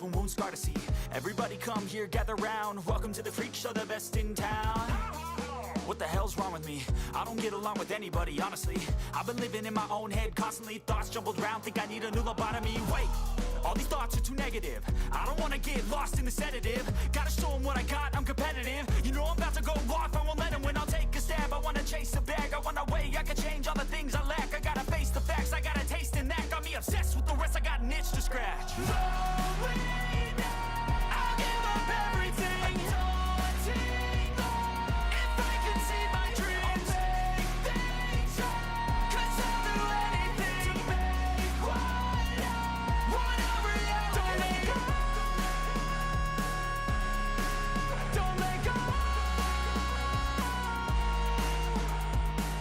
Open wounds scar to see. Everybody come here, gather round. Welcome to the freak show, the best in town. What the hell's wrong with me? I don't get along with anybody, honestly. I've been living in my own head constantly. Thoughts jumbled round, think I need a new lobotomy. Wait, all these thoughts are too negative. I don't wanna get lost in the sedative. Gotta show them what I got, I'm competitive. You know I'm about to go off, I won't let them win. I'll take a stab, I wanna chase a bag. I wanna weigh, I can change all the things I lack. I gotta face the facts, I got a taste in that. Got me obsessed with the rest, I got an itch to scratch. I'll give up everything. If I can see my dreams, cause I'll do anything to make one a reality. Don't let go.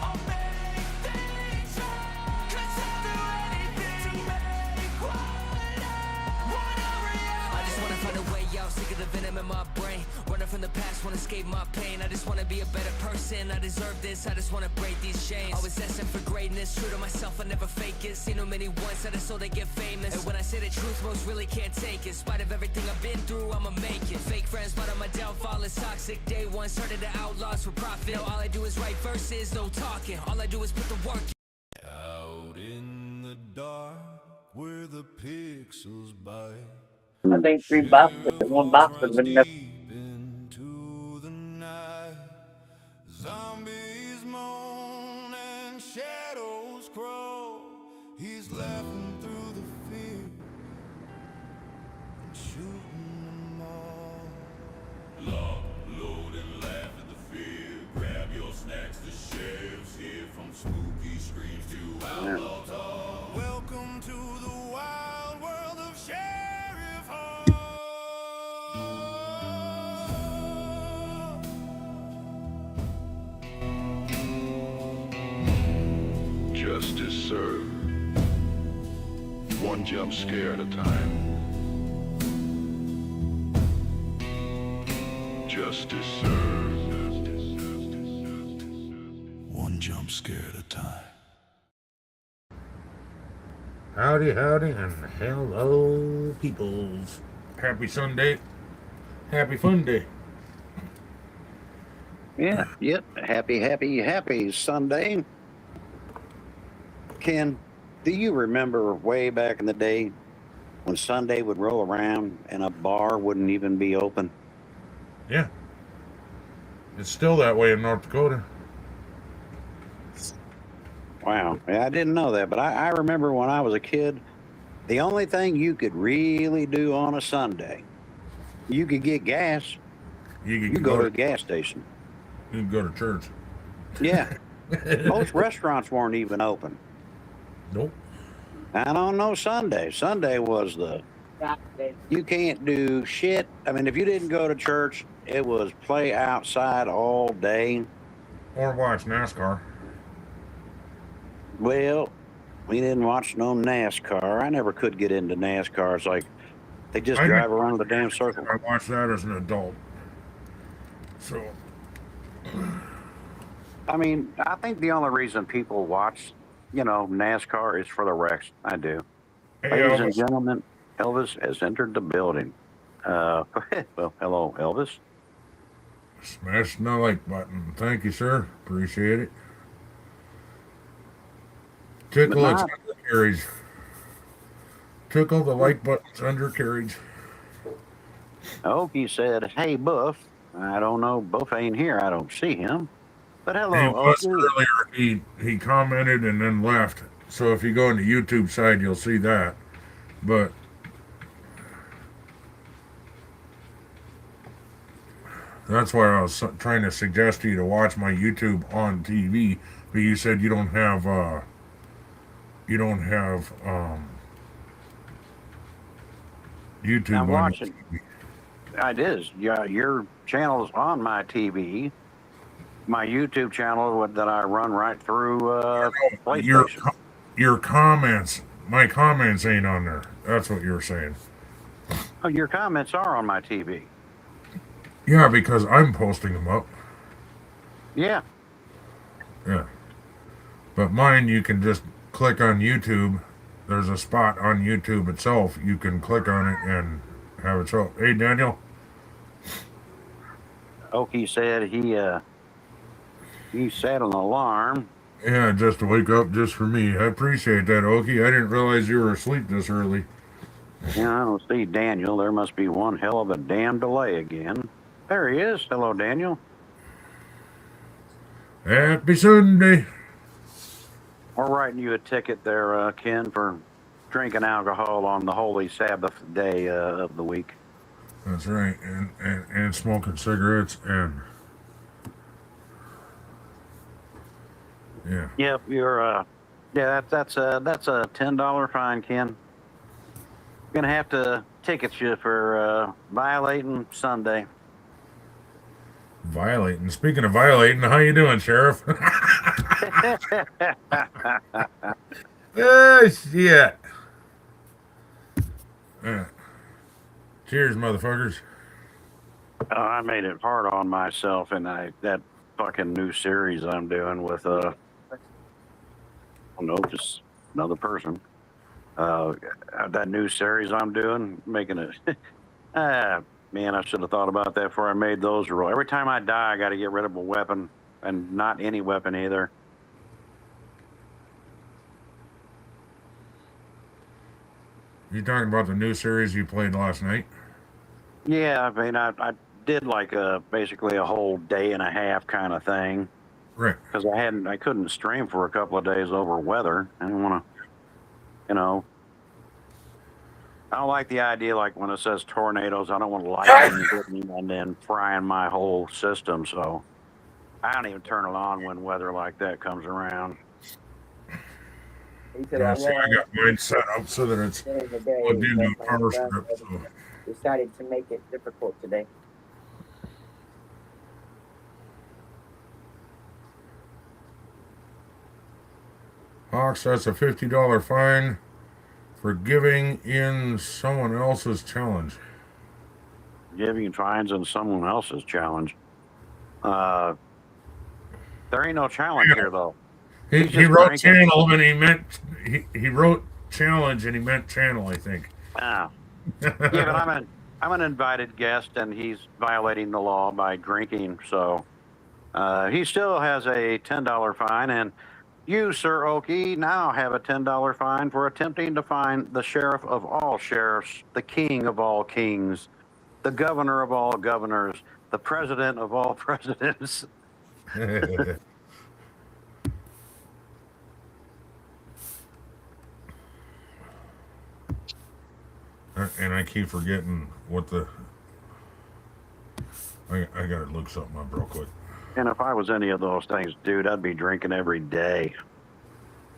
I'll make things right, cause I'll do anything to make one a reality. I just wanna find a way out, sick of the venom in my brain. Running from the past, wanna escape my pain. I just wanna be a better person, I deserve this. I just wanna break these chains. Always asking for greatness, true to myself, I never fake it. Seen too many once, I just so they get famous. And when I say the truth, most really can't take it. In spite of everything I've been through, I'ma make it. Fake friends, but on my downfall is toxic. Day one, started the outlaws for profit. Now all I do is write verses, no talking. All I do is put the work in. Out in the dark where the pixels bite. Não tem three bastards, one bastard with no. Deep into the night, zombies moan and shadows crawl. He's laughing through the fear and shooting them all. Lock, load, and laugh at the fear. Grab your snacks, the sheriff's here. From spooky screams to outlaw talk. Welcome to the wild world of Sheriff Hall. Justice served. One jump scare at a time. Justice served. One jump scare at a time. Howdy, howdy, and hello, peoples. Happy Sunday. Happy Fun Day. Yeah, yep. Happy Sunday. Ken, do you remember way back in the day when Sunday would roll around and a bar wouldn't even be open? Yeah. It's still that way in North Dakota. Wow. Yeah, I didn't know that, but I remember when I was a kid, the only thing you could really do on a Sunday, you could get gas. You You could go to the gas station. You can go to church. Yeah. Most restaurants weren't even open. Nope. I don't know Sunday. Sunday was you can't do shit. I mean, if you didn't go to church, it was play outside all day. Or watch NASCAR. Well, we didn't watch no NASCAR. I never could get into NASCAR. It's like they just drive around the damn circle. I watched that as an adult. So, I mean, I think the only reason people watch, NASCAR is for the wrecks. I do. hey, Ladies and Elvis, gentlemen, Elvis has entered the building. Well, hello, Elvis. smash the like button. Thank you, sir. Appreciate it. Tickle But its not- undercarriage. Tickle the like button's undercarriage. Okie said, "Hey, Buff." I don't know. Buff ain't here. I don't see him. But hello, He was Okie. earlier. He commented and then left. So if you go on the YouTube side, you'll see that. But that's why I was trying to suggest to you to watch my YouTube on TV. But you said you don't have YouTube I'm on watching. It is. Yeah, your channel's on my TV. My YouTube channel that I run right through your PlayStation. your comments. My comments ain't on there. That's what you're saying. Oh, your comments are on my TV. Yeah, because I'm posting them up. Yeah. Yeah. But mine, you can just click on YouTube. There's a spot on YouTube itself. You can click on it and have a trouble. Hey, Daniel. Okie said he set an alarm. Yeah, just to wake up just for me. I appreciate that, Okie. I didn't realize you were asleep this early. Yeah, I don't see Daniel. There must be one hell of a damn delay again. There he is. Hello, Daniel. Happy Sunday. We're writing you a ticket there, Ken, for drinking alcohol on the holy Sabbath day of the week. That's right. And smoking cigarettes and yeah. Yep, you're yeah, that's a $10 fine, Ken. Gonna have to ticket you for violating Sunday. Violating. Speaking of violating, how you doing, Sheriff? Oh shit. Cheers, motherfuckers. I made it hard on myself, and that fucking new series I'm doing with I don't know, just another person. That new series I'm doing, making it. Man, I should have thought about that before I made those rules. Every time I die, I got to get rid of a weapon, and not any weapon either. You talking about the new series you played last night? Yeah, I mean, I did like basically a whole day and a half kind of thing. Right. Because I couldn't stream for a couple of days over weather. I didn't want to, you know. I don't like the idea, like when it says tornadoes, I don't want lightning hitting and then frying my whole system. So I don't even turn it on when weather like that comes around. Yeah, see, I got mine set up so that it's plugged into a power strip. So. Decided to make it difficult today. Hawks, that's a $50 fine for giving in someone else's challenge. Giving fines in someone else's challenge. There ain't no challenge here, though. He He's just wrote drinking. channel and he meant he wrote challenge and he meant channel, I think. Ah. Yeah, but I'm an invited guest, and he's violating the law by drinking. So he still has a $10 fine, and you, Sir Okie, now have a $10 fine for attempting to find the sheriff of all sheriffs, the king of all kings, the governor of all governors, the president of all presidents. And I keep forgetting what the. I gotta look something up real quick. And if I was any of those things, dude, I'd be drinking every day.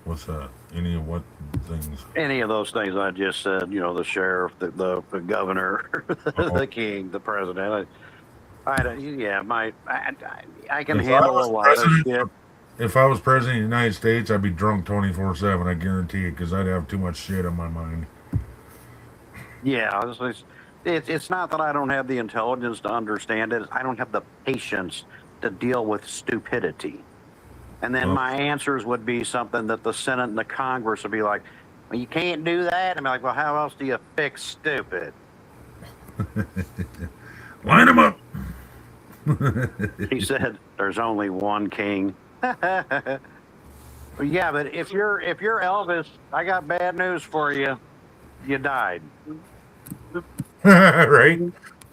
What's that? Any of what things? Any of those things I just said, you know, the sheriff, the governor, the king, the president. I can handle a lot of shit. If I was president of the United States, I'd be drunk 24/7. I guarantee it, because I'd have too much shit on my mind. Yeah, it's not that I don't have the intelligence to understand it. I don't have the patience to deal with stupidity. And then my answers would be something that the Senate and the Congress would be like, well, you can't do that. And I'm like, well, how else do you fix stupid? Line them up. He said, there's only one king. Yeah, but if you're Elvis, I got bad news for you. You died. Right?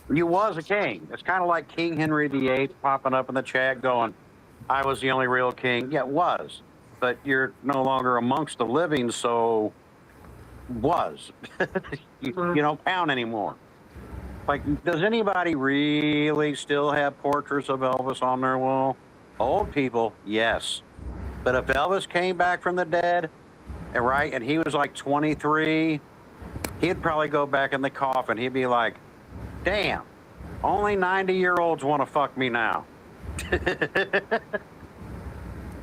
You was a king. It's kind of like King Henry VIII popping up in the chat going, I was the only real king. Yeah, it was. But you're no longer amongst the living, so was. you don't count anymore. Like, does anybody really still have portraits of Elvis on their wall? Old people, yes. But if Elvis came back from the dead, right, and he was like 23, he'd probably go back in the coffin. He'd be like, damn, only 90-year-olds want to fuck me now.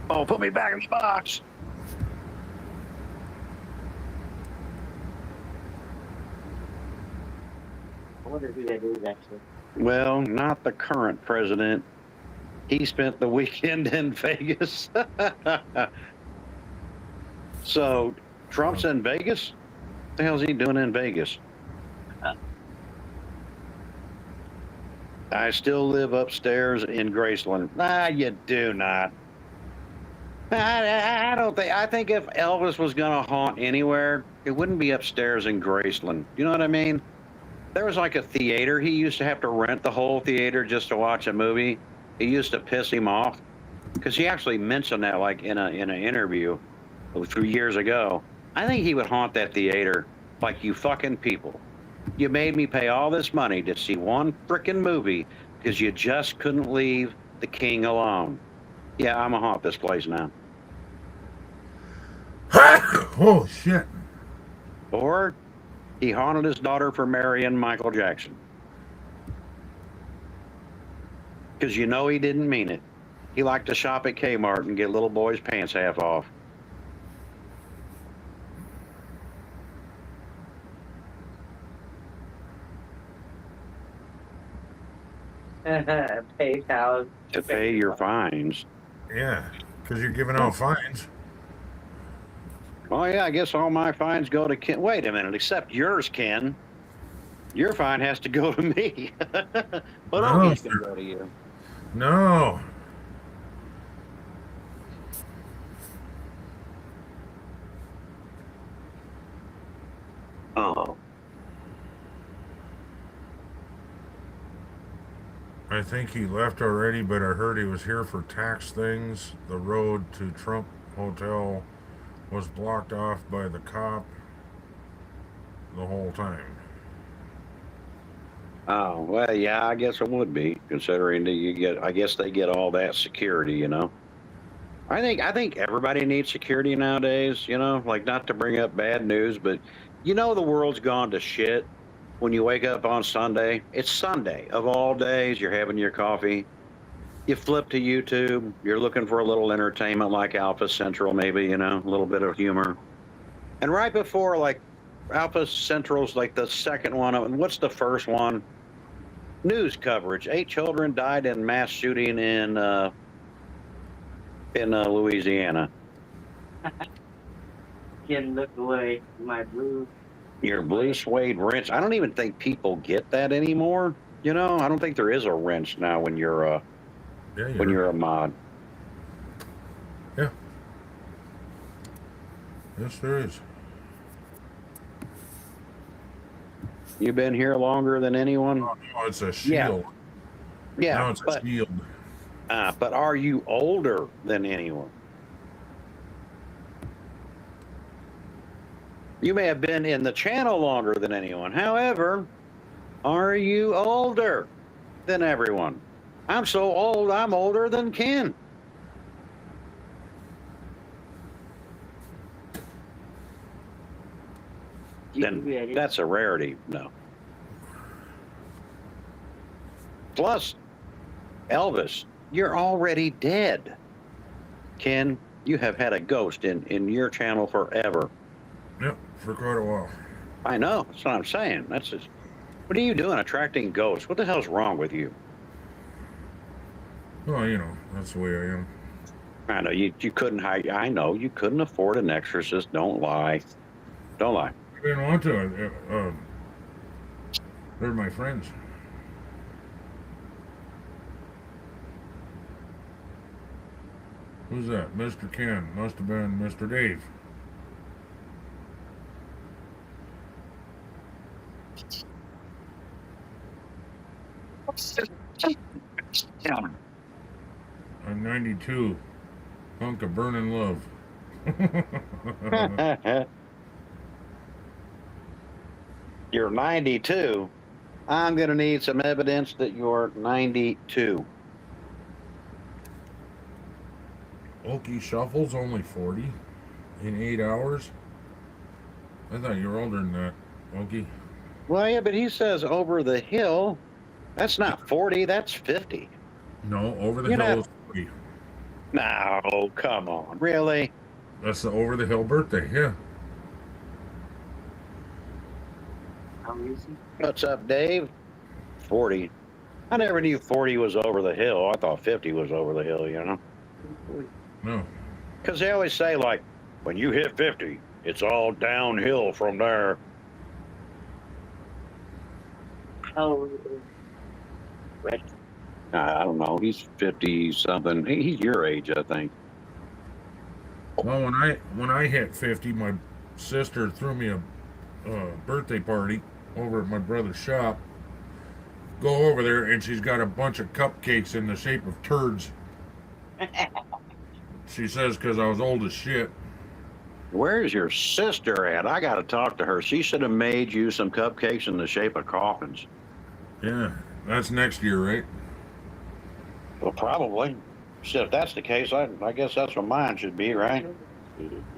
Oh, put me back in the box. I wonder who that is actually. Well, not the current president. He spent the weekend in Vegas. So, Trump's in Vegas? What the hell's he doing in Vegas? I still live upstairs in Graceland. Nah, you do not. I don't think. I think if Elvis was going to haunt anywhere, it wouldn't be upstairs in Graceland. You know what I mean? There was like a theater. He used to have to rent the whole theater just to watch a movie. It used to piss him off because he actually mentioned that like in an interview a few years ago. I think he would haunt that theater like, you fucking people. You made me pay all this money to see one frickin' movie because you just couldn't leave the king alone. Yeah, I'm gonna haunt this place now. Oh, shit. Or he haunted his daughter for marrying Michael Jackson. Because you know he didn't mean it. He liked to shop at Kmart and get little boys' pants half off. Pay house. To pay your fines. Yeah, because you're giving out fines. Oh, yeah, I guess all my fines go to Ken. Wait a minute, except yours, Ken. Your fine has to go to me. But No, all these sir. can go to you. No. Oh. I think he left already, but I heard he was here for tax things. The road to Trump Hotel was blocked off by the cop the whole time. Oh, well, yeah, I guess it would be, considering that you get, I guess they get all that security, you know. I think everybody needs security nowadays, you know, like, not to bring up bad news, but you know the world's gone to shit when you wake up on Sunday. It's Sunday of all days, you're having your coffee. You flip to YouTube, you're looking for a little entertainment like Alpha Central, maybe, you know, a little bit of humor. And right before, like, Alpha Central's like the second one, and what's the first one? News coverage. 8 children died in mass shooting in Louisiana. Can look away. My blue. Your blue suede wrench. I don't even think people get that anymore. You know, I don't think there is a wrench now when you're Yeah, when you're a mod. Yeah. Yes, there is. You've been here longer than anyone. Oh, no, it's a shield. Yeah, No, it's a but shield. but are you older than anyone? You may have been in the channel longer than anyone. However, are you older than everyone? I'm so old, I'm older than Ken. Then that's a rarity. No. Plus, Elvis, you're already dead. Ken, you have had a ghost in your channel forever. Yep, for quite a while. I know. That's what I'm saying. That's just, what are you doing attracting ghosts? What the hell's wrong with you? Well, you know, that's the way I am. I know you couldn't hire. I know you couldn't afford an exorcist. Don't lie. Don't lie. I didn't want to. They're my friends. Who's that? Mr. Ken. Must have been Mr. Dave. I'm 92. Hunk of burning love. You're 92. I'm going to need some evidence that you're 92. Okie Shuffle's only 40 in 8 hours. I thought you were older than that, Okie. Well, yeah, but he says over the hill. That's not 40, that's 50. No, over the You're hill not- is 40. No, come on. Really? That's the over the hill birthday, yeah. How easy? What's up, Dave? 40. I never knew 40 was over the hill. I thought 50 was over the hill, you know? No. Because they always say, like, when you hit 50, it's all downhill from there. Oh, Right. I don't know. He's 50 something. He's your age, I think. Well, when I hit 50, my sister threw me a birthday party over at my brother's shop. Go over there, and she's got a bunch of cupcakes in the shape of turds. She says because I was old as shit. Where's your sister at? I got to talk to her. She should have made you some cupcakes in the shape of coffins. Yeah, that's next year, right? Well, probably. Shit, if that's the case, I guess that's what mine should be, right?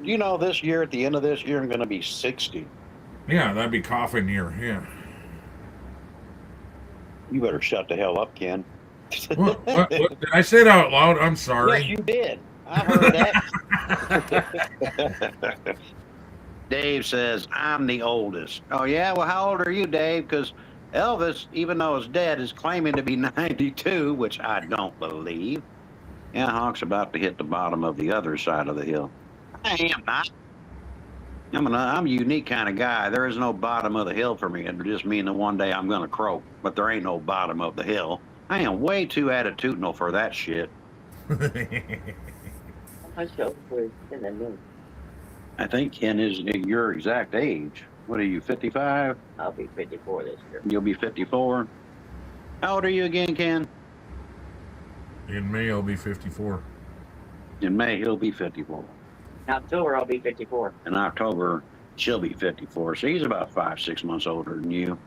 You know, this year, at the end of this year, I'm going to be 60. Yeah, that'd be coffin year. Yeah. You better shut the hell up, Ken. What did I say it out loud? I'm sorry. Yes, you did. I heard that. Dave says, I'm the oldest. Oh, yeah? Well, how old are you, Dave? Because Elvis, even though he's dead, is claiming to be 92, which I don't believe. Yeah, Hawk's about to hit the bottom of the other side of the hill. I am not. I'm a unique kind of guy. There is no bottom of the hill for me. It just means that one day I'm going to croak, but there ain't no bottom of the hill. I am way too attitudinal for that shit. How much over in the moon? I think Ken is your exact age. What are you, 55? I'll be 54 this year. You'll be 54. How old are you again, Ken? In May, I'll be 54. In May, he'll be 54. In October, I'll be 54. In October, she'll be 54. So he's about 5-6 months older than you.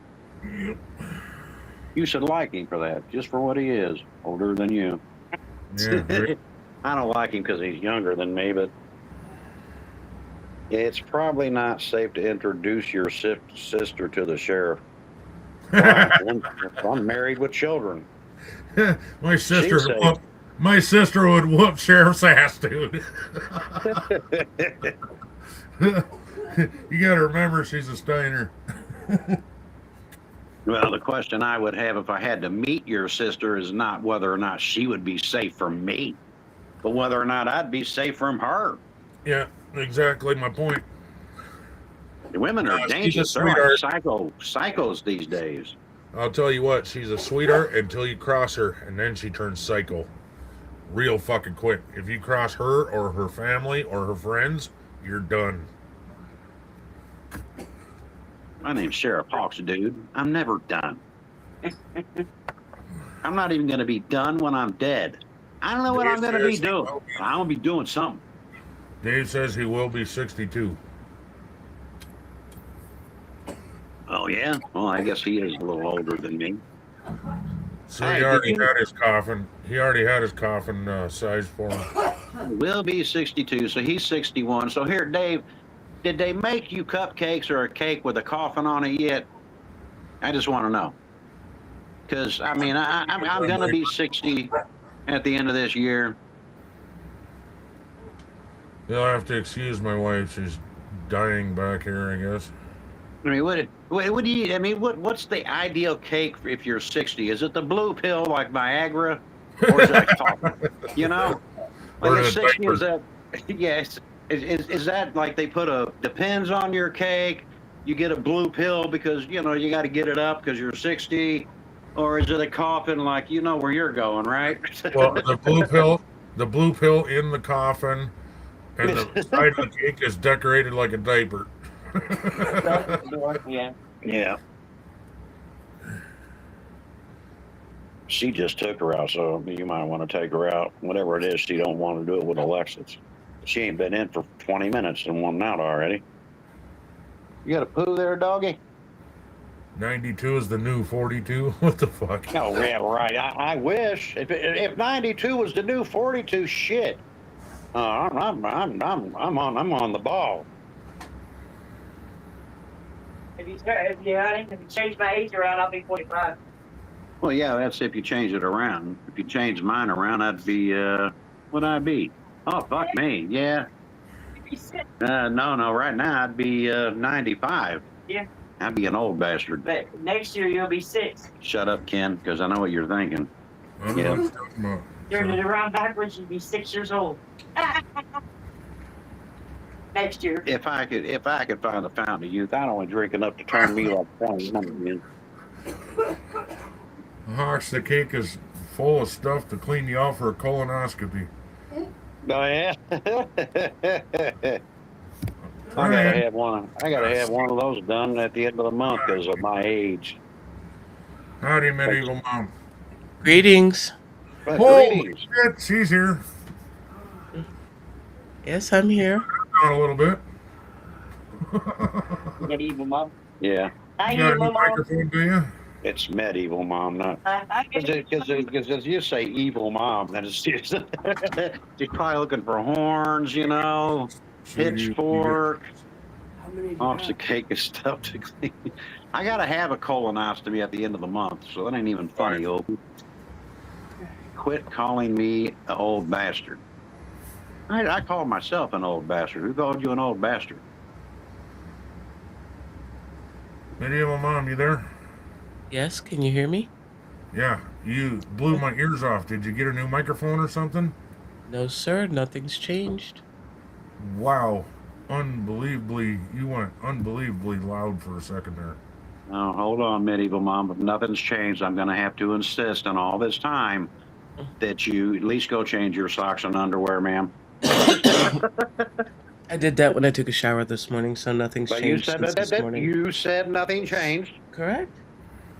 Yep. You should like him for that, just for what he is, older than you. Yeah, right. I don't like him because he's younger than me, but it's probably not safe to introduce your sister to the sheriff. I'm married with children. My sister She's safe. My sister would whoop sheriff's ass, dude. You gotta remember she's a Steiner. Well, the question I would have if I had to meet your sister is not whether or not she would be safe from me, but whether or not I'd be safe from her. Yeah, exactly my point. The women are She's a dangerous. They're like sweetheart. psychos these days. I'll tell you what, she's a sweetheart until you cross her, and then she turns psycho. Real fucking quick. If you cross her or her family or her friends, you're done. My name's Sheriff Hawks, dude. I'm never done. I'm not even going to be done when I'm dead. I don't know what I'm going to be doing. I'm going to be doing something. Dave says he will be 62. Oh, yeah? Well, I guess he is a little older than me. So Hey, he already did you- had his coffin. He already had his coffin sized for him. Will be 62, so he's 61. So here, Dave, did they make you cupcakes or a cake with a coffin on it yet? I just want to know. Because, I mean, I'm going to be 60 at the end of this year. You'll have to excuse my wife. She's dying back here, I guess. I mean, what do you, I mean, what's the ideal cake if you're 60? Is it the blue pill like Viagra? Or is it like coffin? You know? Or Like the at 60, diaper. is that, yes. Is that like they put a Depends on your cake? You get a blue pill because, you know, you got to get it up because you're 60? Or is it a coffin like, you know where you're going, right? Well, the blue pill in the coffin, and the side of the cake is decorated like a diaper. Yeah. Yeah. She just took her out, so you might want to take her out. Whatever it is, she don't want to do it with Alexis. She ain't been in for 20 minutes and one out already. You got a poo there, doggy? 92 is the new 42. What the fuck? Oh, yeah, right. I wish. If 92 was the new 42, shit. I'm on the ball. If you change my age around, I'll be 45. Well, yeah, that's if you change it around. If you change mine around, I'd be, what'd I be? Oh, fuck me. Yeah. No. Right now, I'd be 95. Yeah. I'd be an old bastard. But next year, you'll be 6. Shut up, Ken, because I know what you're thinking. I don't know what you're talking about. Turn it around backwards, you'll be 6 years old. Next year. If I could find the fountain of youth, I'd only drink enough to turn me like 21 again. Hawks, the cake is full of stuff to clean you out for a colonoscopy. Oh yeah. All right. I gotta have one of those done at the end of the month because of my age. Howdy, medieval mom. Greetings. But Holy greetings. shit, she's here. Yes, I'm here. Down a little bit. Medieval mom. Yeah, Hi, You got a evil new mom. microphone, do you? it's medieval mom, not I because you say evil mom, then it's just you're probably looking for horns, you know, pitchfork, off the cake and stuff to clean. I gotta have a colonoscopy at the end of the month, so that ain't even funny, Opie. Quit calling me an old bastard. I call myself an old bastard. Who called you an old bastard? Medieval mom, you there? Yes, can you hear me? Yeah, you blew my ears off. Did you get a new microphone or something? No, sir, nothing's changed. Wow. Unbelievably, you went unbelievably loud for a second there. Oh, hold on, medieval mom. If nothing's changed, I'm going to have to insist on all this time that you at least go change your socks and underwear, ma'am. I did that when I took a shower this morning, so nothing's But you changed said since this morning. you said nothing changed. Correct?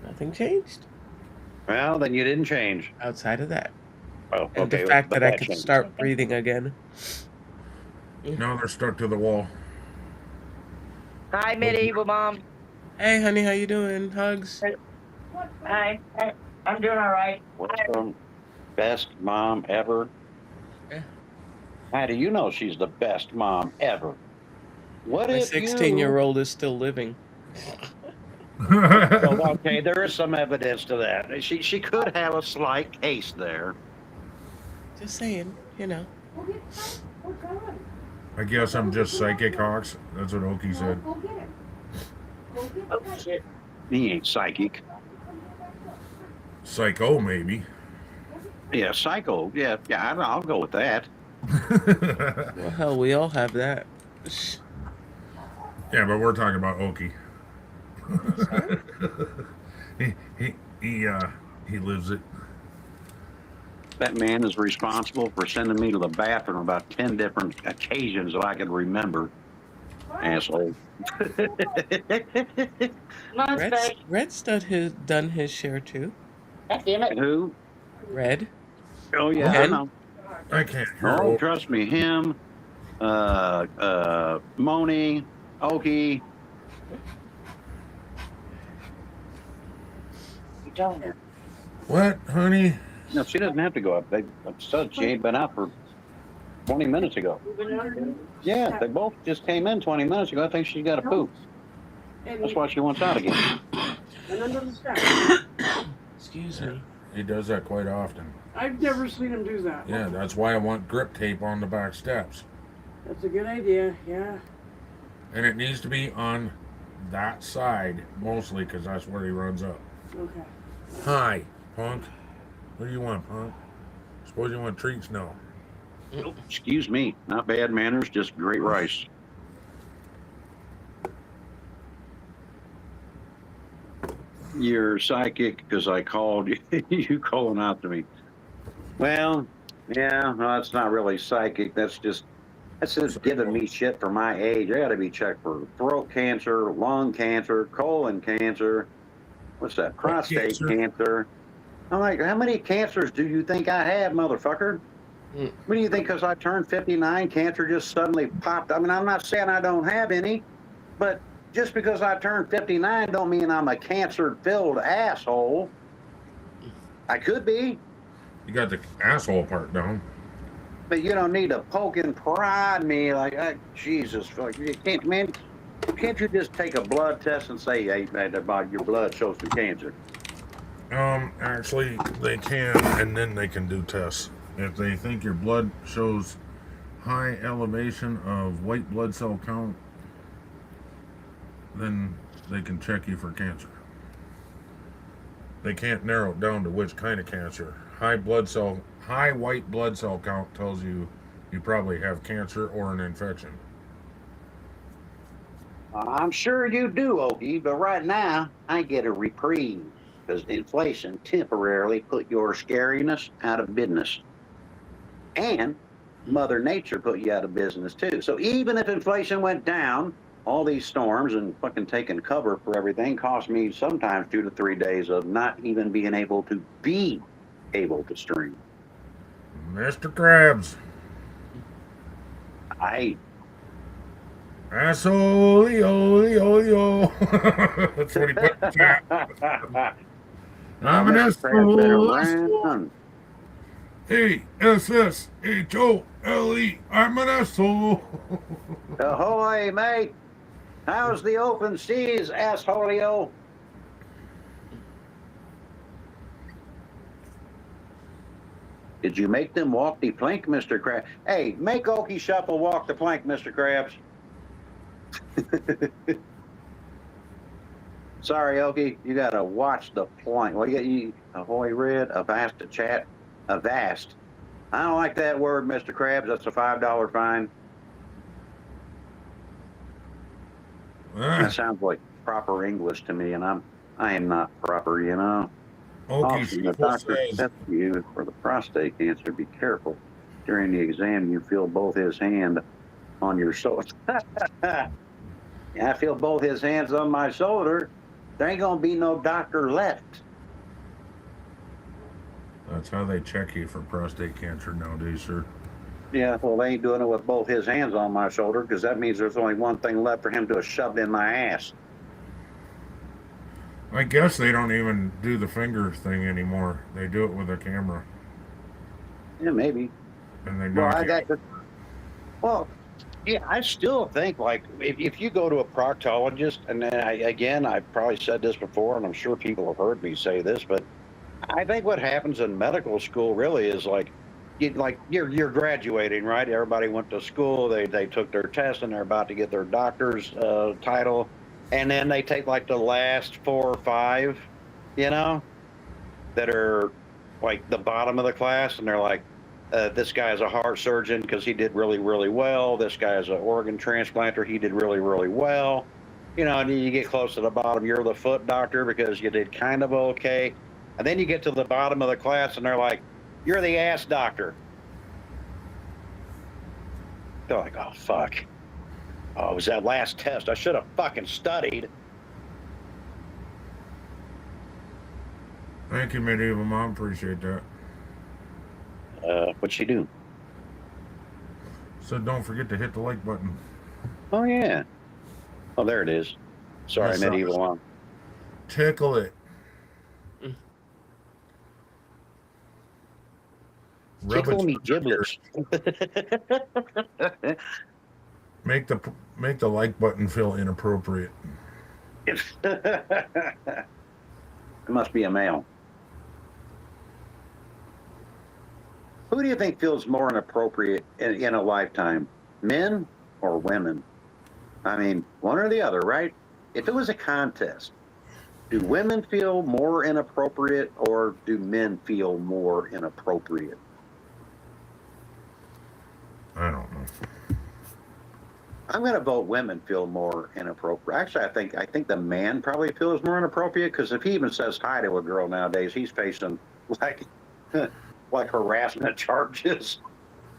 Nothing changed. Well, then you didn't change. Outside of that. Oh, And okay, the fact but that I could changed. start breathing again. Now they're stuck to the wall. Hi, medieval mom. Hey, honey, how you doing? Hugs? Hi. I'm doing all right. What's the best mom ever? Yeah. How do you know she's the best mom ever? What My if 16-year-old is still living. Well, okay, there is some evidence to that. She could have a slight case there. Just saying, you know. I guess I'm just psychic, Hawks. That's what Okie said. Oh, shit. He ain't psychic. Psycho, maybe. Yeah, psycho. Yeah, I'll go with that. Well, hell, we all have that. Yeah, but we're talking about Okie. he lives it. That man is responsible for sending me to the bathroom about 10 different occasions that I can remember. Asshole. Red's done his share too. God damn it. Who? Red? Oh, yeah, I Ken? know. I can't hear. Oh, trust me, him, Moni, Okie. You telling her. What, honey? No, she doesn't have to go up. They said she ain't been out for 20 minutes ago. Yeah, they both just came in 20 minutes ago. I think she's got to poop. That's why she wants out again. Excuse me. He does that quite often. I've never seen him do that. Yeah, that's why I want grip tape on the back steps. That's a good idea, yeah. And it needs to be on that side, mostly, because that's where he runs up. Okay. Hi, punk. What do you want, punk? Suppose you want treats? No. Excuse me, not bad manners, just great rice. You're psychic because I called you. You calling out to me. Well, yeah, no, that's not really psychic. That's just giving me shit for my age. I got to be checked for throat cancer, lung cancer, colon cancer. What's that? Prostate cancer. I'm like, how many cancers do you think I have, motherfucker? What do you think? Because I turned 59, cancer just suddenly popped. I mean, I'm not saying I don't have any, but just because I turned 59 don't mean I'm a cancer-filled asshole. I could be, You got the asshole part down. but you don't need to poke and prod me like, Jesus, fuck, you can't, man. Can't you just take a blood test and say, hey, man, about your blood shows some cancer? Actually, they can, and then they can do tests. If they think your blood shows high elevation of white blood cell count, then they can check you for cancer. They can't narrow it down to which kind of cancer. High white blood cell count tells you you probably have cancer or an infection. I'm sure you do, Okie, but right now, I get a reprieve. because inflation temporarily put your scariness out of business. And Mother Nature put you out of business too. So even if inflation went down, all these storms and fucking taking cover for everything cost me sometimes 2 to 3 days of not even being able to stream. Mr. Krabs. Asshole, That's what he put in the chat. I'm an asshole. ASSHOLE. I'm an asshole. Ahoy, mate. How's the open seas, assholeo? Did you make them walk the plank, Mr. Krabs? Hey, make Okie Shuffle walk the plank, Mr. Krabs. Sorry, Okie, you gotta watch the plank. Well, you Ahoy Red, Avast to chat, Avast. I don't like that word, Mr. Krabs. That's a $5 fine. That sounds like proper English to me, and I am not proper, you know. Often the doctor says to you for the prostate cancer, be careful. During the exam, you feel both his hand on your shoulder. I feel both his hands on my shoulder. There ain't gonna be no doctor left. That's how they check you for prostate cancer nowadays, sir. Yeah, well, they ain't doing it with both his hands on my shoulder, because that means there's only one thing left for him to have shoved in my ass. I guess they don't even do the finger thing anymore. They do it with a camera. Yeah, maybe. And they Well, yeah, I still think, like, if you go to a proctologist, and then I've probably said this before, and I'm sure people have heard me say this, but I think what happens in medical school really is you're graduating, right? Everybody went to school, they took their test, and they're about to get their doctor's title, and then they take like the last 4 or 5, you know, that are like the bottom of the class, and they're like, this guy is a heart surgeon because he did really, really well. This guy is an organ transplanter. He did really, really well. You know, and you get close to the bottom, you're the foot doctor because you did kind of okay. And then you get to the bottom of the class and they're like, you're the ass doctor. They're like, oh, fuck. Oh, it was that last test. I should have fucking studied. Thank you, Medieval Mom. Appreciate that. What'd she do? So don't forget to hit the like button. Oh, yeah. Oh, there it is. Sorry, Yes, Medieval Mom. Tickle it. Tickle me giblets. Make the like button feel inappropriate. It must be a male. Who do you think feels more inappropriate in a lifetime, men or women? I mean, one or the other, right? If it was a contest, do women feel more inappropriate or do men feel more inappropriate? I don't know. I'm going to vote women feel more inappropriate. Actually, I think the man probably feels more inappropriate because if he even says hi to a girl nowadays, he's facing like harassment charges.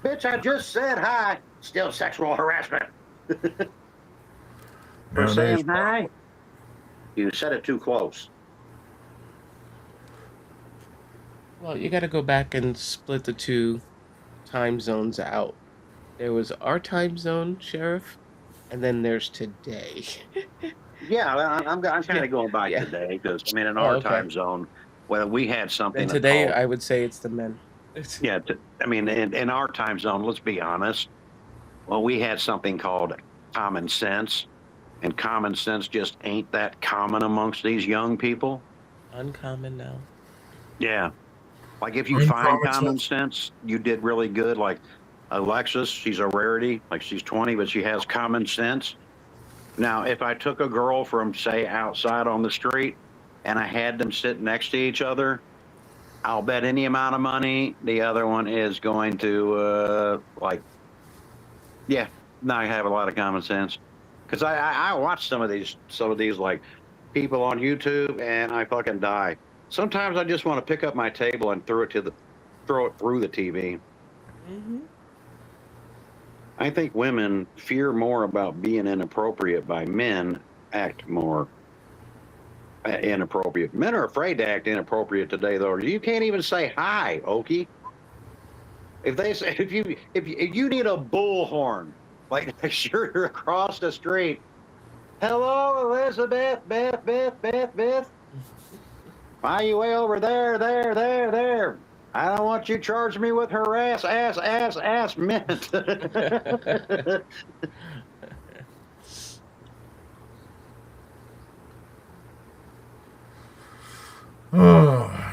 Bitch, I just said hi. Still sexual harassment. For saying hi, you said it too close. Well, you got to go back and split the 2 time zones out. There was our time zone, Sheriff, and then there's today. Yeah, I'm kind of going by today because, I mean, in our time zone, well, we had something. And today, I would say it's the men. Yeah, I mean, in our time zone, let's be honest, well, we had something called common sense, and common sense just ain't that common amongst these young people. Uncommon now. Yeah. Like if you find common sense, you did really good. Like Alexis, she's a rarity. Like she's 20, but she has common sense. Now, if I took a girl from, say, outside on the street and I had them sit next to each other, I'll bet any amount of money the other one is going to, not have a lot of common sense. Because I watch some of these like people on YouTube and I fucking die. Sometimes I just want to pick up my table and throw it through the TV. I think women fear more about being inappropriate by men act more inappropriate. Men are afraid to act inappropriate today, though. You can't even say hi, Okie. If they say if you need a bullhorn, like you're across the street. Hello, Elizabeth, Beth. Why you way over there? I don't want you charging me with ass mint. Oh.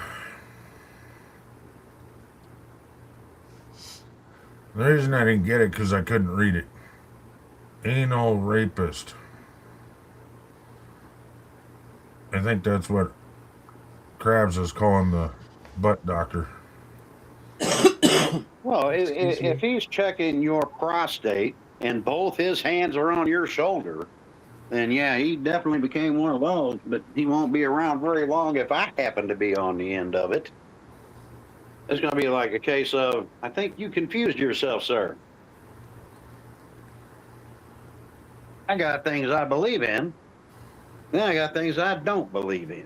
The reason I didn't get it because I couldn't read it. Anal rapist. I think that's what Krabs is calling the butt doctor. Well, if he's checking your prostate and both his hands are on your shoulder, then yeah, he definitely became one of those, but he won't be around very long if I happen to be on the end of it. It's going to be like a case of, I think you confused yourself, sir. I got things I believe in, then I got things I don't believe in.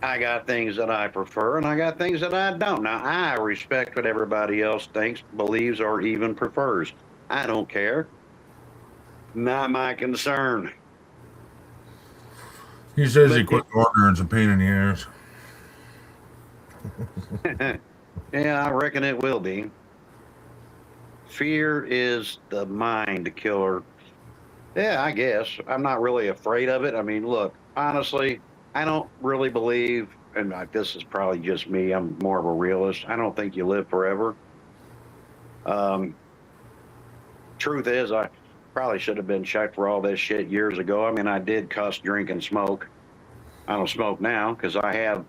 I got things that I prefer, and I got things that I don't. Now, I respect what everybody else thinks, believes, or even prefers. I don't care. Not my concern. He says he quit ordering. It's a pain in the ass. Yeah, I reckon it will be. Fear is the mind killer. Yeah, I guess. I'm not really afraid of it. I mean, look, honestly, I don't really believe, and this is probably just me, I'm more of a realist. I don't think you live forever. Truth is, I probably should have been checked for all this shit years ago. I mean, I did cuss, drink, and smoke. I don't smoke now because I have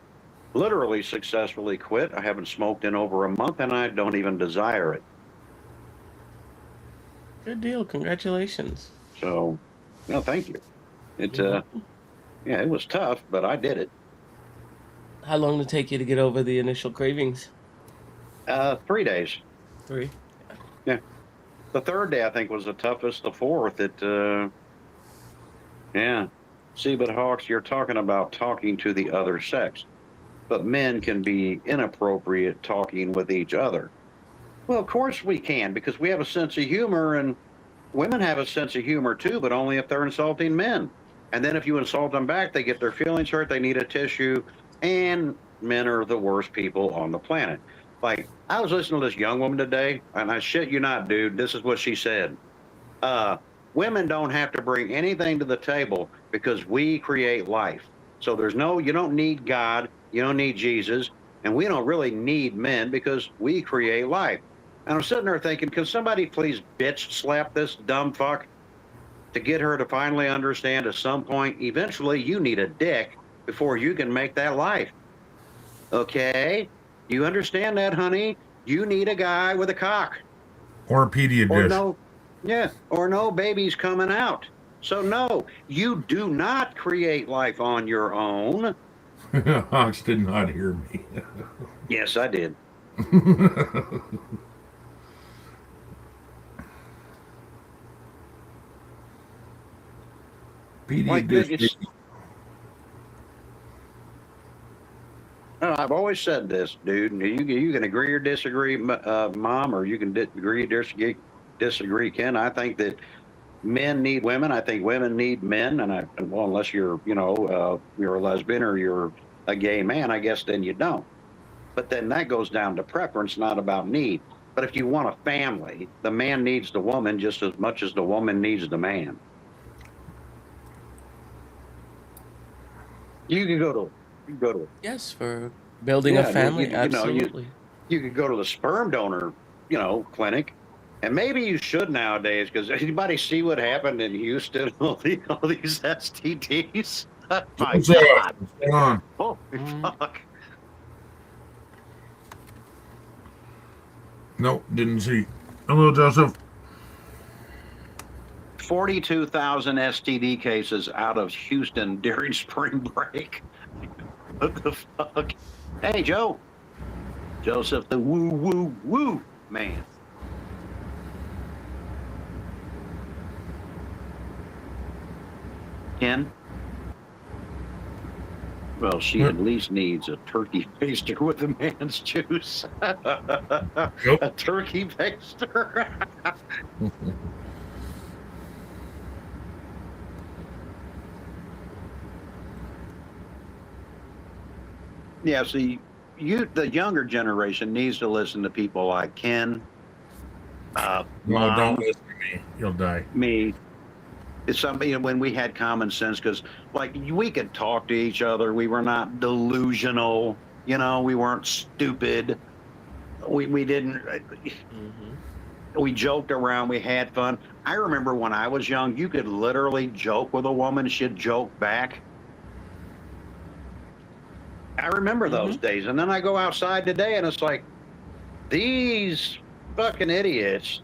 literally successfully quit. I haven't smoked in over a month, and I don't even desire it. Good deal. Congratulations. So, no, thank you. Yeah, it was tough, but I did it. How long did it take you to get over the initial cravings? 3 days. 3? Yeah. The third day, I think, was the toughest. The fourth, yeah. See, but Hawks, you're talking about talking to the other sex. But men can be inappropriate talking with each other. Well, of course we can, because we have a sense of humor, and women have a sense of humor too, but only if they're insulting men. And then if you insult them back, they get their feelings hurt, they need a tissue, and men are the worst people on the planet. Like, I was listening to this young woman today, and I shit you not, dude, this is what she said. Women don't have to bring anything to the table because we create life. So you don't need God, you don't need Jesus, and we don't really need men because we create life. And I'm sitting there thinking, can somebody please bitch slap this dumb fuck to get her to finally understand at some point, eventually you need a dick before you can make that life. Okay? You understand that, honey? You need a guy with a cock. Or a pediatrician. Or no babies coming out. So no, you do not create life on your own. Hawks did not hear me. Yes, I did. I've always said this, dude. You can agree or disagree, Mom, or you can agree or disagree, Ken. I think that men need women. I think women need men. And well, unless you're, you're a lesbian or you're a gay man, I guess then you don't. But then that goes down to preference, not about need. But if you want a family, the man needs the woman just as much as the woman needs the man. You can go to Yes, for building a family, absolutely. You could go to the sperm donor, clinic, and maybe you should nowadays, because anybody see what happened in Houston? All these STDs. Oh, my God! Holy fuck! Nope, didn't see. Hello, Joseph. 42,000 STD cases out of Houston during spring break. What the fuck? Hey, Joe. Joseph the woo woo woo man. Ken? Well, she at least needs a turkey baster with a man's juice. A turkey baster. Yeah, see, the younger generation needs to listen to people like Ken, No, Mom, don't listen to me. You'll die. me. It's something, when we had common sense, because like we could talk to each other. We were not delusional. We weren't stupid. We didn't. We joked around. We had fun. I remember when I was young, you could literally joke with a woman. She'd joke back. I remember those days. And then I go outside today and it's like, these fucking idiots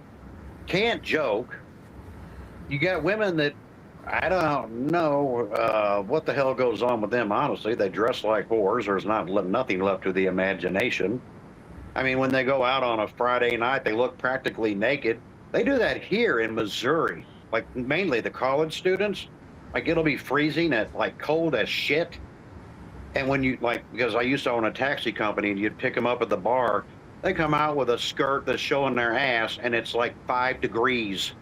can't joke. You got women that, I don't know what the hell goes on with them, honestly. They dress like whores. There's nothing left to the imagination. I mean, when they go out on a Friday night, they look practically naked. They do that here in Missouri, like mainly the college students. Like it'll be freezing at like cold as shit. And when you because I used to own a taxi company and you'd pick them up at the bar, they come out with a skirt that's showing their ass and it's like 5 degrees.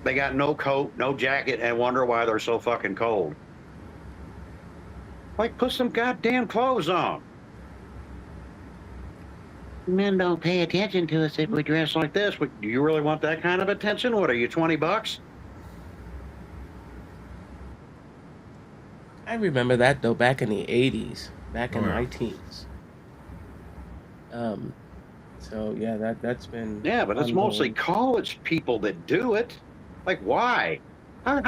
They got no coat, no jacket, and wonder why they're so fucking cold. Like, put some goddamn clothes on. Men don't pay attention to us if we dress like this. Do you really want that kind of attention? What are you, $20? I remember that though, back in the 80s, back in my teens. So yeah, that's been Yeah, but it's mostly ongoing. college people that do it. Like, why? How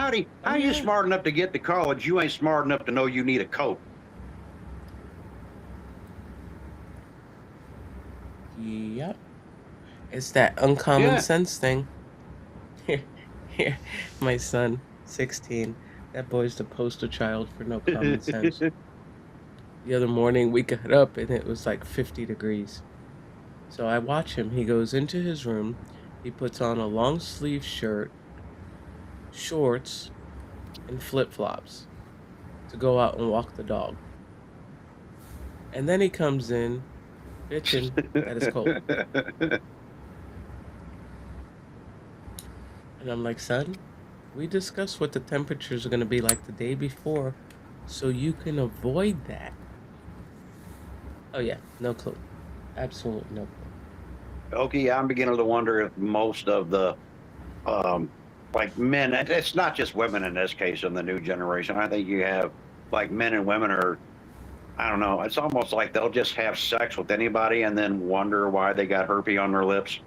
are you smart enough to get to college? You ain't smart enough to know you need a coat. Yep. It's that uncommon sense thing. Here, my son, 16. That boy's the poster child for no common sense. The other morning we got up and it was like 50 degrees. So I watch him. He goes into his room. He puts on a long sleeve shirt, shorts, and flip-flops to go out and walk the dog. And then he comes in bitching that it's cold. And I'm like, son, we discussed what the temperatures are going to be like the day before so you can avoid that. Oh, yeah, no clue. Absolutely no clue. Okay, I'm beginning to wonder if most of the like men, and it's not just women in this case in the new generation. I think you have like men and women are, I don't know, it's almost like they'll just have sex with anybody and then wonder why they got herpes on their lips.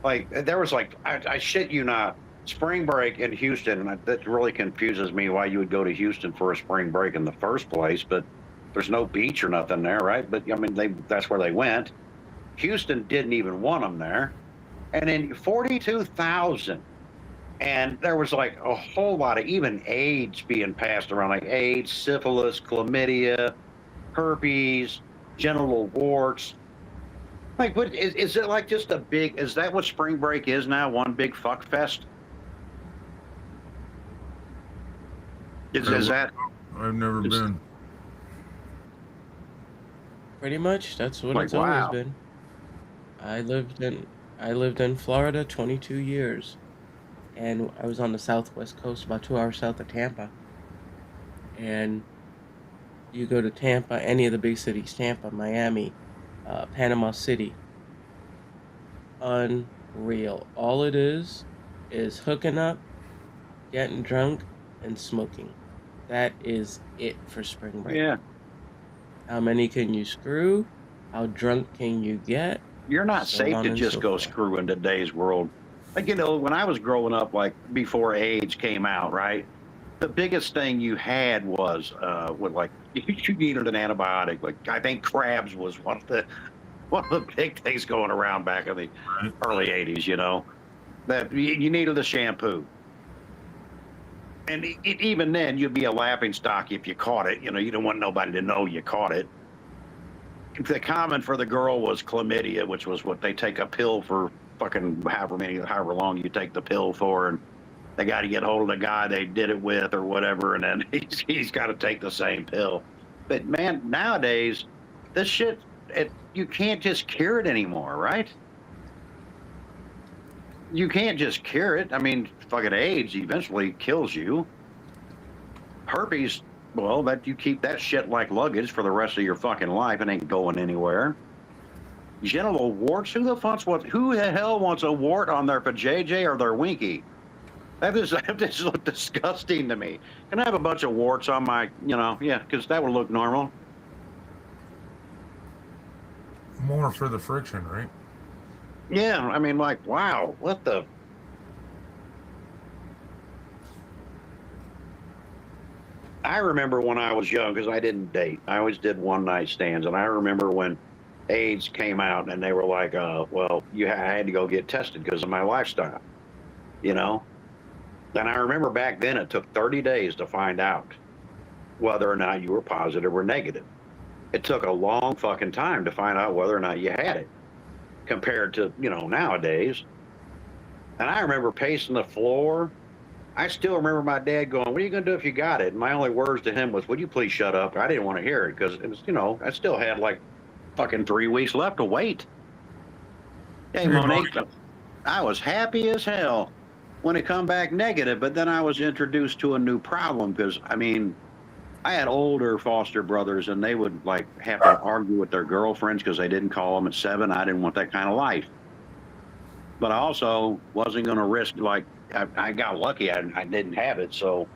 Like there was like, I shit you not, spring break in Houston, and that really confuses me why you would go to Houston for a spring break in the first place, but there's no beach or nothing there, right? But I mean, that's where they went. Houston didn't even want them there. And in 42,000, and there was like a whole lot of even AIDS being passed around, like AIDS, syphilis, chlamydia, herpes, genital warts. Like, what is it like just a big, is that what spring break is now? One big fuck fest? Is that? I've never been. Pretty much, that's what Like, it's wow. always been. I lived in Florida 22 years, and I was on the southwest coast, about 2 hours south of Tampa. And you go to Tampa, any of the big cities, Tampa, Miami, Panama City. Unreal. All it is hooking up, getting drunk, and smoking. That is it for spring break. Yeah. How many can you screw? How drunk can you get? You're not So safe on to and just so go forth. screw in today's world. Like, when I was growing up, like before AIDS came out, right? The biggest thing you had was you needed an antibiotic. Like, I think crabs was one of the big things going around back in the early 80s, that you needed a shampoo. And even then, you'd be a laughing stock if you caught it. You know, you don't want nobody to know you caught it. The common for the girl was chlamydia, which was what they take a pill for fucking however long you take the pill for, and they got to get hold of the guy they did it with or whatever, and then he's got to take the same pill. But man, nowadays, this shit, you can't just cure it anymore, right? You can't just cure it. I mean, fucking AIDS eventually kills you. Herpes, well, that you keep that shit like luggage for the rest of your fucking life. It ain't going anywhere. Genital warts? Who the hell wants a wart on their vajayjay or their winky? That just look disgusting to me. Can I have a bunch of warts on my, yeah, because that would look normal. More for the friction, right? Yeah, I mean, like, wow, what the? I remember when I was young, because I didn't date. I always did one-night stands, and I remember when AIDS came out, and they were like, well, I had to go get tested because of my lifestyle, you know? And I remember back then it took 30 days to find out whether or not you were positive or negative. It took a long fucking time to find out whether or not you had it compared to, nowadays. And I remember pacing the floor. I still remember my dad going, what are you going to do if you got it? And my only words to him was, would you please shut up? I didn't want to hear it because it was, I still had like fucking 3 weeks left to wait. Hey, Monique, I was happy as hell when it come back negative, but then I was introduced to a new problem because, I mean, I had older foster brothers and they would like have to argue with their girlfriends because they didn't call them at 7. I didn't want that kind of life. But I also wasn't going to risk, like, I got lucky. I didn't have it. So,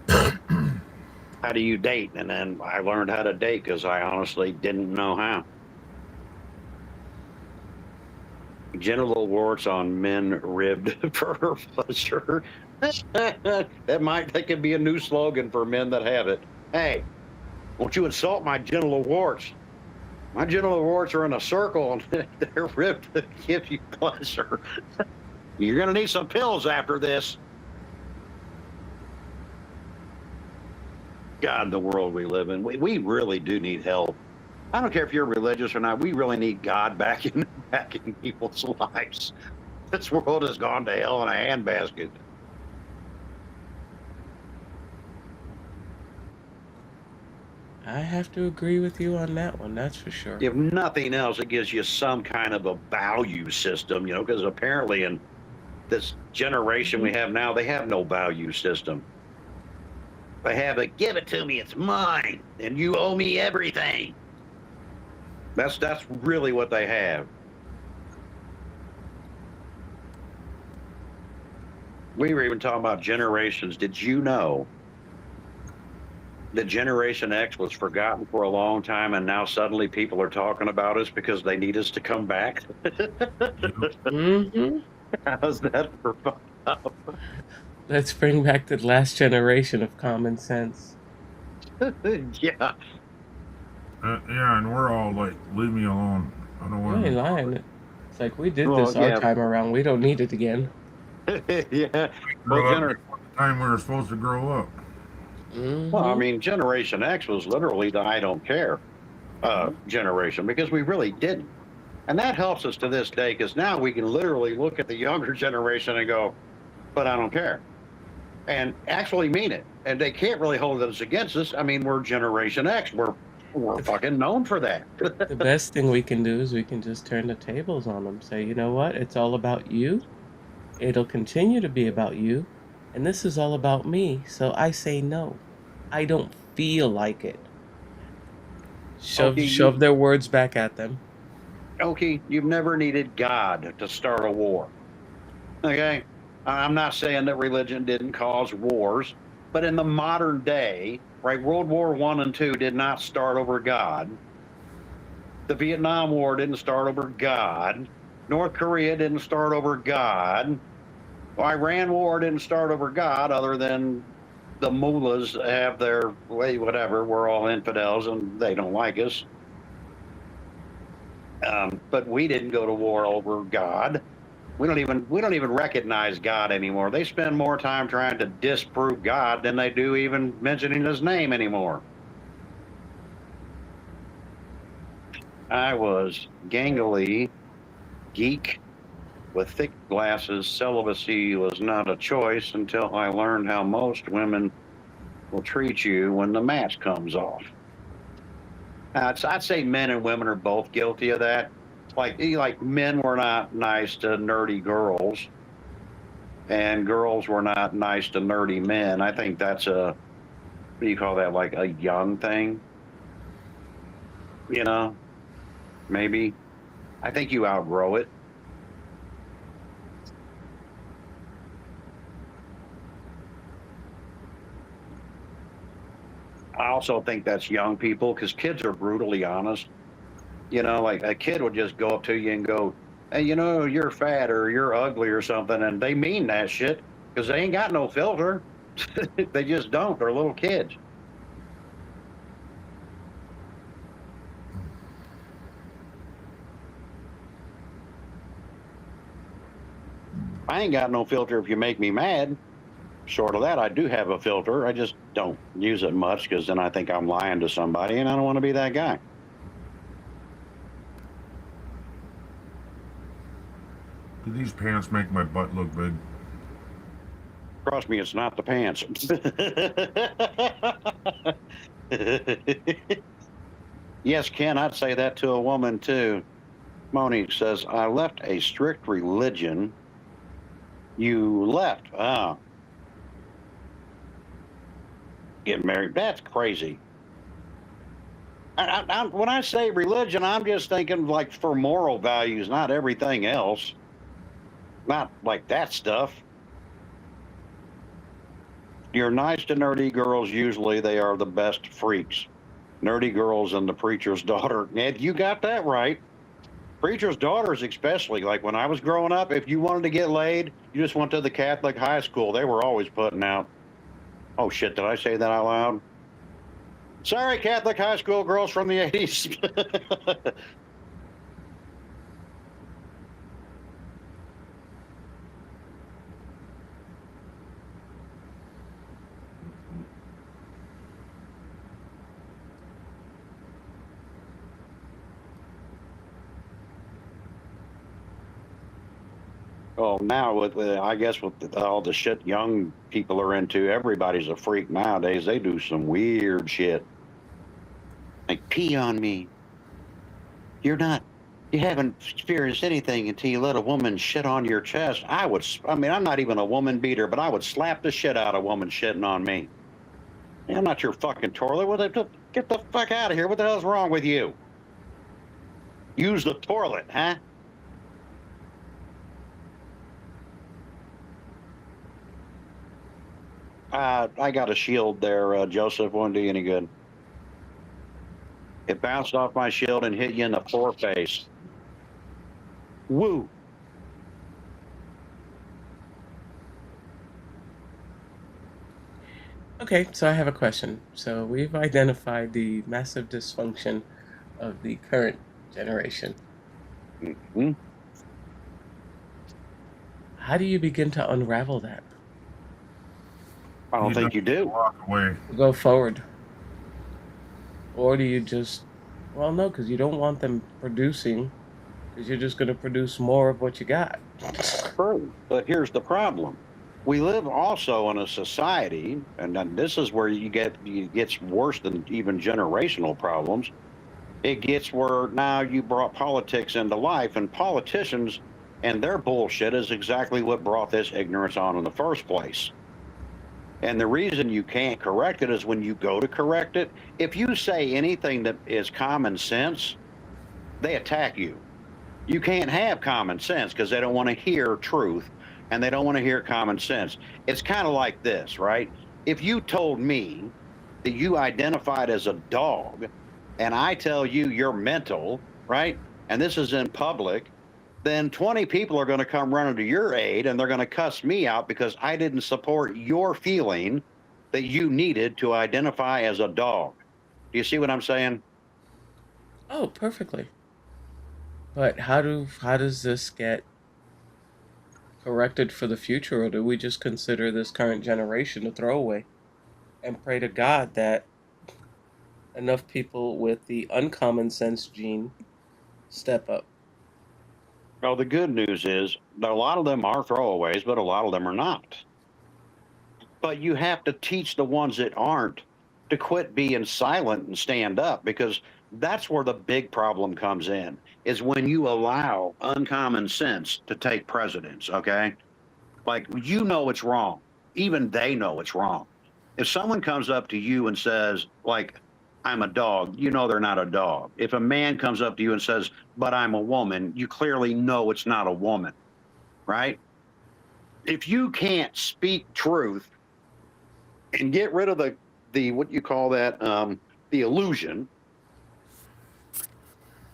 how do you date? And then I learned how to date because I honestly didn't know how. Genital warts on men ribbed for pleasure. That could be a new slogan for men that have it. Hey, won't you insult my genital warts? My genital warts are in a circle and they're ribbed to give you pleasure. You're gonna need some pills after this. God, the world we live in, we really do need help. I don't care if you're religious or not. We really need God back in people's lives. This world has gone to hell in a handbasket. I have to agree with you on that one, that's for sure. If nothing else, it gives you some kind of a value system, because apparently in this generation we have now, they have no value system. They have a give it to me, it's mine, and you owe me everything. That's really what they have. We were even talking about generations. Did you know that Generation X was forgotten for a long time and now suddenly people are talking about us because they need us to come back? Mm-hmm. How's that for fun? Let's bring back the last generation of common sense. Yeah. Yeah, and we're all like, leave me alone. I don't You want ain't to. lying. It's like we did this our time around. We don't need it again. Yeah. Grow up before the time we were supposed to grow up. Mm-hmm. Well, I mean, Generation X was literally the I don't care generation because we really didn't. And that helps us to this day because now we can literally look at the younger generation and go, but I don't care. And actually mean it. And they can't really hold us against us. I mean, we're Generation X. We're fucking known for that. The best thing we can do is we can just turn the tables on them. Say, you know what? It's all about you. It'll continue to be about you. And this is all about me. So I say no. I don't feel like it. Shove their words back at them. Okay, you've never needed God to start a war. Okay? I'm not saying that religion didn't cause wars, but in the modern day, right, World War I and II did not start over God. The Vietnam War didn't start over God. North Korea didn't start over God. Iran War didn't start over God, other than the mullahs have their way, whatever. We're all infidels and they don't like us. But we didn't go to war over God. We don't even recognize God anymore. They spend more time trying to disprove God than they do even mentioning his name anymore. I was gangly, geek, with thick glasses. Celibacy was not a choice until I learned how most women will treat you when the mask comes off. I'd say men and women are both guilty of that. Like men were not nice to nerdy girls, and girls were not nice to nerdy men. I think that's what do you call that? Like a young thing, you know? Maybe. I think you outgrow it. I also think that's young people because kids are brutally honest. You know, like a kid would just go up to you and go, hey, you know, you're fat or you're ugly or something. And they mean that shit because they ain't got no filter. They just don't. They're little kids. I ain't got no filter if you make me mad. Short of that, I do have a filter. I just don't use it much because then I think I'm lying to somebody and I don't want to be that guy. Do these pants make my butt look big? Trust me, it's not the pants. Yes, Ken, I'd say that to a woman too. Monique says, I left a strict religion. You left. Oh. Get married. That's crazy. When I say religion, I'm just thinking like for moral values, not everything else. Not like that stuff. You're nice to nerdy girls. Usually they are the best freaks. Nerdy girls and the preacher's daughter. Ed, you got that right. Preacher's daughters especially. Like when I was growing up, if you wanted to get laid, you just went to the Catholic high school. They were always putting out. Oh, shit, did I say that out loud? Sorry, Catholic high school girls from the 80s. Well, now with I guess with all the shit young people are into, everybody's a freak nowadays. They do some weird shit. Like pee on me. You haven't experienced anything until you let a woman shit on your chest. I mean, I'm not even a woman beater, but I would slap the shit out of a woman shitting on me. I'm not your fucking toilet. Get the fuck out of here. What the hell's wrong with you? Use the toilet, huh? I got a shield there, Joseph. Won't do you any good. It bounced off my shield and hit you in the foreface. Woo. Okay, so I have a question. So we've identified the massive dysfunction of the current generation. Mm-hmm. How do you begin to unravel that? I don't think you do. Walk away. Go forward. Or do you just, well, no, because you don't want them producing, because you're just going to produce more of what you got. True. But here's the problem. We live also in a society, and then this is where it gets worse than even generational problems. It gets where now you brought politics into life, and politicians and their bullshit is exactly what brought this ignorance on in the first place. And the reason you can't correct it is when you go to correct it, if you say anything that is common sense, they attack you. You can't have common sense because they don't want to hear truth and they don't want to hear common sense. It's kind of like this, right? If you told me that you identified as a dog and I tell you you're mental, right? And this is in public, then 20 people are going to come running to your aid and they're going to cuss me out because I didn't support your feeling that you needed to identify as a dog. Do you see what I'm saying? Oh, perfectly. But how does this get corrected for the future, or do we just consider this current generation a throwaway and pray to God that enough people with the uncommon sense gene step up? Well, the good news is that a lot of them are throwaways, but a lot of them are not. But you have to teach the ones that aren't to quit being silent and stand up, because that's where the big problem comes in, is when you allow uncommon sense to take precedence, okay? Like, you know it's wrong. Even they know it's wrong. If someone comes up to you and says, like, I'm a dog, you know they're not a dog. If a man comes up to you and says, but I'm a woman, you clearly know it's not a woman, right? If you can't speak truth and get rid of the what you call that, the illusion,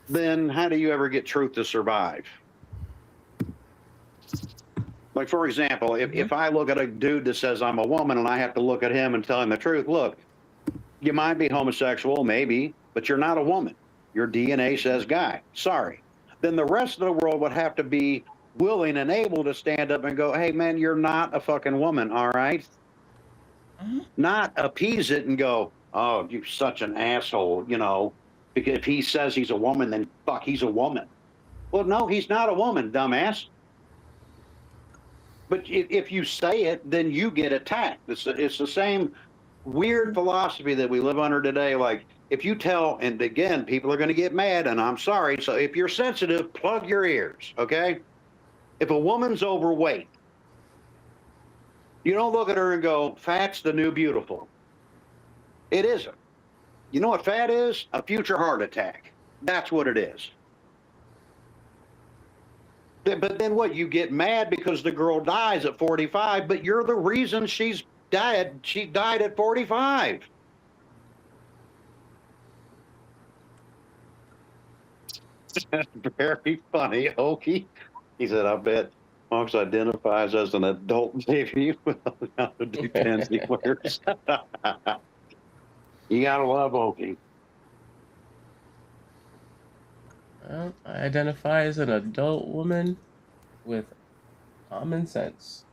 then how do you ever get truth to survive? Like, for example, if I look at a dude that says I'm a woman and I have to look at him and tell him the truth, look, you might be homosexual, maybe, but you're not a woman. Your DNA says guy. Sorry. Then the rest of the world would have to be willing and able to stand up and go, hey, man, you're not a fucking woman, all right? Not appease it and go, oh, you're such an asshole, you know, because if he says he's a woman, then fuck, he's a woman. Well, no, he's not a woman, dumbass. But if you say it, then you get attacked. It's the same weird philosophy that we live under today. Like, if you tell, and again, people are going to get mad, and I'm sorry. So if you're sensitive, plug your ears, okay? If a woman's overweight, you don't look at her and go, fat's the new beautiful. It isn't. You know what fat is? A future heart attack. That's what it is. But then what? You get mad because the girl dies at 45, but you're the reason she's died. She died at 45. Very funny, Okie. He said, I bet Monks identifies as an adult baby. Well, it depends. He wears. You gotta love Okie. Well, I identify as an adult woman with common sense.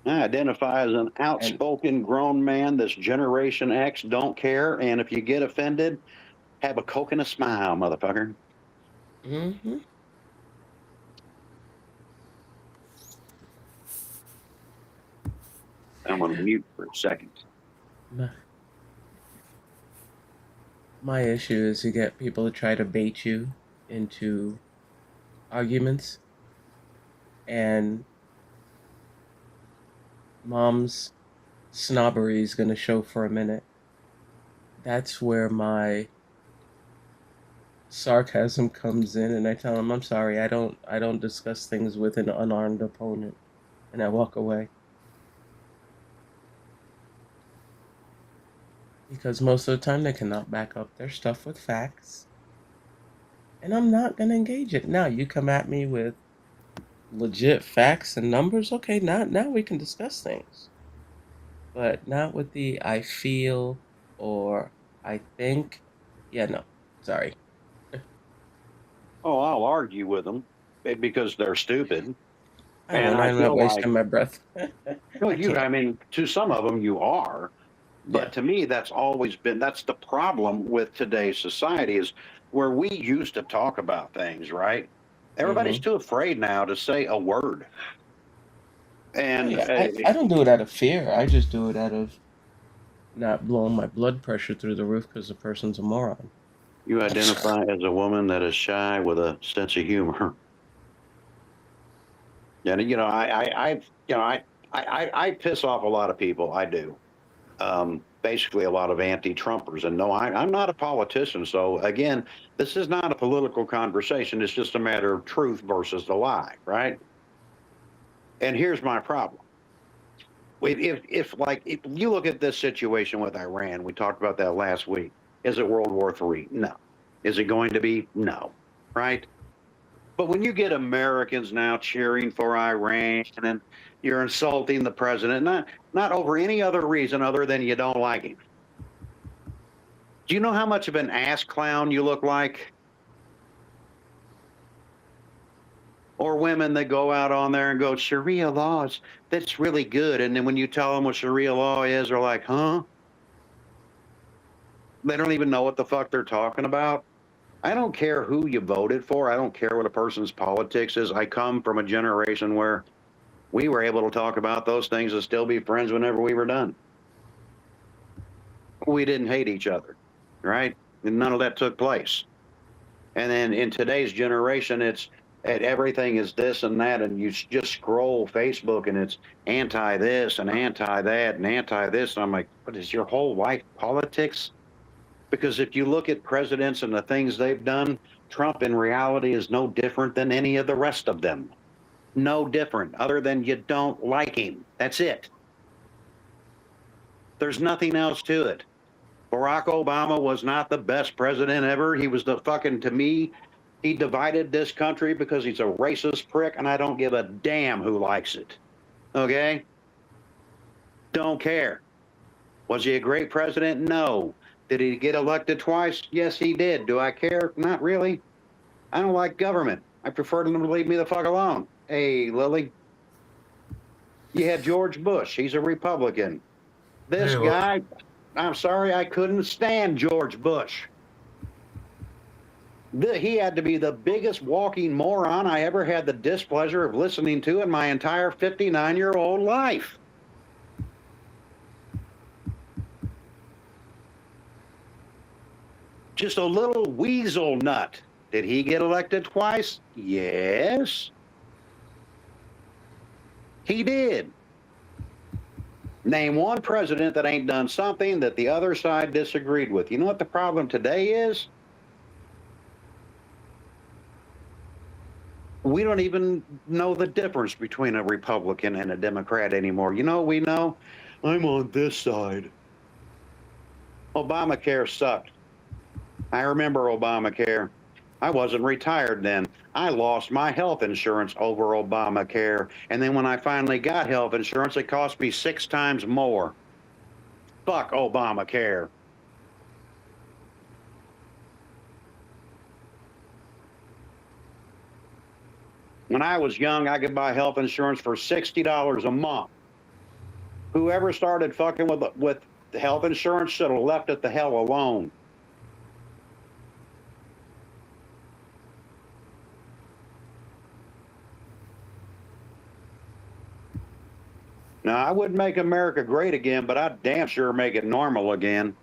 I identify as an outspoken grown man that's Generation X, don't care, and if you get offended, have a Coke and a smile, motherfucker. Mm-hmm. I'm going to mute for a second. My issue is you get people to try to bait you into arguments, and mom's snobbery is going to show for a minute. That's where my sarcasm comes in, and I tell them, I'm sorry, I don't discuss things with an unarmed opponent, and I walk away. Because most of the time they cannot back up their stuff with facts. And I'm not going to engage it. Now, you come at me with legit facts and numbers, okay, now we can discuss things. But not with the I feel or I think. Yeah, no, sorry. Oh, I'll argue with them because they're stupid. And I'm not wasting my breath. Well, I mean, to some of them you are. But Yeah. to me, that's the problem with today's society, is where we used to talk about things, right? Everybody's too afraid now to say a word. And Yeah, I don't do it out of fear. I just do it out of not blowing my blood pressure through the roof because the person's a moron. you identify as a woman that is shy with a sense of humor. And you know, I piss off a lot of people. I do. Basically a lot of anti-Trumpers. And no, I'm not a politician. So again, this is not a political conversation. It's just a matter of truth versus the lie, right? And here's my problem. If you look at this situation with Iran, we talked about that last week. Is it World War III? No. Is it going to be? No. Right? But when you get Americans now cheering for Iran, and you're insulting the president, not over any other reason other than you don't like him. Do you know how much of an ass clown you look like? Or women that go out on there and go, Sharia law, that's really good. And then when you tell them what Sharia law is, they're like, huh? They don't even know what the fuck they're talking about. I don't care who you voted for. I don't care what a person's politics is. I come from a generation where we were able to talk about those things and still be friends whenever we were done. We didn't hate each other, right? And none of that took place. And then in today's generation, everything is this and that, and you just scroll Facebook and it's anti this and anti that and anti this. And I'm like, what is your whole life politics? Because if you look at presidents and the things they've done, Trump in reality is no different than any of the rest of them. No different, other than you don't like him. That's it. There's nothing else to it. Barack Obama was not the best president ever. He was to me, he divided this country because he's a racist prick, and I don't give a damn who likes it. Okay? Don't care. Was he a great president? No. Did he get elected twice? Yes, he did. Do I care? Not really. I don't like government. I prefer them to leave me the fuck alone. Hey, Lily. You had George Bush. He's a Republican. This guy, I'm sorry, I couldn't stand George Bush. He had to be the biggest walking moron I ever had the displeasure of listening to in my entire 59-year-old life. Just a little weasel nut. Did he get elected twice? Yes. He did. Name one president that ain't done something that the other side disagreed with. You know what the problem today is? We don't even know the difference between a Republican and a Democrat anymore. You know, we know, I'm on this side. Obamacare sucked. I remember Obamacare. I wasn't retired then. I lost my health insurance over Obamacare. And then when I finally got health insurance, it cost me 6 times more. Fuck Obamacare. When I was young, I could buy health insurance for $60 a month. Whoever started fucking with health insurance should have left it the hell alone. Now, I wouldn't make America great again, but I'd damn sure make it normal again.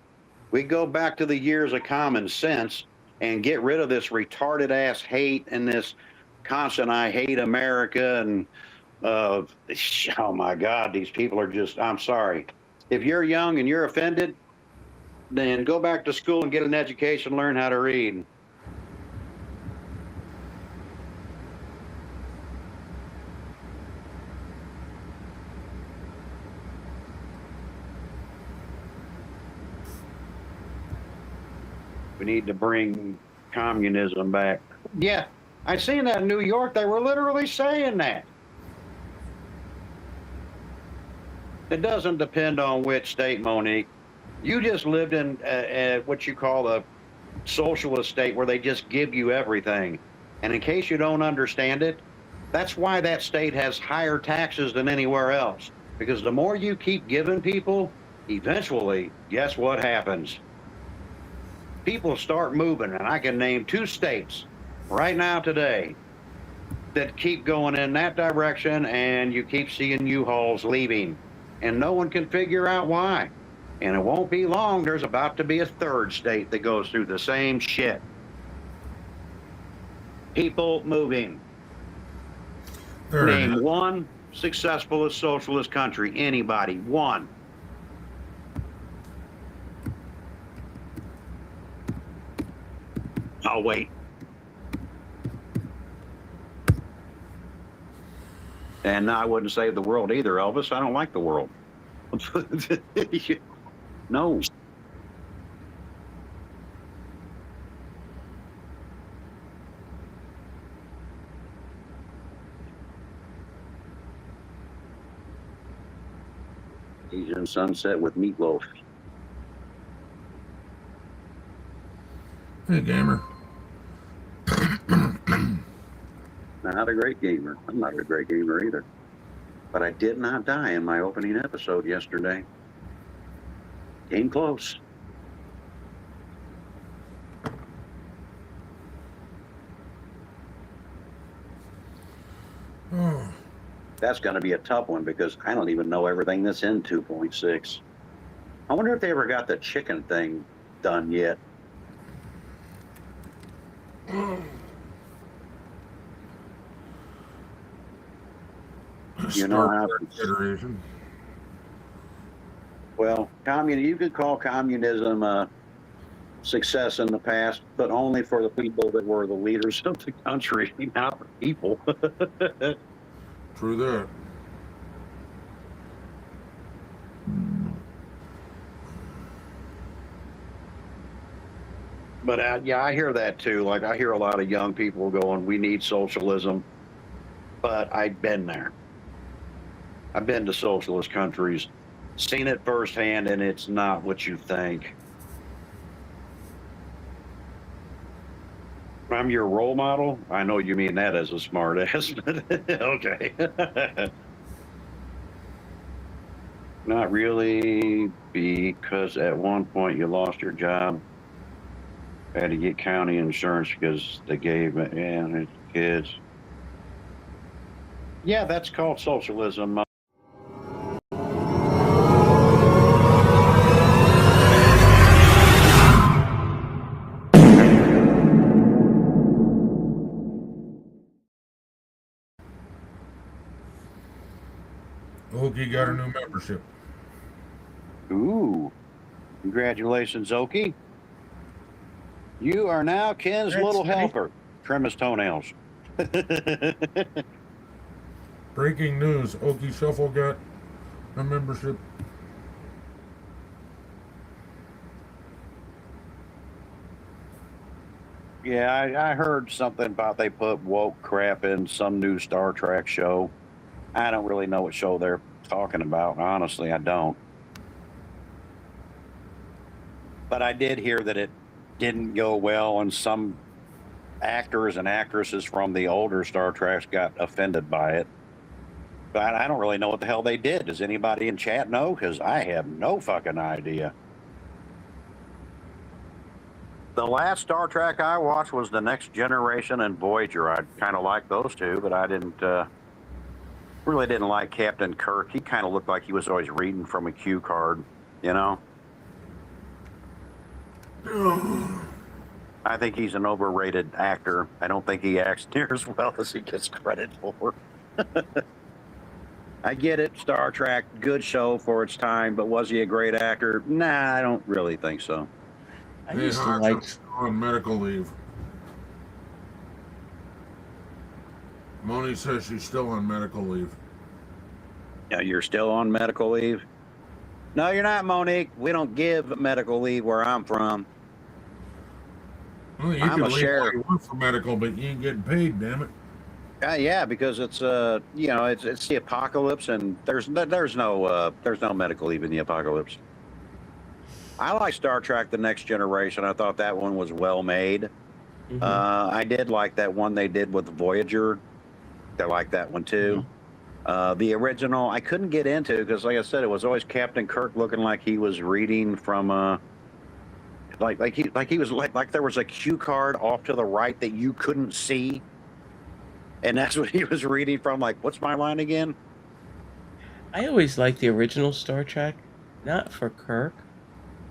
We go back to the years of common sense and get rid of this retarded ass hate and this constant I hate America and oh my God, these people are just, I'm sorry. If you're young and you're offended, then go back to school and get an education, learn how to read. We need to bring communism back. Yeah, I seen that in New York. They were literally saying that. It doesn't depend on which state, Monique. You just lived in what you call a socialist state where they just give you everything. And in case you don't understand it, that's why that state has higher taxes than anywhere else. Because the more you keep giving people, eventually, guess what happens? People start moving, and I can name 2 states right now today that keep going in that direction, and you keep seeing U-Hauls leaving, and no one can figure out why. And it won't be long, there's about to be a 3rd state that goes through the same shit. People moving. Name one successful socialist country, anybody, one. I'll wait. And I wouldn't save the world either, Elvis. I don't like the world. No. Asian sunset with meatloaf. Hey, gamer. not a great gamer. I'm not a great gamer either. But I did not die in my opening episode yesterday. Came close. That's going to be a tough one because I don't even know everything that's in 2.6. I wonder if they ever got the chicken thing done yet. You know how, Federation. well, you could call communism a success in the past, but only for the people that were the leaders of the country, not the people. True that. But yeah, I hear that too. Like I hear a lot of young people going, "We need socialism," but I've been there. I've been to socialist countries, seen it firsthand, and it's not what you think. I'm your role model. I know you mean that as a smart ass, but okay. Not really, because at one point you lost your job. Had to get county insurance because they gave it, and his kids. Yeah, that's called socialism. Okie got a new membership. Ooh, congratulations, Okie. You are now Ken's That's little funny. helper. Trim his toenails. Breaking news: Okie Shuffle got a membership. Yeah, I heard something about they put woke crap in some new Star Trek show. I don't really know what show they're talking about. Honestly, I don't. But I did hear that it didn't go well, and some actors and actresses from the older Star Treks got offended by it. But I don't really know what the hell they did. Does anybody in chat know? Because I have no fucking idea. The last Star Trek I watched was The Next Generation and Voyager. I kind of liked those two, but I really didn't like Captain Kirk. He kind of looked like he was always reading from a cue card, you know? I think he's an overrated actor. I don't think he acts near as well as he gets credit for. I get it, Star Trek, good show for its time, but was he a great actor? Nah, I don't really think so. I used to like. On medical leave. Moni says she's still on medical leave. Yeah, you're still on medical leave? No, you're not, Monique. We don't give medical leave where I'm from. Well, you I'm can a leave sheriff. all you want for medical, but you ain't getting paid, damn it. Yeah, because it's it's the apocalypse, and there's no medical leave in the apocalypse. I like Star Trek: The Next Generation. I thought that one was well made. Mhm. I did like that one they did with Voyager. I like that one too. The original I couldn't get into because, like I said, it was always Captain Kirk looking like he was reading from like there was a cue card off to the right that you couldn't see, and that's what he was reading from. Like, what's my line again? I always liked the original Star Trek, not for Kirk,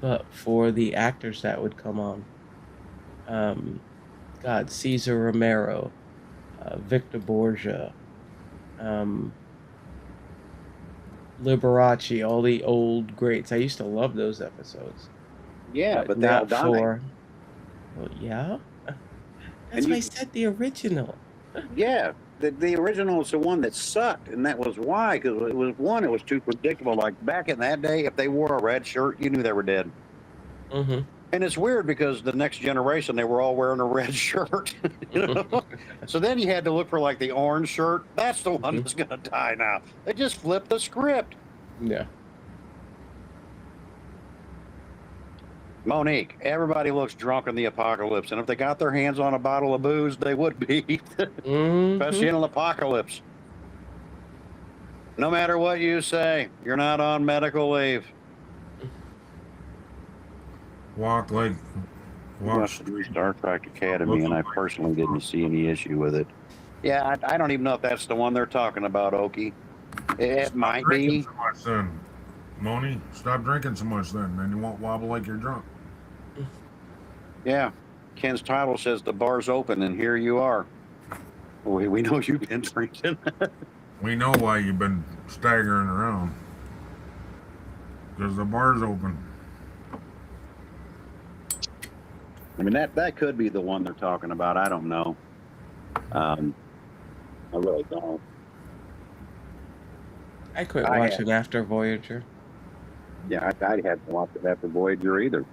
but for the actors that would come on. God, Cesar Romero, Victor Borgia, Liberace, all the old greats. I used to love those episodes. Yeah, but they all not died. for. Well, yeah. That's why I said the original. Yeah, the original was the one that sucked, and that was why. Because it was too predictable. Like back in that day, if they wore a red shirt, you knew they were dead. Mm-hmm. And it's weird because the Next Generation, they were all wearing a red shirt. You know? So then you had to look for like the orange shirt. That's the one that's going to die now. They just flipped the script. Yeah. Monique, everybody looks drunk in the apocalypse, and if they got their hands on a bottle of booze, they would be, especially in an apocalypse. No matter what you say, you're not on medical leave. Walk like. I Walk. watched the new Star Trek Academy, and I personally didn't see any issue with it. Yeah, I don't even know if that's the one they're talking about, Okie. It might be. So much then. Moni, stop drinking so much then you won't wobble like you're drunk. Yeah. Ken's title says the bar's open, and here you are. We know you've been drinking. We know why you've been staggering around. Because the bar's open. I mean, that could be the one they're talking about. I don't know. I really don't. I quit watching after Voyager. Yeah, I hadn't watched it after Voyager either.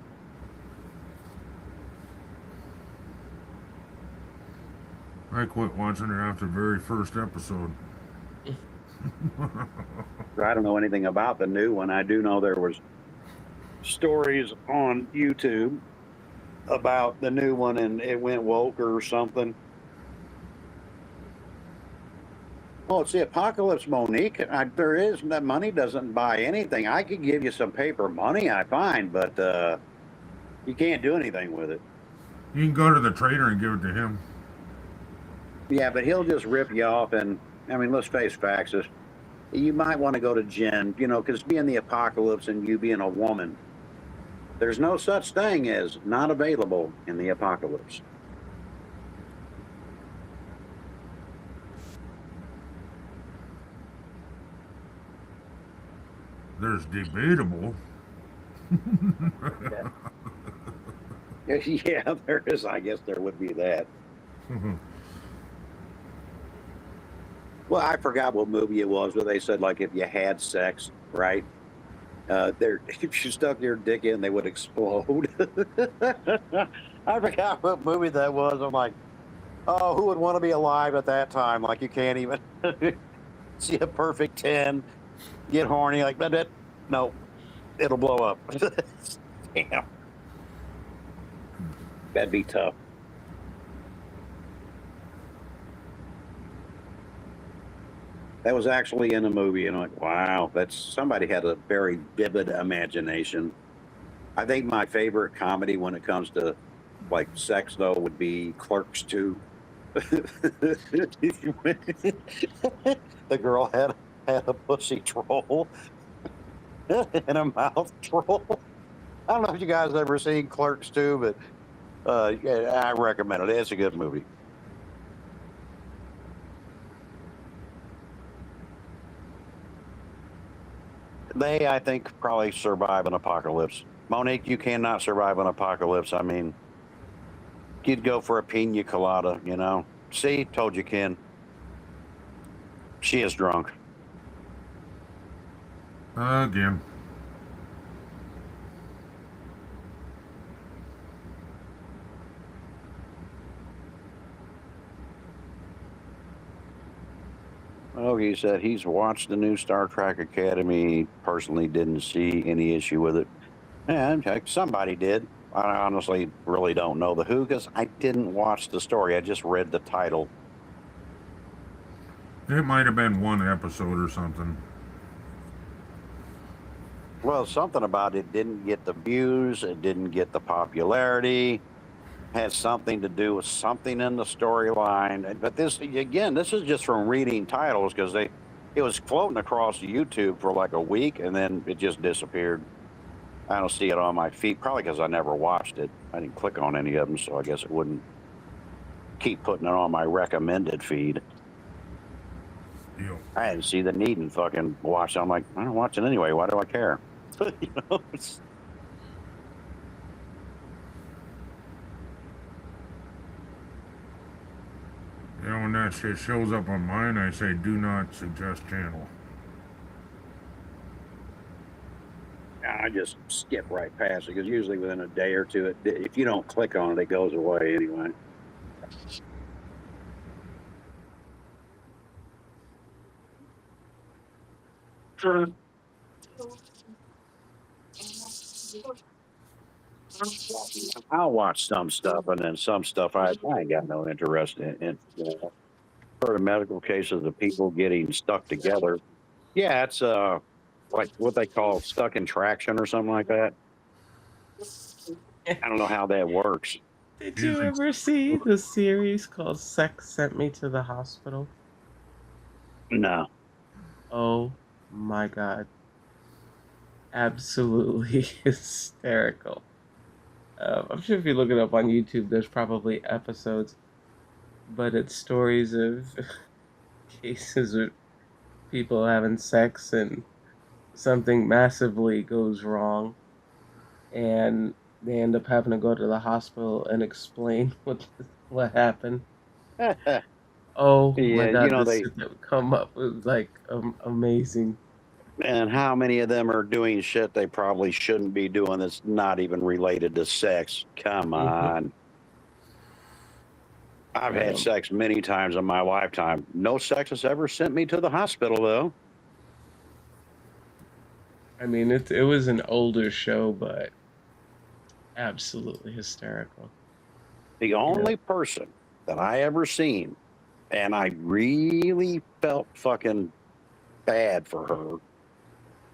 I quit watching it after the very first episode. I don't know anything about the new one. I do know there was stories on YouTube about the new one, and it went woke or something. Oh, it's the apocalypse, Monique. There is that money doesn't buy anything. I could give you some paper money, I find, but you can't do anything with it. You can go to the trader and give it to him. Yeah, but he'll just rip you off. And I mean, let's face facts. You might want to go to Jen, because being the apocalypse and you being a woman, there's no such thing as not available in the apocalypse. There's debatable. Yeah, there is. I guess there would be that. Well, I forgot what movie it was, where they said, like, if you had sex, right? If you stuck your dick in, they would explode. I forgot what movie that was. I'm like, oh, who would want to be alive at that time? Like, you can't even see a perfect 10, get horny, like, no, it'll blow up. Damn. That'd be tough. That was actually in a movie, and I'm like, wow, somebody had a very vivid imagination. I think my favorite comedy when it comes to like sex, though, would be Clerks 2. The girl had a pussy troll and a mouth troll. I don't know if you guys ever seen Clerks 2, but yeah, I recommend it. It's a good movie. They, I think, probably survive an apocalypse. Monique, you cannot survive an apocalypse. I mean, you'd go for a pina colada, See, told you, Ken. She is drunk. Again. Oh, he said he's watched the new Star Trek Academy. Personally, didn't see any issue with it. And somebody did. I honestly really don't know the who, because I didn't watch the story. I just read the title. It might have been one episode or something. Well, something about it didn't get the views. It didn't get the popularity. Had something to do with something in the storyline. But this is just from reading titles, because it was floating across YouTube for like a week, and then it just disappeared. I don't see it on my feed, probably because I never watched it. I didn't click on any of them, so I guess it wouldn't keep putting it on my recommended feed. Deal. I didn't see the need in fucking watch it. I'm like, I don't watch it anyway. Why do I care? When that shit shows up on mine, I say, do not suggest channel. I just skip right past it, because usually within a day or two, if you don't click on it, it goes away anyway. I'll watch some stuff, and then some stuff I ain't got no interest in. You know, heard of medical cases of people getting stuck together. Yeah, it's like what they call stuck in traction or something like that. I don't know how that works. Did you ever see the series called Sex Sent Me to the Hospital? No. Oh my god. Absolutely hysterical. I'm sure if you look it up on YouTube, there's probably episodes, but it's stories of cases of people having sex and something massively goes wrong, and they end up having to go to the hospital and explain what happened. Oh my Yeah, god, you know, this shit that would come up was like amazing. and how many of them are doing shit they probably shouldn't be doing that's not even related to sex? Come on. I've had sex many times in my lifetime. No sex has ever sent me to the hospital, though. I mean, it was an older show, but absolutely hysterical. The only person that I ever seen, and I really felt fucking bad for her,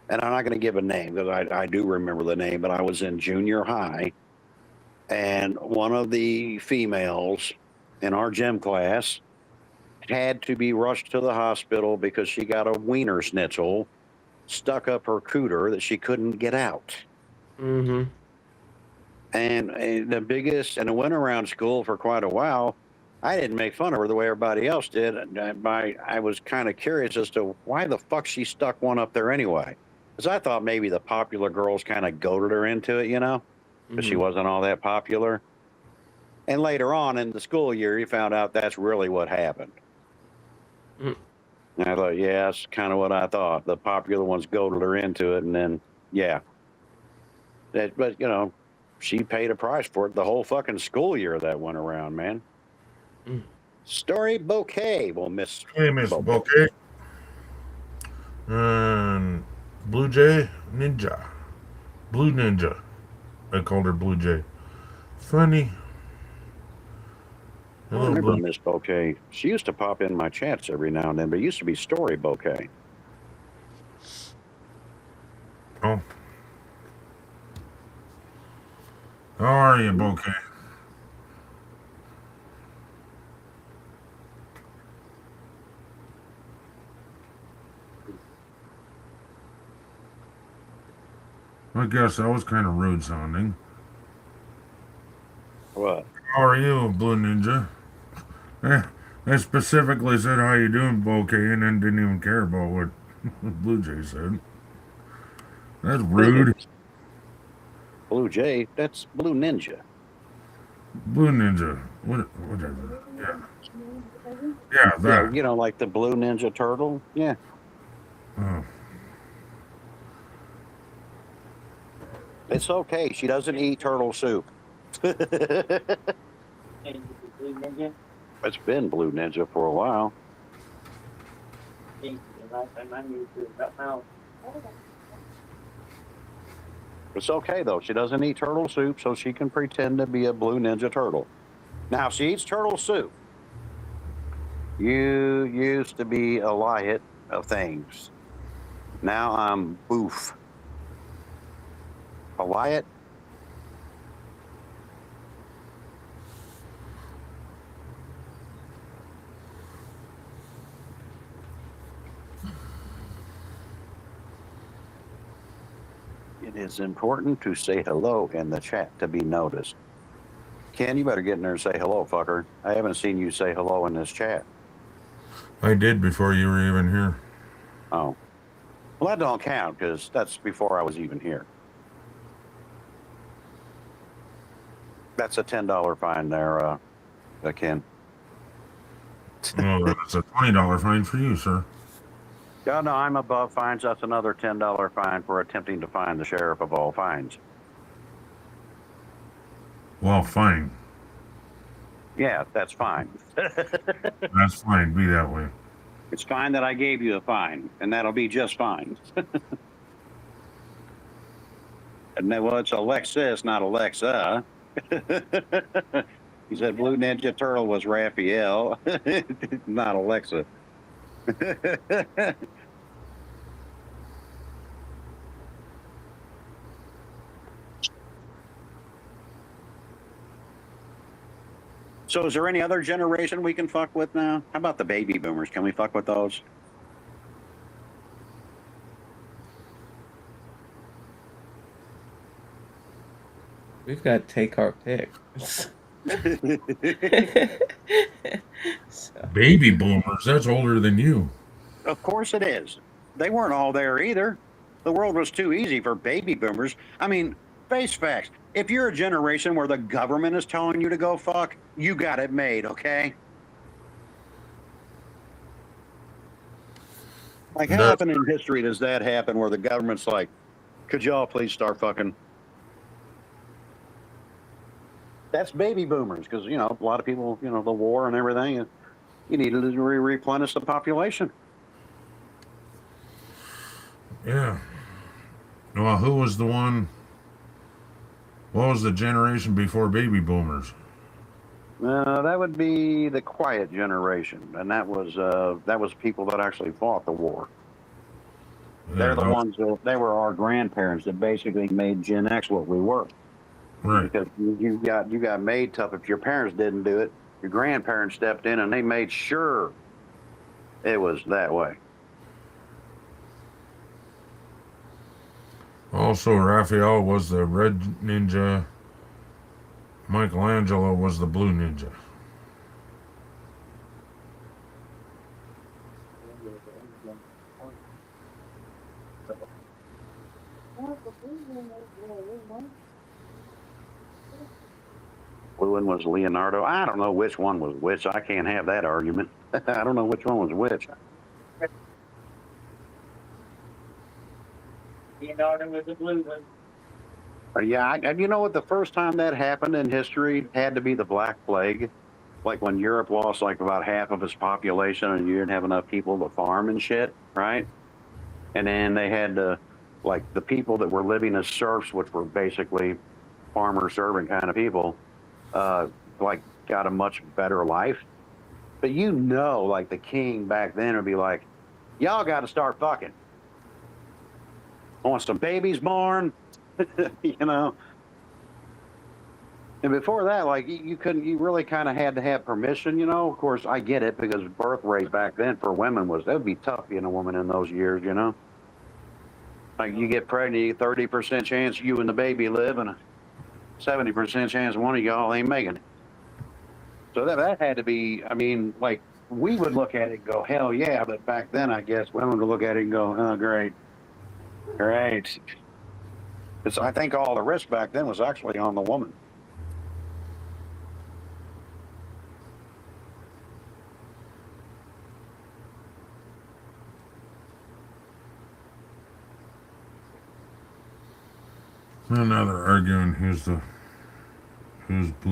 and I'm not going to give a name because I do remember the name, but I was in junior high, and one of the females in our gym class had to be rushed to the hospital because she got a wiener schnitzel stuck up her cooter that she couldn't get out. Mm-hmm. And the biggest, and it went around school for quite a while. I didn't make fun of her the way everybody else did. I was kind of curious as to why the fuck she stuck one up there anyway. Because I thought maybe the popular girls kind of goaded her into it, you know, because she wasn't all that popular. And later on in the school year, you found out that's really what happened. And I thought, yeah, that's kind of what I thought. The popular ones goaded her into it, and then, yeah. But, you know, she paid a price for it the whole fucking school year that went around, man. Story Bouquet. Well, Miss. Hey, Miss Bouquet. And Blue Jay Ninja. Blue Ninja. I called her Blue Jay. Funny. I remember Miss Bouquet. She used to pop in my chats every now and then, but it used to be Story Bouquet. Oh. How are you, Bouquet? I guess that was kind of rude sounding. What? How are you, Blue Ninja? I specifically said how you doing, Bouquet, and then didn't even care about what Blue Jay said. That's rude. Blue Jay? That's Blue Ninja. Blue Ninja. Whatever. Yeah. Yeah, that. Yeah, you know, like the Blue Ninja Turtle? Yeah. Oh. It's okay. She doesn't eat turtle soup. It's been Blue Ninja for a while. It's okay, though. She doesn't eat turtle soup, so she can pretend to be a Blue Ninja Turtle. Now, if she eats turtle soup, you used to be a Eliot of things. Now I'm Boof. Eliot? It is important to say hello in the chat to be noticed. Ken, you better get in there and say hello, fucker. I haven't seen you say hello in this chat. I did before you were even here. Oh. Well, that don't count, because that's before I was even here. That's a $10 fine there, Ken. Oh, that's a $20 fine for you, sir. Yeah, no, I'm above fines. That's another $10 fine for attempting to find the sheriff of all fines. Well, fine. Yeah, that's fine. That's fine. Be that way. It's fine that I gave you a fine, and that'll be just fine. Well, it's Alexis, not Alexa. He said Blue Ninja Turtle was Raphael, not Alexa. So is there any other generation we can fuck with now? How about the baby boomers? Can we fuck with those? We've got to take our pick. So, Baby boomers, that's older than you. Of course it is. They weren't all there either. The world was too easy for baby boomers. I mean, face facts. If you're a generation where the government is telling you to go fuck, you got it made, okay? Like, how That- often in history does that happen where the government's like, could y'all please start fucking? That's baby boomers because, you know, a lot of people, you know, the war and everything, you needed to replenish the population. Yeah. Well, who was the one? What was the generation before baby boomers? That would be the quiet generation, and that was people that actually fought the war. They're the ones that they were our grandparents that basically made Gen X what we were. Right. Because you got made tough. If your parents didn't do it, your grandparents stepped in and they made sure it was that way. Also, Raphael was the red ninja. Michelangelo was the blue ninja. Blue one was Leonardo. I don't know which one was which. I can't have that argument. I don't know which one was which. Leonardo was the blue one. Yeah, you know what? The first time that happened in history had to be the Black Plague, like when Europe lost like about half of its population, and you didn't have enough people to farm and shit, right? And then they had to, like, the people that were living as serfs, which were basically farmer servant kind of people, like got a much better life. But you know, like the king back then would be like, y'all got to start fucking. I want some babies born. You know, and before that, like you couldn't, you really kind of had to have permission, you know. Of course, I get it because birth rate back then for women was, that would be tough being a woman in those years, you know. Like you get pregnant, 30% chance you and the baby live, and a 70% chance one of y'all ain't making it. So that had to be, I mean, like we would look at it and go, hell yeah, but back then I guess women would look at it and go, oh great, great. Because I think all the risk back then was actually on the woman. And now they're arguing who's blue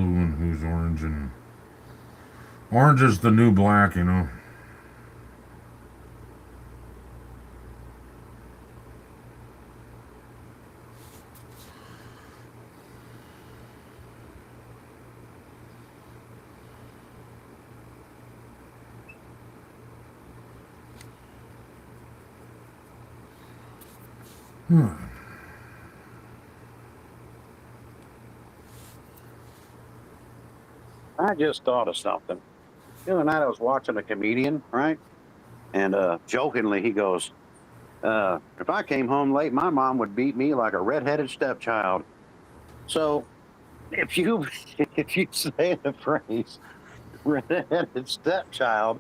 and who's orange, and orange is the new black, you know. I just thought of something. The other night I was watching a comedian, right? And jokingly he goes, if I came home late, my mom would beat me like a redheaded stepchild. So if you say the phrase redheaded stepchild,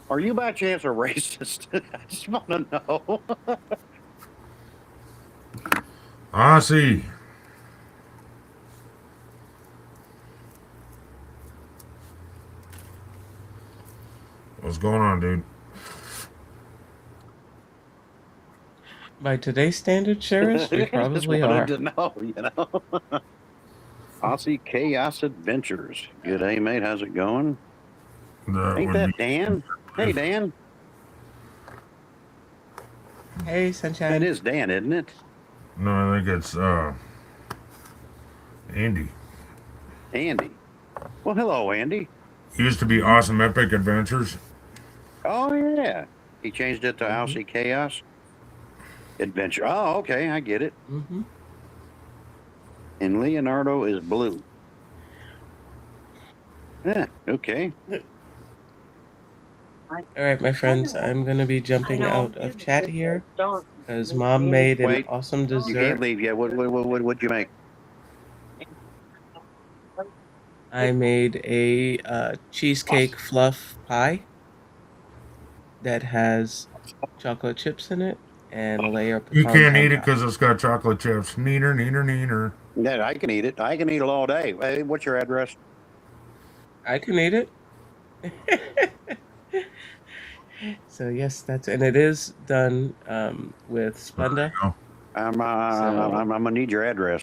are you by chance a racist? I just want to know. I see. What's going on, dude? by today's standards, Sheriff, we Just probably wanted are. to know, you know. Aussie Chaos Adventures. Good day, mate. How's it going? That Ain't would that be- Dan? Hey, Dan. Hey, That Sunshine. is Dan, isn't it? No, I think it's Andy. Andy. Well, hello, Andy. He used to be Awesome Epic Adventures. Oh, yeah. He changed it to Aussie Chaos Adventure. Oh, okay. I get it. Mm-hmm. And Leonardo is blue. Yeah, okay. All right, my friends, I'm going to be jumping out of chat here because Mom made an Wait. awesome You can't dessert. leave yet. What'd you make? I made a cheesecake fluff pie that has chocolate chips in it and a layer of You pecans can't on eat it top. because it's got chocolate chips. Neener, neener, neener. Yeah, I can eat it. I can eat it all day. Hey, what's your address? I can eat it. So yes, and it is done with Splenda. Oh, I'm So- gonna need your address.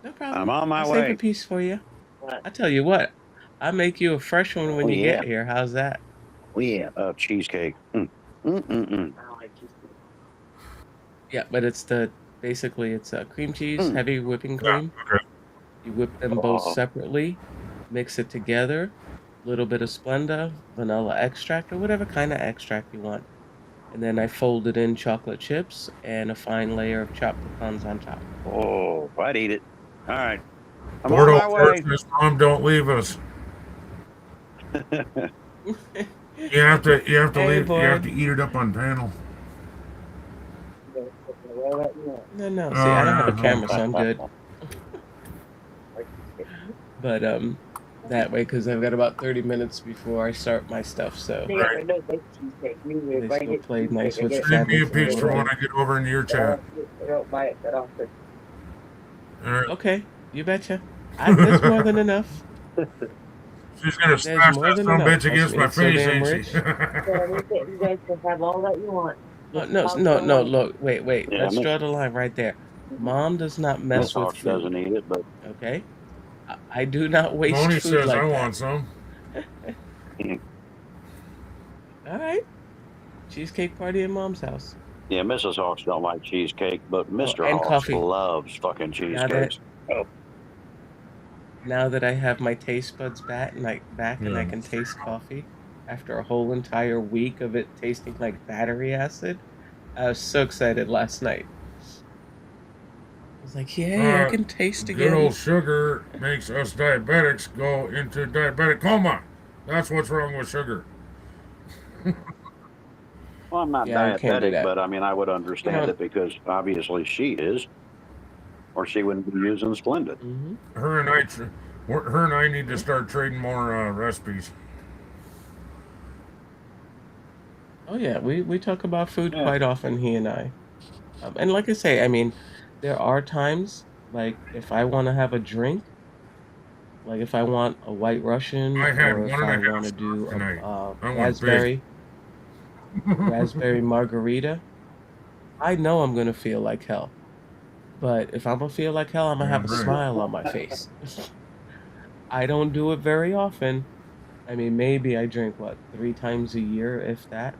No problem. I'm on my I'll save way. a piece for you. I tell you what, I'll make you a fresh one when Oh, you yeah. get here. How's that? Oh, yeah, cheesecake. Yeah, but it's basically it's cream cheese, Mm. heavy whipping yeah, cream. okay. You whip them both Oh. separately, mix it together, a little bit of Splenda, vanilla extract, or whatever kind of extract you want. And then I folded in chocolate chips and a fine layer of chopped pecans on top. Oh, I'd eat it. All right. I'm Lord on my of way. Christmas, Mom, don't leave us. You have to Hey, leave. You have boy. to eat it up on panel. No. See, I don't have a yeah. camera, so I'm good. But that way, because I've got about 30 minutes before I start my stuff, so they still play nice with the Send me a fabrics. piece for when I get over into your chat. All right. Okay, you betcha. That's more than enough. She's gonna smash more that than son of a enough. bitch against my It's so face, damn ain't she? You guys can have all that you want. No, look, wait. Yeah, Let's Miss- draw the line right there. Mom does not Miss mess with Hawks food, doesn't eat it, but okay? I do not waste Moni food says like I that. want some. All right. Cheesecake party at Mom's house. yeah, Mrs. Hawks don't like cheesecake, but Mr. and Hawks coffee. loves fucking cheesecakes. Now that I have my taste buds back and I Yeah. can taste coffee after a whole entire week of it tasting like battery acid, I was so excited last night. I was like, yay, I can taste Good again. old sugar makes us diabetics go into diabetic coma. That's what's wrong with sugar. Well, I'm not Yeah, you can't do diabetic, that. but I mean, I would understand know- it because obviously she is, or she wouldn't be using Splendid. Hmm. Her and I need to start trading more recipes. Oh yeah, we talk about food Yeah. quite often, he and I. And like I say, I mean, there are times like if I want to have a drink, like if I want a White Russian, I had or if 1.5 I want to do shots tonight. a I went raspberry margarita, I know I'm gonna feel like hell. But if I'm gonna feel like hell, I'm gonna have a Right. smile on my face. I don't do it very often. I mean, maybe I drink 3 times a year, if that.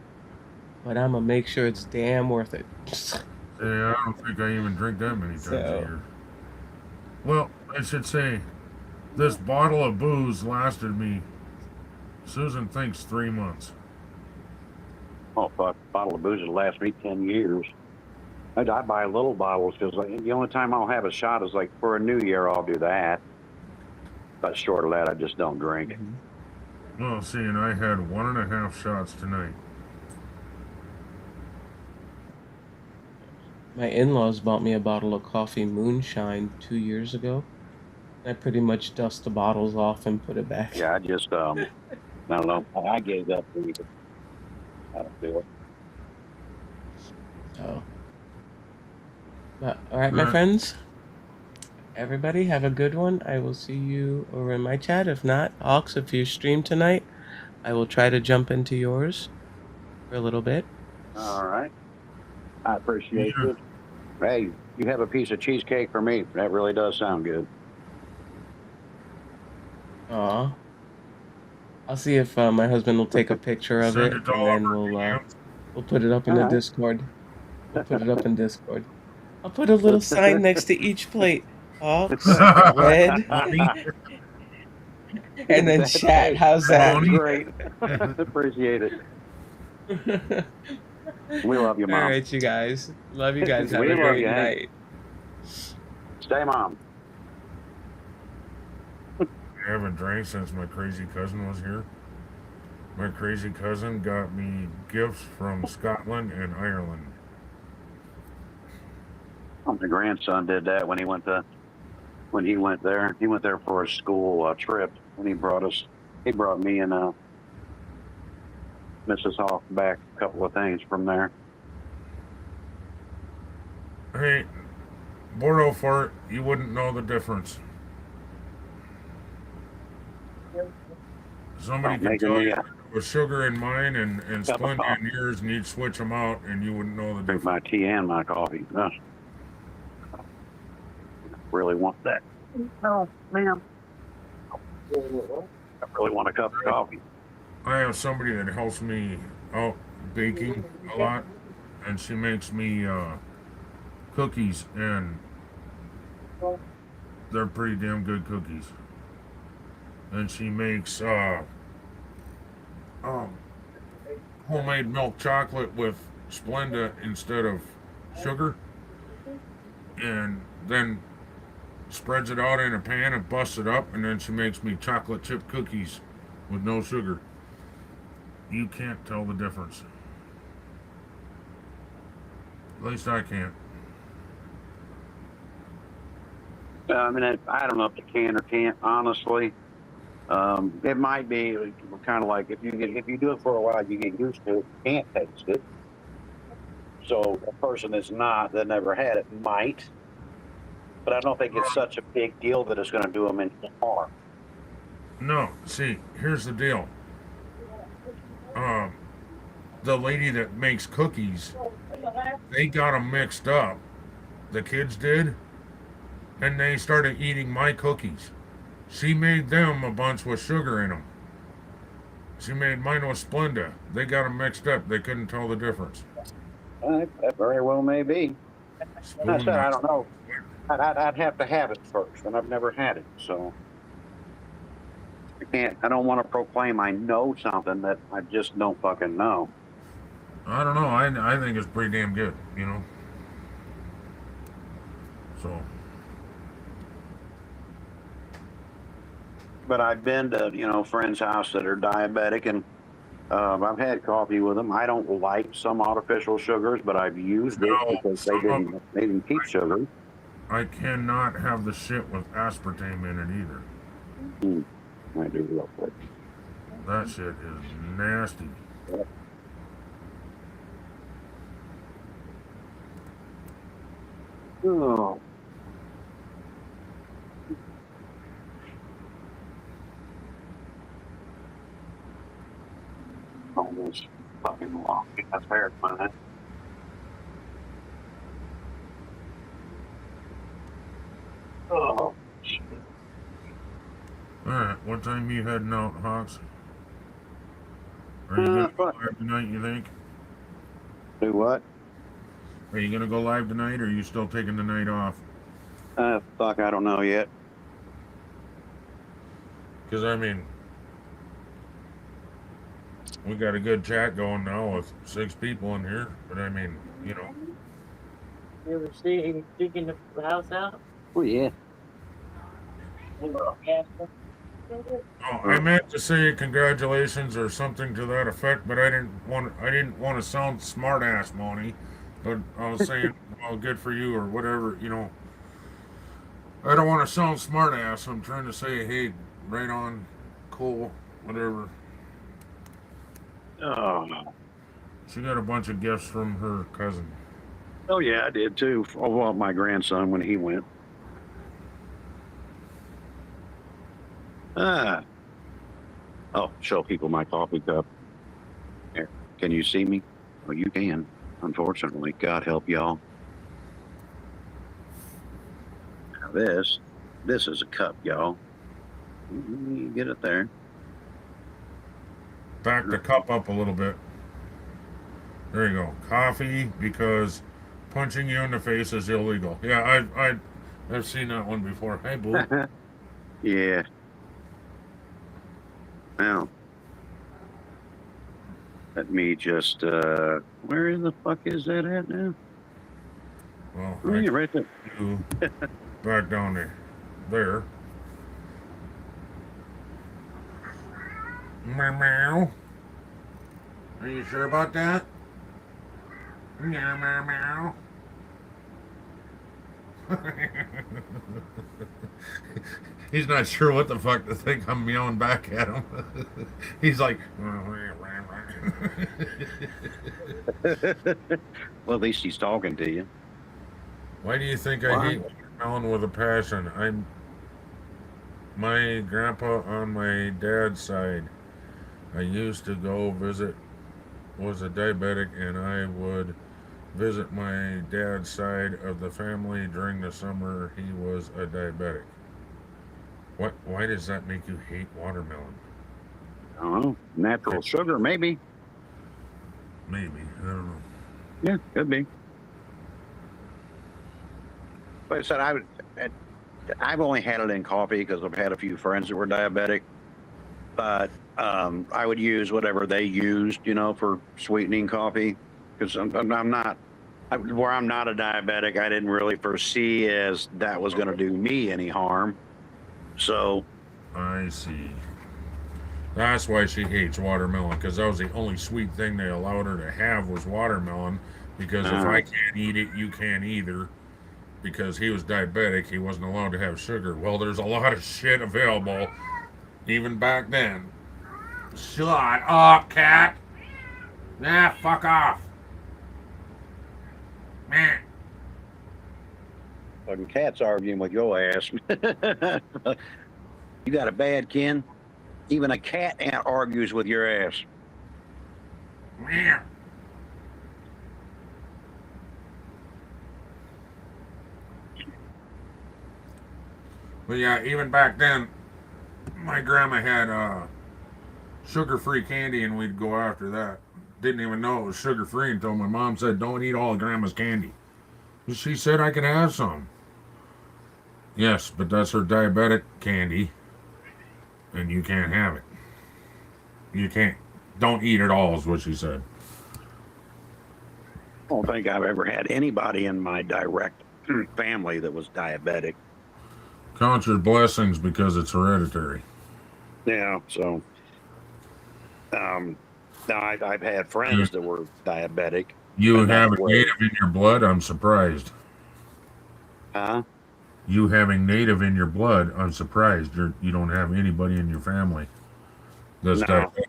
But I'm gonna make sure it's damn worth it. Yeah, I don't think I even drink that many times a So- year. Well, I should say, this bottle of booze lasted me, Susan thinks, 3 months. Oh, fuck. A bottle of booze will last me 10 years. I buy little bottles because the only time I'll have a shot is like for a new year, I'll do that. But short of that, I just don't drink. Well, see, and I had 1.5 shots tonight. My in-laws bought me a bottle of coffee moonshine 2 years ago. I pretty much dust the bottles off and put it back. Yeah, I just, I don't know. I gave up. I don't do it. So, but all right, my Alright. friends. Everybody have a good one. I will see you over in my chat. If not, Ox, if you stream tonight, I will try to jump into yours for a little bit. All right. I appreciate Yeah. it. Hey, you have a piece of cheesecake for me. That really does sound good. Aw. I'll see if my husband will take a picture of Send it, it to and all then of our DMs. we'll put it up in the Alright. Discord. I'll put it up in Discord. I'll put a little sign next to each plate. Hawks, red, and then chat. How's that? That's great. Appreciate it. We love you, Mom. All right, you guys. Love you guys. Have We a love great you, Hank. night. Stay, Mom. I haven't drank since my crazy cousin was here. My crazy cousin got me gifts from Scotland and Ireland. My grandson did that when he went there. He went there for a school trip. When he brought me and Mrs. Hoff back a couple of things from there. Hey, Bordeaux Fort, you wouldn't know the difference. Somebody could tell you with sugar in mine and Splenda in yours, and you'd switch them out, and you wouldn't know the Drink difference. my tea and my coffee. Really want that. No, ma'am. I really want a cup of coffee. I have somebody that helps me out baking a lot, and she makes me cookies, and they're pretty damn good cookies. And she makes homemade milk chocolate with Splenda instead of sugar, and then spreads it out in a pan and busts it up, and then she makes me chocolate chip cookies with no sugar. You can't tell the difference. At least I can't. I mean, I don't know if you can or can't, honestly. It might be kind of like if you do it for a while, you get used to it. You can't taste it. So a person that's that never had it might. But I don't think it's such a big deal that it's going to do them any harm. No, see, here's the deal. The lady that makes cookies, they got them mixed up. The kids did, and they started eating my cookies. She made them a bunch with sugar in them. She made mine with Splenda. They got them mixed up. They couldn't tell the difference. That very well may be. Spoon I said, I nuts. don't know. I'd have to have it first, and I've never had it, so I don't want to proclaim I know something that I just don't fucking know. I don't know. I think it's pretty damn good, you know. So. But I've been to friends' house that are diabetic, and I've had coffee with them. I don't like some artificial sugars, but I've used it because they didn't keep sugar. I cannot have the shit with aspartame in it either. I do real quick. That shit is nasty. Oh. Almost fucking long. That's fair, man. Oh, shit. Alright, what time you heading out, Hawks? Are you gonna go live tonight, you think? Do what? Are you gonna go live tonight, or are you still taking the night off? Fuck, I don't know yet. Because, I mean, we got a good chat going now with 6 people in here, but I mean, you know. You ever see him digging the house out? Oh, yeah. Oh, I meant to say congratulations or something to that effect, but I didn't want to sound smart ass, Monty. But I was saying, well, good for you or whatever, you know. I don't want to sound smart ass. I'm trying to say, hey, right on, cool, whatever. Oh. She got a bunch of gifts from her cousin. Oh, yeah, I did too. Oh, well, my grandson when he went. Oh, show people my coffee cup. Here, can you see me? Oh, you can. Unfortunately, God help y'all. Now this is a cup, y'all. You get it there. Back the cup up a little bit. There you go. Coffee, because Punching you in the face is illegal. Yeah, I've seen that one before. Hey, boo. Yeah. Now, let me just, where the fuck is that at now? Well, Oh, yeah, right there. you back down there. There. Meow, meow. Are you sure about that? Meow, meow, meow. He's not sure what the fuck to think. I'm meowing back at him. He's like, Well, at least he's talking to you. why do you think I hate watermelon with a passion? My grandpa on my dad's side, I used to go visit, was a diabetic, and I would visit my dad's side of the family during the summer. He was a diabetic. Why does that make you hate watermelon? I don't know. Natural sugar, maybe. Maybe. I don't know. Yeah, could be. But I said I've only had it in coffee because I've had a few friends that were diabetic. But I would use whatever they used, for sweetening coffee. Because I'm not, where I'm not a diabetic, I didn't really foresee as that was going to do me any harm. So. I see. That's why she hates watermelon, because that was the only sweet thing they allowed her to have was watermelon. Because if I can't eat it, you can't either. Because he was diabetic, he wasn't allowed to have sugar. Well, there's a lot of shit available, even back then. Shut up, cat. Nah, fuck off. Man. Fucking cat's arguing with your ass. You got a bad kin? Even a cat ant argues with your ass. Man. But yeah, even back then, my grandma had sugar-free candy, and we'd go after that. Didn't even know it was sugar-free until my mom said, "Don't eat all of Grandma's candy." She said I could have some. Yes, but that's her diabetic candy, and you can't have it. You can't. Don't eat it all, is what she said. I don't think I've ever had anybody in my direct family that was diabetic. Count your blessings because it's hereditary. Yeah, so now I've had friends that were diabetic. You have a native in your blood? I'm surprised. Huh? You having native in your blood, I'm surprised. You don't have anybody in your family that's diabetic.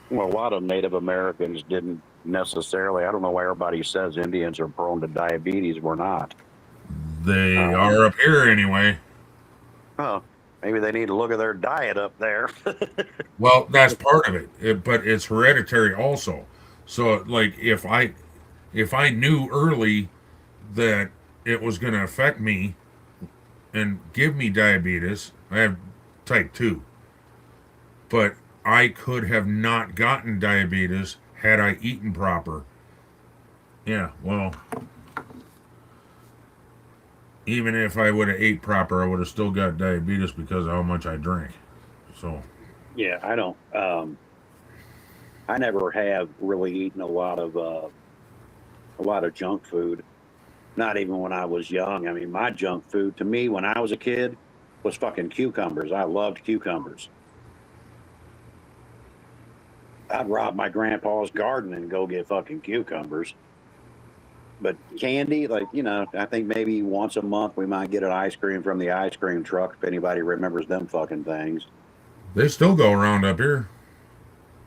Well, a lot of Native Americans didn't necessarily. I don't know why everybody says Indians are prone to diabetes. We're not. They are up here anyway. Oh, maybe they need to look at their diet up there. Well, that's part of it, but it's hereditary also. So, like, if I knew early that it was going to affect me and give me diabetes, I have type 2. But I could have not gotten diabetes had I eaten proper. Yeah, well, even if I would have ate proper, I would have still got diabetes because of how much I drank. So. Yeah, I don't. I never have really eaten a lot of junk food. Not even when I was young. I mean, my junk food to me when I was a kid was fucking cucumbers. I loved cucumbers. I'd rob my grandpa's garden and go get fucking cucumbers. But candy, like, I think maybe once a month we might get an ice cream from the ice cream truck if anybody remembers them fucking things. They still go around up here.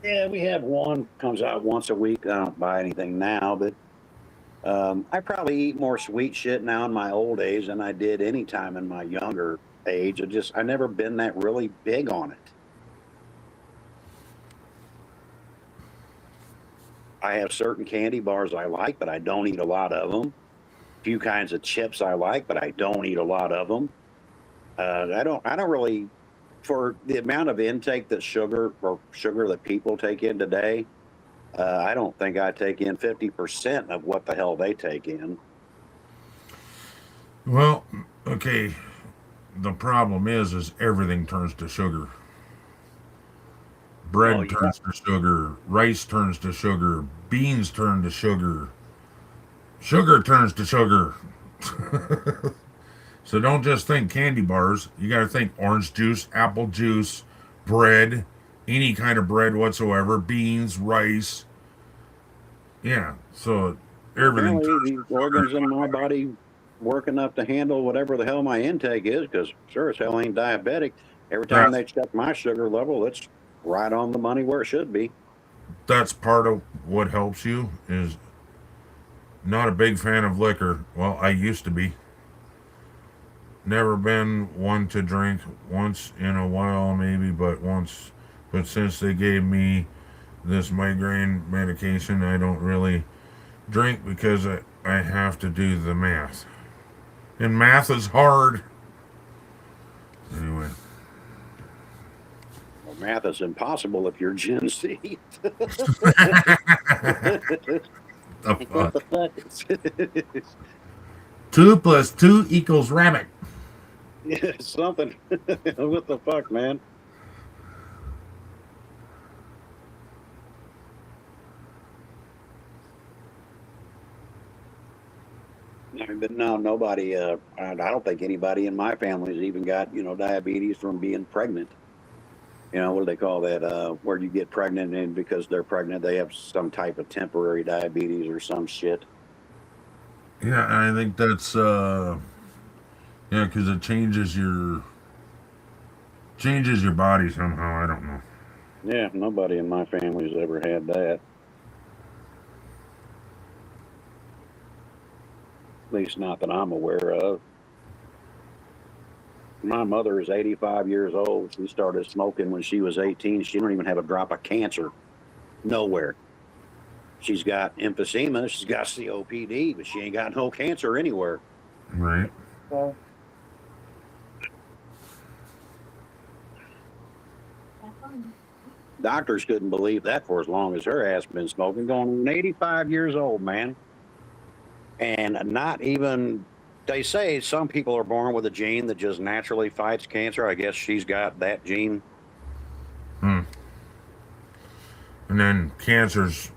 Yeah, we have one comes out once a week. I don't buy anything now, but I probably eat more sweet shit now in my old age than I did any time in my younger age. I never been that really big on it. I have certain candy bars I like, but I don't eat a lot of them. A few kinds of chips I like, but I don't eat a lot of them. I don't really, for the amount of intake that sugar that people take in today, I don't think I take in 50% of what the hell they take in. Well, okay. The problem is everything turns to sugar. Bread Oh, yeah. turns to sugar. Rice turns to sugar. Beans turn to sugar. Sugar turns to sugar. So don't just think candy bars. You got to think orange juice, apple juice, bread, any kind of bread whatsoever, beans, rice. Yeah. So everything Apparently, turns these to organs sugar. in my body work enough to handle whatever the hell my intake is, because sure as hell ain't diabetic. Every time That's they check my sugar level, it's right on the money where it should be. that's part of what helps you is not a big fan of liquor. Well, I used to be. Never been one to drink once in a while, maybe, but once. But since they gave me this migraine medication, I don't really drink because I have to do the math. And math is hard. Anyway. Well, math is impossible if you're Gen Z. The What the fuck? fuck? 2 plus 2 equals rabbit. Yeah, something. What the fuck, man? But no, nobody. I don't think anybody in my family's even got diabetes from being pregnant. What do they call that? Where you get pregnant and because they're pregnant, they have some type of temporary diabetes or some shit. Yeah, I think that's yeah, because it changes your body somehow. I don't know. Yeah, nobody in my family's ever had that. At least not that I'm aware of. My mother is 85 years old. She started smoking when she was 18. She don't even have a drop of cancer. Nowhere. She's got emphysema. She's got COPD, but she ain't got no cancer anywhere. Right. Doctors couldn't believe that for as long as her ass been smoking, going on 85 years old, man. And not even, they say some people are born with a gene that just naturally fights cancer. I guess she's got that gene. Hmm. And then cancer's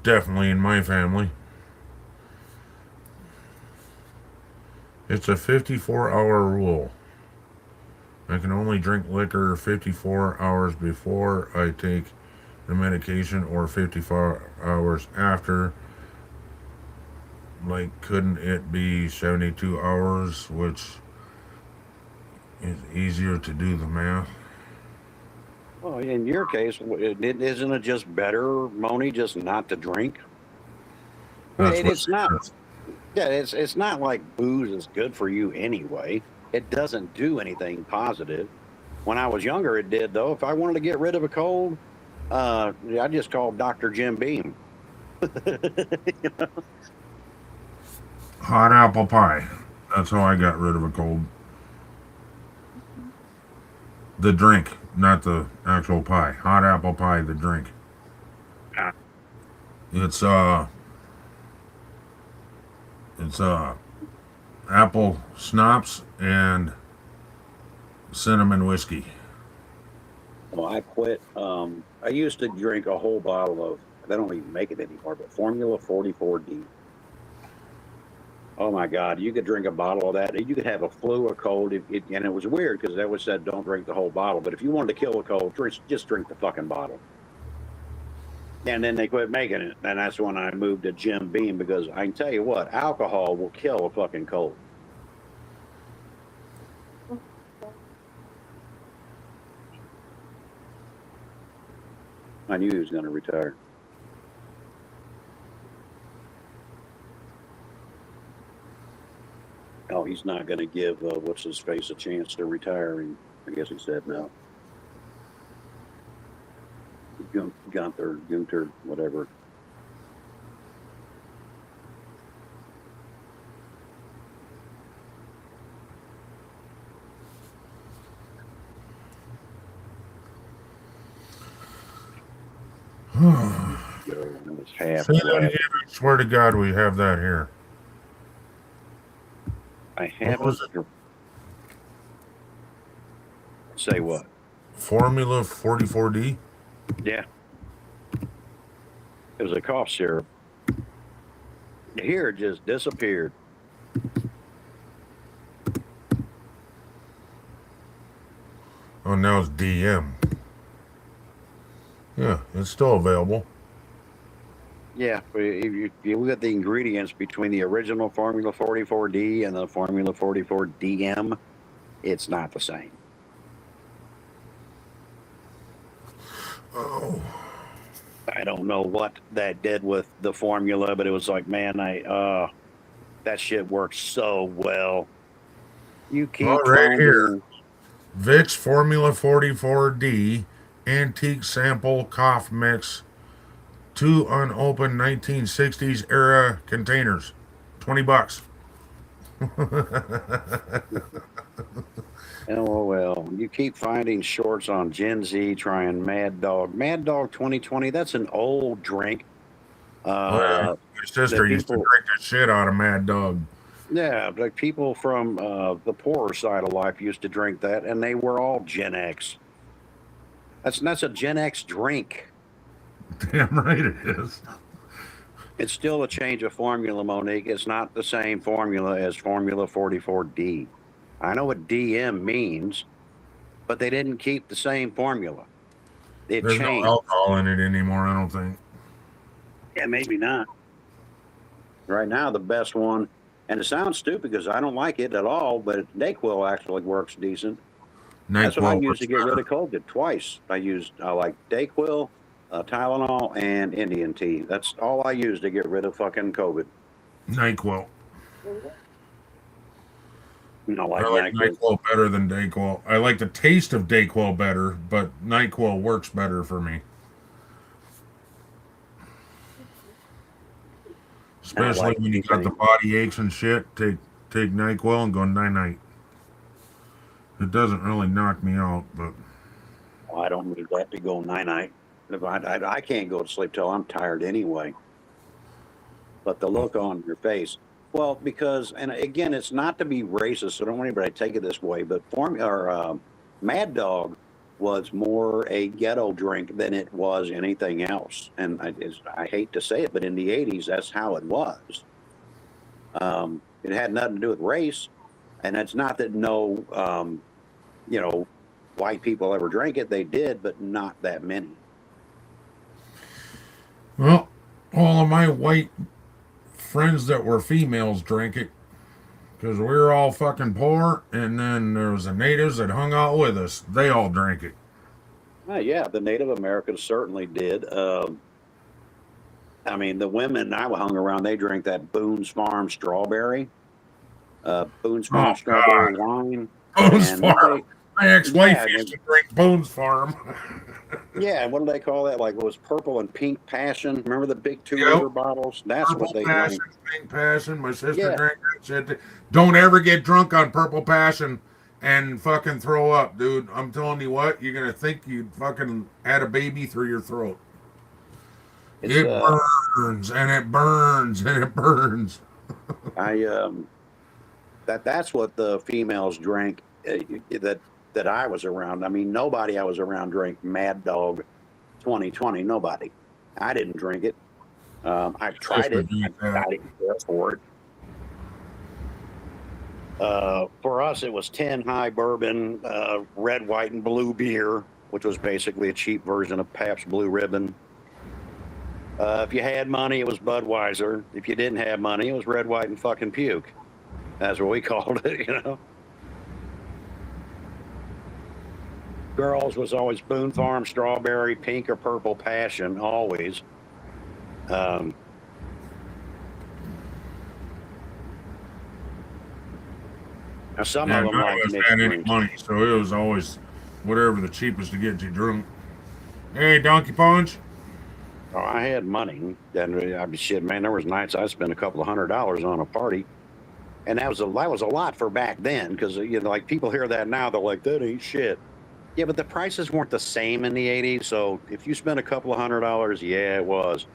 definitely in my family. It's a 54-hour rule. I can only drink liquor 54 hours before I take the medication or 54 hours after. Like, couldn't it be 72 hours, which is easier to do the math? Well, in your case, isn't it just better, Moni, just not to drink? It's not. Yeah, it's not like booze is good for you anyway. It doesn't do anything positive. When I was younger, it did though. If I wanted to get rid of a cold, I just called Dr. Jim Beam. You know? Hot apple pie. That's how I got rid of a cold. The drink, not the actual pie. Hot apple pie, the drink. It's apple schnapps and cinnamon whiskey. Well, I quit. I used to drink a whole bottle of, they don't even make it anymore, but Formula 44D. Oh my God, you could drink a bottle of that. You could have a flu, a cold, and it was weird because they always said don't drink the whole bottle. But if you wanted to kill a cold, just drink the fucking bottle. And then they quit making it. And that's when I moved to Jim Beam because I can tell you what, alcohol will kill a fucking cold. I knew he was going to retire. Oh, he's not going to give what's his face a chance to retire. And I guess he said no. Gunter, whatever. Go. It's half Say that black. again. I swear to God, we have that here. I haven't. was Say what? Formula 44D. Yeah. It was a cough syrup. Here it just disappeared. Oh, now it's DM. Yeah, it's still available. Yeah, but if you look at the ingredients between the original Formula 44D and the Formula 44DM, it's not the same. Oh. I don't know what that did with the formula, but it was like, man, that shit works so well. You keep Oh, right finding- here. Vicks Formula 44D Antique Sample Cough Mix. 2 unopened 1960s era containers. $20. LOL. You keep finding shorts on Gen Z trying Mad Dog. Mad Dog 2020, that's an old drink. My sister used to people- drink the shit out of Mad Dog. Yeah, like people from the poorer side of life used to drink that, and they were all Gen X. That's a Gen X drink. Damn right it is. It's still a change of formula, Monique. It's not the same formula as Formula 44D. I know what DM means, but they didn't keep the same formula. It There's changed. no alcohol in it anymore, I don't think. Yeah, maybe not. Right now, the best one, and it sounds stupid because I don't like it at all, but NyQuil actually works decent. That's what I NyQuil used to get works rid of COVID twice. I like DayQuil, Tylenol, and Indian tea. That's all I use to get rid of fucking COVID. NyQuil. You know, I like NyQuil better than DayQuil. I like the taste of DayQuil better, but NyQuil works better for me. Especially like when you got the body aches and shit. Take NyQuil and go night-night. It doesn't really knock me out, but I don't need that to go night-night. I can't go to sleep till I'm tired anyway. But the look on your face, well, because, and again, it's not to be racist, so don't want anybody to take it this way, but Mad Dog was more a ghetto drink than it was anything else. And I hate to say it, but in the 80s, that's how it was. It had nothing to do with race, and it's not that no, white people ever drank it. They did, but not that many. well, all of my white friends that were females drank it because we were all fucking poor, and then there was the natives that hung out with us. They all drank it. Yeah, the Native Americans certainly did. I mean, the women I hung around, they drank that Boone's Farm strawberry. Boone's Farm strawberry wine. Boone's And Farm. My ex-wife Yeah, used to drink Boone's Farm. Yeah, and what do they call that? Like it was purple and pink passion. Remember the big 2 Yep. liter bottles? That's Purple what they Passion, drank. Pink Passion. My sister Yeah. drank that shit. Don't ever get drunk on Purple Passion and fucking throw up, dude. I'm telling you what, you're gonna think you fucking had a baby through your throat. It's, It burns and it burns and it burns. That's what the females drank that I was around. I mean, nobody I was around drank Mad Dog 2020. Nobody. I didn't drink it. I tried it. I didn't care for it. For us, it was 10 high bourbon, red, white, and blue beer, which was basically a cheap version of Pabst Blue Ribbon. If you had money, it was Budweiser. If you didn't have money, it was red, white, and fucking puke. That's what we called it, you know. Girls was always Boone Farm strawberry, pink or purple passion, always. Now some Yeah, of them none like of us mixed had any drinks. money, so it was always whatever the cheapest to get you drunk. Hey, Donkey Punch. Oh, I had money, and I shit, man. There was nights I spent a couple of $100 on a party, and that was a lot for back then. Because like people hear that now, they're like, that ain't shit. Yeah, but the prices weren't the same in the '80s. So if you spent a couple of $100, yeah, it was.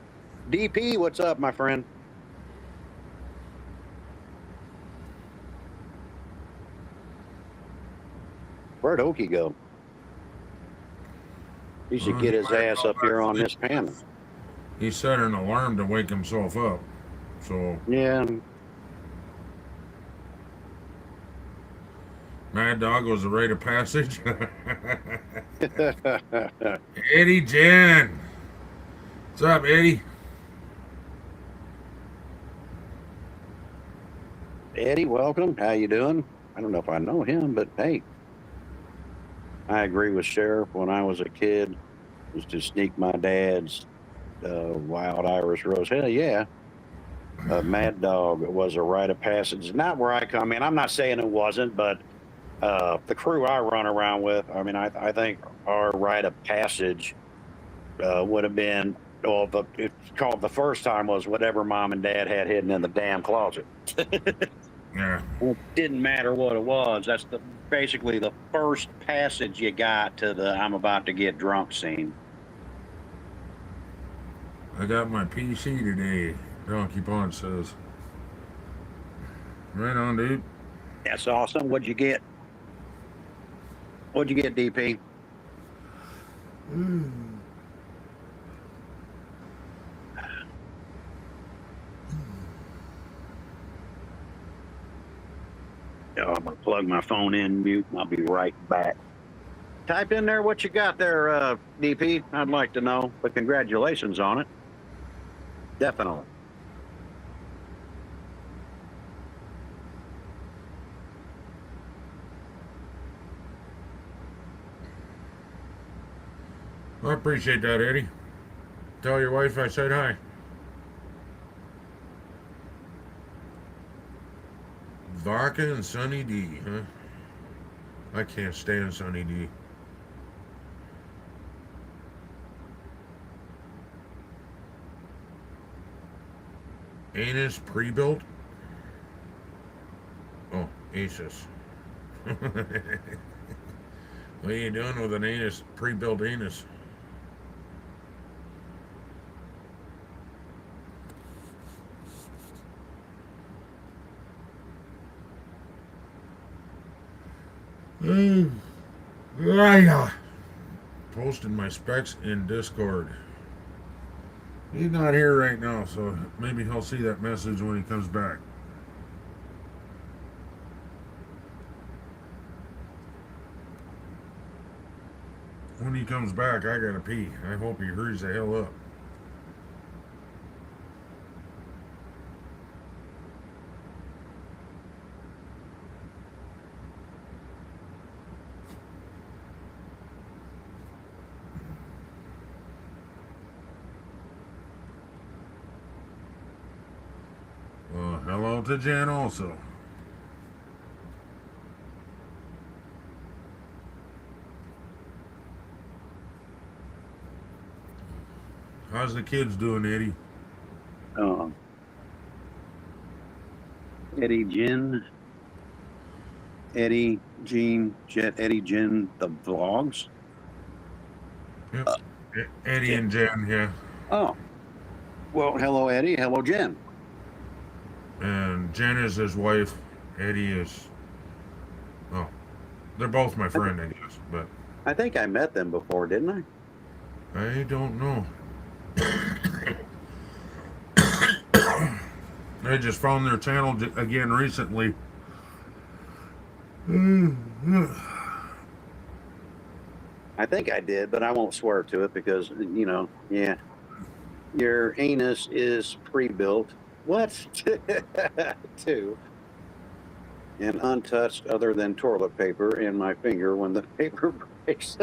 DP, what's up, my friend? Where'd Okie go? He should get his ass up here on this panel. He set an alarm to wake himself up. So Yeah. Mad Dog was a rite of passage. Eddie Jen. What's up, Eddie? Eddie, welcome. How you doing? I don't know if I know him, but hey, I agree with Sheriff. When I was a kid, was to sneak my dad's wild Irish rose. Hell yeah. Mad Dog was a rite of passage. Not where I come in. I'm not saying it wasn't, but the crew I run around with, I mean, I think our rite of passage would have been, well, it's called the first time was whatever mom and dad had hidden in the damn closet. Yeah. It didn't matter what it was. That's basically the first passage you got to the I'm about to get drunk scene. I got my PC today. Donkey Pond says. Right on, dude. That's awesome. What'd you get? What'd you get, DP? Oh, I'm gonna plug my phone in, mute, and I'll be right back. Type in there what you got there, DP. I'd like to know, but congratulations on it. Definitely. I appreciate that, Eddie. Tell your wife I said hi. Vodka and Sunny D, huh? I can't stand Sunny D. Anus pre-built? Oh, Asus. What are you doing with an anus, pre-built anus? Posted my specs in Discord. He's not here right now, so maybe he'll see that message when he comes back. When he comes back, I gotta pee. I hope he hurries the hell up. Hello to Jan also. How's the kids doing, Eddie? Eddie Jen, Eddie Jean, Jet, Eddie Jen, the vlogs. Yep. Eddie and Jen, yeah. Oh, well, hello, Eddie. Hello, Jen. And Jen is his wife. Eddie is. Oh, they're both my friend, I guess. But I think I met them before, didn't I? I don't know. I just found their channel again recently. I think I did, but I won't swear to it because, you know, yeah. Your anus is pre-built. What? Two. And untouched other than toilet paper in my finger when the paper breaks.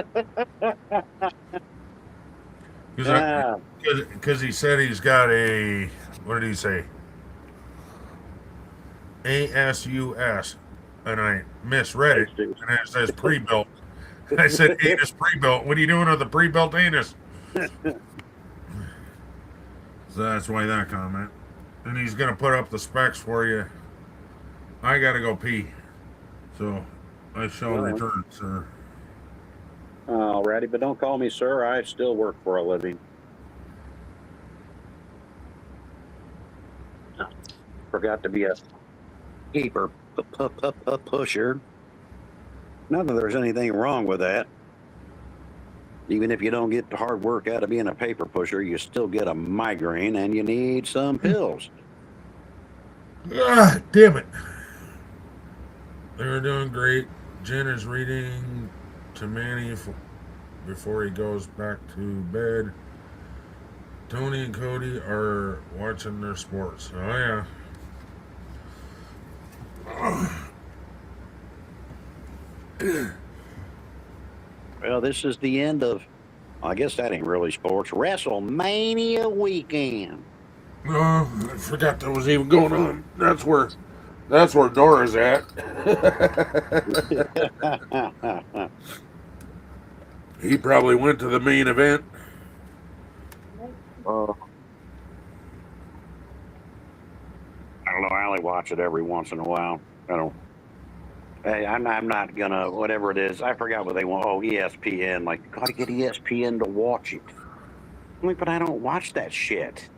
Because he said he's got a, what did he say? ASUS. And I misread it. And it says pre-built. I said anus pre-built. What are you doing with the pre-built anus? So that's why that comment. And he's going to put up the specs for you. I got to go pee. So I shall return, sir. Alrighty, but don't call me sir. I still work for a living. forgot to be a paper pusher. Not that there's anything wrong with that. Even if you don't get the hard work out of being a paper pusher, you still get a migraine and you need some pills. Ah, damn it. They're doing great. Jen is reading to Manny before he goes back to bed. Tony and Cody are watching their sports. Oh, yeah. Well, this is the end of, I guess that ain't really sports, WrestleMania weekend. I forgot that was even going on. That's where Dora's at. He probably went to the main event. I don't know. I only watch it every once in a while. I don't. Hey, I'm not gonna, whatever it is. I forgot what they want. Oh, ESPN. Like, gotta get ESPN to watch it. I'm like, but I don't watch that shit.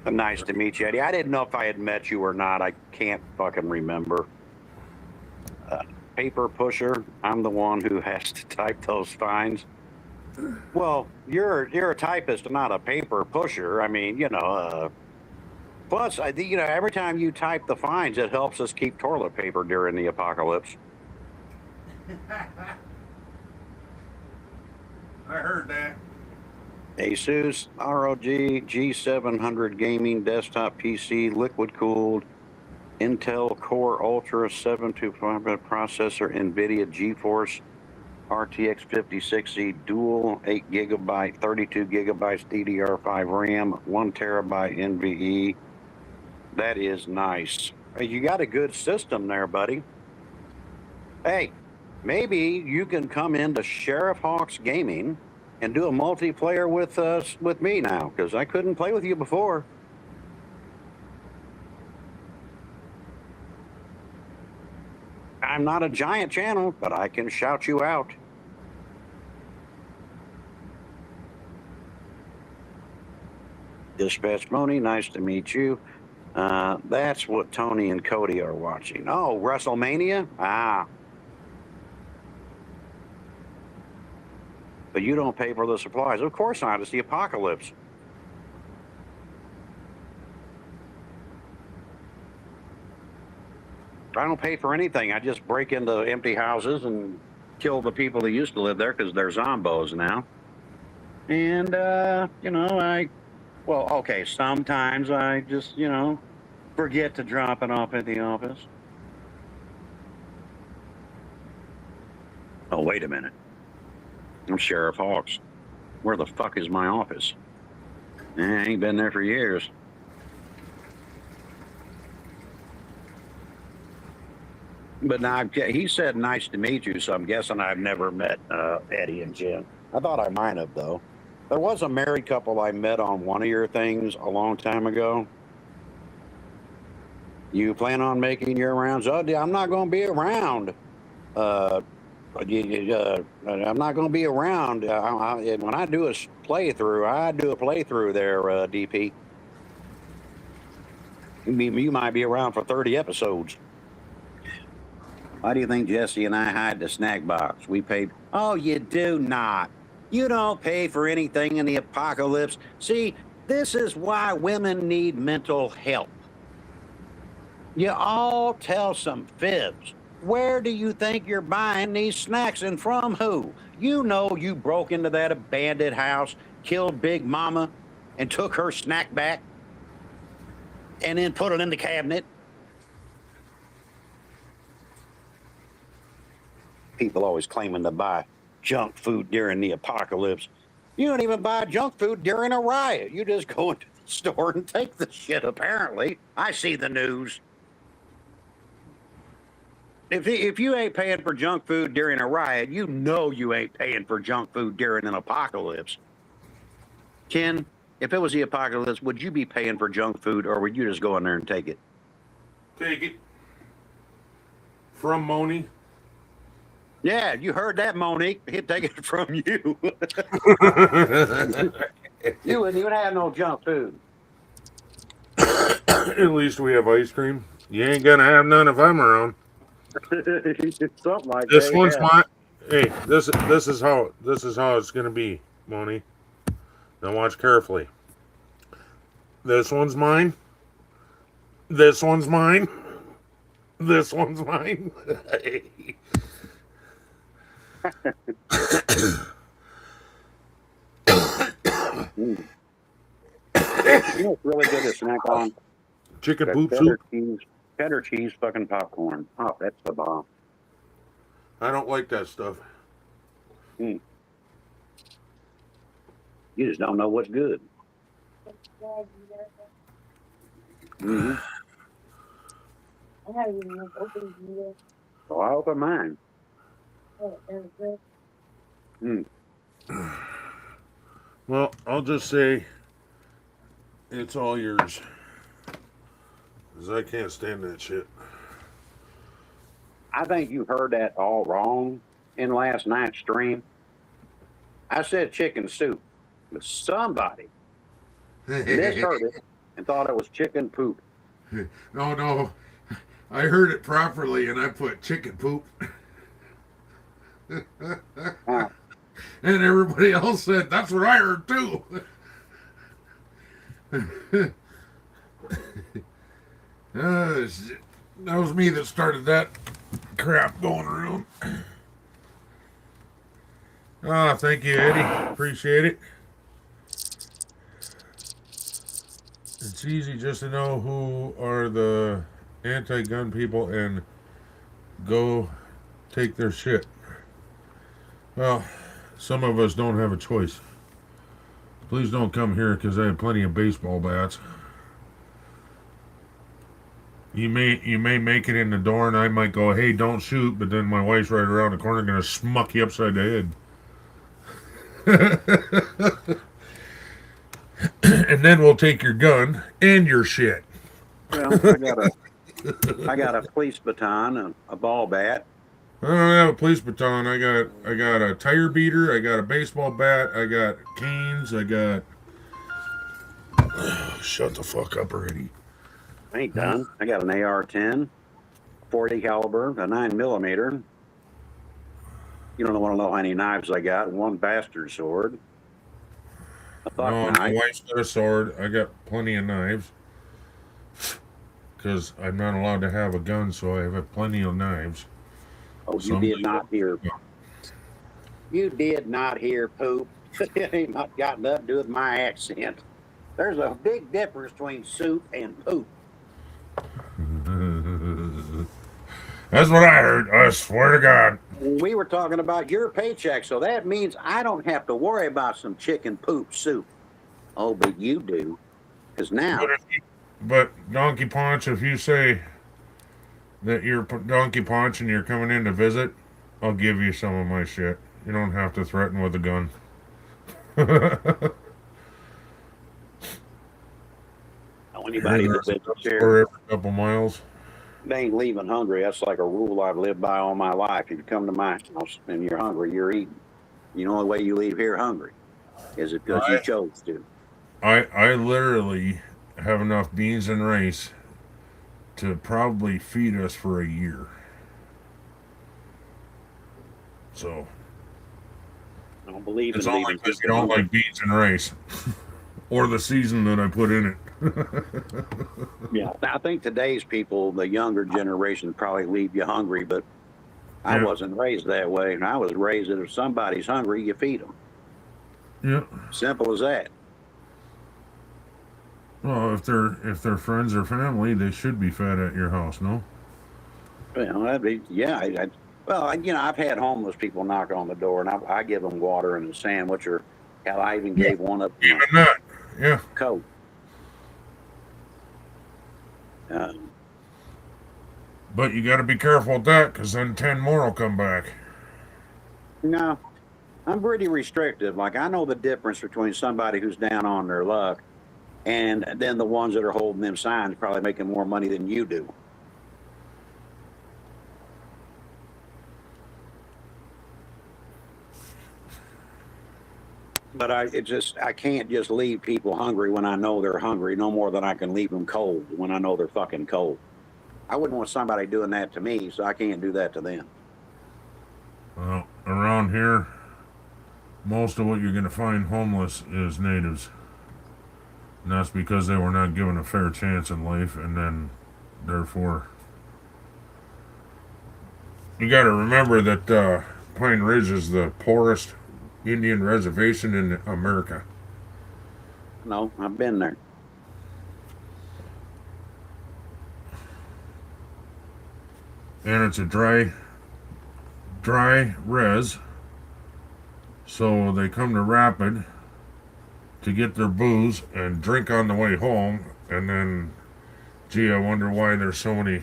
But nice to meet you, Eddie. I didn't know if I had met you or not. I can't fucking remember. Paper pusher. I'm the one who has to type those fines. Well, you're a typist, not a paper pusher. I mean, plus, every time you type the fines, it helps us keep toilet paper during the apocalypse. I heard that. Asus ROG G700 gaming desktop PC, liquid cooled, Intel Core Ultra 725 processor, NVIDIA GeForce RTX 5060 dual 8 gigabyte, 32 gigabytes DDR5 RAM, 1 terabyte NVE. That is nice. Hey, you got a good system there, buddy. Hey, maybe you can come into Sheriff Hawks Gaming and do a multiplayer with me now, because I couldn't play with you before. I'm not a giant channel, but I can shout you out. Dispatch Moni, nice to meet you. That's what Tony and Cody are watching. Oh, WrestleMania? Ah. But you don't pay for the supplies. Of course not. It's the apocalypse. I don't pay for anything. I just break into empty houses and kill the people that used to live there because they're zombos now. And, sometimes I just, forget to drop it off at the office. Oh, wait a minute. I'm Sheriff Hawks. Where the fuck is my office? I ain't been there for years. But now he said nice to meet you, so I'm guessing I've never met Eddie and Jen. I thought I might have, though. There was a married couple I met on one of your things a long time ago. You plan on making your rounds? Oh, I'm not going to be around. I'm not going to be around. When I do a playthrough, I do a playthrough there, DP. You might be around for 30 episodes. Why do you think Jesse and I hide the snack box? We paid. Oh, you do not. You don't pay for anything in the apocalypse. See, this is why women need mental help. You all tell some fibs. Where do you think you're buying these snacks and from who? You know you broke into that abandoned house, killed Big Mama, and took her snack back, and then put it in the cabinet. People always claiming to buy junk food during the apocalypse. You don't even buy junk food during a riot. You just go into the store and take the shit, apparently. I see the news. If you ain't paying for junk food during a riot, you know you ain't paying for junk food during an apocalypse. Ken, if it was the apocalypse, would you be paying for junk food, or would you just go in there and take it? Take it. From Moni. Yeah, you heard that, Monique. He'd take it from you. You wouldn't even have no junk food. At least we have ice cream. You ain't gonna have none if I'm around. Something like This that. one's yeah. my. Hey, this is how it's gonna be, Moni. Now watch carefully. This one's mine. This one's mine. This one's mine. You know what's really good to snack on? Chicken That poop cheddar soup. cheese fucking popcorn. Oh, that's the bomb. I don't like that stuff. You just don't know what's good. Mm-hmm. So I open mine. Well, I'll just say it's all yours. Because I can't stand that shit. I think you heard that all wrong in last night's stream. I said chicken soup, but somebody misheard it and thought it was chicken poop. No. I heard it properly and I put chicken poop. And everybody else said, that's what I heard too. That was me that started that crap going around. Thank you, Eddie. Appreciate it. It's easy just to know who are the anti-gun people and go take their shit. Well, some of us don't have a choice. Please don't come here because I have plenty of baseball bats. You may make it in the door and I might go, hey, don't shoot, but then my wife's right around the corner gonna smuck you upside the head. And then we'll take your gun and your shit. Well, I got a police baton and a ball bat. I don't have a police baton. I got a tire beater. I got a baseball bat. I got canes. I got. Shut the fuck up already. I ain't done. I got an AR-10, 40 caliber, a 9mm. You don't want to know how many knives I got. One bastard sword. A fuck No, my knife. wife's got a sword. I got plenty of knives. Because I'm not allowed to have a gun, so I have plenty of knives. Oh, you did not hear. You did not hear poop. It ain't not got nothing to do with my accent. There's a big difference between soup and poop. That's what I heard. I swear to God. We were talking about your paycheck, so that means I don't have to worry about some chicken poop soup. Oh, but you do. Because now. But Donkey Punch, if you say that you're Donkey Punch and you're coming in to visit, I'll give you some of my shit. You don't have to threaten with a gun. Anybody that visits For here, every couple miles. they ain't leaving hungry. That's like a rule I've lived by all my life. If you come to my house and you're hungry, you're eating. The only way you leave here hungry is it because you chose to. I literally have enough beans and rice to probably feed us for a year. So I don't believe it's in only leaving because you people don't hungry. like beans and rice. Or the season that I put in it. Yeah, I think today's people, the younger generation, probably leave you hungry, but I Yeah. wasn't raised that way. I was raised that if somebody's hungry, you feed them. Yeah. Simple as that. Well, if they're friends or family, they should be fed at your house, no? Well, that'd be, yeah. I've had homeless people knock on the door, and I give them water and a sandwich, or hell, I even gave one of them Even that. Yeah. a coat. But you got to be careful with that, because then 10 more will come back. No, I'm pretty restrictive. Like, I know the difference between somebody who's down on their luck and then the ones that are holding them signs probably making more money than you do. But I can't just leave people hungry when I know they're hungry, no more than I can leave them cold when I know they're fucking cold. I wouldn't want somebody doing that to me, so I can't do that to them. Well, around here, most of what you're going to find homeless is natives. And that's because they were not given a fair chance in life, and then, therefore, you got to remember that Pine Ridge is the poorest Indian reservation in America. No, I've been there. And it's a dry res. So they come to Rapid to get their booze and drink on the way home, and then, gee, I wonder why there's so many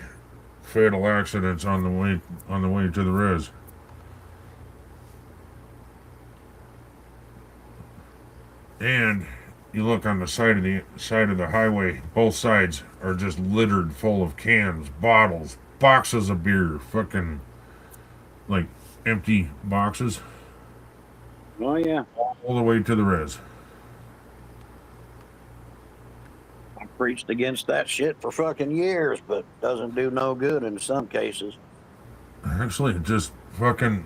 fatal accidents on the way to the res. And you look on the side of the highway, both sides are just littered full of cans, bottles, boxes of beer, fucking like empty boxes. Oh yeah. All the way to the res. I preached against that shit for fucking years, but doesn't do no good in some cases. Actually, it just fucking,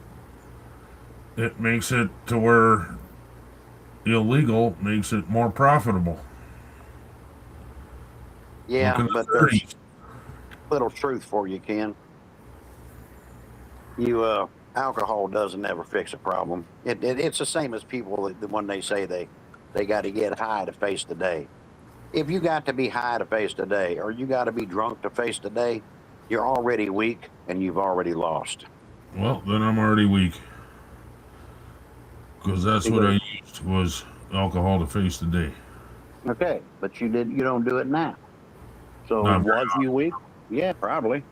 it makes it to where illegal makes it more profitable. Yeah, but there's little truth for you, Ken. Alcohol doesn't ever fix a problem. It's the same as people when they say they got to get high to face the day. If you got to be high to face the day, or you got to be drunk to face the day, you're already weak and you've already lost. Well, then I'm already weak. Because that's what I used was alcohol to face the day. Okay, but you don't do it now. So was you weak? Yeah, probably.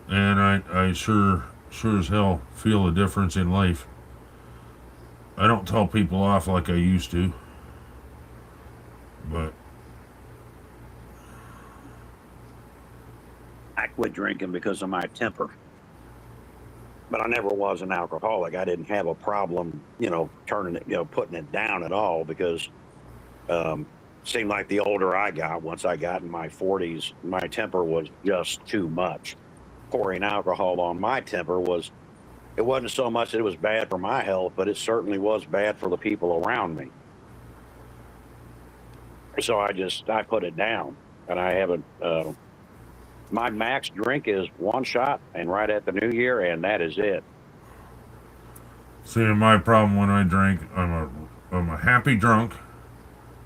And I sure as hell feel a difference in life. I don't tell people off like I used to. But I quit drinking because of my temper. But I never was an alcoholic. I didn't have a problem, turning it, putting it down at all, because it seemed like the older I got, once I got in my 40s, my temper was just too much. Pouring alcohol on my temper it wasn't so much that it was bad for my health, but it certainly was bad for the people around me. So I put it down, and I haven't, my max drink is one shot and right at the new year, and that is it. see, my problem when I drink, I'm a happy drunk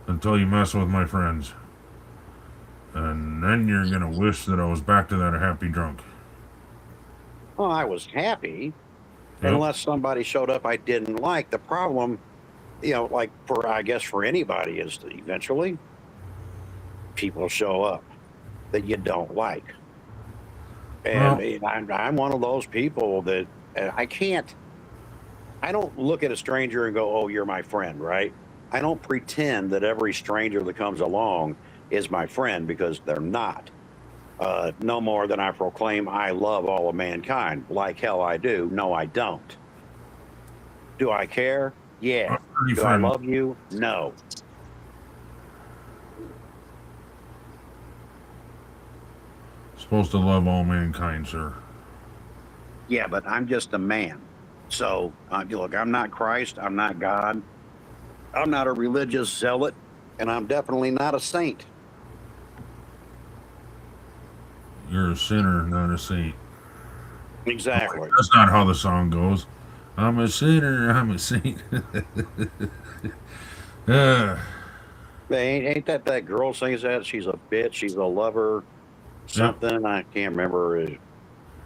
until you mess with my friends. And then you're going to wish that I was back to that happy drunk. Well, I was happy, Yep. unless somebody showed up I didn't like. The problem, like I guess for anybody, is that eventually people show up that you don't like. And I'm one of those people that I don't look at a stranger and go, oh, you're my friend, right? I don't pretend that every stranger that comes along is my friend, because they're not. No more than I proclaim I love all of mankind. Like hell I do. No, I don't. Do I care? Yeah. Do I love you? No. Supposed to love all mankind, sir. Yeah, but I'm just a man. So, look, I'm not Christ. I'm not God. I'm not a religious zealot. And I'm definitely not a saint. You're a sinner, not a saint. Exactly. That's not how the song goes. I'm a sinner, I'm a saint. Ain't that girl sings that? She's a bitch. She's a lover. Something. I can't remember.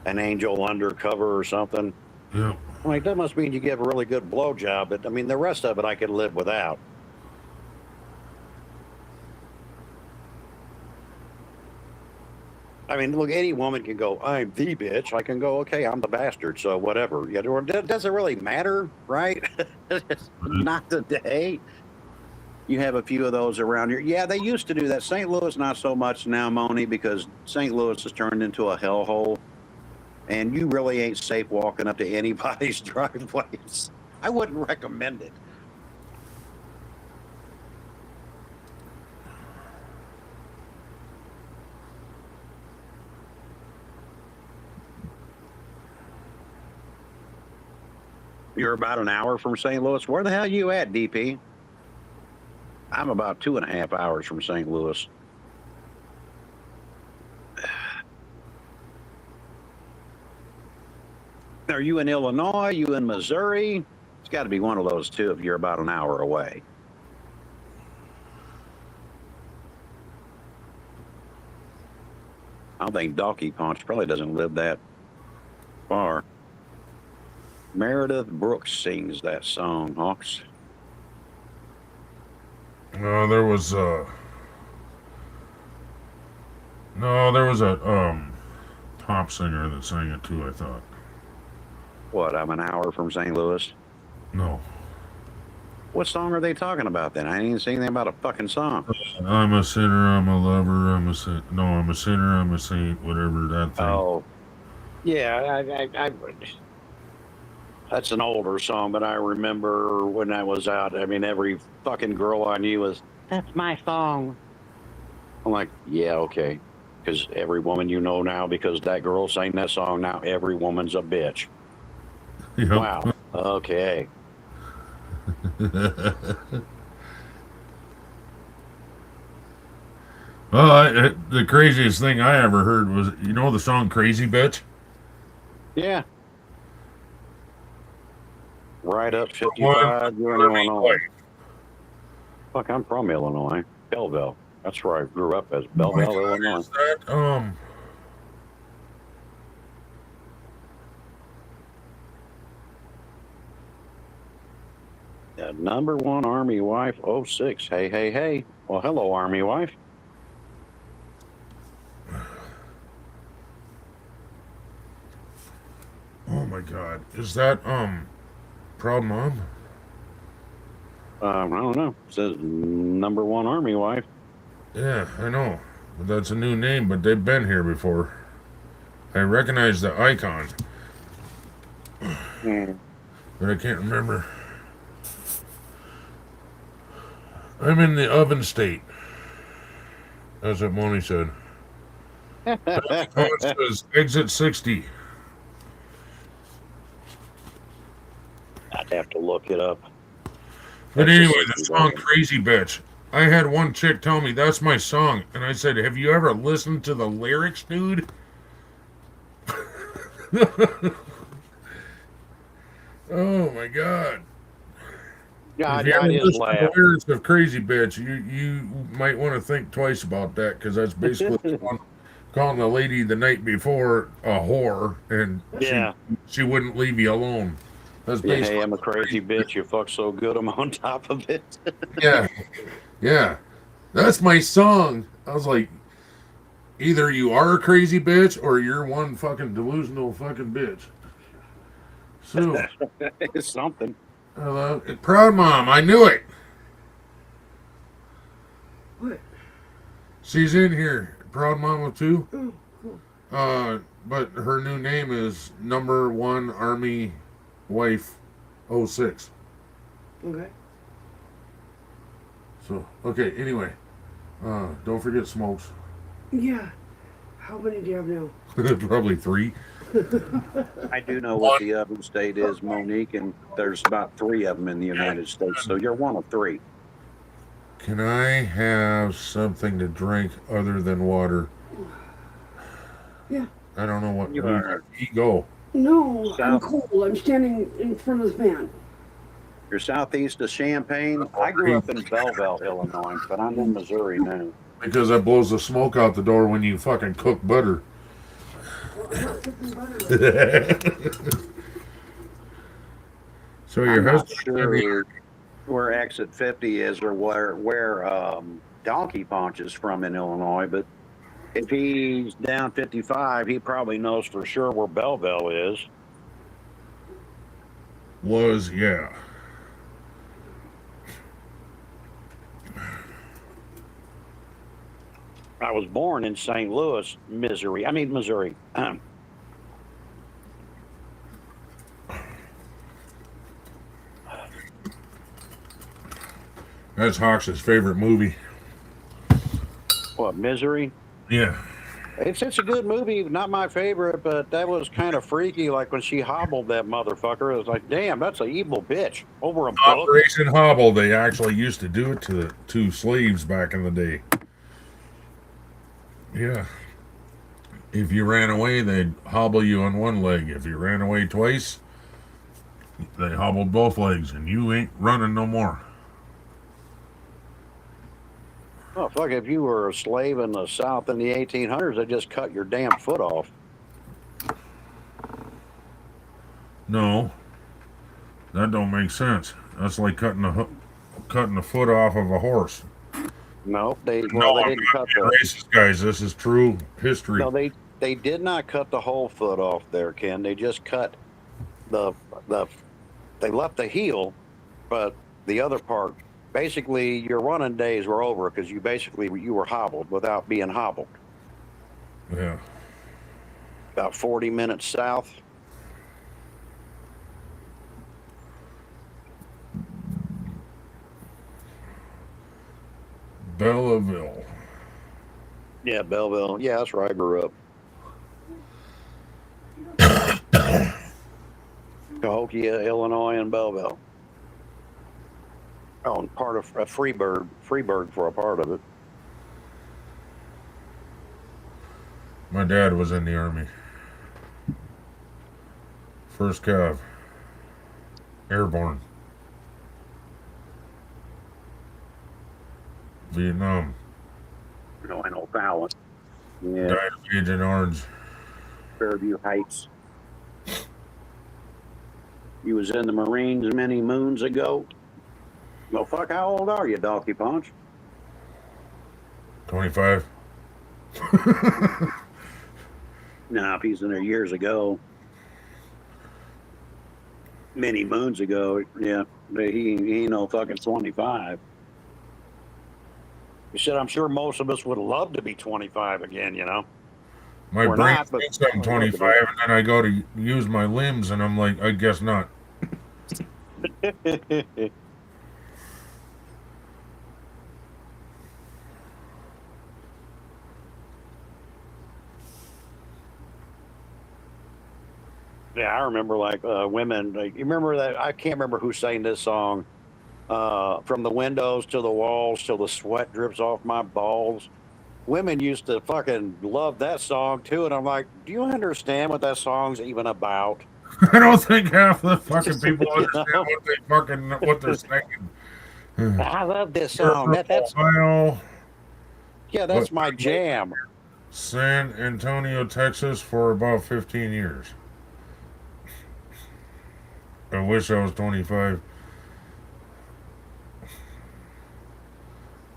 An angel undercover or something. Yeah. I'm like, that must mean you give a really good blowjob. But I mean, the rest of it I could live without. I mean, look, any woman can go, I'm the bitch. I can go, okay, I'm the bastard, so whatever. Yeah, does it really matter, right? Not today. You have a few of those around here. Yeah, they used to do that. St. Louis, not so much now, Moni, because St. Louis has turned into a hellhole. And you really ain't safe walking up to anybody's driveways. I wouldn't recommend it. You're about an hour from St. Louis. Where the hell you at, DP? I'm about 2.5 hours from St. Louis. Are you in Illinois? You in Missouri? It's got to be one of those two if you're about an hour away. I don't think Donkey Punch probably doesn't live that far. Meredith Brooks sings that song, Hawks. There was a pop singer that sang it too, I thought. What, I'm an hour from St. Louis? No. What song are they talking about then? I ain't even seen anything about a fucking song. I'm a sinner, I'm a lover, I'm a sinner, I'm a saint, whatever that thing. Oh, yeah, I that's an older song, but I remember when I was out, I mean, every fucking girl I knew was, that's my song. I'm like, yeah, okay. Because every woman you know now, because that girl sang that song, now every woman's a bitch. Yep. Wow. Okay. Well, the craziest thing I ever heard was, you know the song Crazy Bitch? Yeah. Right up 55, you're in Illinois. Fuck, I'm from Illinois. Belleville. That's where I grew up, as Belleville, Illinois. Is that, Number one Army wife, 06. Hey, hey, hey. Well, hello, Army wife. oh my God, is that, Proud Mom? I don't know. It says number one Army wife. Yeah, I know. But that's a new name, but they've been here before. I recognize the icon, but I can't remember. I'm in the oven state. That's what Moni said. It says exit 60. I'd have to look it up. But anyway, the song Crazy Bitch. I had one chick tell me that's my song, and I said, have you ever listened to the lyrics, dude? Oh my God. Yeah, If you I ever just listen to laugh. the lyrics of Crazy Bitch, you might want to think twice about that, because that's basically calling the lady the night before a whore, and Yeah. she wouldn't leave you alone. That's Yeah, basically hey, I'm a crazy bitch. You fuck so good, I'm on top of it. yeah. That's my song. I was like, either you are a crazy bitch or you're one fucking delusional fucking bitch. So, It's something. Proud Mom, I knew it. What? She's in here. Proud Mama too. Oh, cool. But her new name is number one Army wife 06. Okay. So, okay, anyway. Don't forget smokes. Yeah. How many do you have now? Probably 3. I do know what the oven state is, Monique, and there's about 3 of them in the United States, so you're one of 3. Can I have something to drink other than water? Yeah. I don't know what. You are. No, I'm South. cold. I'm standing in front of this man. You're southeast of Champaign. I grew up in Belleville, Illinois, but I'm in Missouri now. Because that blows the smoke out the door when you fucking cook butter. I'm not cooking butter. So your I'm not husband sure where exit 50 is or where Donkey Punch is from in Illinois, but if he's down 55, he probably knows for sure where Belleville is. was, yeah. I was born in St. Louis, Missouri. That's Hawks' favorite movie. What, Misery? Yeah. It's a good movie. Not my favorite, but that was kind of freaky. Like when she hobbled that motherfucker, it was like, damn, that's an evil bitch over a book. Operation Hobble. They actually used to do it to the two sleeves back in the day. Yeah. If you ran away, they'd hobble you on one leg. If you ran away twice, they hobbled both legs, and you ain't running no more. Oh fuck! If you were a slave in the South in the 1800s, they just cut your damn foot off. No, that don't make sense. That's like cutting the foot off of a horse. No, they No, well they I'm didn't not cut being the. racist, guys. This is true history. No, they did not cut the whole foot off there, Ken. They just cut the they left the heel, but the other part. Basically, your running days were over because you were hobbled without being hobbled. Yeah. About 40 minutes south. Belleville. Yeah, Belleville. Yeah, that's where I grew up. Cahokia, Illinois, and Belleville. Oh, and part of Freeburg for a part of it. My dad was in the Army. First Cav. Airborne. Vietnam. No, I know Fallon. Yeah, Died of Agent Orange. Fairview Heights. He was in the Marines many moons ago. Well, fuck, how old are you, Donkey Punch? 25. Nah, if he's in there years ago. Many moons ago, yeah. He ain't no fucking 25. He said, I'm sure most of us would love to be 25 again, you know? My We're brain not, but- thinks I'm 25, and then I go to use my limbs, and I'm like, I guess not. Yeah, I remember like women. Like, you remember that? I can't remember who sang this song. From the windows to the walls till the sweat drips off my balls. Women used to fucking love that song too, and I'm like, do you understand what that song's even about? I don't think half the fucking people understand what they're singing. I love this song. That's Ohio, yeah, that's my jam. San Antonio, Texas for about 15 years. I wish I was 25.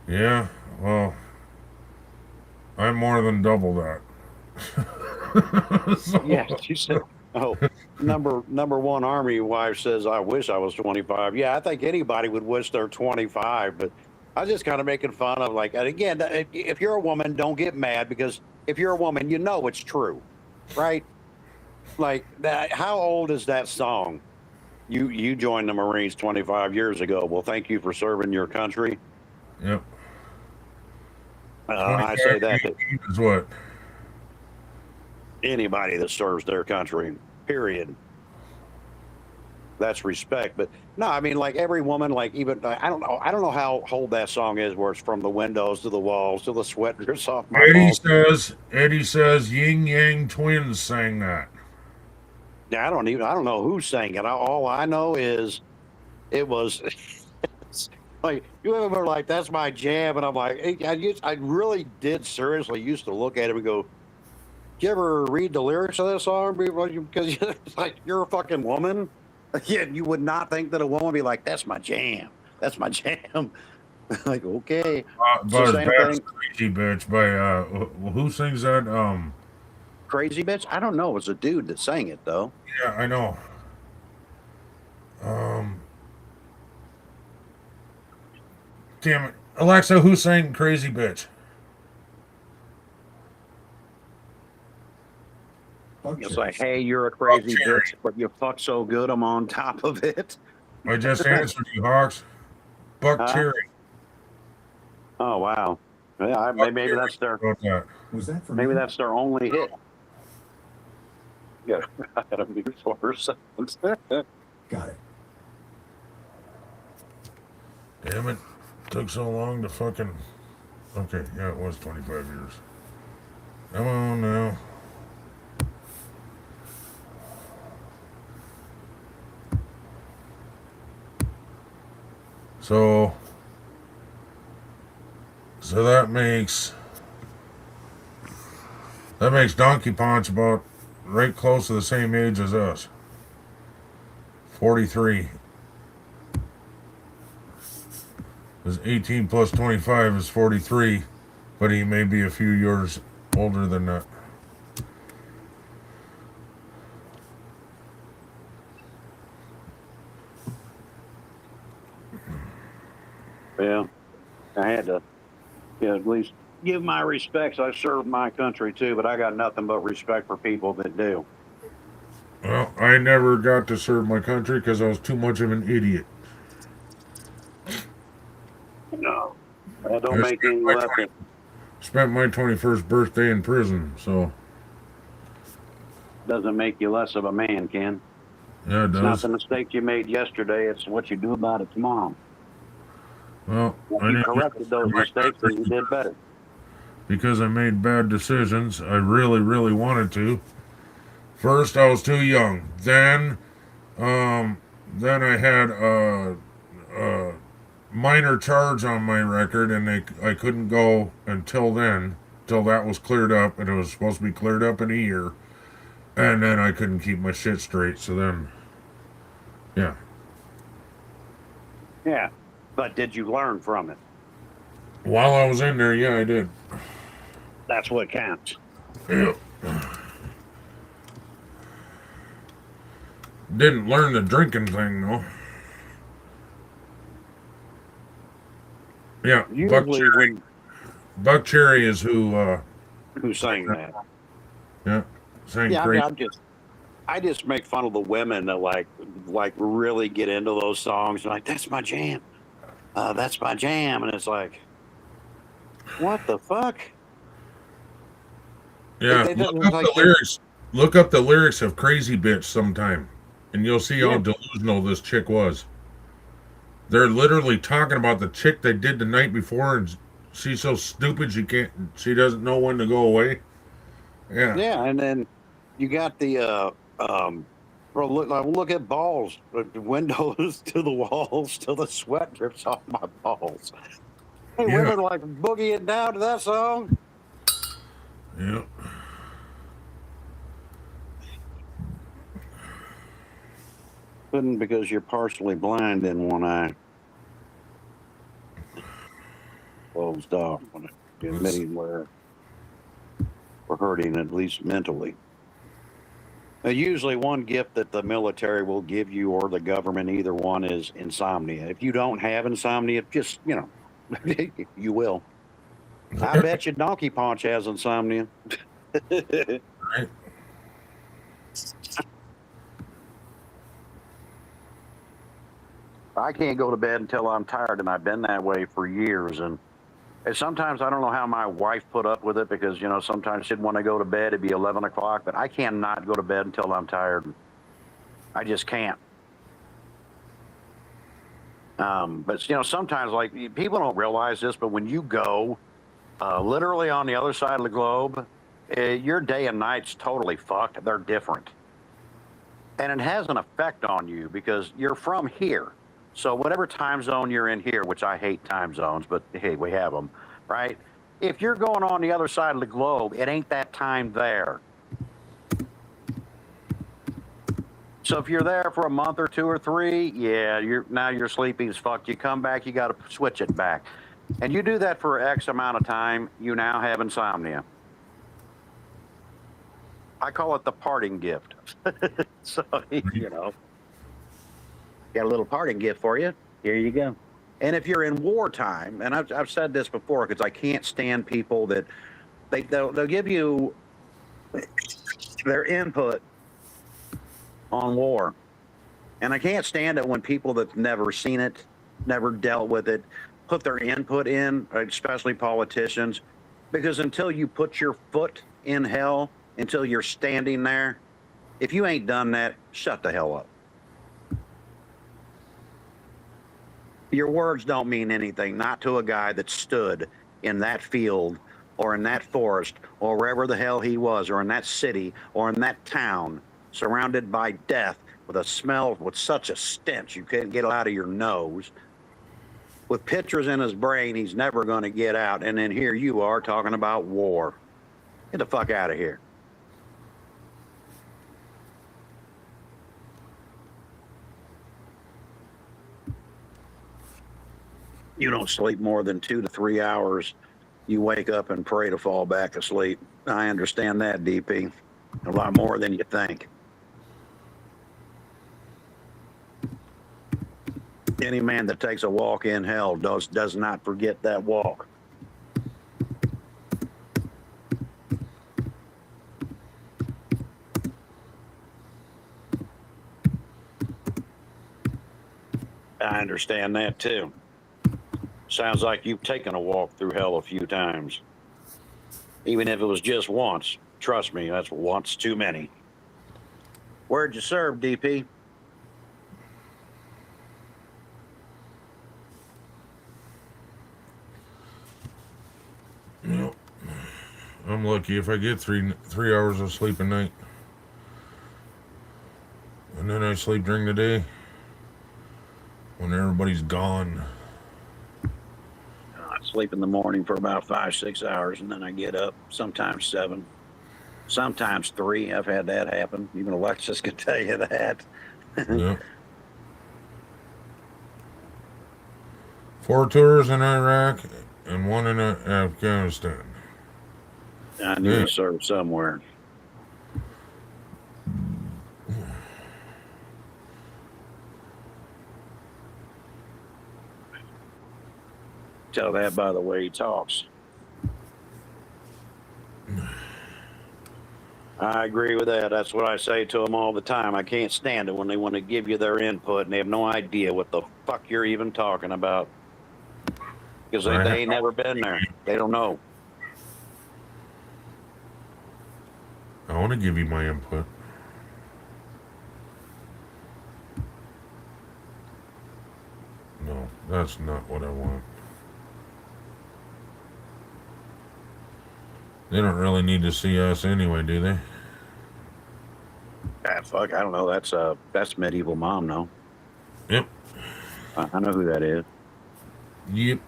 Yeah, well, I'm more than double that. So- Yeah, she said. Oh, number one Army wife says, "I wish I was 25." Yeah, I think anybody would wish they're 25, but I was just kind of making fun of like. And again, if you're a woman, don't get mad because if you're a woman, you know it's true, right? Like that. How old is that song? You joined the Marines 25 years ago. Well, thank you for serving your country. Yep. I say that to is what? anybody that serves their country, period. That's respect. But no, I mean, like every woman, like even I don't know how old that song is, where it's from the windows to the walls to the sweat drips off my balls. Eddie says, Yin Yang Twins sang that. Yeah, I don't know who sang it. All I know is it was like you ever like that's my jam, and I'm like, I really did seriously used to look at it and go, "You ever read the lyrics of that song?" Because it's like you're a fucking woman. Yeah, you would not think that a woman would be like, "That's my jam. That's my jam." Like, okay, Buzz same Bass, thing. Crazy Bitch by who sings that? Crazy Bitch. I don't know. It was a dude that sang it though. Yeah, I know. Damn it, Alexa, who sang Crazy Bitch? It's like, hey, you're a crazy Jerry. bitch, but you fuck so good, I'm on top of it. I just answered you, Hawks. Buck Huh? Cherry. Oh wow. Yeah, maybe that's their About that. Was that for maybe me? that's their only hit. Yeah, I gotta be 4 seconds. Got it. Damn it. Took so long to fucking. Okay, yeah, it was 25 years. Come on now. So that makes Donkey Punch about right close to the same age as us. 43. Because 18 plus 25 is 43, but he may be a few years older than that. Yeah, I had to, at least give my respects. I served my country too, but I got nothing but respect for people that do. Well, I never got to serve my country because I was too much of an idiot. No, that don't make any less. Spent my 21st birthday in prison, so Doesn't make you less of a man, Ken. yeah, it It's not does. the mistake you made yesterday. It's what you do about it tomorrow. Well, If I you didn't corrected those mistakes, then you did better. because I made bad decisions. I really, really wanted to. First, I was too young. Then I had a minor charge on my record, and I couldn't go until then, till that was cleared up, and it was supposed to be cleared up in a year. And then I couldn't keep my shit straight. So then, yeah, Yeah, but did you learn from it? while I was in there, yeah, I did. That's what counts. Yep. Didn't learn the drinking thing though. Yeah, Usually, Buck Cherry is who who's saying that? yeah, sang Yeah, I crazy. mean, I just make fun of the women that like really get into those songs. Like, that's my jam. That's my jam, and it's like, what the fuck? Yeah, They look didn't up like the that. lyrics. Look up the lyrics of Crazy Bitch sometime, and you'll see how Yeah. delusional this chick was. They're literally talking about the chick they did the night before, and she's so stupid she doesn't know when to go away. Yeah, Yeah, and then you got the look at balls, the windows to the walls till the sweat drips off my balls. And Yeah. women like boogieing down to that song. yeah. Couldn't because you're partially blind in one eye. Closed off when admitting we're hurting, at least mentally. Now, usually one gift that the military will give you or the government, either one, is insomnia. If you don't have insomnia, just, you will. I bet you Donkey Punch has insomnia. Right. I can't go to bed until I'm tired, and I've been that way for years. And sometimes I don't know how my wife put up with it because, sometimes she'd want to go to bed. It'd be 11 o'clock, but I cannot go to bed until I'm tired. I just can't. But, sometimes, like, people don't realize this, but when you go literally on the other side of the globe, your day and night's totally fucked. They're different. And it has an effect on you because you're from here. So whatever time zone you're in here, which I hate time zones, but hey, we have them, right? If you're going on the other side of the globe, it ain't that time there. So if you're there for a month or 2 or 3, yeah, you're sleepy as fuck. You come back, you got to switch it back. And you do that for X amount of time, you now have insomnia. I call it the parting gift. So, got a little parting gift for you. Here you go. And if you're in wartime, and I've said this before because I can't stand people that they'll give you their input on war. And I can't stand it when people that's never seen it, never dealt with it, put their input in, especially politicians, because until you put your foot in hell, until you're standing there, if you ain't done that, shut the hell up. Your words don't mean anything, not to a guy that stood in that field or in that forest or wherever the hell he was, or in that city or in that town, surrounded by death with a smell, with such a stench you can't get out of your nose. With pictures in his brain he's never going to get out, and then here you are talking about war. Get the fuck out of here. You don't sleep more than 2 to 3 hours. You wake up and pray to fall back asleep. I understand that, DP. A lot more than you think. Any man that takes a walk in hell does not forget that walk. I understand that too. Sounds like you've taken a walk through hell a few times. Even if it was just once. Trust me, that's once too many. Where'd you serve, DP? Yep. I'm lucky if I get three hours of sleep a night. And then I sleep during the day when everybody's gone. I sleep in the morning for about 5-6 hours, and then I get up, sometimes 7, sometimes 3. I've had that happen. Even Alexis could tell you that. Yep. 4 tours in Iraq and 1 in Afghanistan. I knew to serve somewhere. Tell that by the way he talks. I agree with that. That's what I say to them all the time. I can't stand it when they want to give you their input and they have no idea what the fuck you're even talking about. Because they ain't never been there. They don't know. I want to give you my input. No, that's not what I want. They don't really need to see us anyway, do they? Ah, fuck, I don't know. That's Medieval Mom, no? Yep. I know who that is. Yep.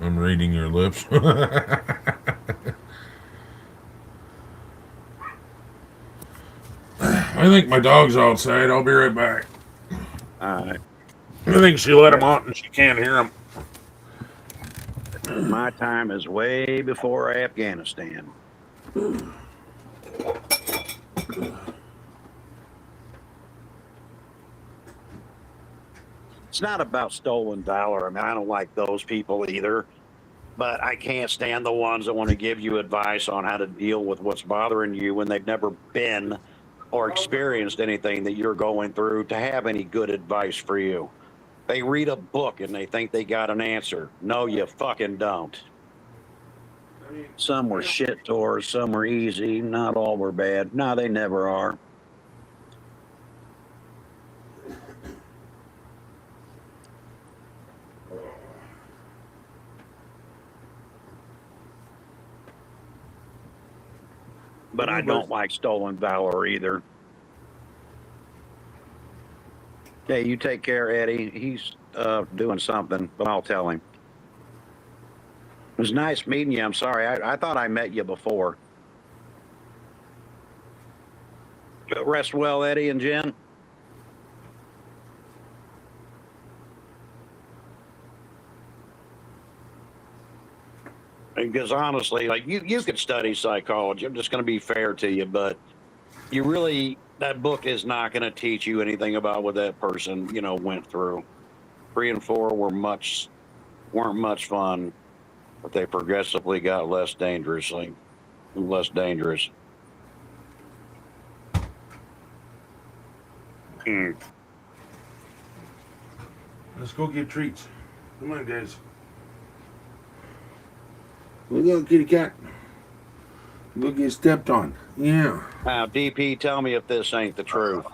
I'm reading your lips. I think my dog's outside. I'll be right back. All right. I think she let him out and she can't hear him. My time is way before Afghanistan. It's not about stolen valor. I mean, I don't like those people either. But I can't stand the ones that want to give you advice on how to deal with what's bothering you when they've never been or experienced anything that you're going through to have any good advice for you. They read a book and they think they got an answer. No, you fucking don't. Some were shit tours, some were easy, not all were bad. No, they never are. But I don't like stolen valor either. Okay, you take care, Eddie. He's doing something, but I'll tell him. It was nice meeting you. I'm sorry. I thought I met you before. But rest well, Eddie and Jen. Because honestly, like you could study psychology. I'm just going to be fair to you, but you really, that book is not going to teach you anything about what that person, went through. 3 and 4 weren't much fun, but they progressively got less dangerous. Let's go get treats. Come on, guys. Look at kitty cat. Look, get stepped on. Yeah. Now, DP, tell me if this ain't the truth.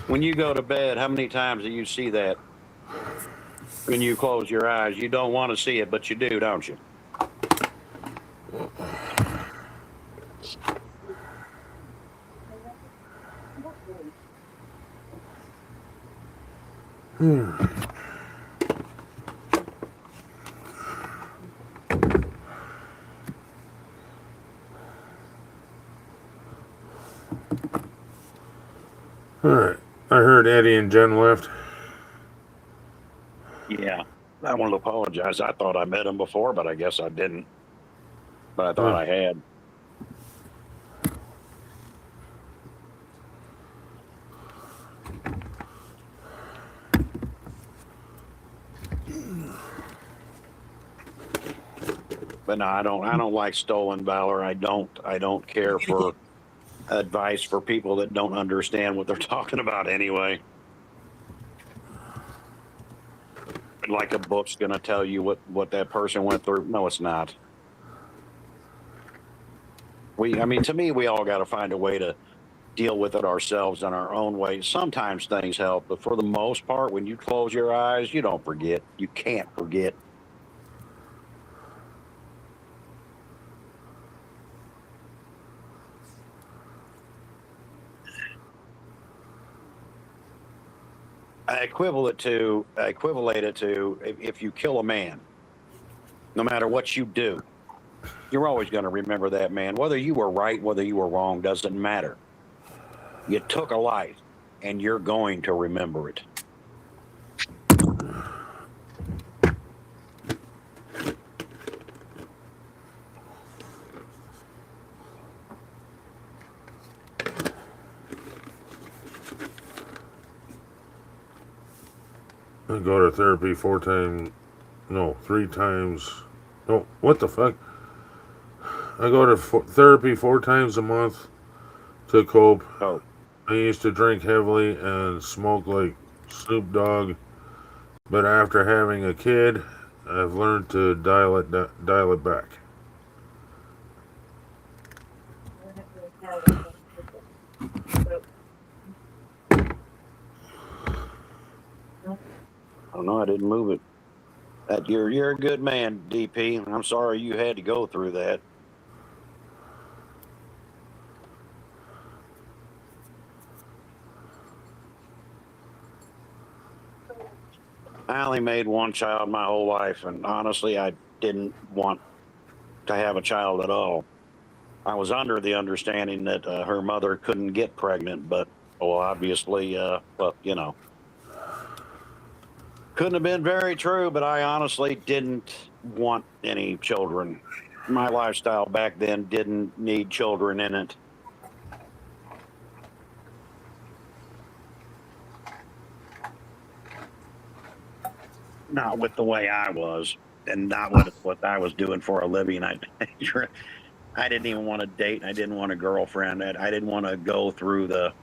When you go to bed, how many times do you see that? When you close your eyes, you don't want to see it, but you do, don't you? All right. I heard Eddie and Jen left. Yeah. I want to apologize. I thought I met him before, but I guess I didn't. But I thought I had. But no, I don't like stolen valor. I don't care for advice for people that don't understand what they're talking about anyway. Like a book's gonna tell you what that person went through. No, it's not. To me, we all got to find a way to deal with it ourselves in our own way. Sometimes things help, but for the most part, when you close your eyes, you don't forget. You can't forget. I equivalent it to if you kill a man, no matter what you do, you're always going to remember that man. Whether you were right, whether you were wrong, doesn't matter. You took a life, and you're going to remember it. I go to therapy 3 times. No, what the fuck? I go to therapy 4 times a month to cope. Oh. I used to drink heavily and smoke like Snoop Dogg, but after having a kid, I've learned to dial it back. Oh no, I didn't move it. You're a good man, DP. I'm sorry you had to go through that. I only made one child my whole life, and honestly, I didn't want to have a child at all. I was under the understanding that her mother couldn't get pregnant, but obviously, couldn't have been very true, but I honestly didn't want any children. My lifestyle back then didn't need children in it. Not with the way I was, and not with what I was doing for a living. I didn't even want to date. I didn't want a girlfriend. I didn't want to go through the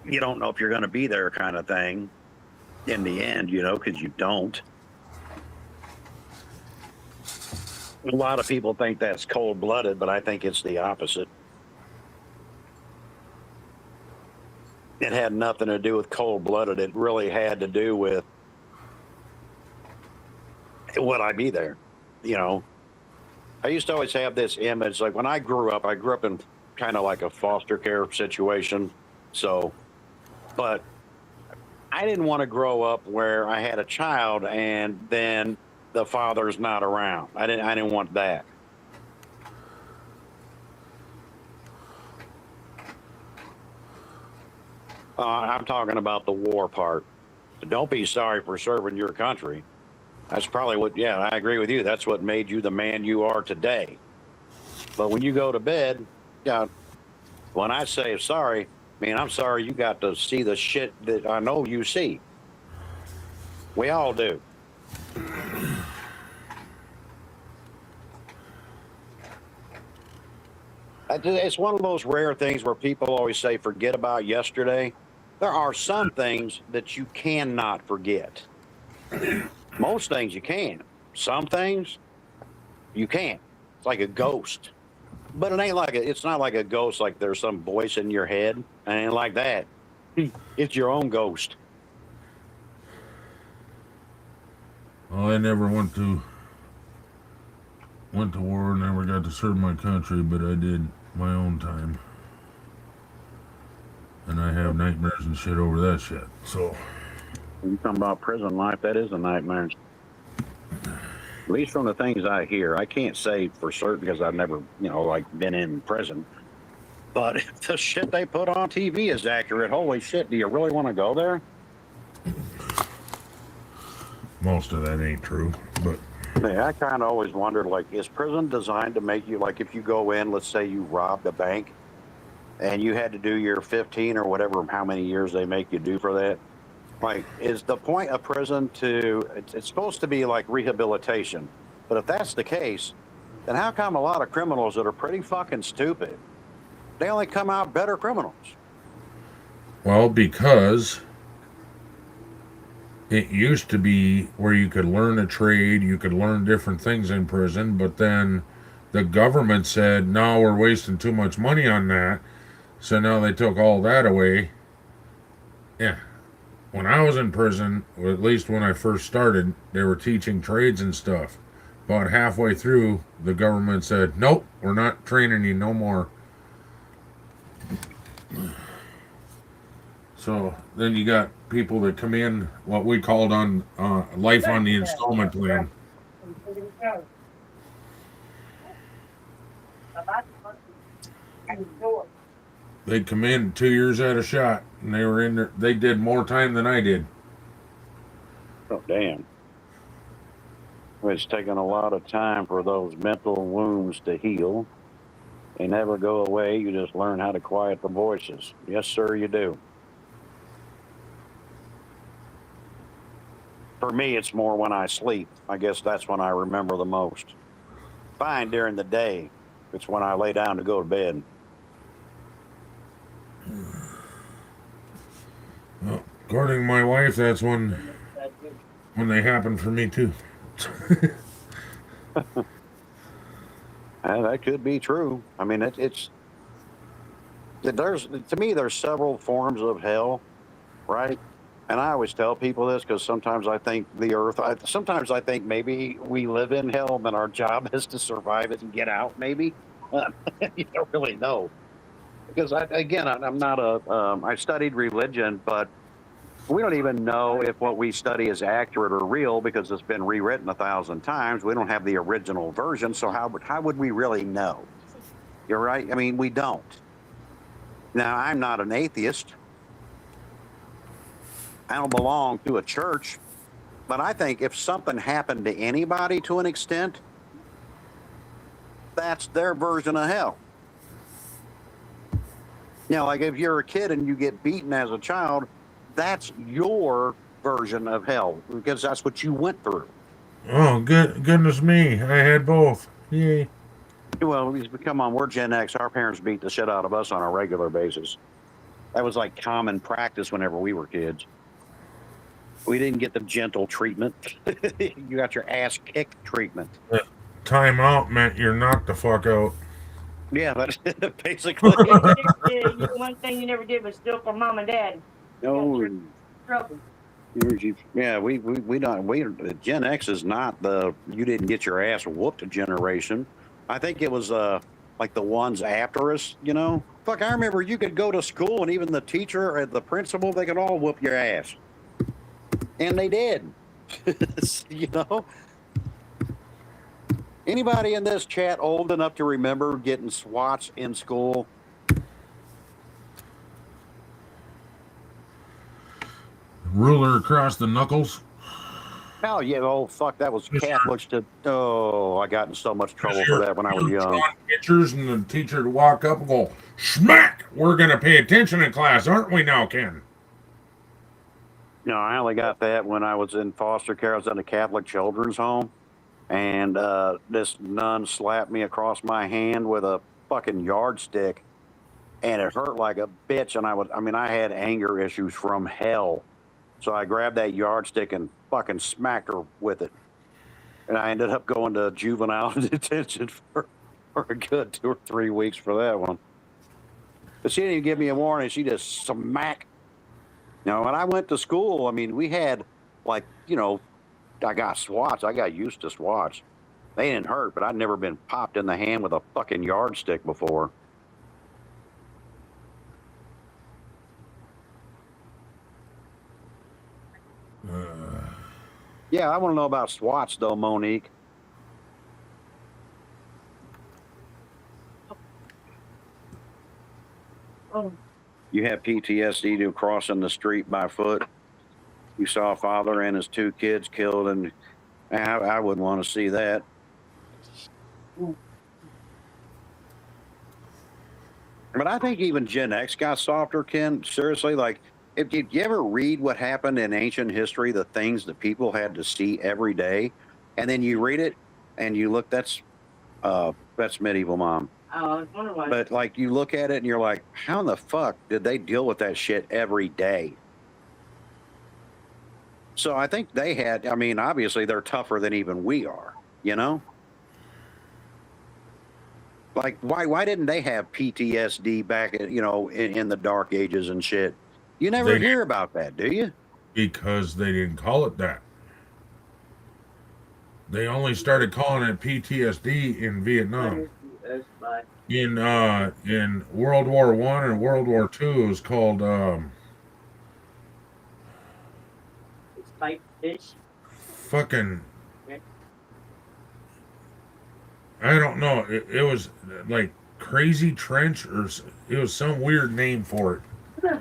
you don't know if you're going to be there kind of thing in the end, because you don't. A lot of people think that's cold-blooded, but I think it's the opposite. It had nothing to do with cold-blooded. It really had to do with would I be there? I used to always have this image. Like when I grew up in kind of like a foster care situation. But I didn't want to grow up where I had a child and then the father's not around. I didn't want that. I'm talking about the war part. Don't be sorry for serving your country. That's probably I agree with you. That's what made you the man you are today. But when you go to bed, when I say sorry, I'm sorry you got to see the shit that I know you see. We all do. It's one of those rare things where people always say, forget about yesterday. There are some things that you cannot forget. Most things you can. Some things you can't. It's like a ghost. But it ain't like it's not like a ghost like there's some voice in your head. It ain't like that. It's your own ghost. Well, I never went to war, never got to serve my country, but I did my own time. And I have nightmares and shit over that shit. So You talking about prison life, that is a nightmare. At least from the things I hear. I can't say for certain because I've never, like been in prison. But if the shit they put on TV is accurate, holy shit, do you really want to go there? most of that ain't true, but Yeah, I kind of always wondered, like, is prison designed to make you, like, if you go in, let's say you robbed a bank and you had to do your 15 or whatever, how many years they make you do for that? Like, is the point of prison it's supposed to be like rehabilitation. But if that's the case, then how come a lot of criminals that are pretty fucking stupid, they only come out better criminals? well, because it used to be where you could learn a trade, you could learn different things in prison, but then the government said, no, we're wasting too much money on that. So now they took all that away. Yeah. When I was in prison, or at least when I first started, they were teaching trades and stuff. About halfway through, the government said, nope, we're not training you no more. So then you got people that come in, what we called on life on the installment plan. They'd come in 2 years at a shot, and they were in there. They did more time than I did. Oh, damn. It's taken a lot of time for those mental wounds to heal. They never go away. You just learn how to quiet the voices. Yes, sir, you do. For me, it's more when I sleep. I guess that's when I remember the most. Fine during the day. It's when I lay down to go to bed. Well, according to my wife, that's when they happen for me too. That could be true. I mean, there's to me there's several forms of hell, right? And I always tell people this because sometimes I think sometimes I think maybe we live in hell, but our job is to survive it and get out. Maybe you don't really know, because I'm not I studied religion, but we don't even know if what we study is accurate or real because it's been rewritten 1,000 times. We don't have the original version, so how would we really know? You're right. I mean, we don't. Now, I'm not an atheist. I don't belong to a church, but I think if something happened to anybody to an extent, that's their version of hell. Like if you're a kid and you get beaten as a child, that's your version of hell because that's what you went through. Oh, goodness me. I had both. Yay. Well, come on, we're Gen X. Our parents beat the shit out of us on a regular basis. That was like common practice whenever we were kids. We didn't get the gentle treatment. You got your ass kicked treatment. Time out meant you're knocked the fuck out. Yeah, that's basically. One thing you never did was steal from mom and dad. No. Trouble. Yeah, we don't. Gen X is not the you didn't get your ass whooped generation. I think it was like the ones after us. Fuck, I remember you could go to school and even the teacher or the principal, they could all whoop your ass, and they did. Anybody in this chat old enough to remember getting swats in school? Ruler across the knuckles. Hell yeah! Oh fuck, that was Catholics to. Oh, I got in so much trouble for that when I was young. Pictures and the teacher would walk up and go, "Smack! We're gonna pay attention in class, aren't we now, Ken?" No, I only got that when I was in foster care. I was in a Catholic children's home, and this nun slapped me across my hand with a fucking yardstick. and it hurt like a bitch. And I had anger issues from hell. So I grabbed that yardstick and fucking smacked her with it. And I ended up going to juvenile detention for a good 2 or 3 weeks for that one. But she didn't even give me a warning. She just smacked. You know, when I went to school, I mean, we had like, you know, I got swats. I got used to swats. They didn't hurt, but I'd never been popped in the hand with a fucking yardstick before. Yeah, I want to know about swats, though, Monique. Oh, You have PTSD to crossing the street by foot. You saw a father and his 2 kids killed, and I wouldn't want to see that. But I think even Gen X got softer, Ken. Seriously, like, if you ever read what happened in ancient history, the things that people had to see every day, and then you read it and you look, that's medieval, Mom. I was wondering why. But like, you look at it and you're like, how in the fuck did they deal with that shit every day? So I think they had, I mean, obviously they're tougher than even we are, you know? Like, why didn't they have PTSD back, you know, in the dark ages and shit? You never hear about that, do you? Because they didn't call it that. They only started calling it PTSD in Vietnam. In World War I and World War II, it was called Spike fish. fucking. I don't know. It was like Crazy Trench, or it was some weird name for it.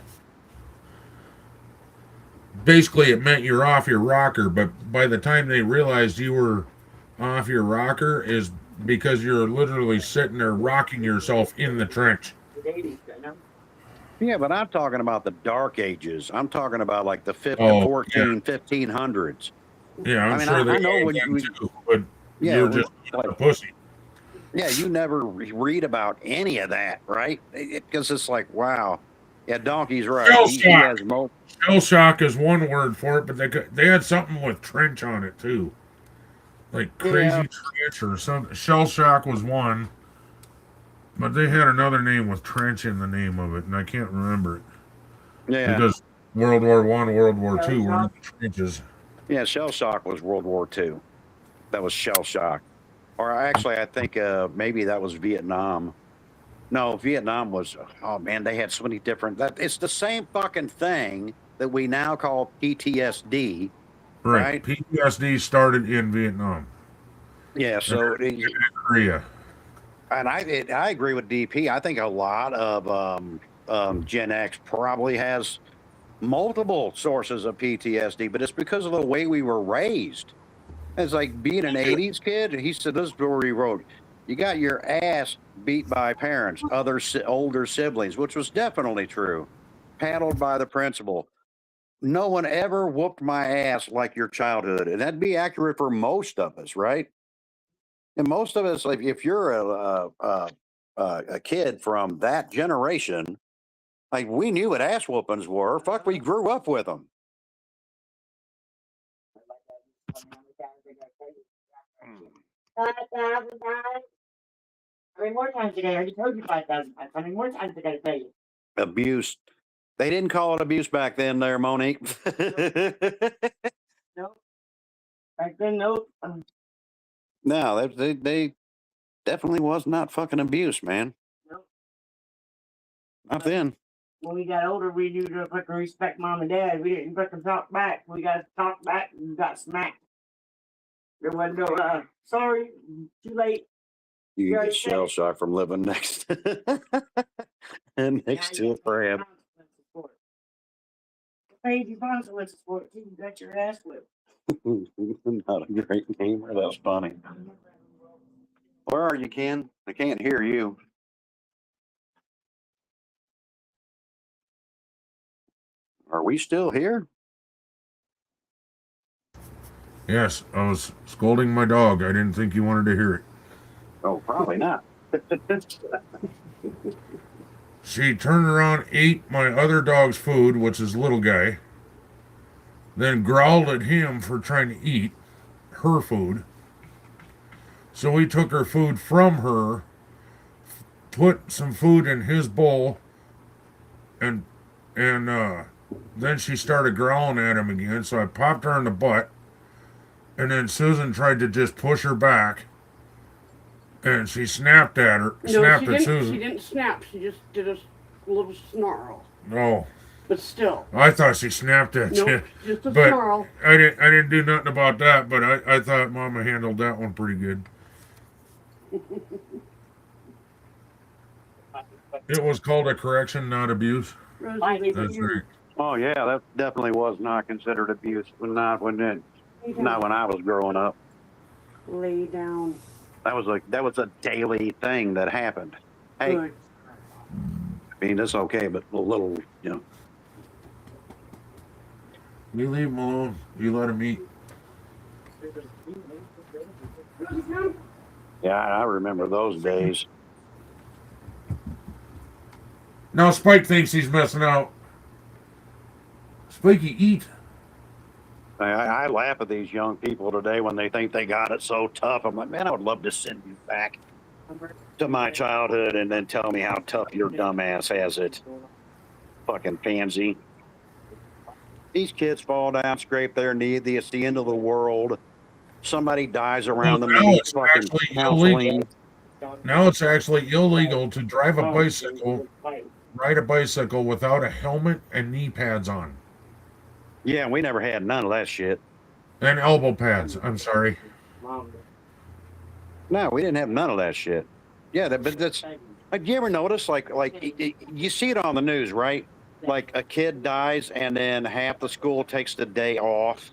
Basically, it meant you're off your rocker, but by the time they realized you were off your rocker is because you're literally sitting there rocking yourself in the trench. Yeah, but I'm talking about the dark ages. I'm talking about like the 1500s. Yeah, I'm I mean, sure they I know had when them you, too, but yeah, you're just like, a pussy. yeah, you never read about any of that, right? Because it's like, wow. Yeah, Donkey's right. Shell He shock. has most. Shell shock is one word for it, but they had something with trench on it too, like Crazy Trench or something. Shell shock was one, but they had another name with trench in the name of it, and I can't remember it. Yeah, Because World War I, World War II were in the trenches. yeah. Shell shock was World War II. That was shell shock, or actually, I think maybe that was Vietnam. No, Vietnam was. Oh man, they had so many different. It's the same fucking thing that we now call PTSD. Right. PTSD started in Vietnam. Yeah. So Korea. And I agree with DP. I think a lot of Gen X probably has multiple sources of PTSD, but it's because of the way we were raised. It's like being an 80s kid. He said, this is where he wrote, you got your ass beat by parents, other older siblings, which was definitely true. Paddled by the principal. No one ever whooped my ass like your childhood. And that'd be accurate for most of us, right? And most of us, like if you're a kid from that generation, like we knew what ass whoopings were. Fuck, we grew up with them. How many more times a day? I already told you 5,000 times. How many more times I gotta tell you? Abuse. They didn't call it abuse back then, there, Monique. Nope. Back then, nope. No, they definitely was not fucking abuse, man. Nope. Not then. When we got older, we knew to fucking respect mom and dad. We didn't fucking talk back. We got to talk back and got smacked. There wasn't no, sorry, too late. You already get said shell it. shock from living next and next to a crab. Paid your consequences for it too. You got your ass whipped. Not a great name. That's funny. Where are you, Ken? I can't hear you. Are we still here? Yes, I was scolding my dog. I didn't think you wanted to hear it. Oh, probably not. She turned around, ate my other dog's food, which is little guy, then growled at him for trying to eat her food. So we took her food from her, put some food in his bowl, and then she started growling at him again. So I popped her in the butt, and then Susan tried to just push her back, and she snapped at her. No, snapped she at didn't. Susan. She didn't snap. She just did a little snarl. No, But still, I thought she snapped at you. nope, just a But snarl. I didn't do nothing about that. But I thought Mama handled that one pretty good. It was called a correction, not abuse. Rosie, That's right. Oh yeah, that definitely was not considered abuse. Not when I was growing up. lay down. That was a daily thing that happened. Hey, Good. I mean it's okay, but a little, you know. You leave him alone. You let him eat. Yeah, I remember those days. Now Spike thinks he's messing out. Spikey, eat. I laugh at these young people today when they think they got it so tough. I'm like, man, I would love to send you back to my childhood and then tell me how tough your dumb ass has it. Fucking pansy. These kids fall down, scrape their knee. It's the end of the world. Somebody dies around them. Now They need it's fucking actually counseling. illegal. Now it's actually illegal to drive a bicycle, ride a bicycle without a helmet and knee pads on. Yeah, we never had none of that shit. And elbow pads. I'm sorry. No, we didn't have none of that shit. Yeah, but that's like, you ever notice like you see it on the news, right? Like a kid dies and then half the school takes the day off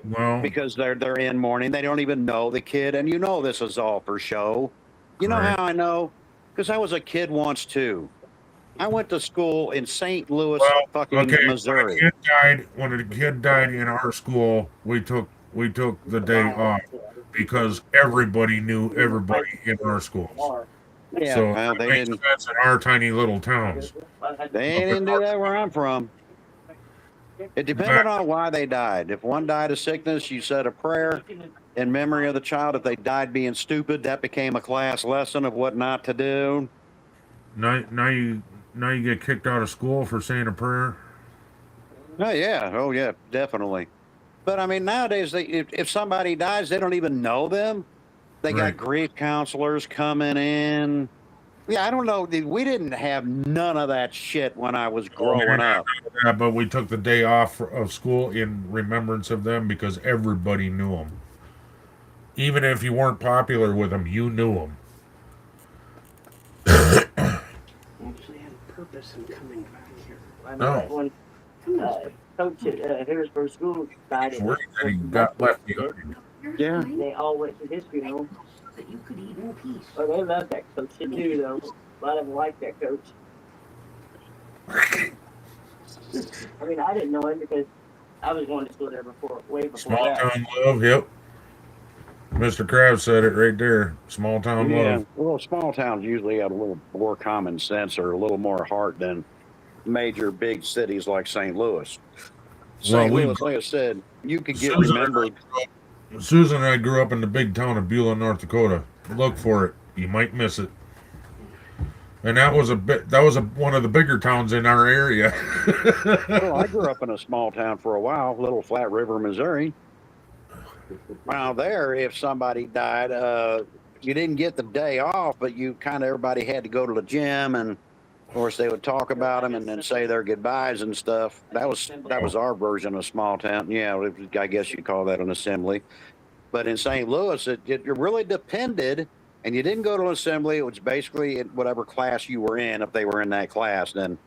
Well, because they're in mourning. They don't even know the kid, and you know this is all for show. You know Right. how I know? Because I was a kid once too. I went to school in St. Louis, fucking okay. Missouri. When a kid died in our school, we took the day off because everybody knew everybody in our schools. Yeah, So well, it they makes didn't. sense in our tiny little towns. They didn't do that where I'm from. It depended on why they died. If one died of sickness, you said a prayer in memory of the child. If they died being stupid, that became a class lesson of what not to do. Now you get kicked out of school for saying a prayer. Oh yeah, definitely. But I mean, nowadays, if somebody dies, they don't even know them. They got Right. grief counselors coming in. Yeah, I don't know. We didn't have none of that shit when I was growing up. Yeah, but we took the day off of school in remembrance of them because everybody knew them. Even if you weren't popular with them, you knew them. Actually had a purpose in coming back here. I know that No. one coach at Harrisburg School died. It's weird that he got left behind. Yeah. They all went to his funeral. That you could eat in peace. Oh, they loved that coach. They do, though. A lot of them liked that coach. I mean, I didn't know him because I was going to school there way before Small that. town love, yep. Mr. Krabs said it right there. Small town Yeah, love. well, small towns usually have a little more common sense or a little more heart than major big cities like St. Louis. St. we- Louis, like I said, you could get Susan- remembered. Susan and I grew up in the big town of Beulah, North Dakota. Look for it. You might miss it. And that was one of the bigger towns in our area. Well, I grew up in a small town for a while, Little Flat River, Missouri. Now there, if somebody died, you didn't get the day off, but you kind of everybody had to go to the gym, and of course they would talk about them and then say their goodbyes and stuff. That was our version of small town. Yeah, I guess you call that an assembly. But in St. Louis, it really depended, and you didn't go to an assembly. It was basically in whatever class you were in. If they were in that class, then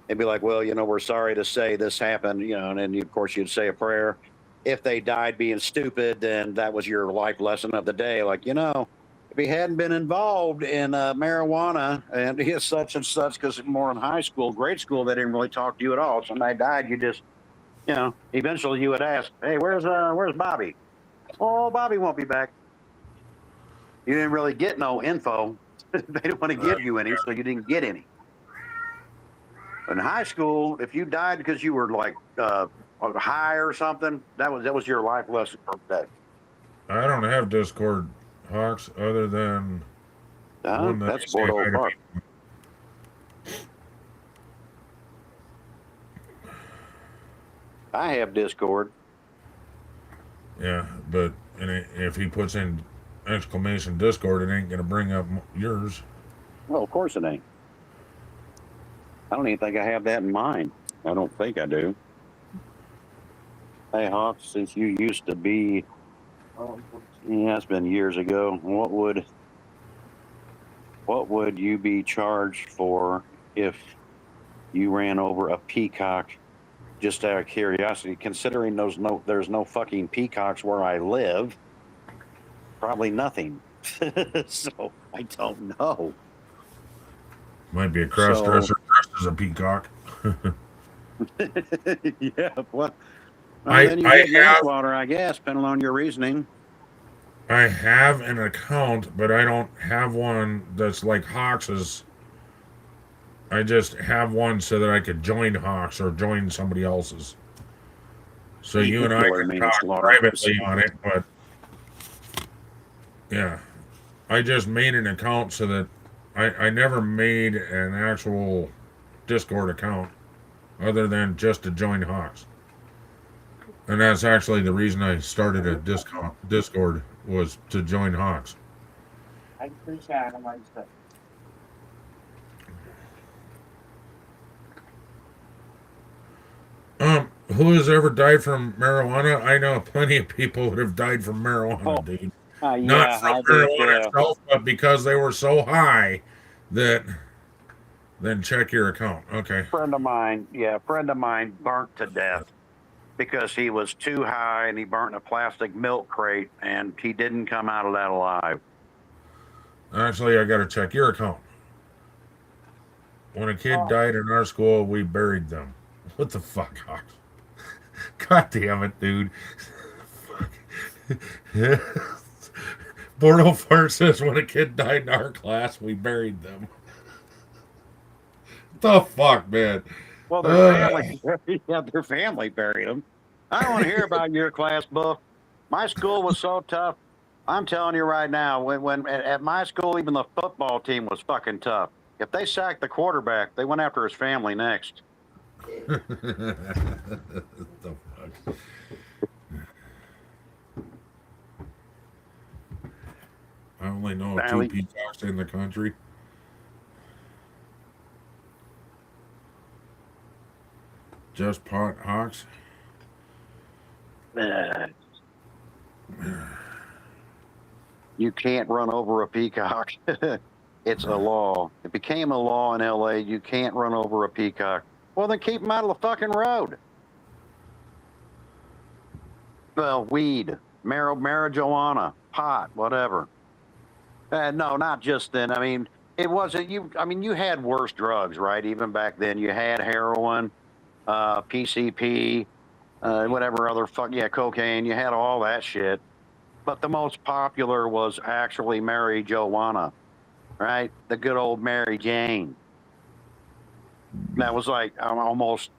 it'd be like, well, we're sorry to say this happened, and then of course you'd say a prayer. If they died being stupid, then that was your life lesson of the day. Like, if he hadn't been involved in marijuana and he is such and such, because more in high school, grade school, they didn't really talk to you at all. If somebody died, you just, eventually you would ask, hey, where's Bobby? Oh, Bobby won't be back. You didn't really get no info. They didn't want to give you any, so you didn't get any. In high school, if you died because you were like high or something, that was your life lesson for the day. I don't have Discord, Hawks, other than one that That's I say hi Bordeaux to Park. people. I have Discord. Yeah, but if he puts in exclamation Discord, it ain't gonna bring up yours. Well, of course it ain't. I don't even think I have that in mind. I don't think I do. Hey, Hawks, since you used to be, yeah, it's been years ago. What would you be charged for if you ran over a peacock? Just out of curiosity, considering there's no fucking peacocks where I live, probably nothing. So I don't know. Might be a cross dresser dressed as a peacock. Yeah, what? I Then you get have- manslaughter, I guess, depending on your reasoning. I have an account, but I don't have one that's like Hawks's. I just have one so that I could join Hawks or join somebody else's. So you and I Vehicular can talk manslaughter. privately on it, but yeah. I just made an account so that I never made an actual Discord account other than just to join Hawks. And that's actually the reason I started a Discord was to join Hawks. I appreciate it. Like that. Who has ever died from marijuana? I know plenty of people that have died from marijuana, Oh, dude. Yeah, Not from I did, marijuana itself, but because they were so high that. Then check your account. Okay. friend of mine burnt to death because he was too high and he burnt a plastic milk crate and he didn't come out of that alive. Actually, I got to check your account. When a kid died in our school, we buried them. What the fuck, Hawks? God damn it, dude. Fuck. Bordeaux Fart says when a kid died in our class, we buried them. The fuck, man? Well, their family buried them. I don't want to hear about your class book. My school was so tough. I'm telling you right now, when at my school, even the football team was fucking tough. If they sacked the quarterback, they went after his family next. The fuck? I only know Sally. 2 peacocks in the country. Just pot Hawks. You can't run over a peacock. It's a law. It became a law in LA. You can't run over a peacock. Well, then keep them out of the fucking road. Well, weed, marijuana, pot, whatever. No, not just then. I mean, it wasn't you. I mean, you had worse drugs, right? Even back then, you had heroin, PCP, whatever other cocaine. You had all that shit. But the most popular was actually marijuana, right? The good old Mary Jane. That was like almost.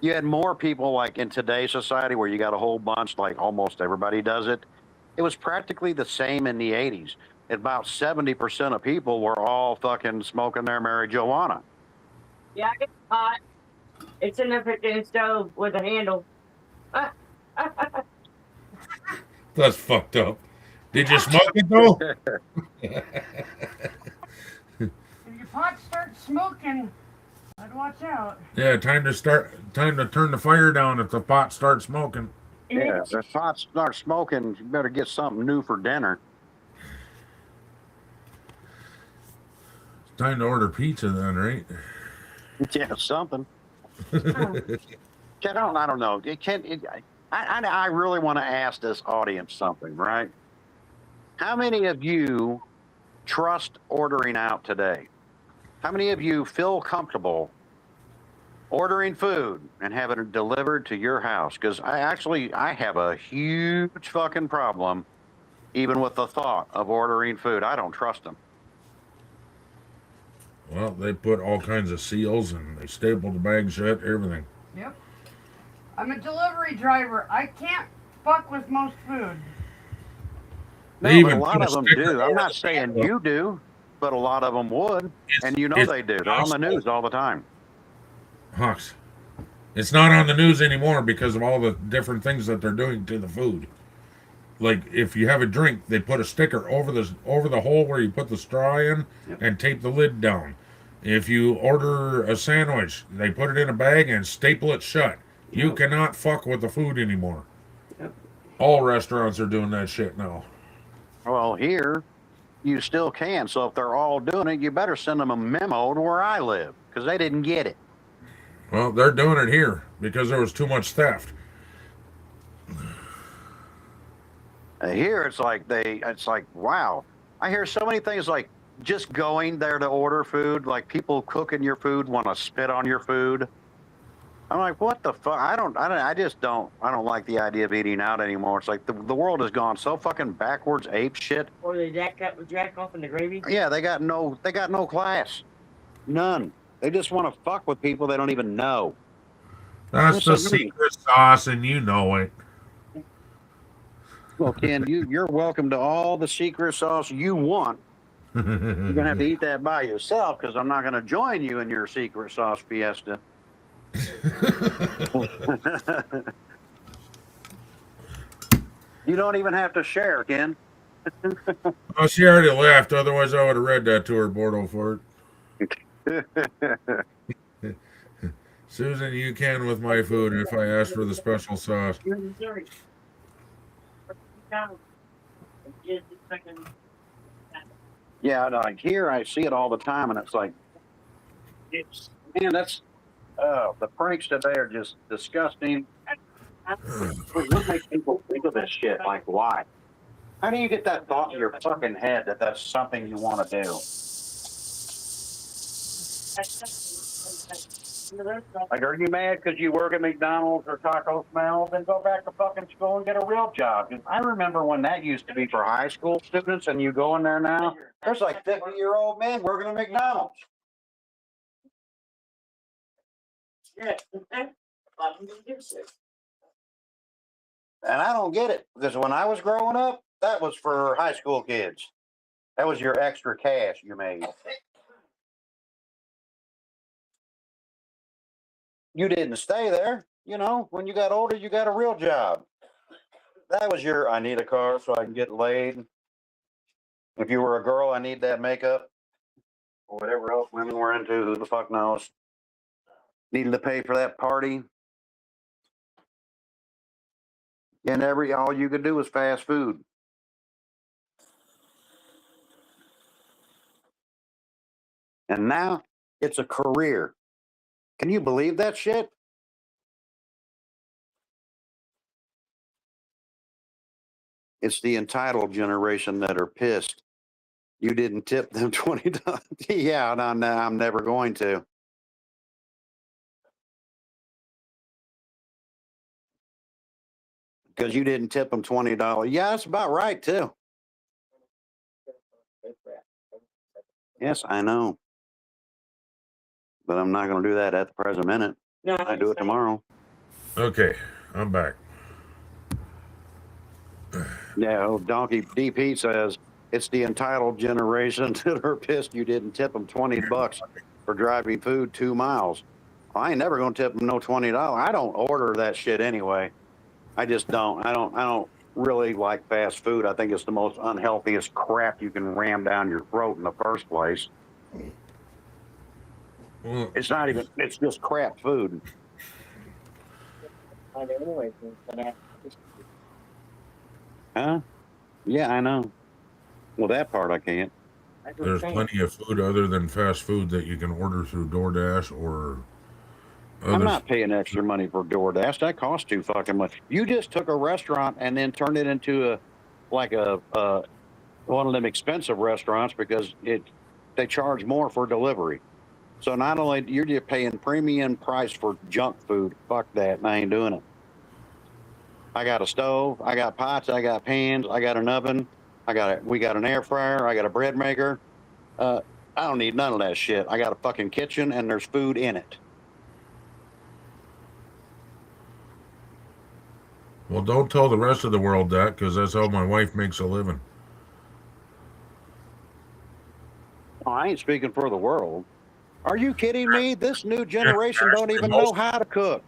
You had more people like in today's society where you got a whole bunch, like almost everybody does it. It was practically the same in the 80s. About 70% of people were all fucking smoking their marijuana. Yeah, I get hot. It's in the freaking stove with a handle. That's fucked up. Did you smoke it though? If your pot starts smoking, I'd watch out. Yeah, time to turn the fire down if the pot starts smoking. Yeah, if the pot starts smoking, you better get something new for dinner. Time to order pizza then, right? Yeah, something. I don't know. I really want to ask this audience something, right? How many of you trust ordering out today? How many of you feel comfortable ordering food and having it delivered to your house? Because I have a huge fucking problem even with the thought of ordering food. I don't trust them. Well, they put all kinds of seals and they stapled the bag shut, everything. Yep. I'm a delivery driver. I can't fuck with most food. They No, but a even lot put of them sticker do. I'm over not the saying bag. you do, but a lot of them would. And you know It's they do. They're on the possible. news all the time. Hawks. It's not on the news anymore because of all the different things that they're doing to the food. Like if you have a drink, they put a sticker over the hole where you put the straw in Yep. and tape the lid down. If you order a sandwich, they put it in a bag and staple it shut. You Yep. cannot fuck with the food anymore. Yep. All restaurants are doing that shit now. Well, here you still can. So if they're all doing it, you better send them a memo to where I live because they didn't get it. Well, they're doing it here because there was too much theft. Here it's like wow. I hear so many things like just going there to order food, like people cooking your food want to spit on your food. I'm like, what the fuck? I don't like the idea of eating out anymore. It's like the world has gone so fucking backwards, ape shit. Or they jack off in the gravy. Yeah, they got no class, none. They just want to fuck with people they don't even know. That's the What's that mean? secret sauce, and you know it. Well, Ken, you're welcome to all the secret sauce you want. You're gonna have to eat that by yourself because I'm not gonna join you in your secret sauce fiesta. You don't even have to share, Ken. Oh, she already left. Otherwise, I would have read that to her, Bordeaux Fort. Susan, you can with my food if I ask for the special sauce. Yeah, like here I see it all the time, and it's like, man, that's the pranks today are just disgusting. What makes people think of this shit? Like, why? How do you get that thought in your fucking head that that's something you want to do? Like, are you mad because you work at McDonald's or Taco Smell? Then go back to fucking school and get a real job. 'Cause I remember when that used to be for high school students, and you go in there now, there's like 50-year-old men working at McDonald's. Yeah. And I don't get it because when I was growing up, that was for high school kids. That was your extra cash you made. You didn't stay there. You know, when you got older, you got a real job. That was your, I need a car so I can get laid. If you were a girl, I need that makeup. Or whatever else women were into, who the fuck knows. Needed to pay for that party. And all you could do was fast food. And now it's a career. Can you believe that shit? It's the entitled generation that are pissed. You didn't tip them $20. Yeah, no, I'm never going to. Because you didn't tip them $20. Yeah, that's about right too. Yes, I know. But I'm not going to do that at the present minute. No, I do it tomorrow. Okay, I'm back. Yeah, old Donkey DP says it's the entitled generation that are pissed you didn't tip them $20 for driving food 2 miles. Well, I ain't never going to tip them no $20. I don't order that shit anyway. I just don't. I don't really like fast food. I think it's the most unhealthiest crap you can ram down your throat in the first place. Well, It's not even. It's just crap food. Huh? Yeah, I know. Well, that part I can't. there's plenty of food other than fast food that you can order through DoorDash or I'm other. not paying extra money for DoorDash. That costs too fucking much. You just took a restaurant and then turned it into a one of them expensive restaurants because they charge more for delivery. So not only you're just paying premium price for junk food. Fuck that. I ain't doing it. I got a stove. I got pots. I got pans. I got an oven. We got an air fryer. I got a bread maker. I don't need none of that shit. I got a fucking kitchen and there's food in it. Well, don't tell the rest of the world that, because that's how my wife makes a living. Oh, I ain't speaking for the world. Are you kidding me? This new generation don't even know how to cook.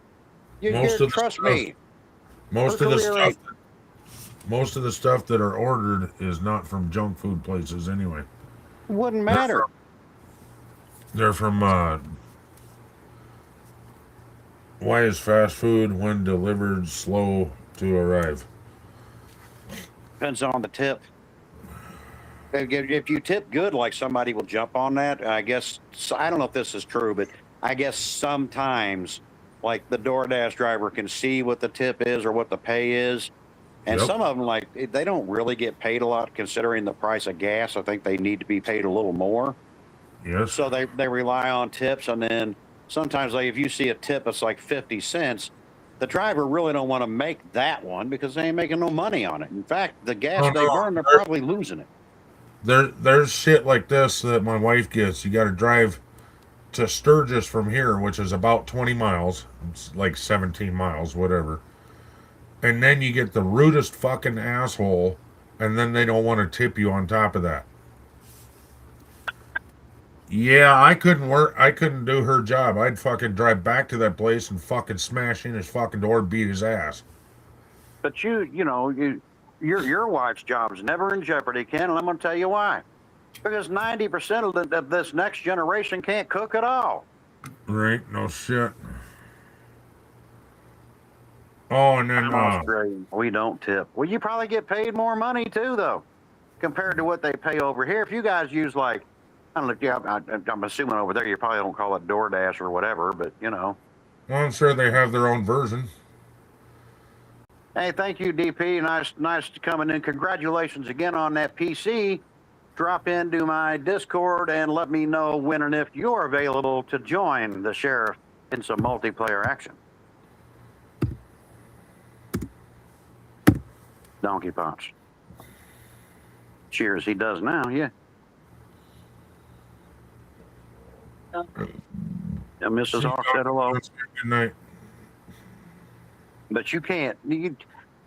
Trust me. Most of the stuff that are ordered is not from junk food places anyway. Wouldn't matter. They're from why is fast food when delivered slow to arrive? Depends on the tip. If you tip good, like somebody will jump on that. I guess, I don't know if this is true, but I guess sometimes like the DoorDash driver can see what the tip is or what the pay is. And some of them, like, they don't really get paid a lot considering the price of gas. I think they need to be paid a little more. Yes. So they rely on tips. And then sometimes, like, if you see a tip that's like 50 cents, the driver really don't want to make that one because they ain't making no money on it. In fact, the gas they burn, they're probably losing it. There's shit like this that my wife gets. You got to drive to Sturgis from here, which is about 20 miles. It's like 17 miles, whatever. And then you get the rudest fucking asshole, and then they don't want to tip you on top of that. Yeah, I couldn't do her job. I'd fucking drive back to that place and fucking smash in his fucking door and beat his ass. But your wife's job is never in jeopardy, Ken, and I'm going to tell you why. Because 90% of this next generation can't cook at all. Right, no shit. Oh, and then we don't tip. Well, you probably get paid more money too, though, compared to what they pay over here. If you guys use like, I don't know, yeah, I'm assuming over there you probably don't call it DoorDash or whatever, but Well, I'm sure they have their own version. Hey, thank you, DP. Nice coming in. Congratulations again on that PC. Drop into my Discord and let me know when and if you're available to join the sheriff in some multiplayer action. Donkey Pops. Cheers, he does now, yeah. Mrs. Hawk said hello. Good night. But you can't,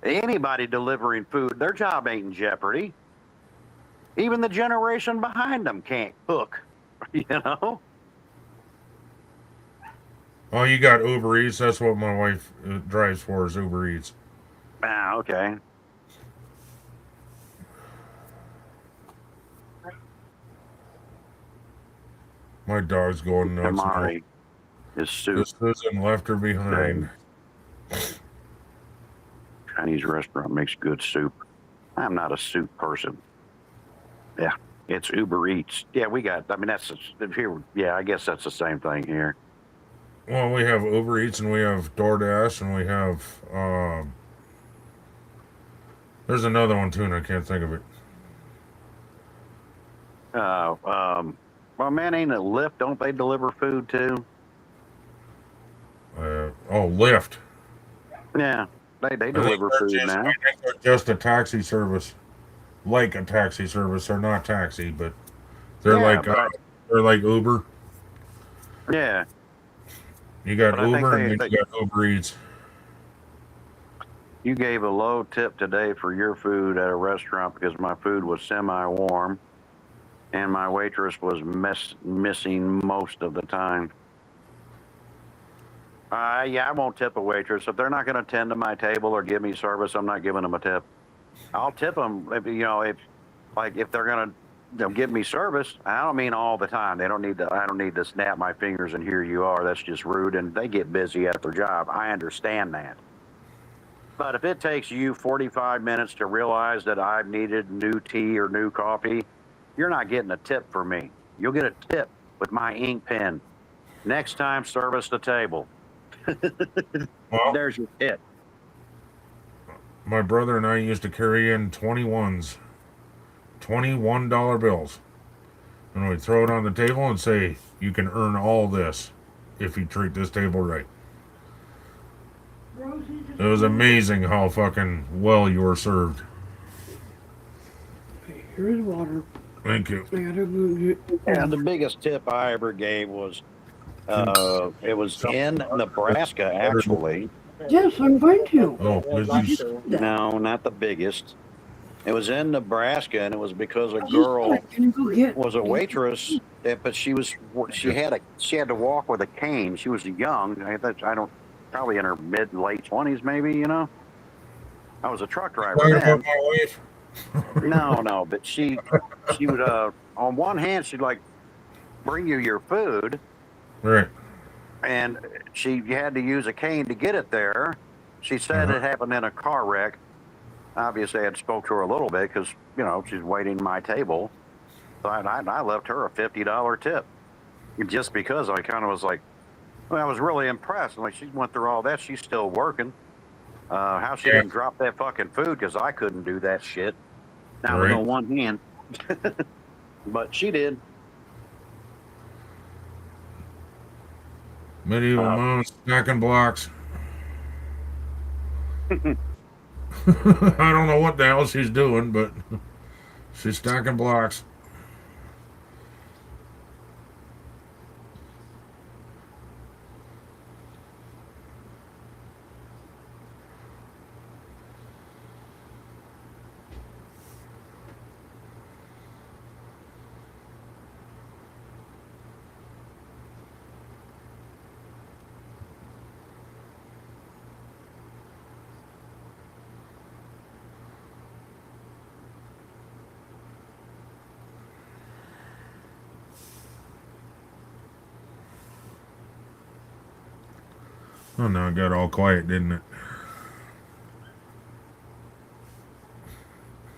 anybody delivering food, their job ain't in jeopardy. Even the generation behind them can't cook, Oh, you got Uber Eats. That's what my wife drives for, is Uber Eats. Ah, okay. My dog's going nuts. Amari is soup. Susan left her behind. Chinese restaurant makes good soup. I'm not a soup person. Yeah, it's Uber Eats. Yeah, that's here. Yeah, I guess that's the same thing here. Well, we have Uber Eats and we have DoorDash and we have, there's another one too and I can't think of it. Well, man, ain't it Lyft? Don't they deliver food too? Lyft. Yeah, they deliver food now. I think they're just a taxi service, like a taxi service. They're not taxi, but they're they're like Uber. Yeah. You got Uber and then you got Uber Eats. You gave a low tip today for your food at a restaurant because my food was semi-warm, and my waitress was missing most of the time. Yeah, I won't tip a waitress. If they're not going to tend to my table or give me service, I'm not giving them a tip. I'll tip them if they're going to give me service. I don't mean all the time. I don't need to snap my fingers and here you are. That's just rude. And they get busy at their job. I understand that. But if it takes you 45 minutes to realize that I've needed new tea or new coffee, you're not getting a tip from me. You'll get a tip with my ink pen. Next time, service the table. Well, there's your tip. My brother and I used to carry in 21s, $21 bills. And we'd throw it on the table and say, you can earn all this if you treat this table right. It was amazing how fucking well you were served. Okay, here's water. Thank you. I gotta go get. Yeah, the biggest tip I ever gave was it was in Nebraska, actually. Yes, I'm going to. Oh, did you? No, not the biggest. It was in Nebraska, and it was because a I'm girl gonna go get. was a waitress, but she had to walk with a cane. She was young. I don't probably in her mid late 20s, maybe. You know, I was a truck driver Talking then. about my wife? No, but she would on one hand she'd like bring you your food, Right. and she had to use a cane to get it there. She said it happened in a car wreck. Obviously, I had spoke to her a little bit because, you know, she's waiting my table. So I left her a $50 tip just because I kind of was like, well, I was really impressed. Like, she went through all that. She's still working. How she didn't drop that fucking food because I couldn't do that shit. Now with on one hand. But she did. Medieval mom stacking blocks. I don't know what the hell she's doing, but she's stacking blocks. Oh no, it got all quiet, didn't it?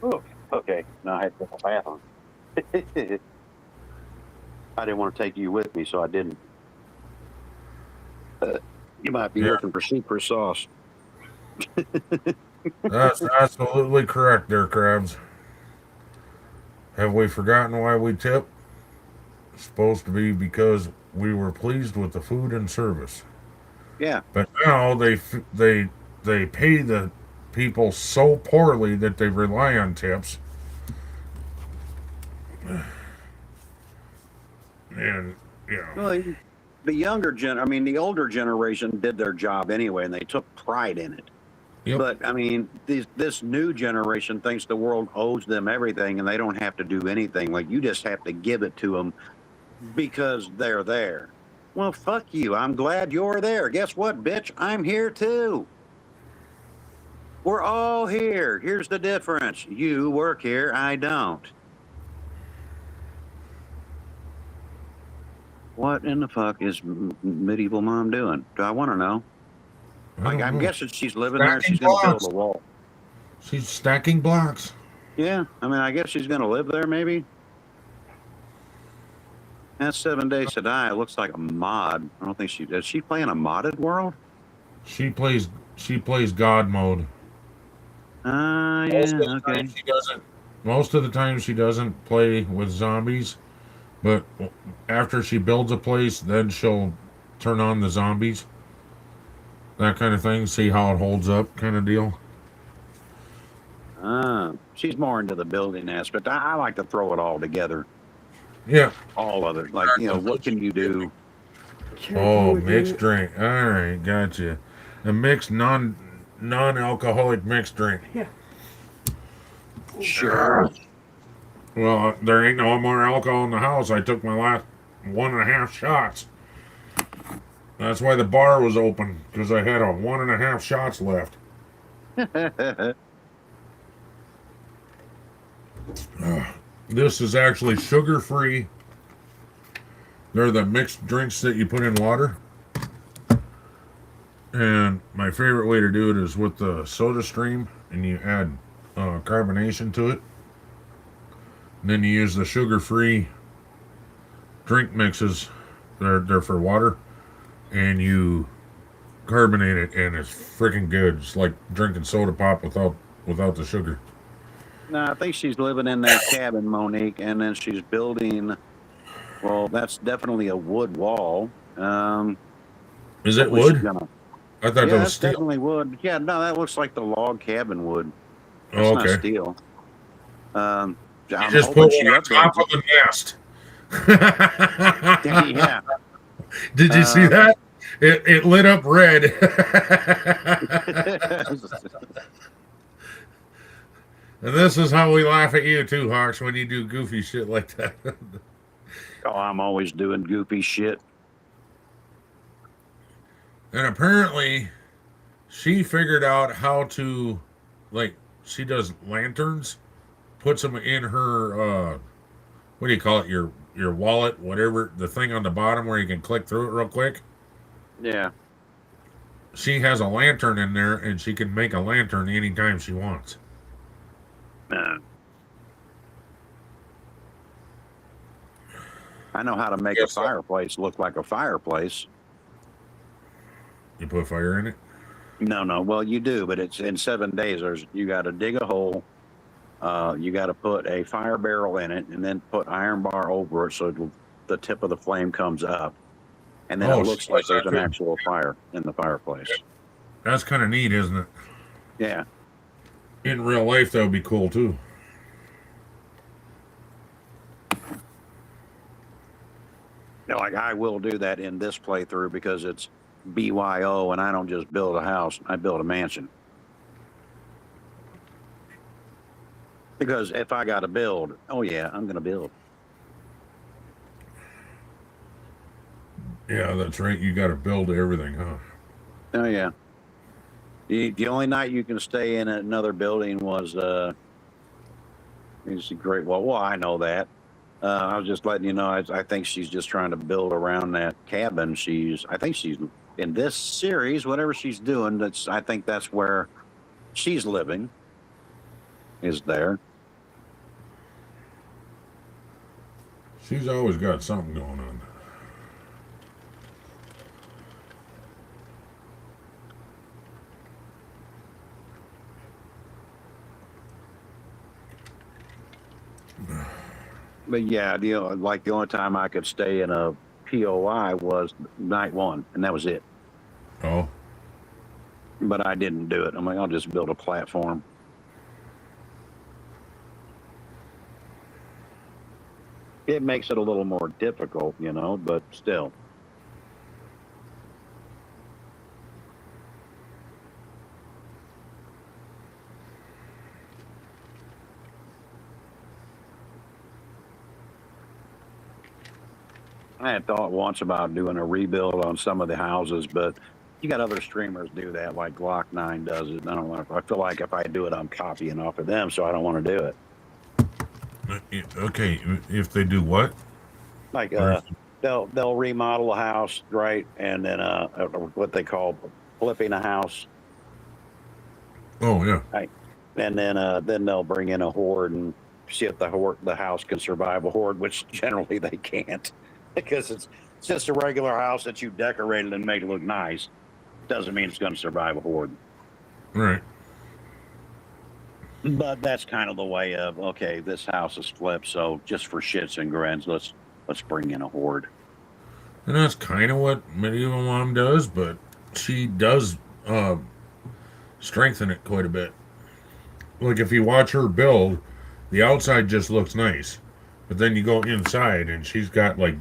Oh, okay. Now I had to go to the bathroom. I didn't want to take you with me, so I didn't. You might be looking for super sauce. That's absolutely correct there, Krabs. Have we forgotten why we tip? It's supposed to be because we were pleased with the food and service. Yeah. But now they pay the people so poorly that they rely on tips. And Well, the the older generation did their job anyway, and they took pride in it. Yep. But I mean, this new generation thinks the world owes them everything, and they don't have to do anything. Like, you just have to give it to them because they're there. Well, fuck you. I'm glad you're there. Guess what, bitch? I'm here too. We're all here. Here's the difference. You work here. I don't. What in the fuck is medieval mom doing? Do I want to know? Like, I'm guessing she's living there. She's going to build a wall. She's stacking blocks. Yeah, I mean, I guess she's going to live there, maybe. That's 7 Days to Die. It looks like a mod. I don't think does she play in a modded world? She plays God mode. Yeah, okay. Most of the time she doesn't play with zombies, but after she builds a place, then she'll turn on the zombies. That kind of thing, see how it holds up kind of deal. She's more into the building aspect. I like to throw it all together. Yeah. All of it. Like, you know, what can you do? Oh, mixed drink. All right, gotcha. A mixed non-alcoholic mixed drink. Yeah. Sure. Well, there ain't no more alcohol in the house. I took my last 1.5 shots. That's why the bar was open, because I had 1.5 shots left. This is actually sugar-free. They're the mixed drinks that you put in water. And my favorite way to do it is with the soda stream, and you add carbonation to it. And then you use the sugar-free drink mixes. They're for water. And you carbonate it, and it's freaking good. It's like drinking soda pop without the sugar. No, I think she's living in that cabin, Monique, and then she's building. Well, that's definitely a wood wall. Is it wood? I thought that was that's steel. definitely wood. Yeah, no, that looks like the log cabin wood. That's Oh, okay. not steel. I'm just hoping put she one on top updates of the nest. it. Yeah. Did you see that? It lit up red. And this is how we laugh at you too, Hawks, when you do goofy shit like that. Oh, I'm always doing goofy shit. And apparently, she figured out how to, like, she does lanterns, puts them in her, what do you call it, your wallet, whatever, the thing on the bottom where you can click through it real quick. Yeah. She has a lantern in there, and she can make a lantern anytime she wants. I know how to make a fireplace look like a fireplace. You put fire in it? No. Well, you do, but it's in 7 days. You got to dig a hole. You got to put a fire barrel in it, and then put iron bar over it so the tip of the flame comes up, and then it looks like there's an actual fire in the fireplace. That's kind of neat, isn't it? Yeah. In real life, that would be cool too. Like I will do that in this playthrough because it's BYO, and I don't just build a house; I build a mansion. Because if I got to build, oh yeah, I'm going to build. Yeah, that's right. You got to build everything, huh? Oh yeah. The only night you can stay in another building was it's a great. Well, I know that. I was just letting you know. I think she's just trying to build around that cabin. I think she's in this series. Whatever she's doing, I think that's where she's living. Is there? She's always got something going on. But yeah, like the only time I could stay in a POI was night 1, and that was it. Oh. But I didn't do it. I'm like, I'll just build a platform. It makes it a little more difficult, but still. I had thought once about doing a rebuild on some of the houses, but you got other streamers do that, like Glock9 does it. I don't want to. I feel like if I do it, I'm copying off of them, so I don't want to do it. Okay, if they do what? Like they'll remodel a house, right, and then what they call flipping a house. Oh yeah. Right, and then they'll bring in a horde and see if the house can survive a horde, which generally they can't. Because it's just a regular house that you decorated and made it look nice. Doesn't mean it's going to survive a horde. Right. But that's kind of the way of, okay, this house is flipped, so just for shits and grins, let's bring in a horde. And that's kind of what Medieval Mom does, but she does strengthen it quite a bit. Like if you watch her build, the outside just looks nice, but then you go inside and she's got like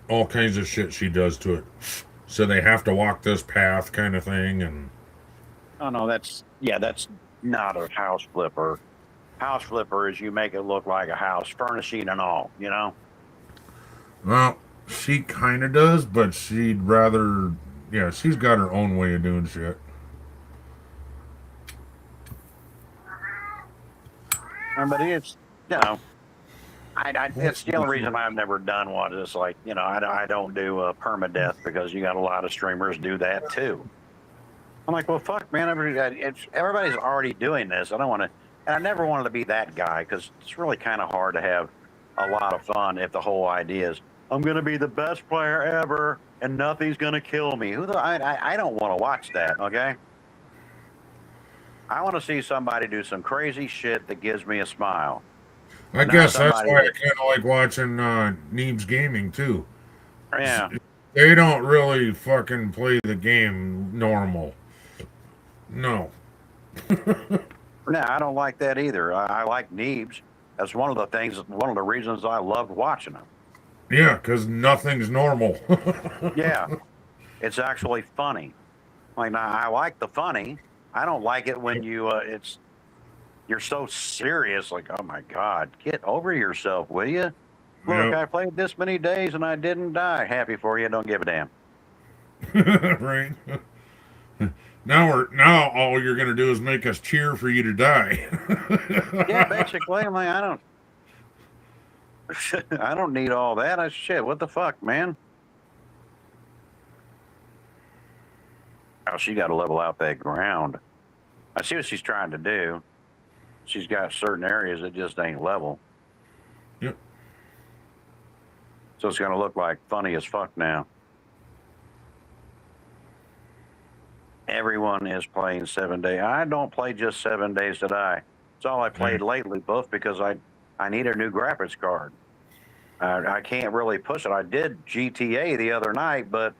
all kinds of shit she does to it. So they have to walk this path kind of thing. And oh no, that's not a house flipper. House flipper is you make it look like a house, furnishing and all, Well, she kind of does, but she'd rather, she's got her own way of doing shit. But it's, it's the only reason I've never done one is like, I don't do permadeath because you got a lot of streamers do that too. I'm like, well, fuck, man, everybody's already doing this. I don't want to, and I never wanted to be that guy because it's really kind of hard to have a lot of fun if the whole idea is, I'm going to be the best player ever and nothing's going to kill me. I don't want to watch that, okay? I want to see somebody do some crazy shit that gives me a smile. I guess that's why I kind of like watching Neebs Gaming too. Yeah. They don't really fucking play the game normal. No. No, I don't like that either. I like Neebs. That's one of the things, one of the reasons I loved watching them. Yeah, because nothing's normal. Yeah, it's actually funny. Like, now, I like the funny. I don't like it when you're so serious. Like, oh my God, get over yourself, will you? Look, Yep. I played this many days and I didn't die. Happy for you. Don't give a damn. Right. Now all you're gonna do is make us cheer for you to die. Yeah, basically, I'm like, I don't need all that. Shit. What the fuck, man? Oh, she got to level out that ground. I see what she's trying to do. She's got certain areas that just ain't level. Yep. So it's going to look like funny as fuck now. Everyone is playing 7 Days. I don't play just 7 Days to Die. It's all I played lately, both because I need a new graphics card. I can't really push it. I did GTA the other night, but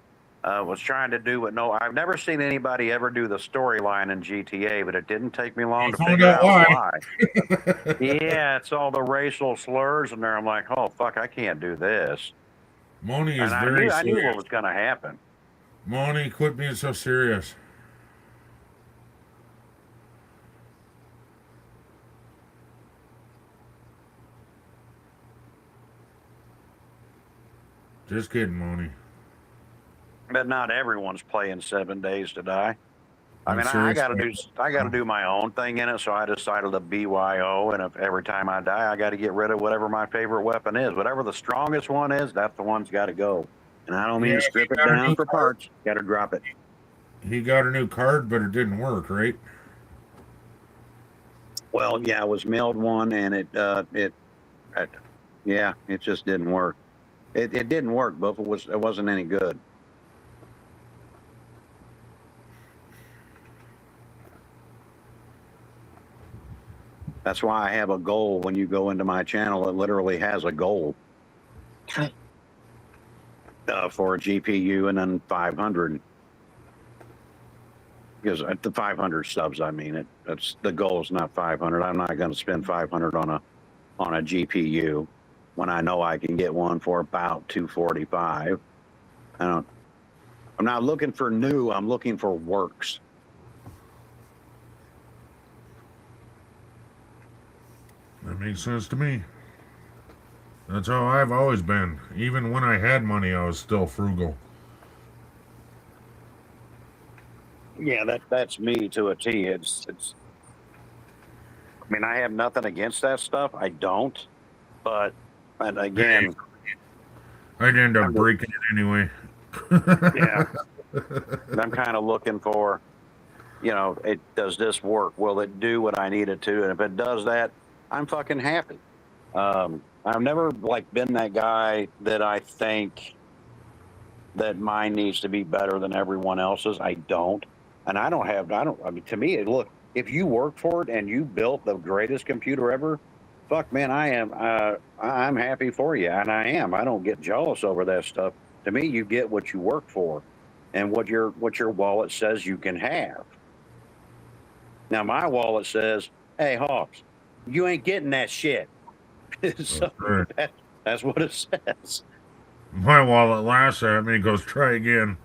was trying to do what I've never seen anybody ever do the storyline in GTA, but it didn't take me long to figure out why. Yeah, it's all the racial slurs in there. I'm like, oh, fuck, I can't do this. Moni is And very serious. I knew what was going to happen. Moni, quit being so serious. Just kidding, Moni. But not everyone's playing 7 Days to Die. I mean, I Seriously. gotta do my own thing in it. So I decided to BYO, and if every time I die, I got to get rid of whatever my favorite weapon is. Whatever the strongest one is, that's the one's got to go. And I don't mean to strip it down for parts. Got to drop it. He got a new card, but it didn't work, right? Well, yeah, I was mailed one, and it just didn't work. It didn't work, but it wasn't any good. That's why I have a goal. When you go into my channel, it literally has a goal for a GPU and then 500. Because the 500 subs, I mean, that's the goal is not 500. I'm not going to spend 500 on a GPU when I know I can get one for about 245. I'm not looking for new. I'm looking for works. That makes sense to me. That's how I've always been. Even when I had money, I was still frugal. Yeah, that's me to a T. I mean, I have nothing against that stuff. I don't. But again, I'd end up breaking it anyway. Yeah. I'm kind of looking for, does this work? Will it do what I need it to? And if it does that, I'm fucking happy. I've never been that guy that I think that mine needs to be better than everyone else's. I don't. And I mean, to me, look, if you work for it and you built the greatest computer ever, fuck, man, I'm happy for you. And I am. I don't get jealous over that stuff. To me, you get what you work for and what your wallet says you can have. Now, my wallet says, hey, Hawks, you ain't getting that shit. So that's what it says. My wallet laughs at me and goes, try again.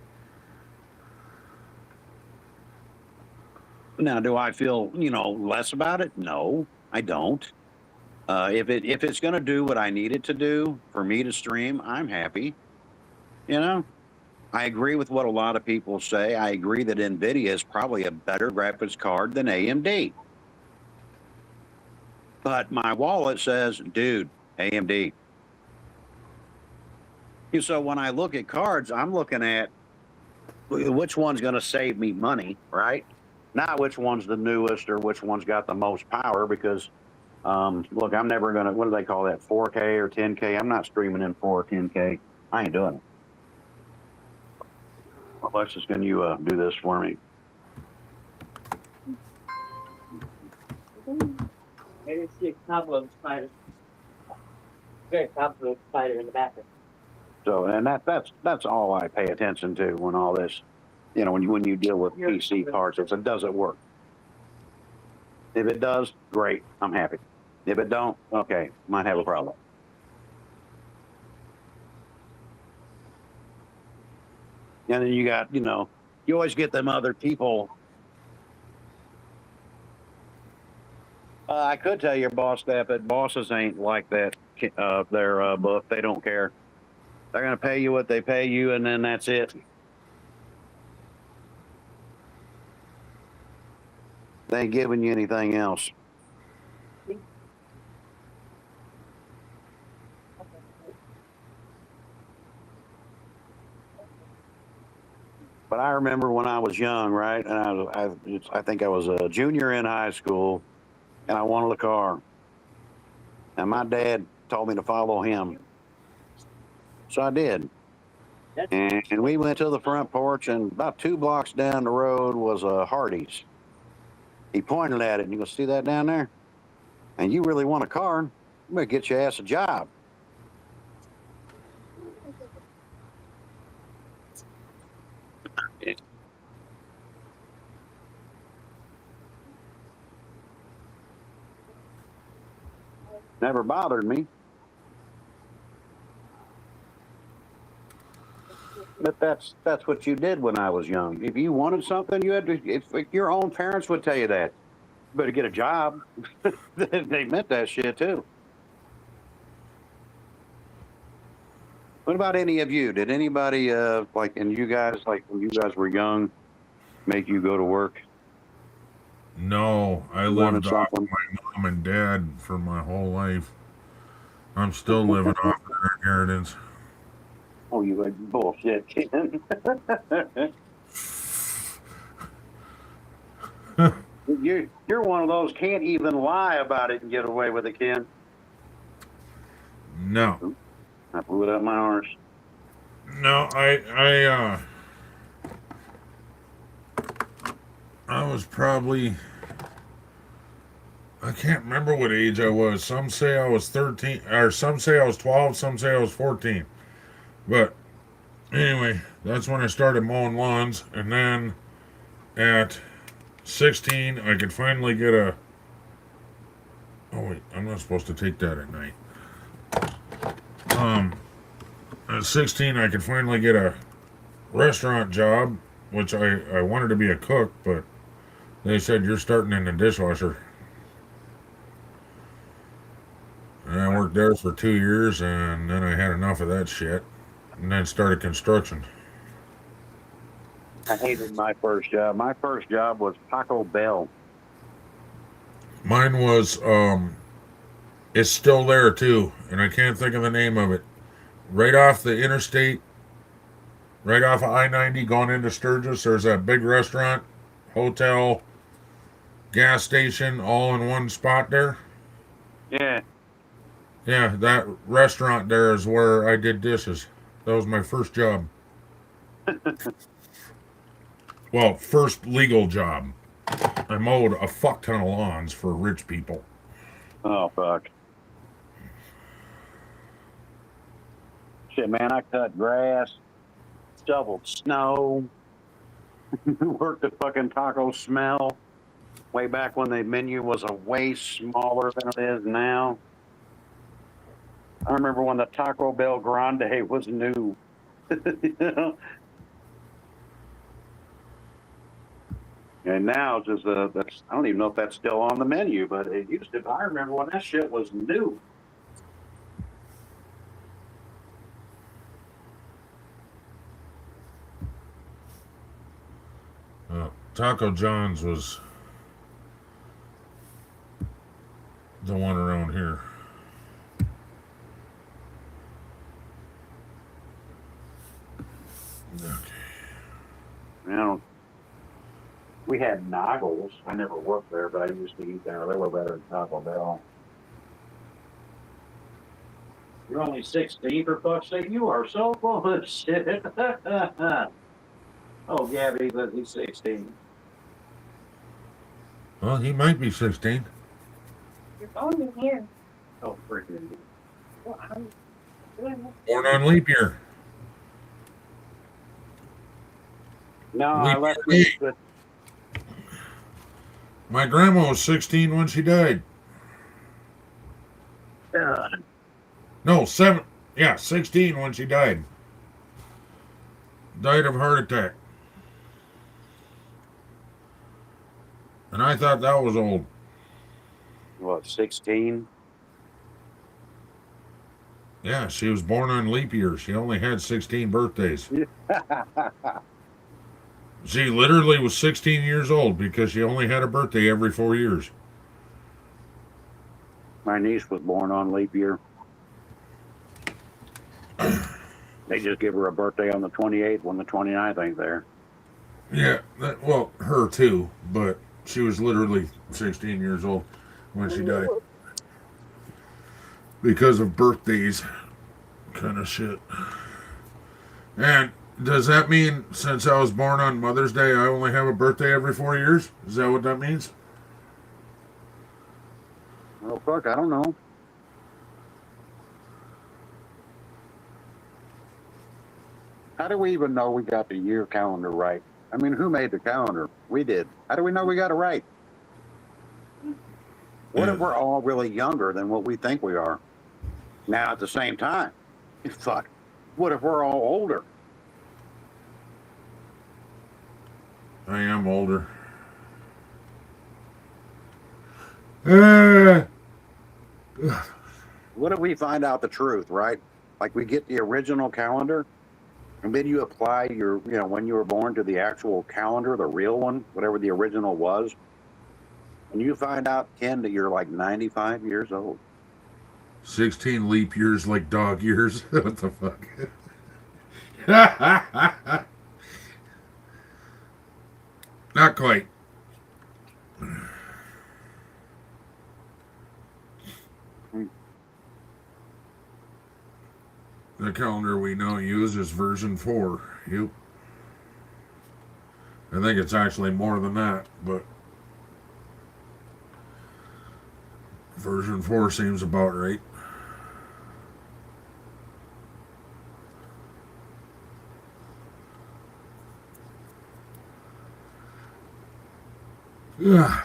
Now, do I feel, less about it? No, I don't. If it's going to do what I need it to do for me to stream, I'm happy. I agree with what a lot of people say. I agree that NVIDIA is probably a better graphics card than AMD. But my wallet says, dude, AMD. So when I look at cards, I'm looking at which one's going to save me money, right? Not which one's the newest or which one's got the most power, because, look, I'm never going to, what do they call that, 4K or 10K? I'm not streaming in 4 or 10K. I ain't doing it. Alexis, can you do this for me? I didn't see a cobweb spider. Very cobweb spider in the bathroom. So, and that's all I pay attention to when all this, when you deal with PC parts, it's does it work? If it does, great. I'm happy. If it don't, okay, might have a problem. And then you got, you know, you always get them other people. I could tell your boss that, but bosses ain't like that. Their book, they don't care. They're gonna pay you what they pay you, and then that's it. They ain't giving you anything else. But I remember when I was young, right? And I think I was a junior in high school, and I wanted a car. And my dad told me to follow him. So I did. And we went to the front porch, and about 2 blocks down the road was a Hardee's. He pointed at it, and you go, see that down there? And you really want a car? You better get your ass a job. Never bothered me. But that's what you did when I was young. If you wanted something, you had to. If your own parents would tell you that, you better get a job. They meant that shit too. What about any of you? Did anybody like, and you guys, like when you guys were young, make you go to work? No, I Wanted lived off of something? my mom and dad for my whole life. I'm still living off of their inheritance. Oh, you like bullshit, Ken. You're one of those can't even lie about it and get away with it, Ken. No. I blew it up my arse. No, I was probably, I can't remember what age I was. Some say I was 13, or some say I was 12, some say I was 14. But anyway, that's when I started mowing lawns. And then at 16, I could finally get a, oh wait, I'm not supposed to take that at night. At 16, I could finally get a restaurant job, which I wanted to be a cook, but they said, you're starting in the dishwasher. And I worked there for 2 years, and then I had enough of that shit, and then started construction. I hated my first job. My first job was Taco Bell. Mine was, it's still there too, and I can't think of the name of it. Right off the interstate, right off of I-90 going into Sturgis, there's that big restaurant, hotel, gas station, all in one spot there. Yeah. Yeah, that restaurant there is where I did dishes. That was my first job. Well, first legal job. I mowed a fuck ton of lawns for rich people. Oh, fuck. Shit, man, I cut grass, shoveled snow, worked at fucking Taco Smell. Way back when the menu was a way smaller than it is now. I remember when the Taco Bell Grande was new. You know? And now just that's, I don't even know if that's still on the menu, but it used to. I remember when that shit was new. Taco John's was the one around here. Okay. You know, we had Noggles. I never worked there, but I used to eat there. They were better than Taco Bell. You're only 16, for fuck's sake. You are so full of shit. Oh, Gabby, but he's 16. Well, he might be 16. You're going in here. Oh, freaking. Well, I'm Born on leap year. No, We I left did. but My grandma was 16 when she died. No, 7. Yeah, 16 when she died. Died of heart attack. And I thought that was old. What, 16? Yeah, she was born on leap year. She only had 16 birthdays. She literally was 16 years old because she only had a birthday every 4 years. My niece was born on leap year. They just give her a birthday on the 28th when the 29th ain't there. Yeah, well, her too, but she was literally 16 years old when she died. Because of birthdays, kind of shit. And does that mean since I was born on Mother's Day, I only have a birthday every 4 years? Is that what that means? Well, fuck, I don't know. How do we even know we got the year calendar right? I mean, who made the calendar? We did. How do we know we got it right? What if we're all really younger than what we think we are? Now, at the same time, fuck, what if we're all older? I am older. What if we find out the truth, right? Like we get the original calendar, and then you apply your, when you were born to the actual calendar, the real one, whatever the original was, and you find out, Ken, that you're like 95 years old. 16 leap years like dog years. What the fuck? Not quite. The calendar we now use is version 4. Yep. I think it's actually more than that, but version 4 seems about right. Yeah.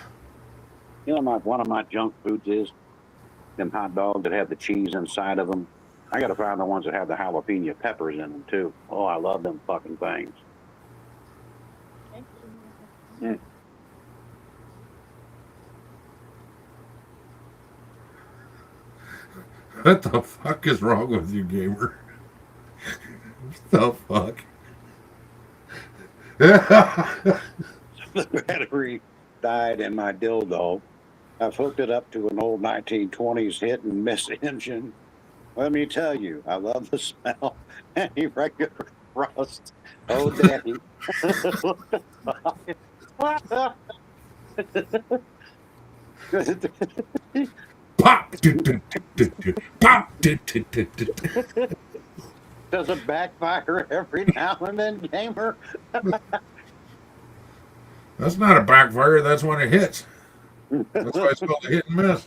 One of my junk foods is them hot dogs that have the cheese inside of them. I got to find the ones that have the jalapeno peppers in them too. Oh, I love them fucking things. Yeah. What the fuck is wrong with you, gamer? What the fuck? The battery died in my dildo. I've hooked it up to an old 1920s hit and miss engine. Let me tell you, I love the smell. Any regular rust. Oh, daddy. Pop! Pop! Does it backfire every now and then, gamer? That's not a backfire, that's when it hits. That's why it's called a hit and miss.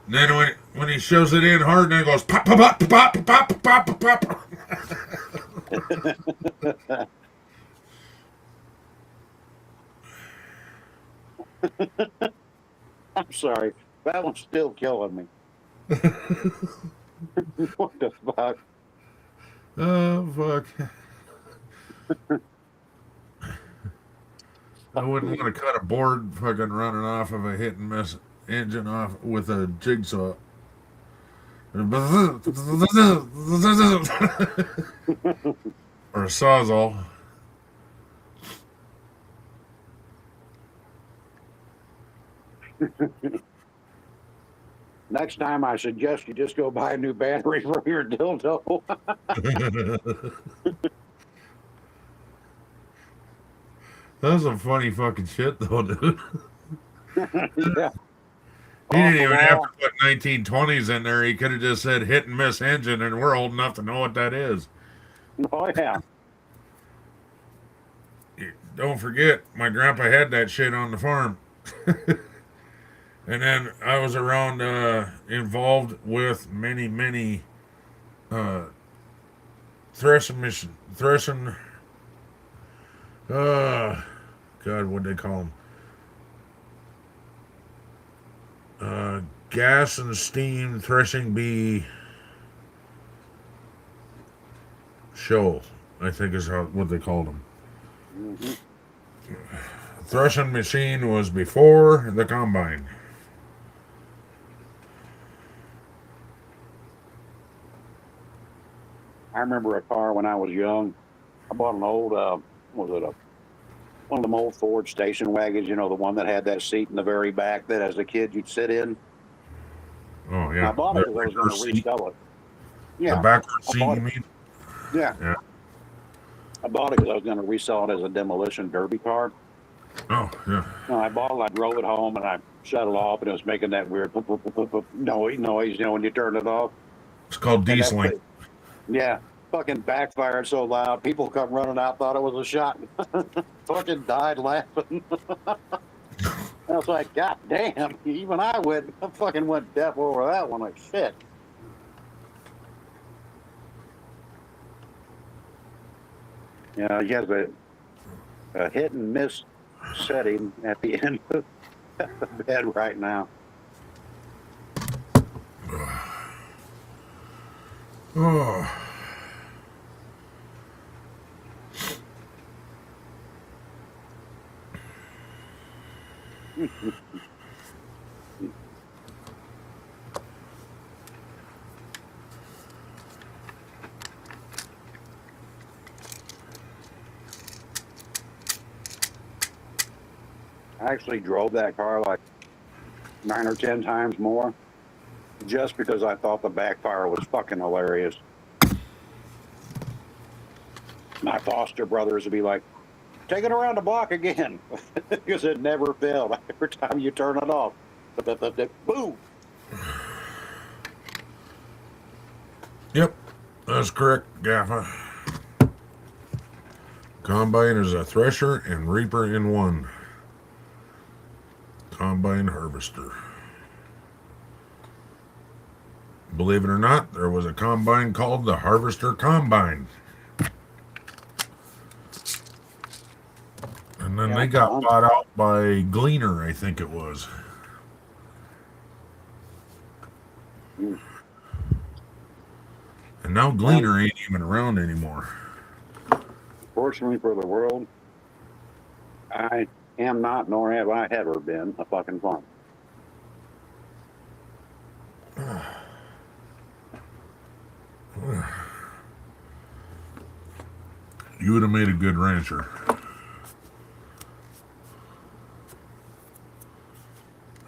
And then when he shoves it in hard, then it goes pop, pop, pop, pop, pop, pop, pop, pop. I'm sorry. That one's still killing me. What the fuck? Oh, fuck. I wouldn't want to cut a board fucking running off of a hit and miss engine off with a jigsaw. Or a sawzall. Next time, I suggest you just go buy a new battery for your dildo. That's some funny fucking shit, though, dude. Yeah. He didn't even have to put 1920s in there. He could have just said hit and miss engine, and we're old enough to know what that is. Oh, yeah. Don't forget, my grandpa had that shit on the farm. And then I was around, involved with many, threshing God, what'd they call them? Gas and steam threshing bee show, I think is what they called them. Mm-hmm. Threshing machine was before the combine. I remember a car when I was young. I bought an old, one of them old Ford station wagons, you know, the one that had that seat in the very back that as a kid you'd sit in. Oh, And yeah. I bought it because I was going reverse to seat. resell it. The Yeah, backward I seat, bought you it. mean? Yeah, Yeah. I bought it because I was going to resell it as a demolition derby car. Oh, yeah. No, I bought it, I drove it home, and I shut it off, and it was making that weird noise, you know, when you turn it off. It's called And that dieseling. thing, yeah, fucking backfired so loud. People come running out, thought it was a shot. Fucking died laughing. I was like, God damn, even I fucking went deaf over that one. Like, shit. Yeah, he has a hit and miss setting at the end of the bed right now. Oh. I actually drove that car like 9 or 10 times more just because I thought the backfire was fucking hilarious. My foster brothers would be like, take it around the block again because it never failed every time you turn it off. Boom. Yep, that's correct, Gaffa. Combine is a thresher and reaper in one. Combine harvester. Believe it or not, there was a combine called the Harvester Combine. And then they got bought out by Gleaner, I think it was. And now Gleaner ain't even around anymore. Fortunately for the world, I am not, nor have I ever been, a fucking farmer. You would have made a good rancher.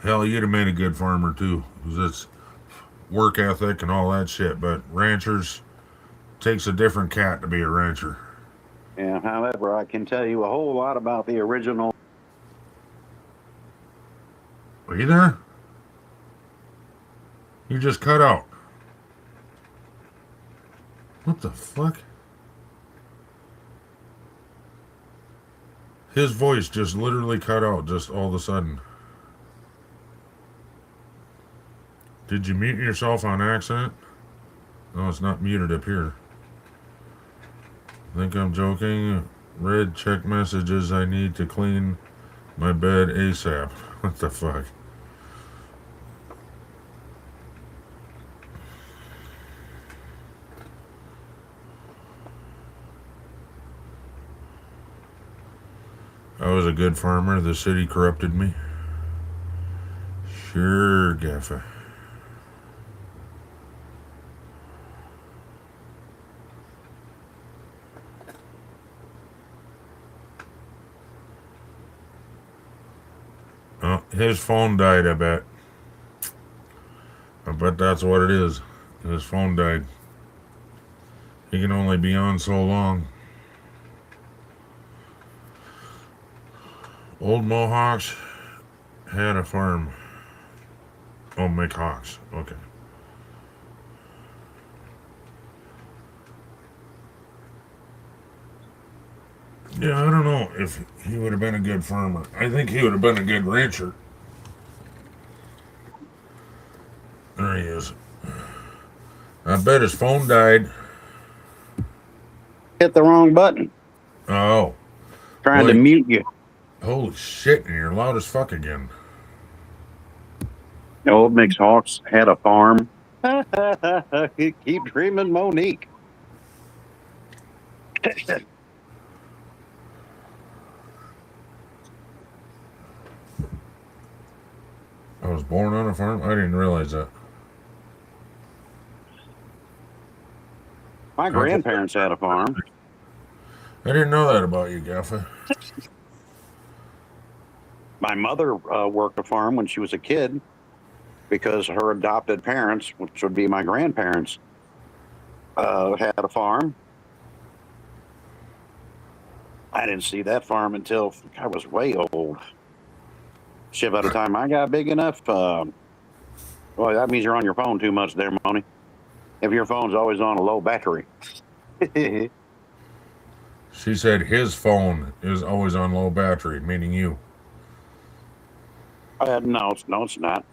Hell, you'd have made a good farmer too, because it's work ethic and all that shit. But ranchers, takes a different cat to be a rancher. And however, I can tell you a whole lot about the original. Are you there? You just cut out. What the fuck? His voice just literally cut out just all of a sudden. Did you mute yourself on accident? No, it's not muted up here. Think I'm joking? Red check messages. I need to clean my bed ASAP. What the fuck? I was a good farmer. The city corrupted me. Sure, Gaffa. Oh, his phone died, I bet. I bet that's what it is. His phone died. He can only be on so long. Old Mohawks had a farm. Oh, McHawks. Okay. Yeah, I don't know if he would have been a good farmer. I think he would have been a good rancher. There he is. I bet his phone died. Hit the wrong button. Oh. Trying to Like- mute you. Holy shit, and you're loud as fuck again. Old Mix Hawks had a farm. Keep dreaming, Monique. I was born on a farm? I didn't realize that. My grandparents had a farm. I didn't know that about you, Gaffa. My mother worked a farm when she was a kid because her adopted parents, which would be my grandparents, had a farm. I didn't see that farm until I was way old. Shit, by the time I got big enough, well, that means you're on your phone too much there, Moni. If your phone's always on a low battery. She said his phone is always on low battery, meaning you. No, it's not.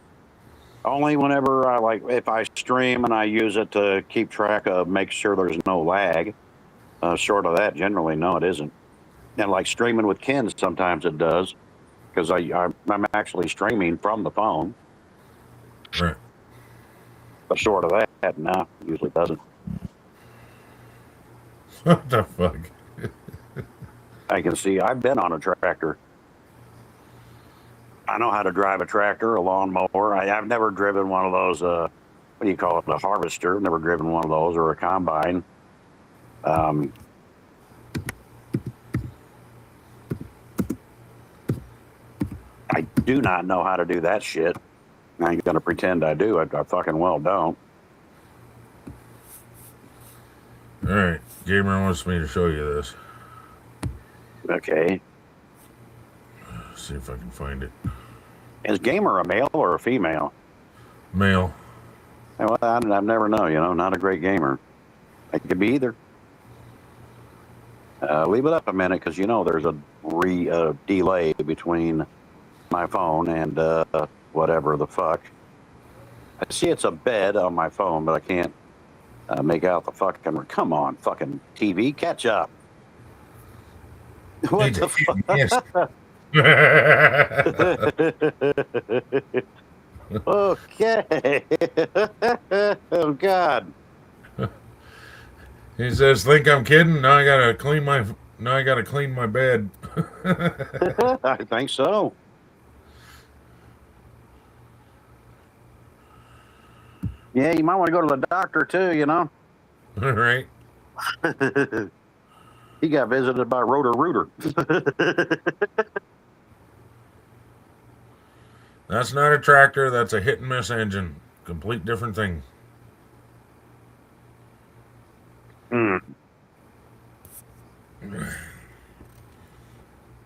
Only whenever if I stream and I use it to keep track of, make sure there's no lag. Short of that, generally, no, it isn't. And like streaming with Ken, sometimes it does, because I'm actually streaming from the phone. Right. But short of that, no, it usually doesn't. What the fuck? I can see, I've been on a tractor. I know how to drive a tractor, a lawnmower. I've never driven one of those, what do you call it, a harvester. Never driven one of those, or a combine. I do not know how to do that shit. I ain't gonna pretend I do. I fucking well don't. Alright, Gamer wants me to show you this. Okay. Let's see if I can find it. Is Gamer a male or a female? Male. Well, I've never known, not a great gamer. It could be either. Leave it up a minute, because there's a delay between my phone and whatever the fuck. I see it's a bed on my phone, but I can't make out the fucking. Come on, fucking TV, catch up. What the fuck? Okay. Oh God. He says, "Think I'm kidding? Now I gotta clean my bed." I think so. Yeah, you might want to go to the doctor too. All right. He got visited by Roto-Rooter. That's not a tractor. That's a hit and miss engine. Complete different thing.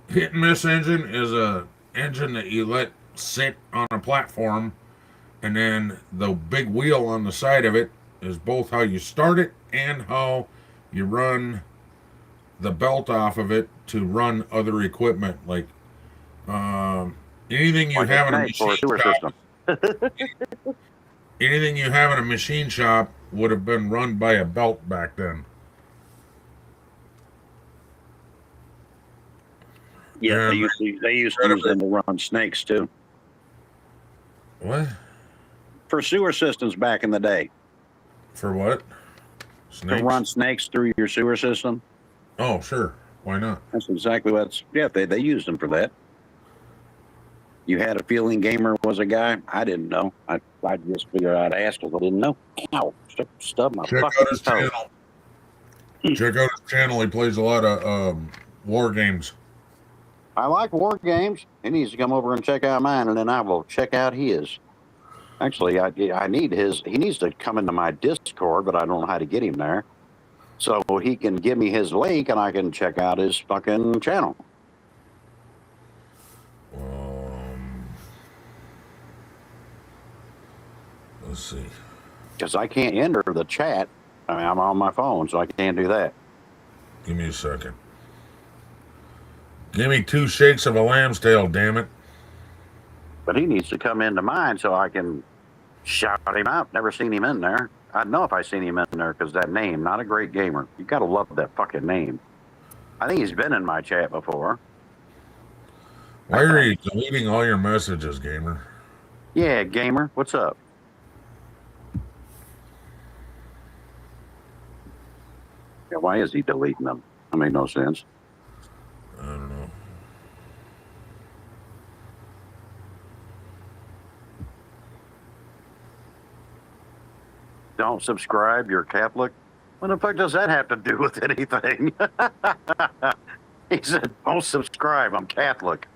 Hit and miss engine is a engine that you let sit on a platform, and then the big wheel on the side of it is both how you start it and how you run the belt off of it to run other equipment, like anything you have in a machine shop. Anything you have in a machine shop would have been run by a belt back then. Yeah, they used to use them to run snakes too. What? For sewer systems back in the day. For what? Snakes? To run snakes through your sewer system. Oh, sure. Why not? That's exactly what's. Yeah, they used them for that. You had a feeling Gamer was a guy? I didn't know. I just figured I'd ask because I didn't know. Ow! Stub my Check out fucking his toe. channel. Check out his channel. He plays a lot of war games. I like war games. He needs to come over and check out mine, and then I will check out his. Actually, I need his. He needs to come into my Discord, but I don't know how to get him there. So he can give me his link, and I can check out his fucking channel. Let's see. Because I can't enter the chat. I mean, I'm on my phone, so I can't do that. Give me a second. Give me 2 shakes of a lamb's tail, damn it. But he needs to come into mine so I can shout him out. Never seen him in there. I'd know if I seen him in there because that name, not a great gamer. You gotta love that fucking name. I think he's been in my chat before. Why are you deleting all your messages, gamer? Yeah, gamer, what's up? Yeah, why is he deleting them? That made no sense. I don't know. Don't subscribe, you're Catholic. What the fuck does that have to do with anything? He said, don't subscribe, I'm Catholic.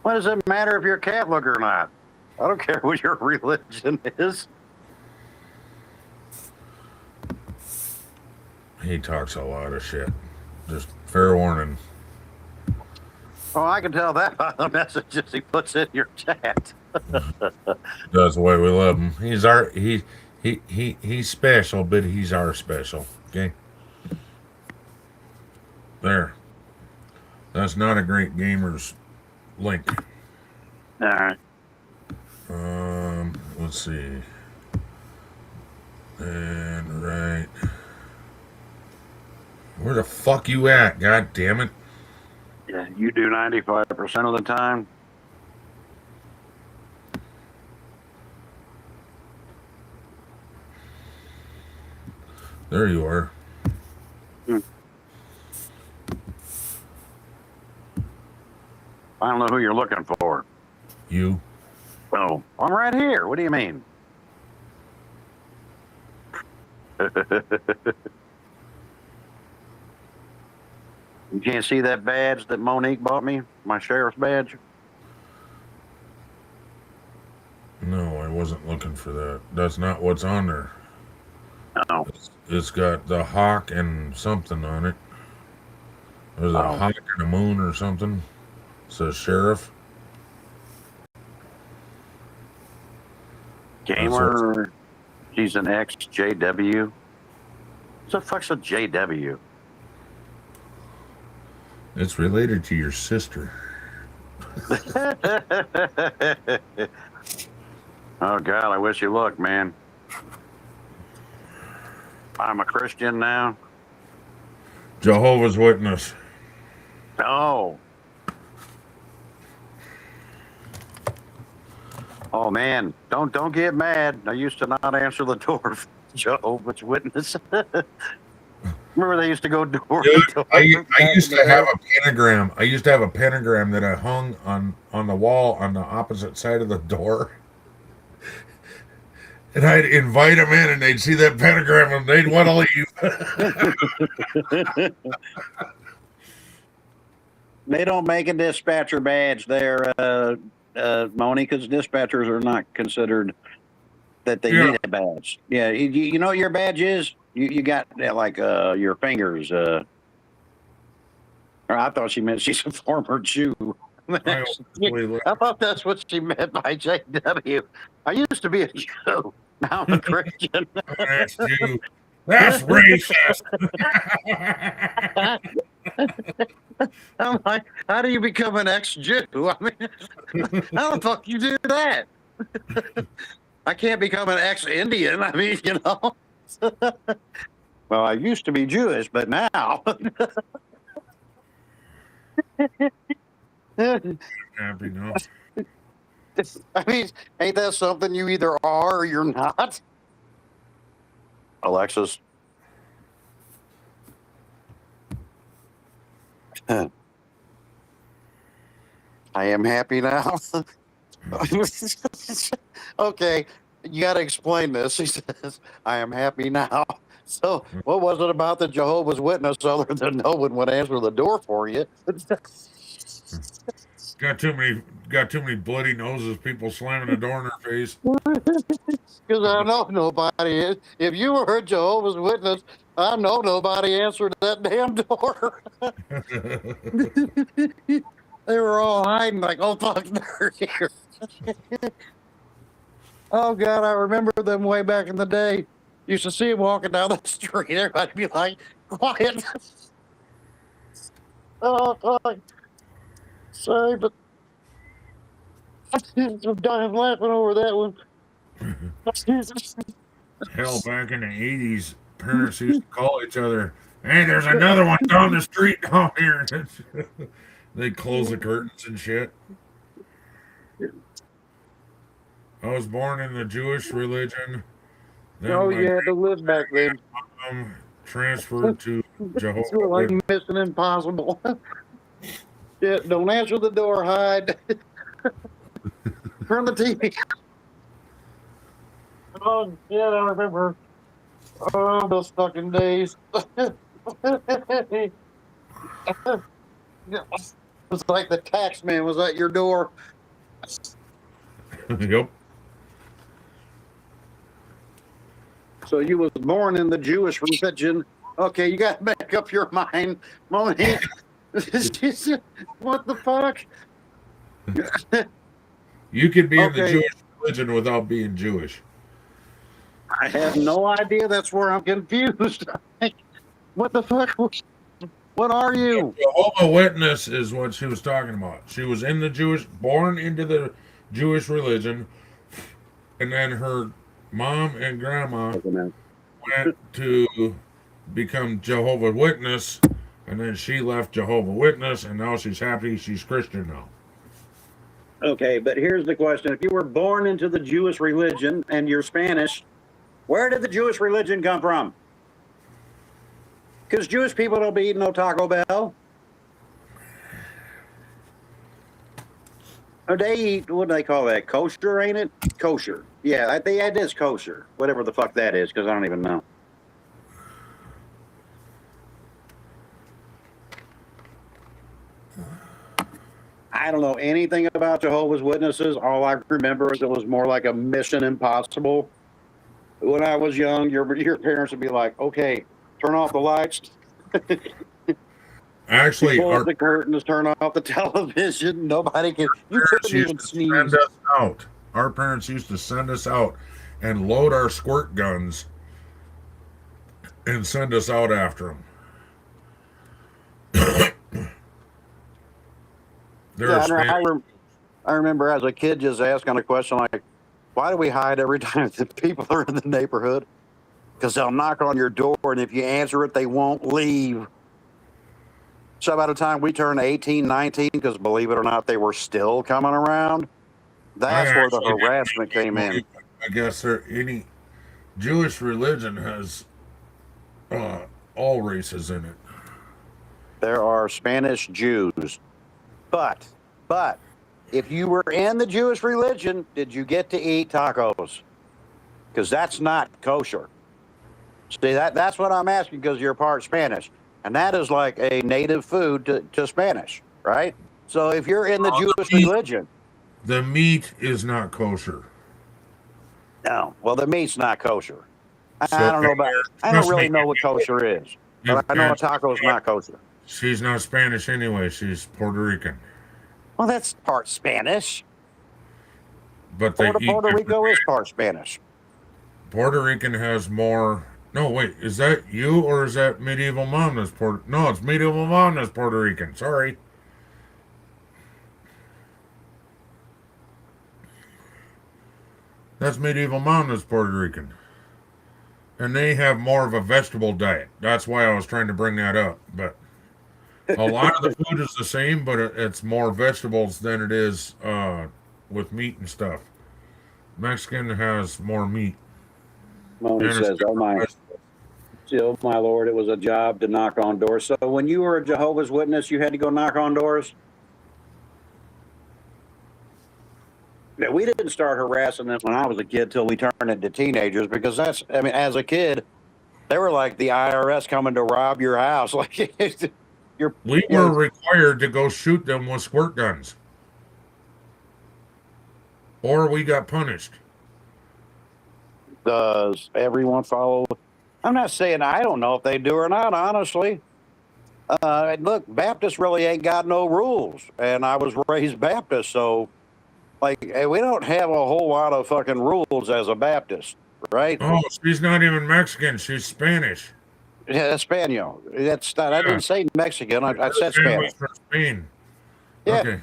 What does it matter if you're Catholic or not? I don't care what your religion is. He talks a lot of shit. Just fair warning. Oh, I can tell that by the messages he puts in your chat. That's the way we love him. He's special, but he's our special. Okay. There. That's not a great gamer's link. All right. Let's see. And right. Where the fuck you at? God damn it. Yeah, you do 95% of the time. There you are. I don't know who you're looking for. You. Oh, I'm right here. What do you mean? You can't see that badge that Monique bought me? My sheriff's badge? No, I wasn't looking for that. That's not what's on there. No. It's got the hawk and something on it. There's a hawk and a moon or something. It says sheriff. Gamer. She's an ex-JW. What the fuck's a JW? It's related to your sister. Oh, God, I wish you luck, man. I'm a Christian now. Jehovah's Witness. Oh. Oh, man. Don't get mad. I used to not answer the door for Jehovah's Witness. Remember they used to go door to door? I used to have a pentagram. I used to have a pentagram that I hung on the wall on the opposite side of the door. And I'd invite them in, and they'd see that pentagram, and they'd want to leave. They don't make a dispatcher badge there, Moni, because dispatchers are not considered that they need a badge. Yeah, you know what your badge is? You got like your fingers. Or I thought she meant she's a former Jew. I thought that's what she meant by JW. I used to be a Jew. Now I'm a Christian. That's Jew. That's racist. I'm like, how do you become an ex-Jew? I mean, how the fuck you do that? I can't become an ex-Indian. I mean, you know. Well, I used to be Jewish, but now. Happy now. I mean, ain't that something you either are or you're not? Alexis. I am happy now. Okay, you got to explain this. He says, I am happy now. So, what was it about the Jehovah's Witness other than no one would answer the door for you? Got too many bloody noses, people slamming the door in their face. Because I know nobody. If you were a Jehovah's Witness, I know nobody answered that damn door. They were all hiding like, oh, fuck, they're here. Oh, God, I remember them way back in the day. Used to see them walking down the street. Everybody'd be like, quiet. Oh, fuck. Sorry, but I'm dying laughing over that one. Hell, back in the 80s, parents used to call each other, Hey, there's another one down the street down here. They close the curtains and shit. I was born in the Jewish religion. Then Oh, my you had to live back then. mom transferred to Jehovah's You were like Witness. Mission Impossible. Yeah, don't answer the door, hide. Turn the TV. Oh, yeah, I remember. Oh, those fucking days. It's like the tax man was at your door. Yep. So you was born in the Jewish religion. Okay, you got to make up your mind, Monique. What the fuck? You could be in the Okay. Jewish religion without being Jewish. I have no idea. That's where I'm confused. What the fuck? What are you? Jehovah's Witness is what she was talking about. She was in the born into the Jewish religion, and then her mom and grandma went to become Jehovah's Witness, and then she left Jehovah's Witness, and now she's happy she's Christian now. Okay, but here's the question. If you were born into the Jewish religion and you're Spanish, where did the Jewish religion come from? Because Jewish people don't be eating no Taco Bell. Or they eat, what do they call that? Kosher, ain't it? Kosher. Yeah, it is kosher. Whatever the fuck that is, because I don't even know. I don't know anything about Jehovah's Witnesses. All I remember is it was more like a Mission Impossible. When I was young, your parents would be like, okay, turn off the lights. Actually, Close the curtains, turn off the television. Nobody can. You couldn't even sneeze. send us out. Our parents used to send us out and load our squirt guns and send us out after them. I remember as a kid just asking a question like, why do we hide every time the people are in the neighborhood? Because they'll knock on your door, and if you answer it, they won't leave. So by the time we turned 18, 19, because believe it or not, they were still coming around, that's where the harassment came in. I guess any Jewish religion has all races in it. There are Spanish Jews. But if you were in the Jewish religion, did you get to eat tacos? Because that's not kosher. See, that's what I'm asking, because you're part Spanish. And that is like a native food to Spanish, right? So if you're in the Jewish religion. The meat is not kosher. No, well, the meat's not kosher. I So- don't know about. I don't really know what kosher is, but I know a taco is not kosher. She's not Spanish anyway. She's Puerto Rican. Well, that's part Spanish. But they eat Puerto different- Rico is part Spanish. Puerto Rican has more. No, wait. Is that you or is that Medieval Mom that's Puerto? No, it's Medieval Mom that's Puerto Rican. Sorry. That's Medieval Mom that's Puerto Rican. And they have more of a vegetable diet. That's why I was trying to bring that up. But a lot of the food is the same, but it's more vegetables than it is with meat and stuff. Mexican has more meat. Moni And it's says, "Oh my, oh my Lord, it was a job to knock on doors." So when you were a Jehovah's Witness, you had to go knock on doors. Yeah, we didn't start harassing them when I was a kid till we turned into teenagers, because as a kid, they were like the IRS coming to rob your house. Like We were required to go shoot them with squirt guns, or we got punished. Does everyone follow? I'm not saying I don't know if they do or not, honestly. Look, Baptists really ain't got no rules, and I was raised Baptist, so like we don't have a whole lot of fucking rules as a Baptist, right? Oh, she's not even Mexican. She's Spanish. Yeah, Espanol. That's not. I didn't say Mexican. I said Her Spanish. family's from Spain. Yeah. Okay.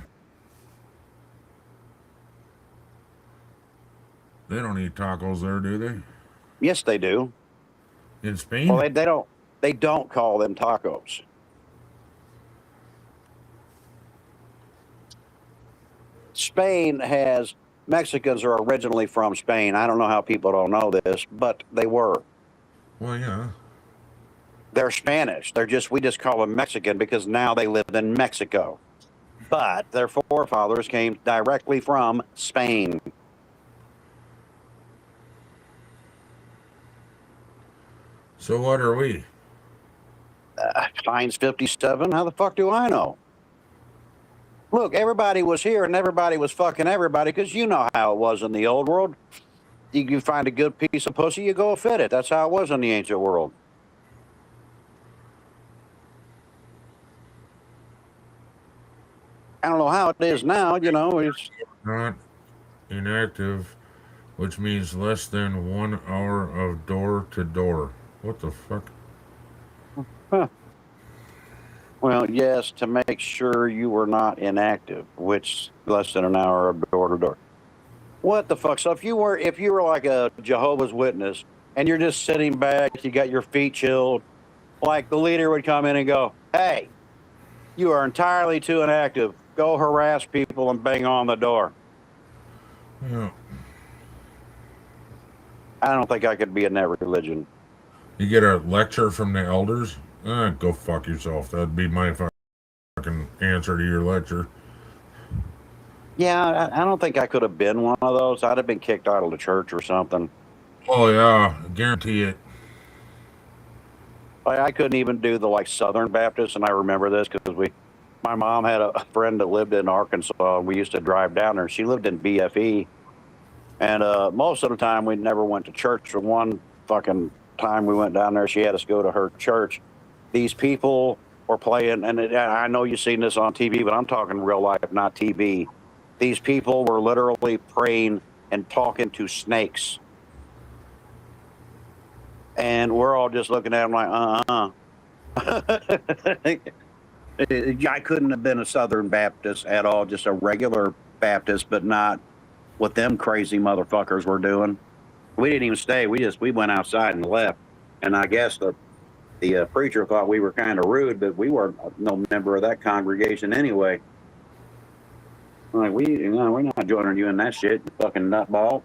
They don't eat tacos there, do they? Yes, they do. In Spain? Well, they don't. They don't call them tacos. Spain has, Mexicans are originally from Spain. I don't know how people don't know this, but they were. Well, yeah. They're Spanish. We just call them Mexican because now they live in Mexico. But their forefathers came directly from Spain. So what are we? Heinz 57? How the fuck do I know? Look, everybody was here and everybody was fucking everybody because you know how it was in the old world. You find a good piece of pussy, you go fit it. That's how it was in the ancient world. I don't know how it is now, you know. It's Not inactive, which means less than 1 hour of door to door. What the fuck? huh. Well, yes, to make sure you were not inactive, which less than an hour of door to door. What the fuck? So if you were like a Jehovah's Witness and you're just sitting back, you got your feet chilled, like the leader would come in and go, "Hey, you are entirely too inactive. Go harass people and bang on the door." Yeah. I don't think I could be in that religion. You get a lecture from the elders? Go fuck yourself. That'd be my fucking answer to your lecture. Yeah, I don't think I could have been one of those. I'd have been kicked out of the church or something. Oh yeah, guarantee it. I couldn't even do the like Southern Baptist, and I remember this because my mom had a friend that lived in Arkansas, and we used to drive down there. She lived in BFE, and most of the time we never went to church. For one fucking time we went down there, she had us go to her church. These people were playing, and I know you've seen this on TV, but I'm talking real life, not TV. These people were literally praying and talking to snakes. And we're all just looking at them like, I couldn't have been a Southern Baptist at all, just a regular Baptist, but not what them crazy motherfuckers were doing. We didn't even stay. We went outside and left. And I guess the preacher thought we were kind of rude, but we were no member of that congregation anyway. Like, we're not joining you in that shit, you fucking nutball.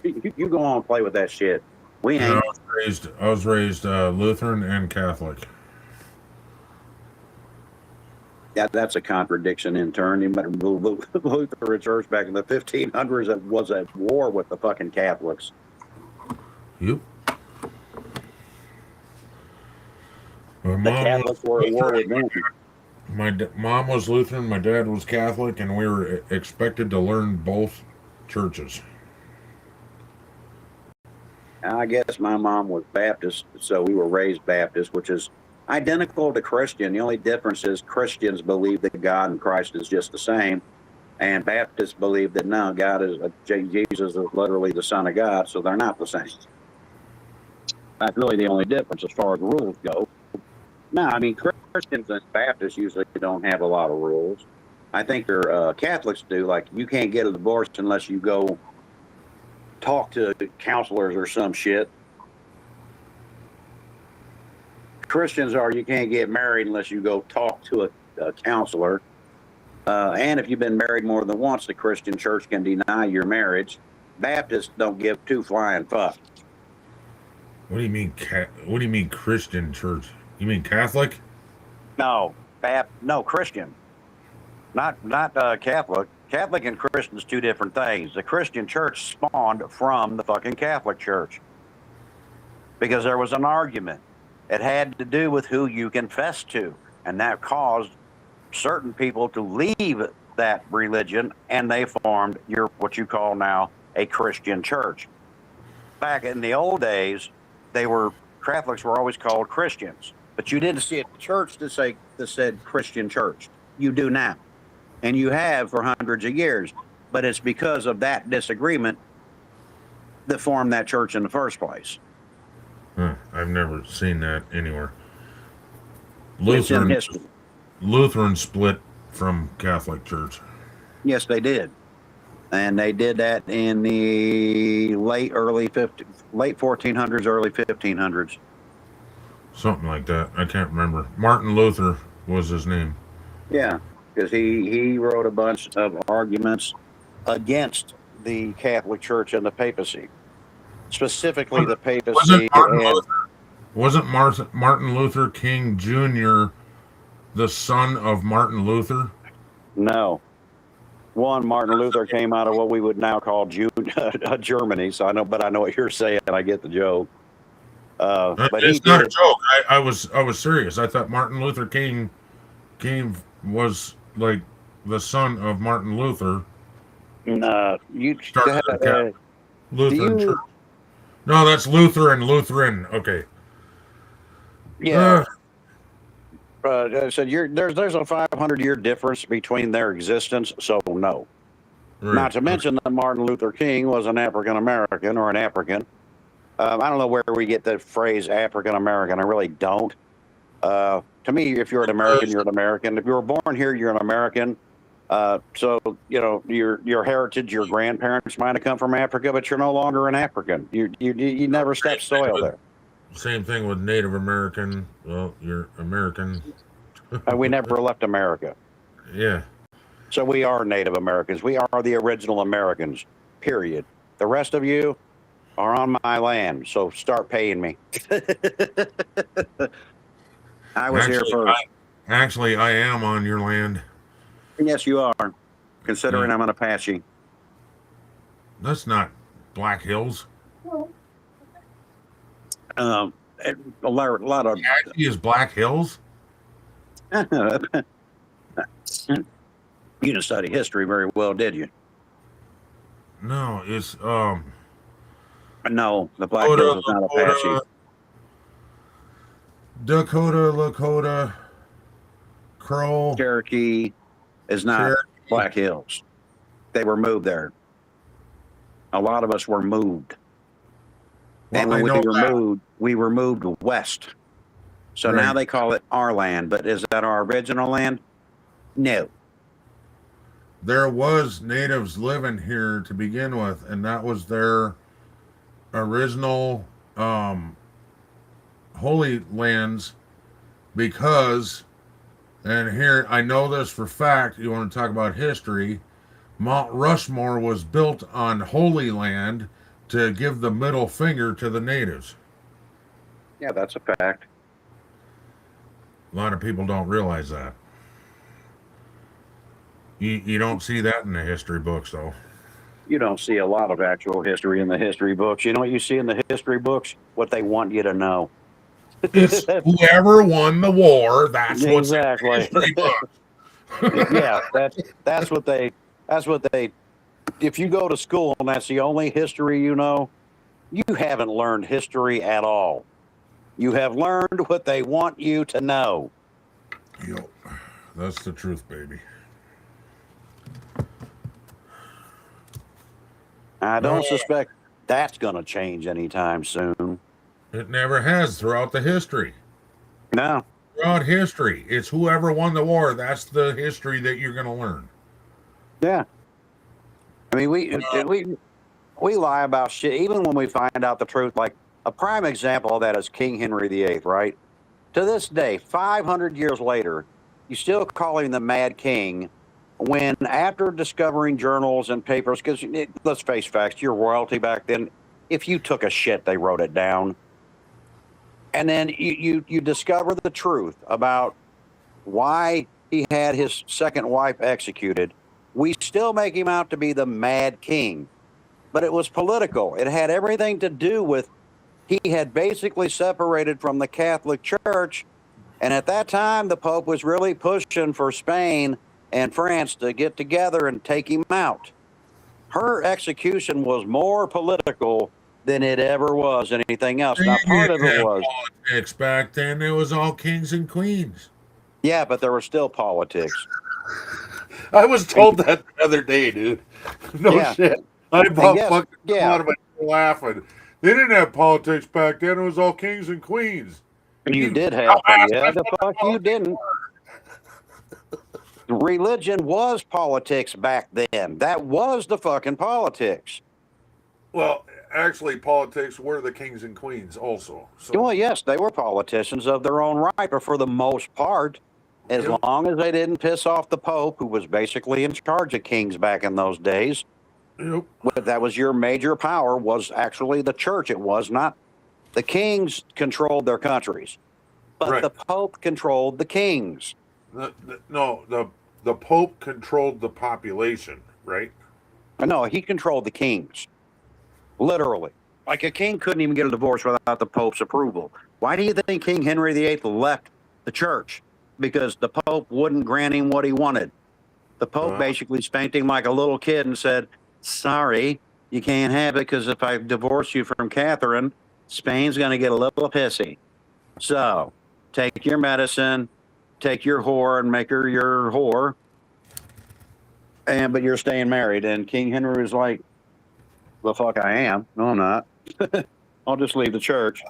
You go on and play with that shit. We ain't. I was raised Lutheran and Catholic. Yeah, that's a contradiction in turn. The Lutheran Church back in the 1500s was at war with the fucking Catholics. Yep. The Catholics were at war with them. My mom was Lutheran, my dad was Catholic, and we were expected to learn both churches. I guess my mom was Baptist, so we were raised Baptist, which is identical to Christian. The only difference is Christians believe that God and Christ is just the same, and Baptists believe that no, Jesus is literally the Son of God, so they're not the same. That's really the only difference as far as the rules go. No, I mean, Christians and Baptists usually don't have a lot of rules. I think their Catholics do. Like, you can't get a divorce unless you go talk to counselors or some shit. Christians are, you can't get married unless you go talk to a counselor. And if you've been married more than once, the Christian church can deny your marriage. Baptists don't give two flying fucks. What do you mean? What do you mean Christian church? You mean Catholic? No, no, Christian. Not Catholic. Catholic and Christian's two different things. The Christian church spawned from the fucking Catholic church because there was an argument. It had to do with who you confess to, and that caused certain people to leave that religion, and they formed what you call now a Christian church. Back in the old days, Catholics were always called Christians, but you didn't see a church that said Christian church. You do now, and you have for hundreds of years. But it's because of that disagreement that formed that church in the first place. I've never seen that anywhere. Lutheran split from Catholic Church. Yes, they did. And they did that in the late 1400s, early 1500s. Something like that. I can't remember. Martin Luther was his name. Yeah, because he wrote a bunch of arguments against the Catholic Church and the papacy, specifically the papacy. And Wasn't Martin Luther King Jr. the son of Martin Luther? no, one Martin Luther came out of what we would now call Germany. So I know what you're saying. I get the joke. But It's not a joke. I was serious. I thought Martin Luther King was like the son of Martin Luther. You Started the Lutheran you- Church. No, that's Luther and Lutheran. Okay. yeah. I said there's a 500-year difference between their existence. So no. Right. Not to mention that Martin Luther King was an African American or an African. I don't know where we get the phrase African American. I really don't. To me, if you're an American, you're an American. If you were born here, you're an American. So you know your heritage, your grandparents might have come from Africa, but you're no longer an African. You never stepped soil there. Same thing with Native American. Well, you're American. We never left America. Yeah. So we are Native Americans. We are the original Americans. Period. The rest of you are on my land, so start paying me. I was here first. Actually, I am on your land. Yes, you are. Considering I'm an Apache. That's not Black Hills. A lot of Apache is Black Hills. you didn't study history very well, did you? No, it's No, the Black Hills is not Apache. Dakota, Lakota, Crow. Cherokee is not Cherokee. Black Hills. They were moved there. A lot of us were moved. And Well, I when know that. we were moved west. So Right. now they call it our land. But is that our original land? No. There was natives living here to begin with, and that was their original holy lands, because, and here I know this for fact, you want to talk about history, Mount Rushmore was built on holy land to give the middle finger to the natives. Yeah, that's a fact. A lot of people don't realize that. You don't see that in the history books, though. You don't see a lot of actual history in the history books. You know what you see in the history books? What they want you to know. It's whoever won the war. That's what's in the Exactly. history book. Yeah, that's what they. If you go to school and that's the only history you know, you haven't learned history at all. You have learned what they want you to know. Yep. That's the truth, baby. I don't suspect that's going to change anytime soon. It never has throughout the history. No. Throughout history, it's whoever won the war. That's the history that you're going to learn. Yeah. I mean, we lie about shit even when we find out the truth. Like a prime example of that is King Henry VIII, right? To this day, 500 years later, you still call him the Mad King when, after discovering journals and papers, because let's face facts, your royalty back then, if you took a shit, they wrote it down. And then you discover the truth about why he had his second wife executed. We still make him out to be the Mad King. But it was political. It had everything to do with he had basically separated from the Catholic Church. And at that time, the Pope was really pushing for Spain and France to get together and take him out. Her execution was more political than it ever was anything else. Now, part of it was politics back then. It was all kings and queens. yeah, but there was still politics. I was told that the other day, dude. No Yeah. shit. I about yes, fucking yeah. out of my laughing. They didn't have politics back then. It was all kings and queens. You did have to. Yeah, the fuck you didn't. Religion was politics back then. That was the fucking politics. Well, actually politics were the kings and queens also. So Well, yes, they were politicians of their own right, but for the most part, as Yep. long as they didn't piss off the Pope, who was basically in charge of kings back in those days, yep. that was your major power, was actually the church. It was not the kings controlled their countries, but Right. the Pope controlled the kings. The Pope controlled the population, right? No, he controlled the kings, literally. Like a king couldn't even get a divorce without the Pope's approval. Why do you think King Henry VIII left the church? Because the Pope wouldn't grant him what he wanted. The Pope basically spanked him like a little kid and said, sorry, you can't have it because if I divorce you from Catherine, Spain's going to get a little pissy. So take your medicine, take your whore and make her your whore. But you're staying married. And King Henry was like, the fuck I am. No, I'm not. I'll just leave the church.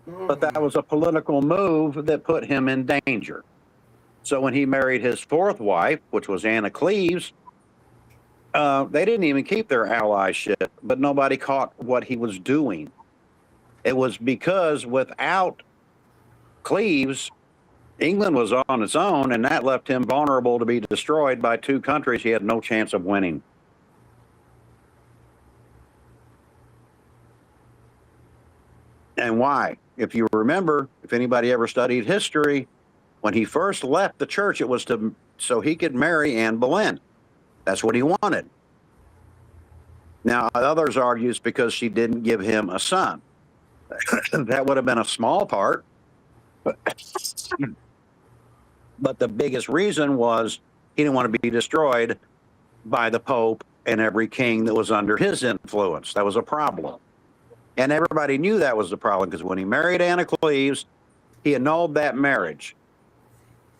But that was a political move that put him in danger. So when he married his fourth wife, which was Anna Cleves, they didn't even keep their allyship, but nobody caught what he was doing. It was because without Cleves, England was on its own, and that left him vulnerable to be destroyed by two countries he had no chance of winning. And why? If you remember, if anybody ever studied history, when he first left the church, it was so he could marry Anne Boleyn. That's what he wanted. Now, others argue it's because she didn't give him a son. That would have been a small part. But the biggest reason was he didn't want to be destroyed by the Pope and every king that was under his influence. That was a problem. And everybody knew that was the problem because when he married Anna Cleves, he annulled that marriage.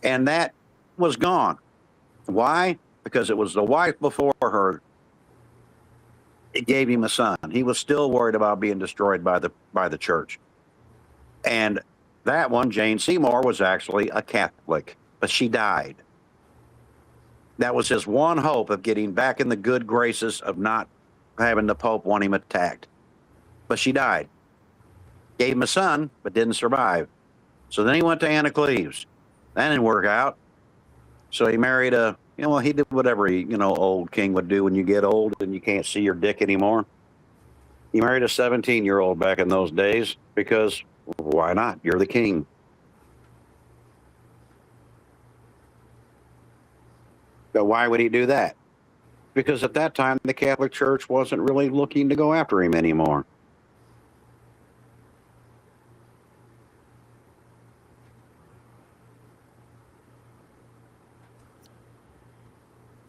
And that was gone. Why? Because it was the wife before her. It gave him a son. He was still worried about being destroyed by the church. And that one, Jane Seymour, was actually a Catholic, but she died. That was his one hope of getting back in the good graces of not having the Pope want him attacked. But she died. Gave him a son, but didn't survive. So then he went to Anna Cleves. That didn't work out. So he married he did whatever old king would do when you get old and you can't see your dick anymore. He married a 17-year-old back in those days because why not? You're the king. But why would he do that? Because at that time, the Catholic Church wasn't really looking to go after him anymore.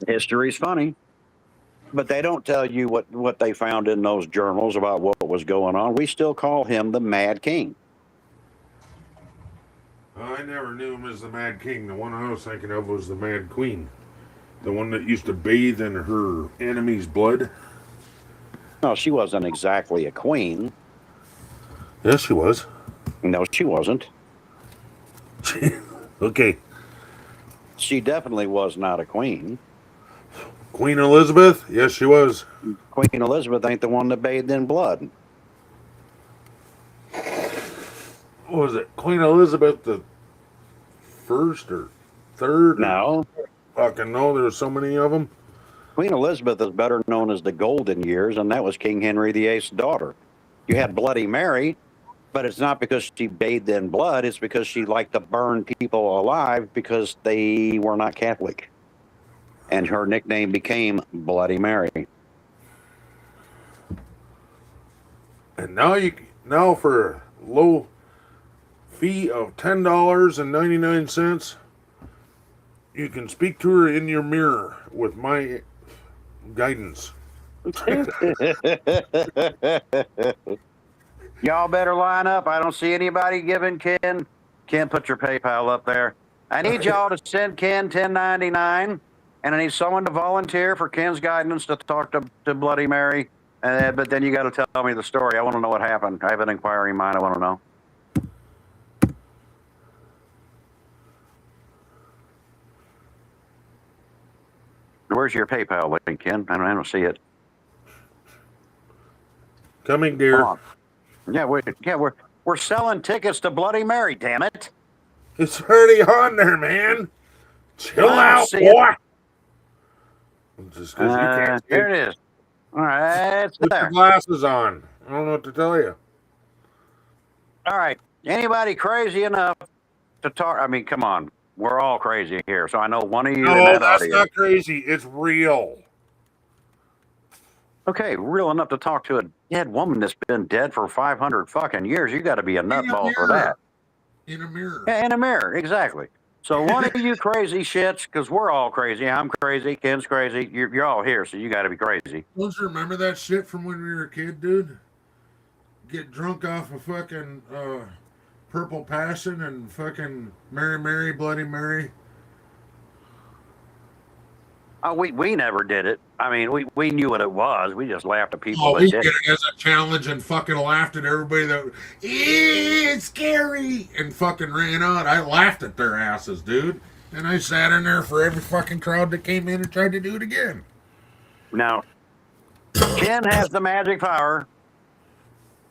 History's funny, but they don't tell you what they found in those journals about what was going on. We still call him the Mad King. I never knew him as the Mad King. The one I was thinking of was the Mad Queen. The one that used to bathe in her enemy's blood. No, she wasn't exactly a queen. Yes, she was. No, she wasn't. Okay. She definitely was not a queen. Queen Elizabeth? Yes, she was. Queen Elizabeth ain't the one that bathed in blood. What was it? Queen Elizabeth the first or third? No. Fucking no, there's so many of them. Queen Elizabeth is better known as the Golden Years, and that was King Henry VIII's daughter. You had Bloody Mary, but it's not because she bathed in blood. It's because she liked to burn people alive because they were not Catholic. And her nickname became Bloody Mary. And now for a low fee of $10.99, you can speak to her in your mirror with my guidance. Y'all better line up. I don't see anybody giving Ken. Ken, put your PayPal up there. I need y'all to send Ken $10.99, and I need someone to volunteer for Ken's guidance to talk to Bloody Mary. But then you got to tell me the story. I want to know what happened. I have an inquiring mind. I want to know. Where's your PayPal link, Ken? I don't see it. Coming, Come dear. on. We're selling tickets to Bloody Mary. Damn it! It's already on there, man. Chill I don't out, see it. boy. Just because you can't see There it. it is. All right, it's Put your there. glasses on. I don't know what to tell you. All right. Anybody crazy enough to talk? I mean, come on. We're all crazy here. So I know one of you in No, that that's audience. not crazy. It's real. Okay, real enough to talk to a dead woman that's been dead for 500 fucking years. You got to be a nutball for that. In a mirror. Yeah, in a mirror, exactly. So one of you crazy shits, because we're all crazy. I'm crazy. Ken's crazy. You're all here, so you got to be crazy. Don't you remember that shit from when we were a kid, dude? Get drunk off of fucking Purple Passion and fucking Mary Mary, Bloody Mary. Oh, we never did it. I mean, we knew what it was. We just laughed at people Oh, that we did did it. it as a challenge and fucking laughed at everybody that it's scary and fucking ran out. I laughed at their asses, dude. And I sat in there for every fucking crowd that came in and tried to do it again. Now, Ken has the magic power,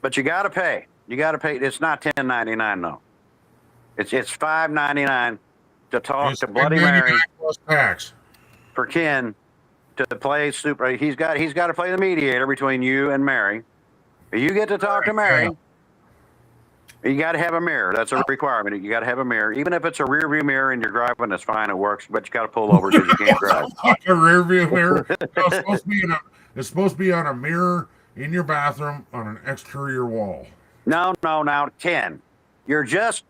but you got to pay. You got to pay. It's not $10.99 though. It's $5.99 to talk to Bloody Mary plus tax. for Ken to play super. He's got to play the mediator between you and Mary. You get to talk to Mary. You got to have a mirror. That's a requirement. You got to have a mirror, even if it's a rear view mirror and you're driving. That's fine. It works, but you got to pull over because you can't drive. A rear view mirror. No, it's supposed to be on a mirror in your bathroom on an exterior wall. No, Ken. You're just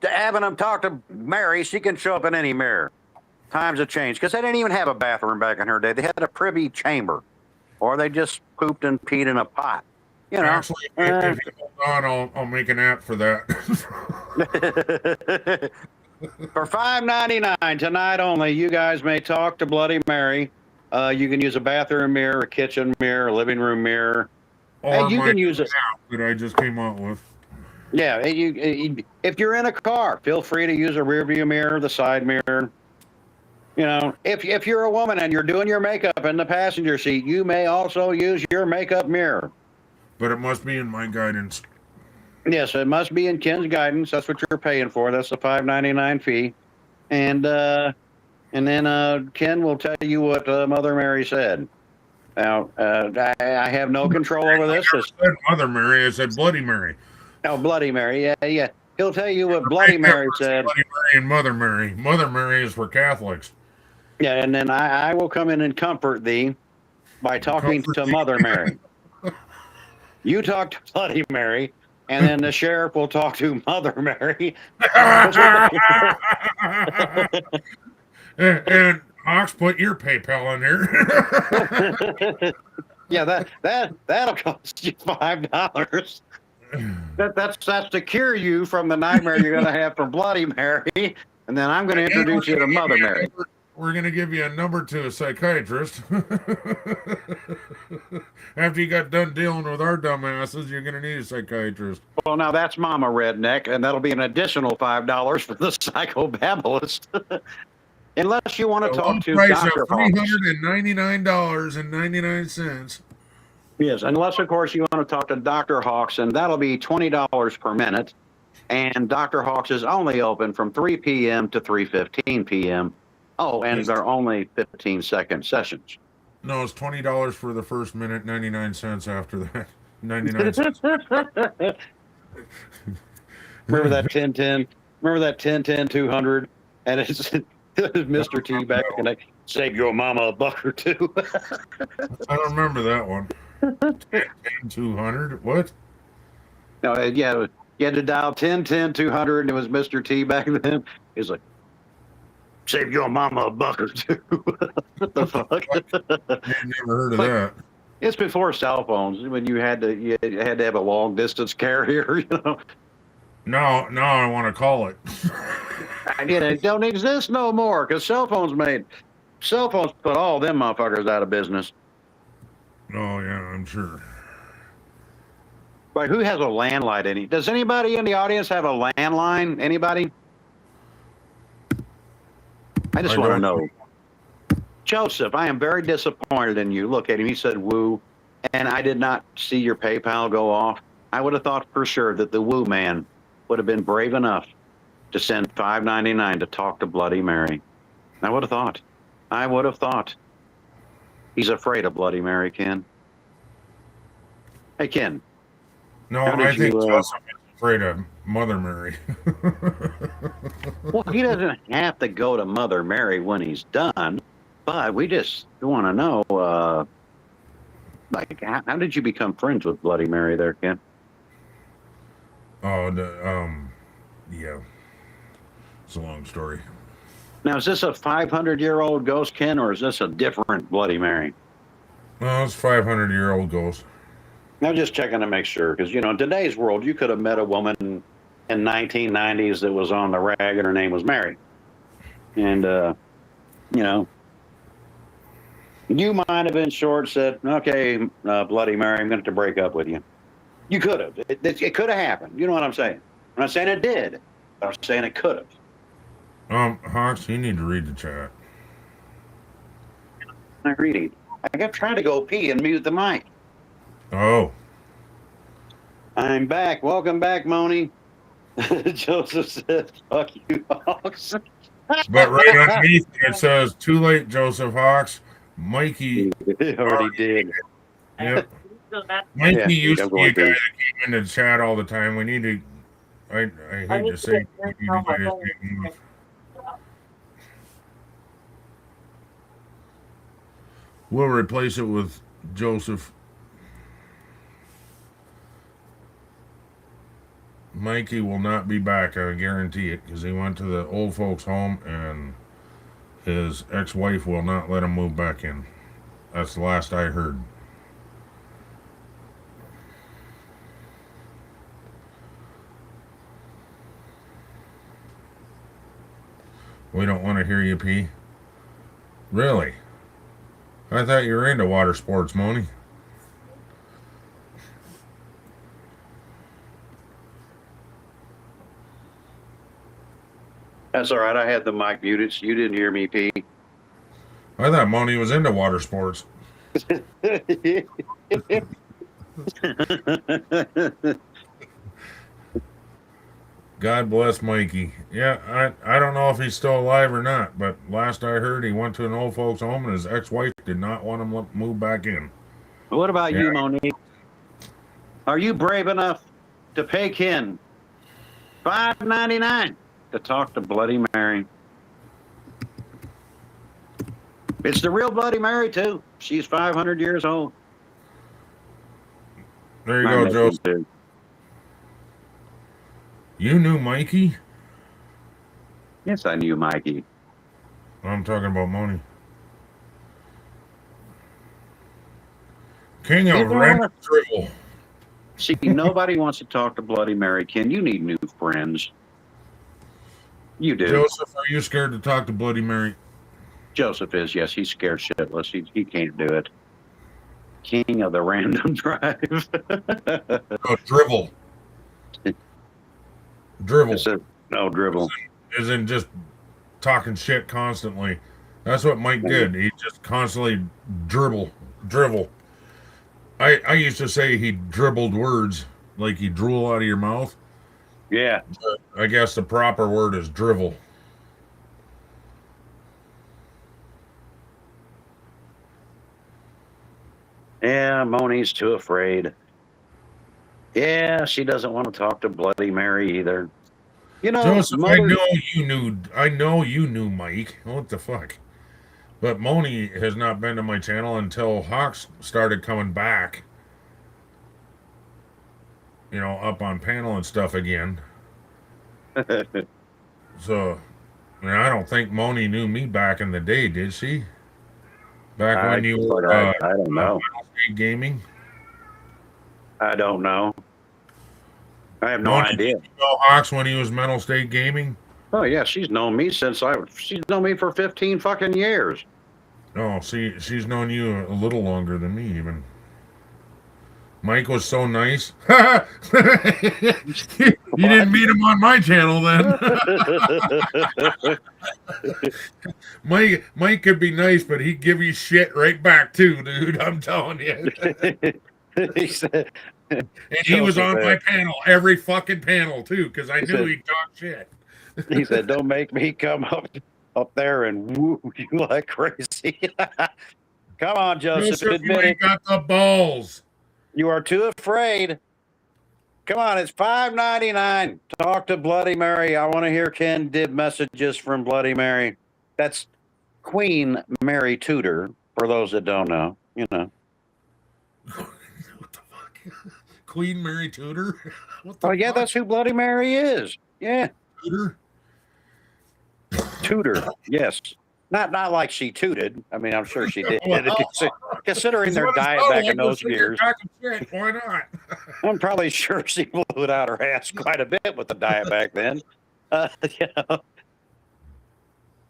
having them talk to Mary. She can show up in any mirror. Times have changed because they didn't even have a bathroom back in her day. They had a privy chamber, or they just pooped and peed in a pot. You know. Actually, if you hold on, I'll make an app for that. For $5.99 tonight only, you guys may talk to Bloody Mary. You can use a bathroom mirror, a kitchen mirror, a living room mirror. And you can use it. That I just came out with. Yeah, if you're in a car, feel free to use a rear view mirror, the side mirror. You know, if you're a woman and you're doing your makeup in the passenger seat, you may also use your makeup mirror. But it must be in my guidance. Yes, it must be in Ken's guidance. That's what you're paying for. That's the $5.99 fee. And then Ken will tell you what Mother Mary said. Now, I have no control over this. I said Mother Mary. I said Bloody Mary. Oh, Bloody Mary. Yeah. He'll tell you what Bloody Mary said. Bloody Mary and Mother Mary. Mother Mary is for Catholics. Yeah, and then I will come in and comfort thee by talking to Mother Mary. You talk to Bloody Mary, and then the sheriff will talk to Mother Mary. and Ox, put your PayPal in there. Yeah, that'll cost you $5. That's to cure you from the nightmare you're gonna have from Bloody Mary, and then I'm gonna introduce you to Mother Mary. We're gonna give you a number to a psychiatrist. After you got done dealing with our dumbasses, you're gonna need a psychiatrist. Well, now that's Mama Redneck, and that'll be an additional $5 for the psychobabblist. Unless you want to talk to price Dr. of Hawks. $399.99. Yes, unless, of course, you want to talk to Dr. Hawks, and that'll be $20 per minute. And Dr. Hawks is only open from 3 p.m. to 3:15 p.m. Oh, and they're only 15-second sessions. No, it's $20 for the first minute, 99 cents after that. 99 cents. Remember that 10-10? Remember that 10-10 200? And it's Mr. T back and they save your mama a buck or two. I don't remember that one. 200? What? No, yeah, you had to dial 10-10 200, and it was Mr. T back then. He's like, save your mama a buck or two. What the fuck? I never heard of that. It's before cell phones when you had to have a long distance carrier, you know. Now I want to call it. It don't exist no more because cell phones put all them motherfuckers out of business. Oh yeah, I'm sure. Like, who has a landline? Does anybody in the audience have a landline? Anybody? I just want to know. Joseph, I am very disappointed in you. Look at him. He said woo. and I did not see your PayPal go off, I would have thought for sure that the Woo Man would have been brave enough to send $5.99 to talk to Bloody Mary. I would have thought. I would have thought. He's afraid of Bloody Mary, Ken. Hey, Ken. No, How did I think you, Joseph is afraid of Mother Mary. Well, he doesn't have to go to Mother Mary when he's done, but we just want to know, like, how did you become friends with Bloody Mary there, Ken? Oh, yeah. It's a long story. Now, is this a 500-year-old ghost, Ken, or is this a different Bloody Mary? No, it's 500-year-old ghost. I'm just checking to make sure, because, you know, in today's world, you could have met a woman in 1990s that was on the rag and her name was Mary. And, you know, you might have in short said, okay, Bloody Mary, I'm going to break up with you. You could have. It could have happened. You know what I'm saying? I'm not saying it did, but I'm saying it could have. Hawks, you need to read the chat. I'm reading. I kept trying to go pee and mute the mic. Oh. I'm back. Welcome back, Moni. Joseph said, fuck you, Hawks. But right underneath it says, too late, Joseph Hawks. Mikey already did. Yep. Mikey used to be a guy to. that came in the chat all the time. We need to, I hate to say, we need to get his name off. We'll replace it with Joseph. Mikey will not be back, I guarantee it, because he went to the old folks' home and his ex-wife will not let him move back in. That's the last I heard. We don't want to hear you pee. Really? I thought you were into water sports, Moni. That's all right. I had the mic muted, so you didn't hear me pee. I thought Moni was into water sports. God bless Mikey. Yeah, I don't know if he's still alive or not, but last I heard, he went to an old folks' home and his ex-wife did not want him to move back in. What about you, Monique? Are you brave enough to pay Ken $5.99 to talk to Bloody Mary? It's the real Bloody Mary, too. She's 500 years old. There you go, Joseph. You knew Mikey? Yes, I knew Mikey. I'm talking about Moni. King of Random Dribble. See, nobody wants to talk to Bloody Mary, Ken. You need new friends. You do. Joseph, are you scared to talk to Bloody Mary? Joseph is, yes. He's scared shitless. He can't do it. King of the Random Drive. Oh, Dribble. Dribble. No, dribble. Isn't just talking shit constantly. That's what Mike did. He just constantly drivel. I used to say he dribbled words, like you drool out of your mouth. Yeah. But I guess the proper word is drivel. Yeah, Moni's too afraid. Yeah, she doesn't want to talk to Bloody Mary either. You know, Joseph, I know you knew Mike. What the fuck? But Moni has not been to my channel until Hawks started coming back. You know, up on panel and stuff again. So, I mean, I don't think Moni knew me back in the day, did she? Back when you were I don't know. Gaming? I don't know. I have no idea. Did you know Hawks when he was Mental State Gaming? Oh yeah, she's known me since she's known me for 15 fucking years. Oh, see, she's known you a little longer than me even. Mike was so nice. You didn't meet him on my channel then. Mike could be nice, but he'd give you shit right back too, dude. I'm telling you. He said, And he was on my panel, every fucking panel too, because I knew he'd talk shit. he said, "Don't make me come up there and woo you like crazy." Come on, Joseph, You admit it. ain't got the balls. You are too afraid. Come on, it's $5.99. Talk to Bloody Mary. I want to hear Ken Dib messages from Bloody Mary. That's Queen Mary Tudor, for those that don't know. You know. What the fuck? Queen Mary Tudor? What the Oh, yeah, fuck? that's who Bloody Mary is. Yeah. Tudor? Tudor, yes. Not like she tooted. I mean, I'm sure she did. Well, Considering their What is diet that? back in Like, those you're years, talking shit. Why not? I'm probably sure she blew it out her ass quite a bit with the diet back then. You know,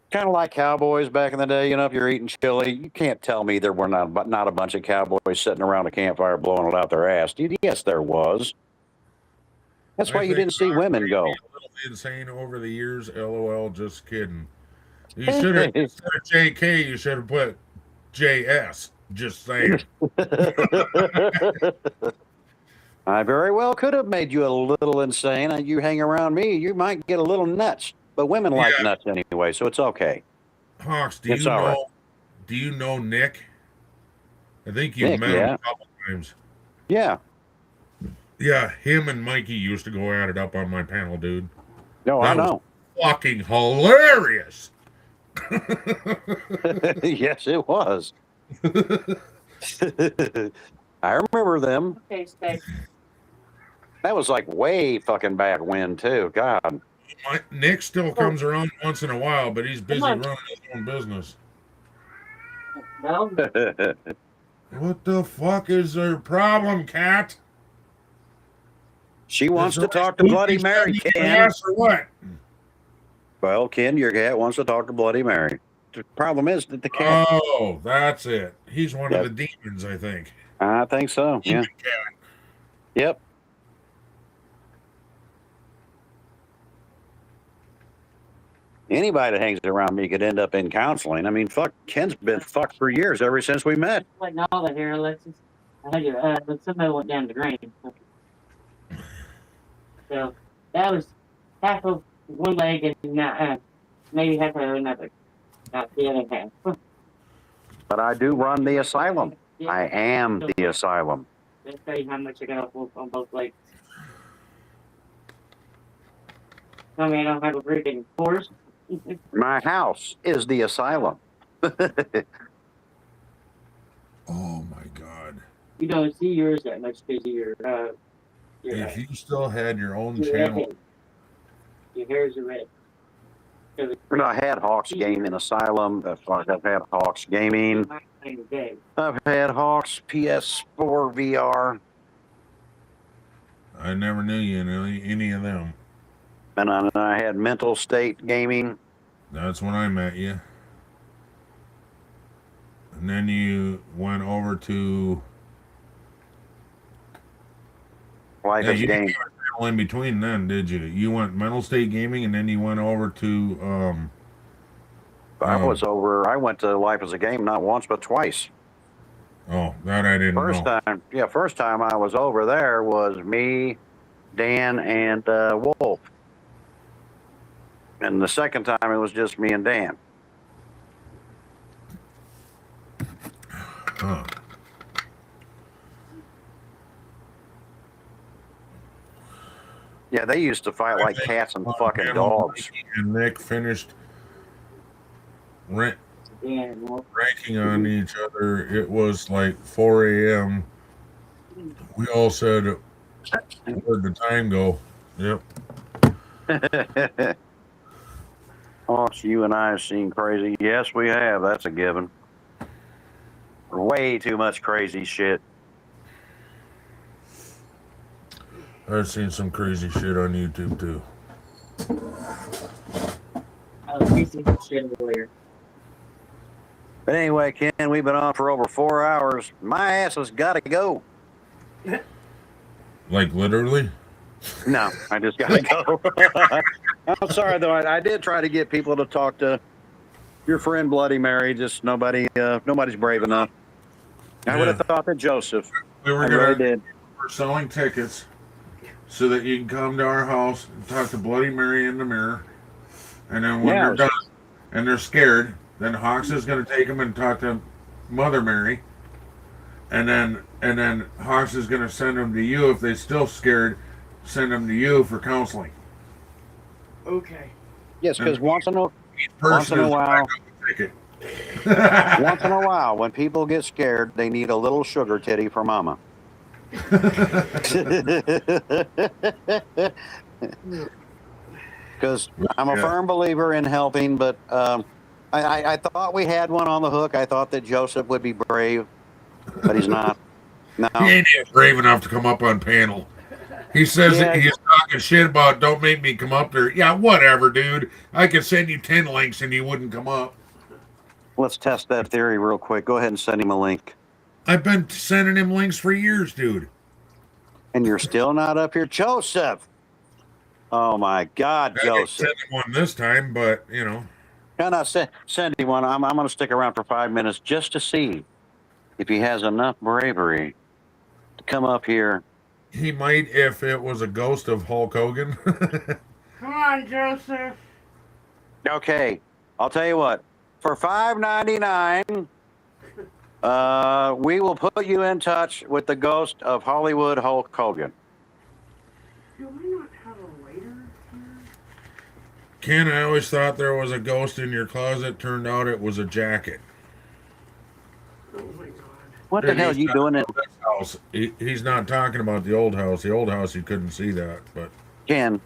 kind of like cowboys back in the day. You know, if you're eating chili, you can't tell me there were not a bunch of cowboys sitting around a campfire blowing it out their ass. Yes, there was. That's why you didn't see women go. A little insane over the years. LOL. Just kidding. You should have instead of JK. You should have put JS. Just saying. I very well could have made you a little insane. You hang around me, you might get a little nuts. But women like nuts anyway, so it's okay. Hawks, It's all right. do you know Nick? I think you've Nick, met him yeah. a couple times. Yeah. Yeah, him and Mikey used to go at it up on my panel, dude. No, I That was know. fucking hilarious. Yes, it was. I remember them. Okay, stay. That was like way fucking back when too. God. Nick still comes around once in a while, but he's busy Come on. running his own business. No, What the fuck is their problem, Cat? She wants Is to there talk to Bloody spooky Mary, stuff in your Ken. ass or what? Well, Ken, your cat wants to talk to Bloody Mary. The problem is that the cat. Oh, that's it. He's one Yep. of the demons, I think. I think so. Yeah. Demon cat. Yep. Anybody that hangs around me could end up in counseling. I mean, fuck, Ken's been fucked for years ever since we met. like all that here, Alexis. I had your, but somebody went down the drain. So that was half of one leg and not, maybe half of another. Not the other half. But I do run the asylum. Yeah. I am the asylum. Let's tell you how much I got on both legs. I mean, I don't have a freaking horse. My house is the asylum. Oh my god. You don't see yours that much because your If you still had your own your channel, red. Your hairs are red. I had Hawks Gaming Asylum. Fuck, I've had Hawks Gaming. I've had Hawks PS4 VR. I never knew you knew any of them. And I had Mental State Gaming. That's when I met you. And then you went over to Life yeah, is you didn't Game. have a channel in between then, did you? You went Mental State Gaming and then you went over to I went to Life is a Game not once but twice. oh, that I didn't First know. time I was over there was me, Dan, and Wolf. And the second time it was just me and Dan. Huh. Yeah, they used to fight like cats and fucking dogs. And Nick finished ranking on each other. It was like 4 a.m. We all said, where'd the time go? Yep. Hawks, you and I have seen crazy. Yes, we have. That's a given. Way too much crazy shit. I've seen some crazy shit on YouTube too. I was facing some shit earlier. But anyway, Ken, we've been on for over 4 hours. My ass has got to go. Like literally? No, I just gotta go. I'm sorry though. I did try to get people to talk to your friend Bloody Mary. Just nobody's brave enough. I would have thought that Joseph. We were I really gonna did. we're selling tickets so that you can come to our house and talk to Bloody Mary in the mirror. And then when Yeah, they're done and they're scared, then Hawks is gonna take them and talk to Mother Mary. And then Hawks is gonna send them to you if they're still scared. Send them to you for counseling. Okay. Yes, because once in a while, Once once in a while, when people get scared, they need a little sugar titty for mama. Because I'm a firm believer in helping, but I thought we had one on the hook. I thought that Joseph would be brave, but he's not. No. He ain't even brave enough to come up on panel. He says that he's talking shit about don't make me come up there. Yeah, whatever, dude. I could send you 10 links and you wouldn't come up. Let's test that theory real quick. Go ahead and send him a link. I've been sending him links for years, dude. And you're still not up here. Joseph! Oh, my God, I Joseph. send him one this time, but, you know. No, no, send him one. I'm going to stick around for 5 minutes just to see if he has enough bravery to come up here. He might if it was a ghost of Hulk Hogan. Come on, Joseph. Okay, I'll tell you what. For $5.99, we will put you in touch with the ghost of Hollywood Hulk Hogan. Do we not have a waiter here? Ken, I always thought there was a ghost in your closet. Turned out it was a jacket. Oh my God. What the hell are you doing in house? He's not talking about the old house. The old house, you couldn't see that, but Ken?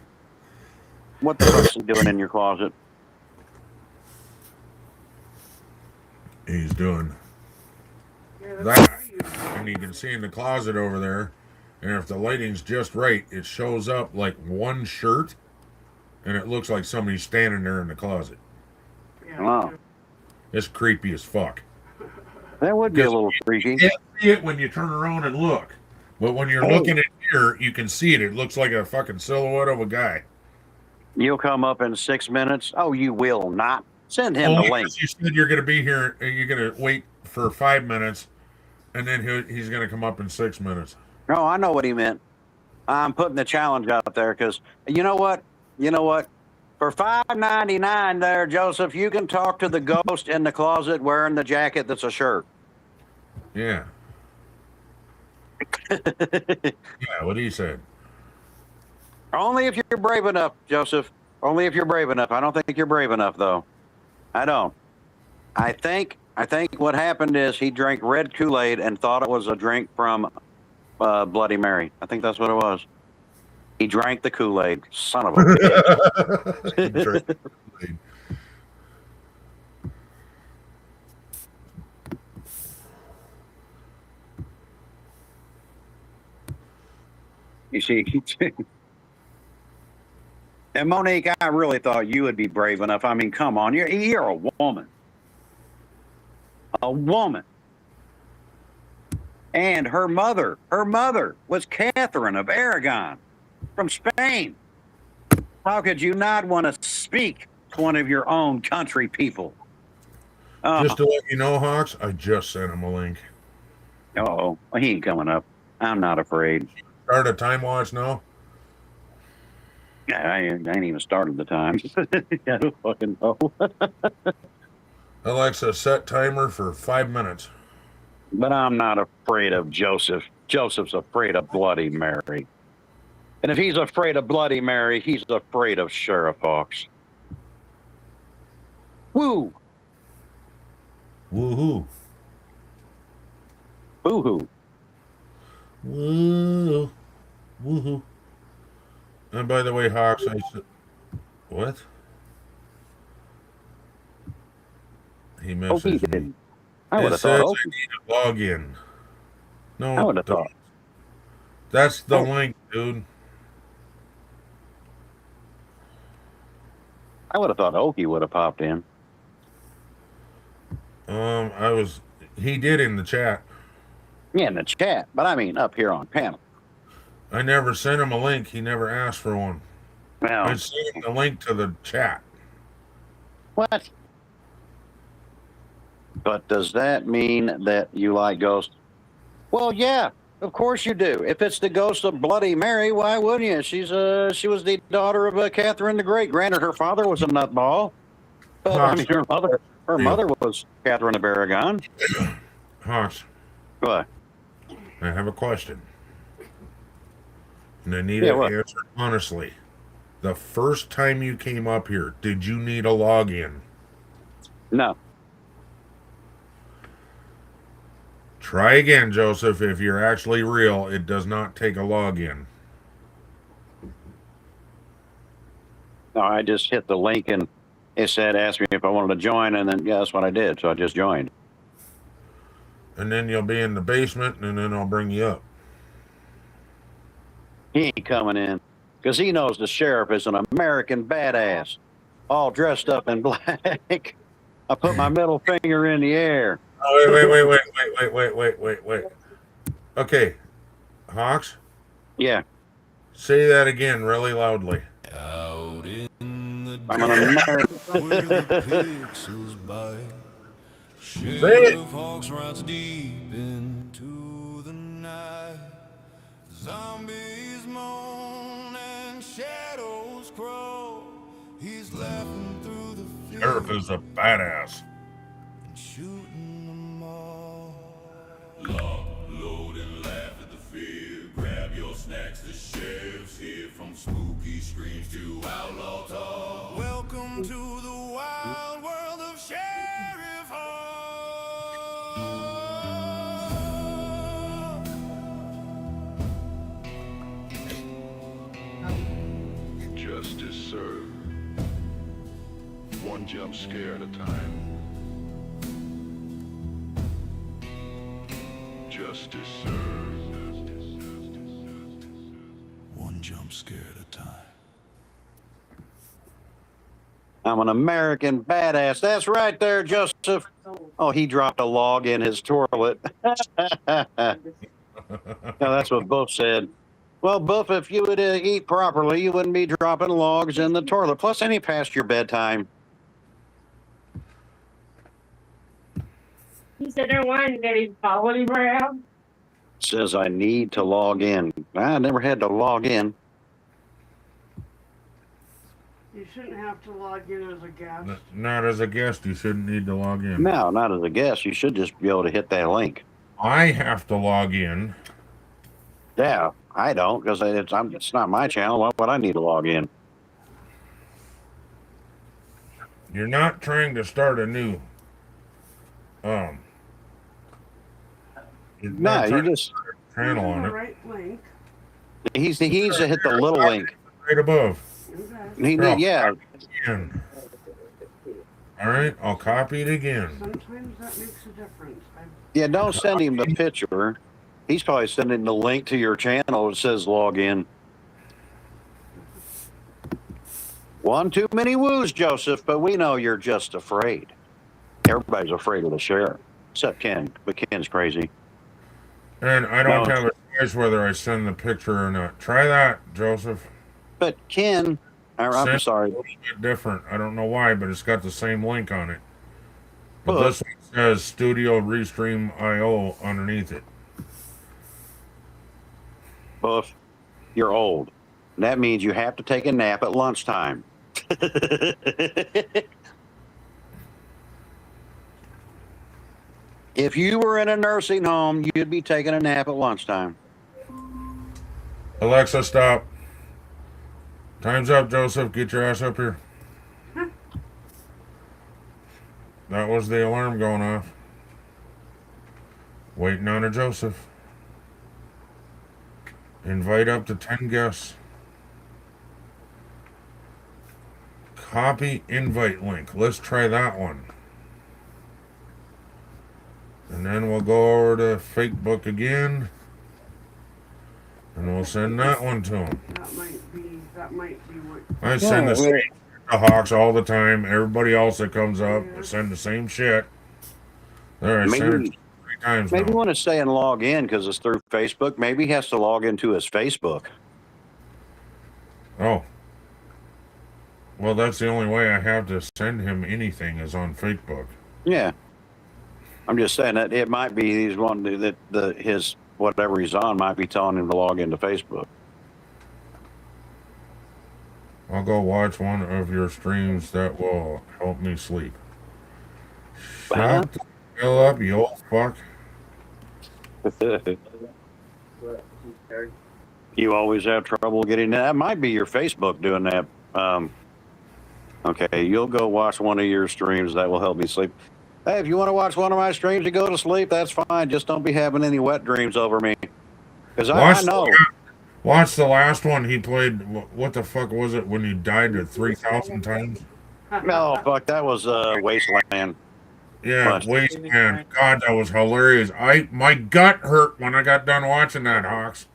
What the fuck's he doing in your closet? he's doing that. And you can see in the closet over there. And if the lighting's just right, it shows up like one shirt, and it looks like somebody's standing there in the closet. Wow. It's creepy as fuck. That would be a little freaky. You can't see it when you turn around and look. But when you're looking at here, you can see it. It looks like a fucking silhouette of a guy. You'll come up in 6 minutes? Oh, you will not. Send him the link. You said you're going to be here, and you're going to wait for 5 minutes, and then he's going to come up in 6 minutes. No, I know what he meant. I'm putting the challenge out there because you know what? You know what? For $5.99 there, Joseph, you can talk to the ghost in the closet wearing the jacket that's a shirt. Yeah. Yeah, what he said. Only if you're brave enough, Joseph. Only if you're brave enough. I don't think you're brave enough, though. I don't. I think what happened is he drank red Kool-Aid and thought it was a drink from Bloody Mary. I think that's what it was. He drank the Kool-Aid. Son of a bitch. You see, and Monique, I really thought you would be brave enough. I mean, come on, you're a woman. A woman. And her mother was Catherine of Aragon from Spain. How could you not want to speak to one of your own country people? Just to let you know, Hawks, I just sent him a link. Oh, he ain't coming up. I'm not afraid. Start a time watch now? I ain't even started the time. I don't fucking know. Alexa, set timer for 5 minutes. But I'm not afraid of Joseph. Joseph's afraid of Bloody Mary. And if he's afraid of Bloody Mary, he's afraid of Sheriff Hawks. Woo! Woohoo. Boo-hoo. Woo. Woohoo. And by the way, Hawks, I said... What? He messaged He me. didn't. I would It have says thought. I need to log in. No, I would have thought. that's the link, dude. I would have thought Okie would have popped in. He did in the chat. Yeah, in the chat, but I mean up here on panel. I never sent him a link. He never asked for one. Well, I sent him the link to the chat. what? But does that mean that you like ghosts? Well, yeah, of course you do. If it's the ghost of Bloody Mary, why wouldn't you? She was the daughter of Catherine the Great. Granted, her father was a nutball, but I mean, her mother was Catherine of Aragon. Hawks, What? I have a question. And I need Yeah, an what? answer honestly. The first time you came up here, did you need a login? No. Try again, Joseph. If you're actually real, it does not take a login. No, I just hit the link and it said, ask me if I wanted to join, and then, yeah, that's what I did. So I just joined. And then you'll be in the basement, and then I'll bring you up. He ain't coming in because he knows the sheriff is an American badass, all dressed up in black. I put my middle finger in the air. Oh, wait. Okay, Hawks, Yeah, say that again really loudly. Out in the I'm an American. where the pixels bite. Say it. Sheriff Hawks rides deep into the night. Zombies moan and shadows crawl. He's laughing through the Sheriff field is a badass. and shooting them all. Lock, load, and laugh at the fear. Grab your snacks, the sheriff's here. From spooky screams to outlaw talk. Welcome to the wild world of Sheriff Hawk. Justice served. One jump scare at a time. Justice served. One jump scare at a time. I'm an American badass. That's right there, Joseph. Oh, he dropped a log in his toilet. No, that's what Buff said. Well, Buff, if you would eat properly, you wouldn't be dropping logs in the toilet. Plus, any past your bedtime. He said there wasn't any quality brown. Says I need to log in. I never had to log in. You shouldn't have to log in as a guest. Not as a guest, you shouldn't need to log in. No, not as a guest. You should just be able to hit that link. I have to log in. Yeah, I don't because it's not my channel. Why would I need to log in? You're not trying to start a new. You're No, not you trying to just start a channel on The it. right link. he's to hit the little link. Right above. Okay. Yeah. Again. All right, I'll copy it again. Sometimes that makes a difference. Yeah, don't send him the picture. He's probably sending the link to your channel that says log in. One too many woos, Joseph, but we know you're just afraid. Everybody's afraid of the sheriff, except Ken, but Ken's crazy. And I don't No. have a choice whether I send the picture or not. Try that, Joseph. But Ken, I'm Send sorry. A little bit different. I don't know why, but it's got the same link on it. But Well, this one says Studio Restream IO underneath it. Buff, you're old. That means you have to take a nap at lunchtime. If you were in a nursing home, you'd be taking a nap at lunchtime. Alexa, stop. Time's up, Joseph. Get your ass up here. That was the alarm going off. Waiting on a Joseph. Invite up to 10 guests. Copy invite link. Let's try that one. And then we'll go over to Facebook again. And we'll send that one to him. That might be what. I send the same to Hawks all the time. Everybody else that comes up, I send the same shit. There, I sent it to many times Maybe now. want to say and log in because it's through Facebook. Maybe he has to log into his Facebook. Oh. Well, that's the only way I have to send him anything is on Facebook. Yeah. I'm just saying that it might be he's wanting to, that his whatever he's on might be telling him to log into Facebook. I'll go watch one of your streams that will help me sleep. Shut the hell up, you old fuck. You always have trouble getting that. That might be your Facebook doing that. Okay, you'll go watch one of your streams that will help me sleep. Hey, if you want to watch one of my streams to go to sleep, that's fine. Just don't be having any wet dreams over me. Because I know. Watch the last one he played. What the fuck was it when he died 3,000 times? No, fuck, that was Wasteland. Yeah, Wasteland. God, that was hilarious. My gut hurt when I got done watching that, Hawks.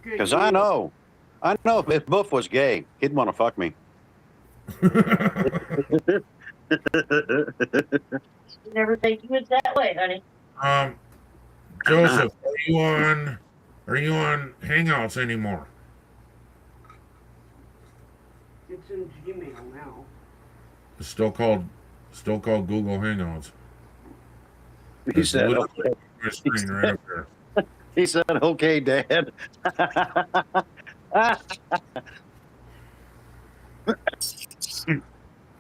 Because I know if Buff was gay, he'd want to fuck me. Never think you was that way, honey. Joseph, are you on Hangouts anymore? It's in Gmail now. It's still called Google Hangouts. He said, okay. My screen right up there. He said, okay, Dad.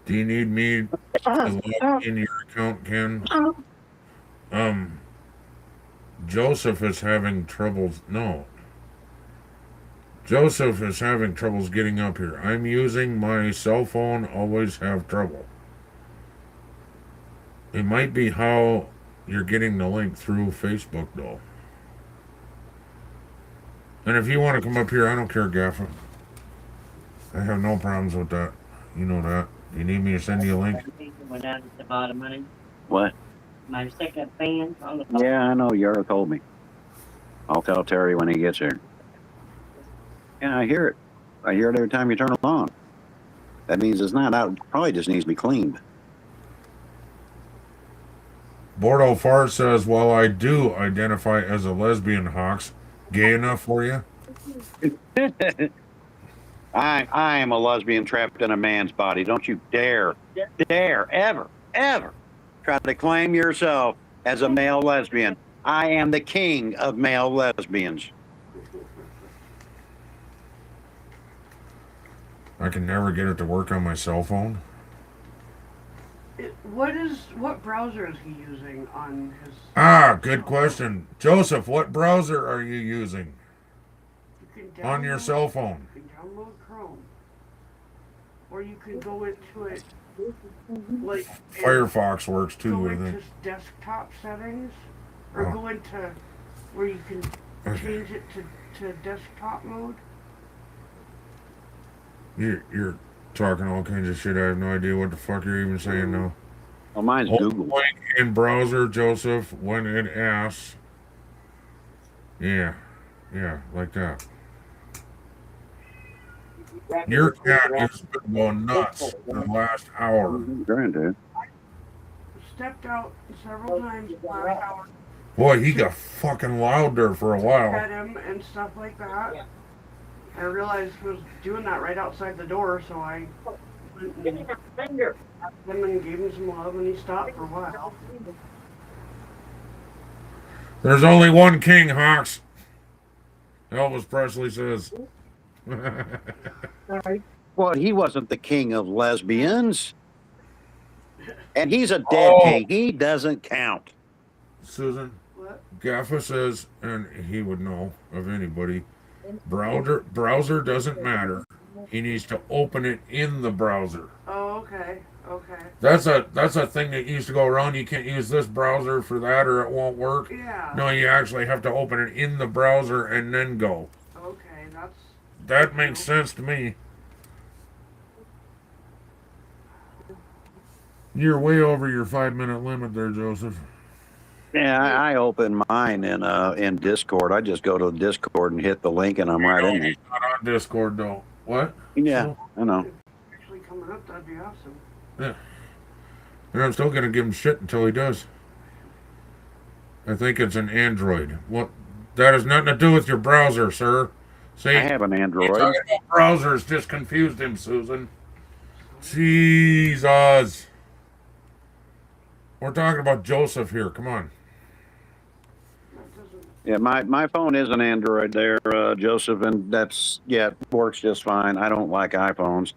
Do you need me to log in your account, Ken? Joseph is having troubles. No. Joseph is having troubles getting up here. I'm using my cell phone, always have trouble. It might be how you're getting the link through Facebook, though. And if you want to come up here, I don't care, Gaffa. I have no problems with that. You know that. You need me to send you a link? Went down at the bottom, honey. What? My second fan on the Yeah, I know. Yara told me. I'll tell Terry when he gets here. Yeah, I hear it. I hear it every time you turn it on. That means it's not out. Probably just needs to be cleaned. Bordeaux Far says, while I do identify as a lesbian, Hawks, gay enough for you? I am a lesbian trapped in a man's body. Don't you dare, ever try to claim yourself as a male lesbian. I am the king of male lesbians. I can never get it to work on my cell phone. What browser is he using on his? Good question. Joseph, what browser are you using on your cell phone? You can download Chrome, or you can go into it like Firefox works too, go I into think. desktop settings, or go into where you can change it to desktop mode. You're talking all kinds of shit. I have no idea what the fuck you're even saying now. Well, mine's Google. Link in browser, Joseph, when it asks. Yeah, like that. Your cat has been going nuts in the last hour. Granddad. Stepped out several times last hour. Boy, he got fucking loud there for a while. Pet him and stuff like that. I realized he was doing that right outside the door, so I went and him and gave him some love, and he stopped for a while. There's only one king, Hawks. Elvis Presley says. Well, he wasn't the king of lesbians. And he's a dead king. He doesn't count. Susan, What? Gaffa says, and he would know of anybody, browser doesn't matter. He needs to open it in the browser. Oh, okay. That's a thing that used to go around. You can't use this browser for that or it won't work. Yeah. No, you actually have to open it in the browser and then go. Okay, That makes sense to me. You're way over your 5-minute limit there, Joseph. Yeah, I open mine in Discord. I just go to Discord and hit the link, and I'm right in there. Not on Discord though. What? Yeah, I know. actually coming up. That'd be awesome. Yeah. And I'm still gonna give him shit until he does. I think it's an Android. What? That has nothing to do with your browser, sir. See, I have an Android. talking about browsers just confused him, Susan. Jesus. We're talking about Joseph here. Come on. Yeah, my phone is an Android there, Joseph, and it works just fine. I don't like iPhones.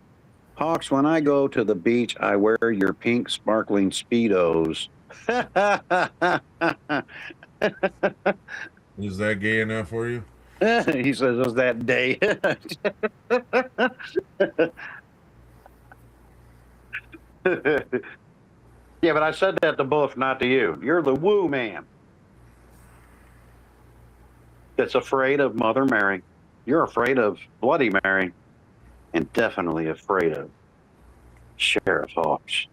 Hawks, when I go to the beach, I wear your pink sparkling Speedos. Is that gay enough for you? He says, "Was that day?" Yeah, but I said that to both, not to you. You're the woo man that's afraid of Mother Mary. You're afraid of Bloody Mary, and definitely afraid of Sheriff Hawks.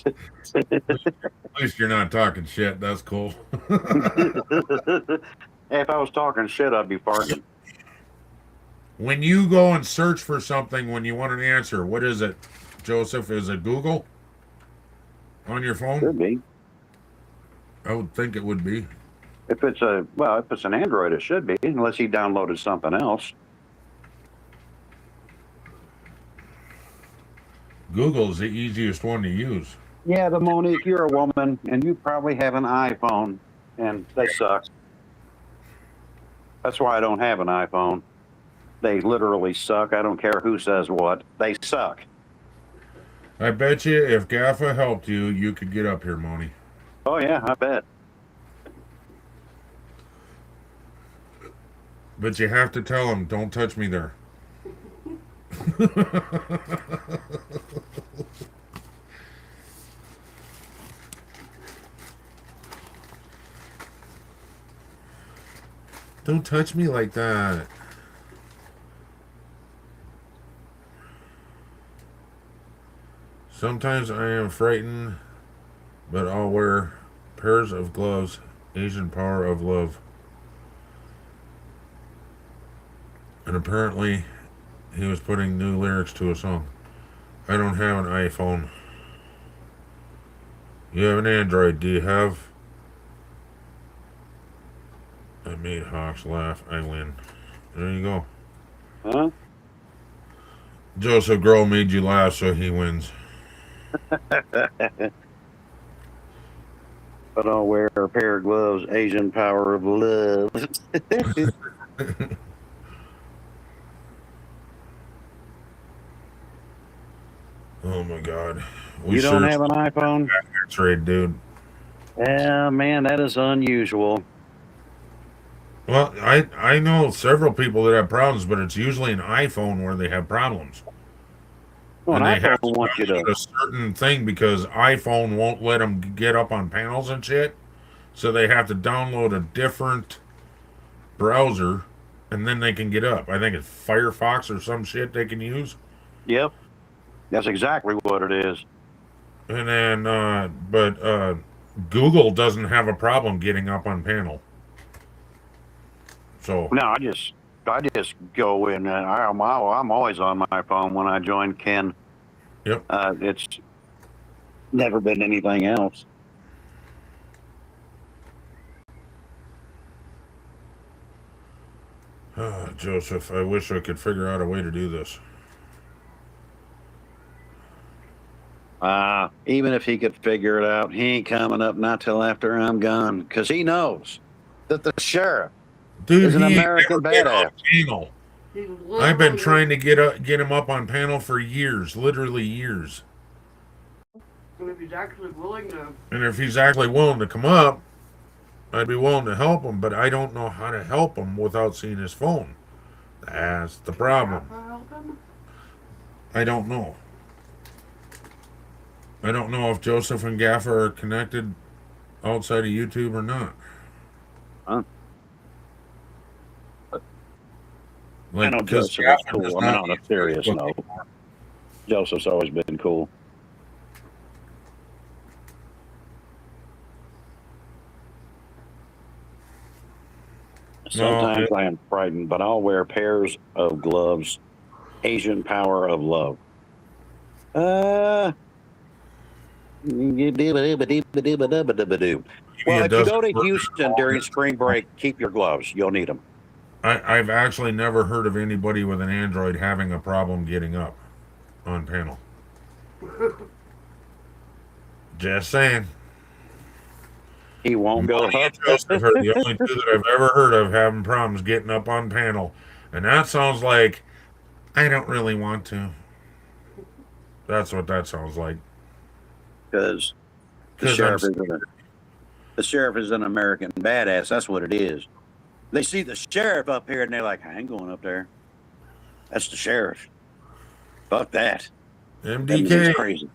At least you're not talking shit. That's cool. If I was talking shit, I'd be farting. When you go and search for something when you want an answer, what is it, Joseph? Is it Google on your phone? Could be. I would think it would be. If it's an Android, it should be, unless he downloaded something else. Google is the easiest one to use. Yeah, but Monique, you're a woman, and you probably have an iPhone, and they suck. That's why I don't have an iPhone. They literally suck. I don't care who says what. They suck. I bet you if Gaffa helped you, you could get up here, Moni. Oh, yeah, I bet. But you have to tell him, don't touch me there. Don't touch me like that. Sometimes I am frightened, but I'll wear pairs of gloves. Asian power of love. And apparently, he was putting new lyrics to a song. I don't have an iPhone. You have an Android. Do you have? I made Hawks laugh. I win. There you go. Huh? Joseph Grohl made you laugh, so he wins. But I'll wear a pair of gloves. Asian power of love. Oh my God. You don't have an iPhone? That's right, dude. Yeah, man, that is unusual. Well, I know several people that have problems, but it's usually an iPhone where they have problems. Well, and an they have iPhone wants you download to. a certain thing because iPhone won't let them get up on panels and shit. So they have to download a different browser, and then they can get up. I think it's Firefox or some shit they can use. Yep. That's exactly what it is. And then, but Google doesn't have a problem getting up on panel. So No, I just go in and I'm always on my phone when I join Ken. Yep. It's never been anything else. Joseph, I wish I could figure out a way to do this. Even if he could figure it out, he ain't coming up not till after I'm gone, because he knows that the sheriff is an American badass. Panel. I've been trying to get him up on panel for years, literally years. And if he's actually willing to. And if he's actually willing to come up, I'd be willing to help him, but I don't know how to help him without seeing his phone. That's the problem. I don't know. I don't know if Joseph and Gaffer are connected outside of YouTube or not. Huh? Like, I know 'cause Joseph is Gaffer cool. does I mean, not on a use serious Facebook note, anymore. Joseph's always been cool. Sometimes I am frightened, but I'll wear pairs of gloves. Asian power of love. Well, if you go to Houston during spring break, keep your gloves. You'll need them. I've actually never heard of anybody with an Android having a problem getting up on panel. Just saying. He won't go Monty up. and Joseph are the only two that I've ever heard of having problems getting up on panel. And that sounds like I don't really want to. That's what that sounds like. Because the sheriff is an American badass. That's what it is. They see the sheriff up here and they're like, I ain't going up there. That's the sheriff. Fuck that. MDK. That's crazy.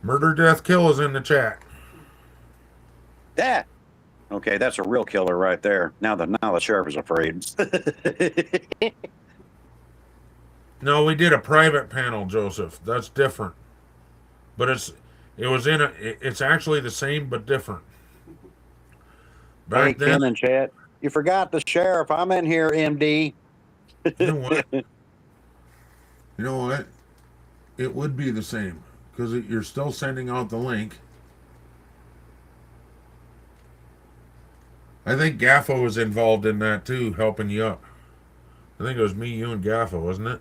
Murder, death, kill is in the chat. That. Okay, that's a real killer right there. Now the sheriff is afraid. No, we did a private panel, Joseph. That's different. But it's actually the same but different. Hey, Ken and chat. You forgot the sheriff. I'm in here, MD. You know what? You know what? It would be the same because you're still sending out the link. I think Gaffo was involved in that too, helping you up. I think it was me, you, and Gaffo, wasn't it?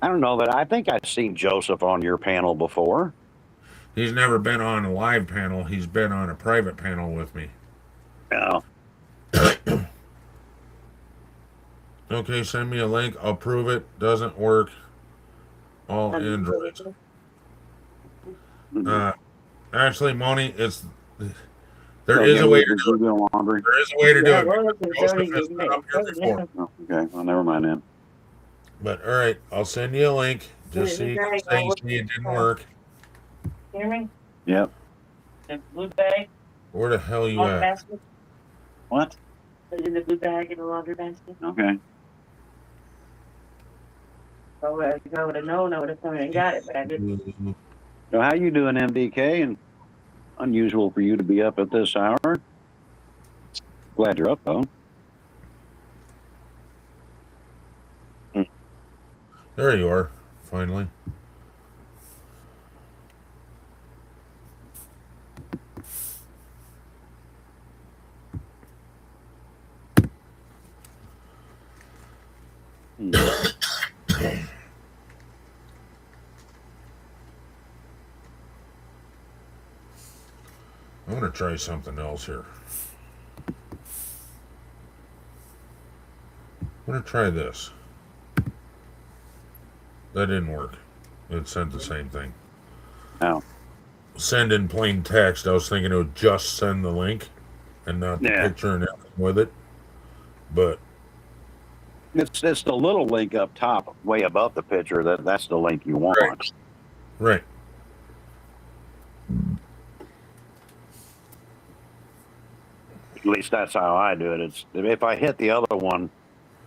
I don't know that. I think I've seen Joseph on your panel before. He's never been on a live panel. He's been on a private panel with me. No. Okay, send me a link. I'll prove it. Doesn't work. All Androids. Actually, Moni, there is a way to do it. There is a way to do it. Joseph has been up here before. Okay, well, never mind then. But all right, I'll send you a link. Just so you can say it didn't work. Hear me? Yep. The blue bag. Where the hell you Laundry at? basket. What? It's in the blue bag in the laundry basket. Okay. So if I would have known, I would have come and got it, but I didn't. So how you doing, MDK? And unusual for you to be up at this hour. Glad you're up, though. There you are, finally. I'm going to try something else here. I'm going to try this. That didn't work. It sent the same thing. Oh. Send in plain text. I was thinking it would just send the link and not the picture and everything with it. But it's the little link up top, way above the picture. That's the link you want. Right. At least that's how I do it. It's if I hit the other one.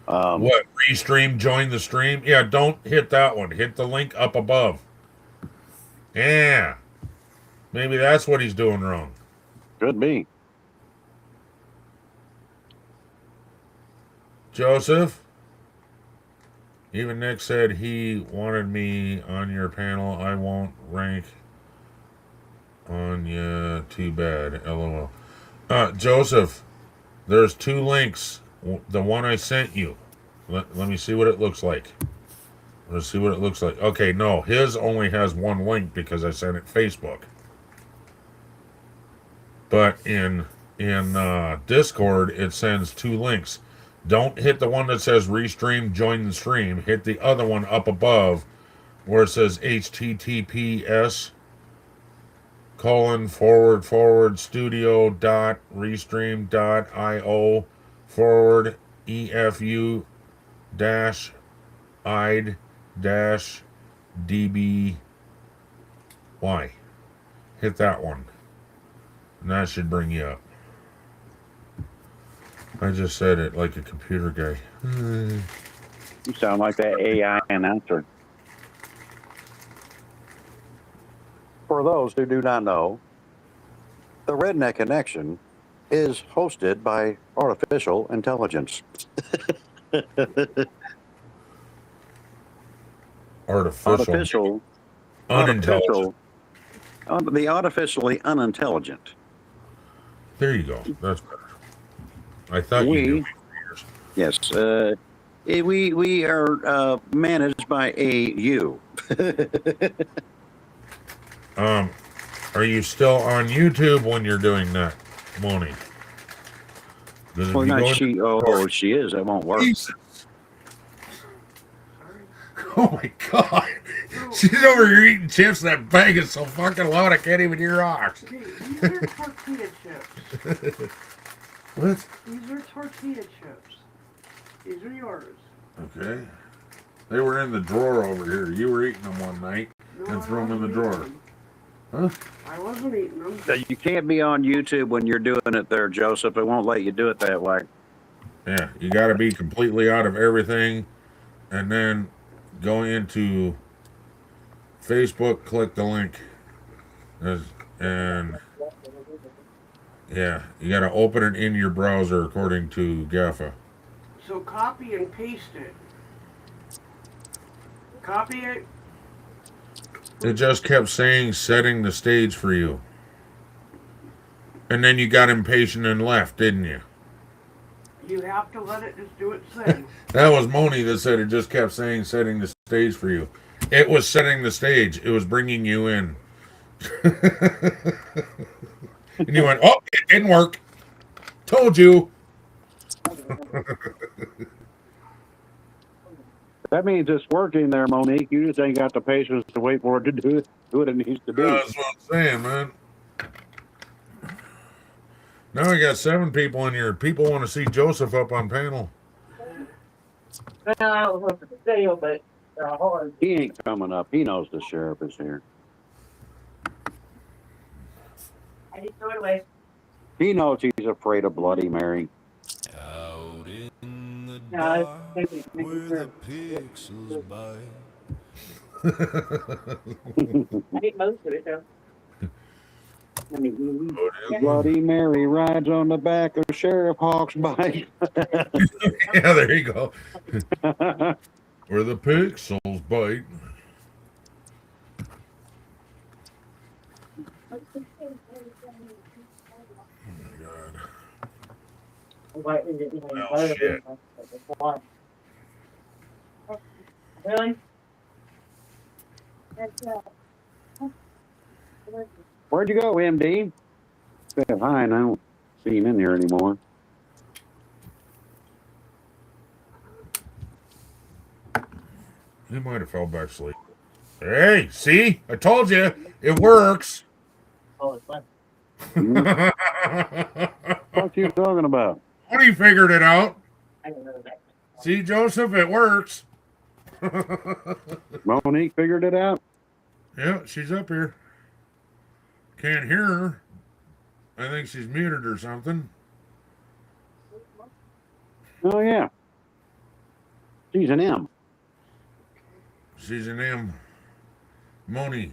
What? Restream, join the stream? Yeah, don't hit that one. Hit the link up above. Yeah. Maybe that's what he's doing wrong. Could be. Joseph? Even Nick said he wanted me on your panel. I won't rank on you. Too bad. LOL. Joseph, there's two links. The one I sent you. Let me see what it looks like. Let's see what it looks like. Okay, no. His only has one link because I sent it Facebook. But in Discord, it sends two links. Don't hit the one that says restream, join the stream. Hit the other one up above where it says https://studio.restream.io/efu-id-dby. Hit that one. And that should bring you up. I just said it like a computer guy. You sound like that AI announcer. For those who do not know, the Redneck Connection is hosted by artificial intelligence. Artificial. Unintelligent. The artificially unintelligent. There you go. That's better. I thought you knew. Yes. We are managed by a you. Are you still on YouTube when you're doing that, Moni? Well, no, she is. It won't work. Jesus. Oh my God. She's over here eating chips. That bag is so fucking loud I can't even hear ox. These are tortilla chips. What? These are tortilla chips. These are yours. Okay. They were in the drawer over here. You were eating them one night and threw them in the drawer. Huh? I wasn't eating them. You can't be on YouTube when you're doing it there, Joseph. It won't let you do it that way. Yeah, you got to be completely out of everything, and then go into Facebook, click the link, and yeah, you got to open it in your browser according to GAFA. So copy and paste it. Copy it. It just kept saying setting the stage for you. And then you got impatient and left, didn't you? You have to let it just do its thing. That was Moni that said it just kept saying setting the stage for you. It was setting the stage. It was bringing you in. And you went, oh, it didn't work. Told you. That means it's working there, Monique. You just ain't got the patience to wait for it to do what it needs to do. That's what I'm saying, man. Now we got 7 people in here. People want to see Joseph up on panel. He ain't coming up. He knows the sheriff is here. I just throw it away. He knows he's afraid of Bloody Mary. Out in the No, dark make it where sure. the pixels bite. I need most of it though. I mean, Bloody Mary rides on the back of Sheriff Hawk's bike. Yeah, there you go. Where the pixels bite. why is it even Well, better shit. than one? Really? Where'd you go, MD? Said hi, and I don't see him in here anymore. He might have fell back asleep. Hey, see? I told you. It works. Oh, it's fun. What you talking about? What, he figured it out. I don't know that. See, Joseph, it works. Monique figured it out? Yeah, she's up here. Can't hear her. I think she's muted or something. Oh, yeah. She's an M. She's an M. Moni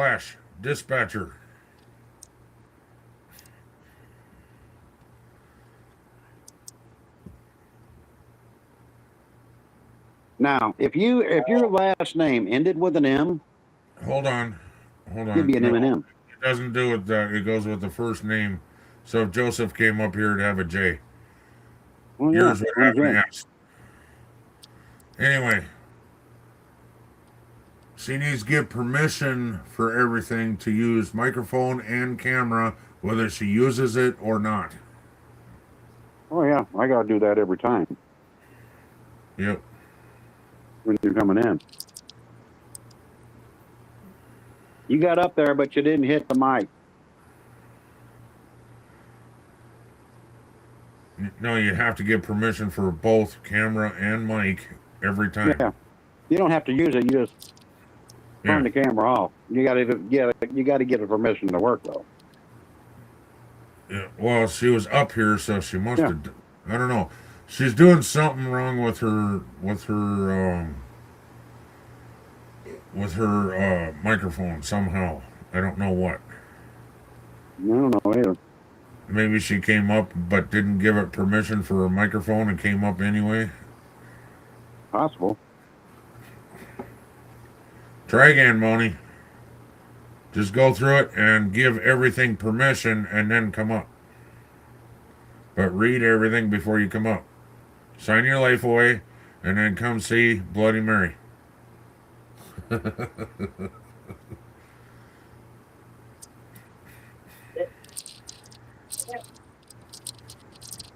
/ dispatcher. Now, if your last name ended with an M, Hold on. you'd be an No, M&M. it doesn't do with that. It goes with the first name. So if Joseph came up here, it'd have a J. Well, yeah, Yours would have an yeah. S. Anyway, she needs to get permission for everything to use microphone and camera, whether she uses it or not. Oh, yeah. I got to do that every time Yep. when you're coming in. You got up there, but you didn't hit the mic. No, you have to get permission for both camera and mic every time. Yeah. You don't have to use it. You just turn the camera off. You got to get a permission to work, though. Yeah, well, she was up here, so she must have. I don't know. She's doing something wrong with her microphone somehow. I don't know what. I don't know either. Maybe she came up but didn't give it permission for her microphone and came up anyway. Possible. Try again, Moni. Just go through it and give everything permission and then come up. But read everything before you come up. Sign your life away and then come see Bloody Mary.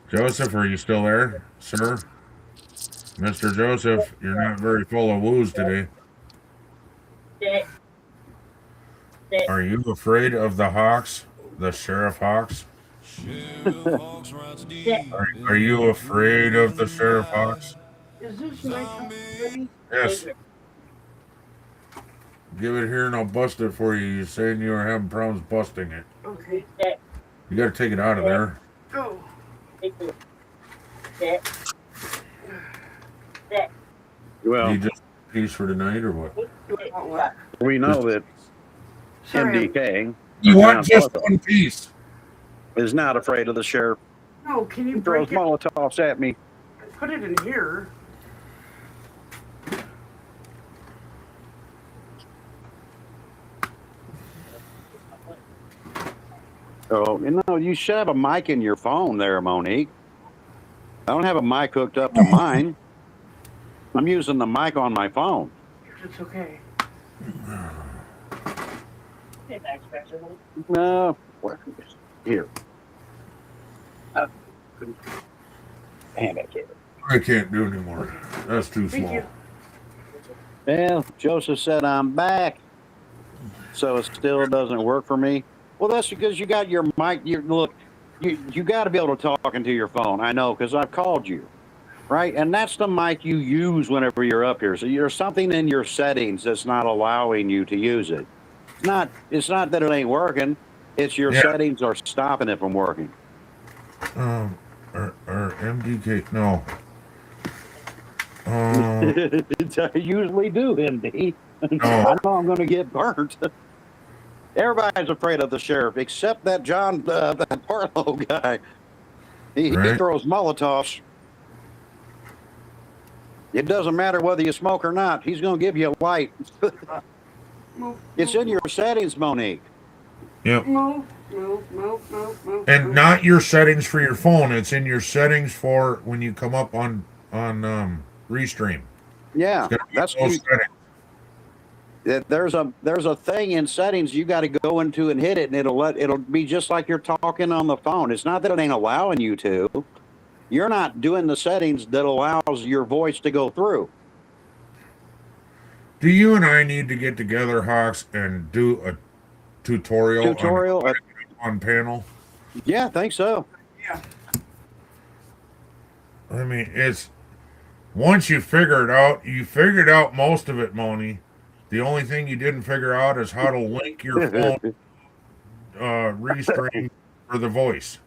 Joseph, are you still there, sir? Mr. Joseph, you're not very full of woos today. Are you afraid of the Hawks? The Sheriff Hawks? Are you afraid of the Sheriff Hawks? Is this my ready? Yes. Give it here and I'll bust it for you. You're saying you were having problems busting it. Okay. You gotta take it out of there. Oh. Well, You just piece for tonight or what? What? we know that Sorry. MDK You want just one piece. is not afraid of the sheriff. No, can you He throws break it? Molotovs at me. Put it in here. Oh, you should have a mic in your phone there, Monique. I don't have a mic hooked up to mine. I'm using the mic on my phone. It's okay. No, here. Hand it here. I can't do anymore. That's too Thank small. you. Well, Joseph said I'm back, so it still doesn't work for me. Well, that's because you got your mic. You got to be able to talk into your phone. I know because I've called you, right? And that's the mic you use whenever you're up here. So there's something in your settings that's not allowing you to use it. It's not that it ain't working. It's your settings are stopping it from working. Or MDK, no. I usually do, MD. No. I know I'm going to get burnt. Everybody's afraid of the sheriff, except that John, that Barlow guy. He throws Molotovs. It doesn't matter whether you smoke or not. He's going to give you a light. It's in your settings, Monique. Yep. Move. And not your settings for your phone. It's in your settings for when you come up on Restream. Yeah, It's gonna be that's those settings. there's a thing in settings you got to go into and hit it, and it'll be just like you're talking on the phone. It's not that it ain't allowing you to. You're not doing the settings that allows your voice to go through. Do you and I need to get together, Hawks, and do a tutorial on panel? Yeah, I think so. Yeah. I mean, it's once you figure it out, you figured out most of it, Moni. The only thing you didn't figure out is how to link your phone restream for the voice.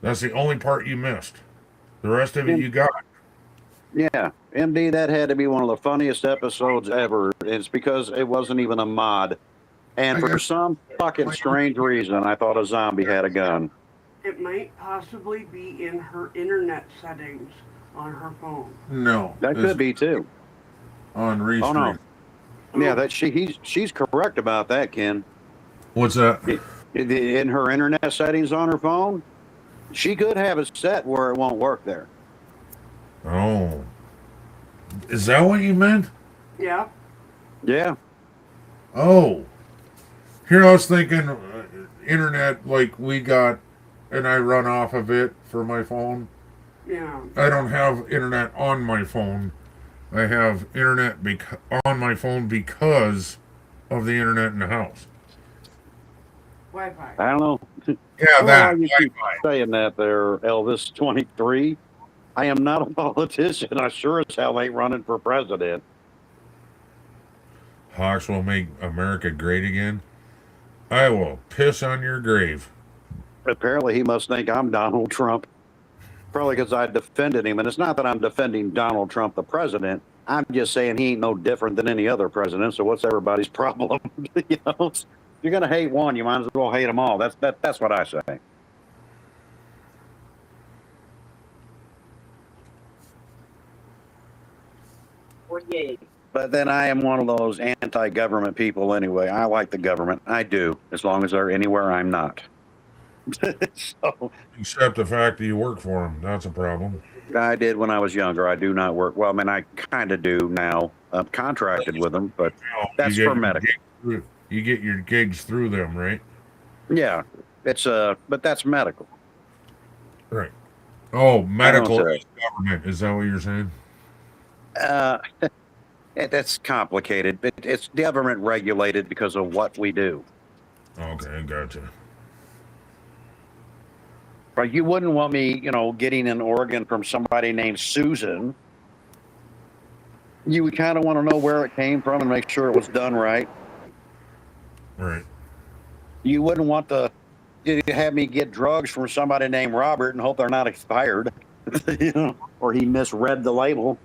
That's the only part you missed. The rest of it you got. Yeah, MD, that had to be one of the funniest episodes ever. It's because it wasn't even a mod. And for some fucking strange reason, I thought a zombie had a gun. It might possibly be in her internet settings on her phone. No. That could be too. On Restream. Oh no. Yeah, she's correct about that, Ken. What's that? In her internet settings on her phone, she could have it set where it won't work there. Oh. Is that what you meant? Yeah. Yeah. Oh. Here I was thinking internet like we got, and I run off of it for my phone. Yeah. I don't have internet on my phone. I have internet on my phone because of the internet in the house. Wi-Fi. I don't know. Yeah, that. You keep saying that there, Elvis 23. I am not a politician. I sure as hell ain't running for president. Hawks will make America great again. I will piss on your grave. Apparently, he must think I'm Donald Trump. Probably because I defended him. And it's not that I'm defending Donald Trump, the president. I'm just saying he ain't no different than any other president. So what's everybody's problem? You know, if you're going to hate one, you might as well hate them all. That's what I say. But then I am one of those anti-government people anyway. I like the government. I do, as long as they're anywhere I'm not. So Except the fact that you work for them. That's a problem. I did when I was younger. I do not work. Well, I mean, I kind of do now. I'm contracted with them, but that's for medical. You get your gigs through them, right? Yeah, it's but that's medical. Right. Oh, medical don't, is government. Is that what you're saying? That's complicated, but it's government regulated because of what we do. Okay, gotcha. Right? You wouldn't want me, getting an organ from somebody named Susan. You would kind of want to know where it came from and make sure it was done right. Right. You wouldn't want to have me get drugs from somebody named Robert and hope they're not expired, or he misread the label.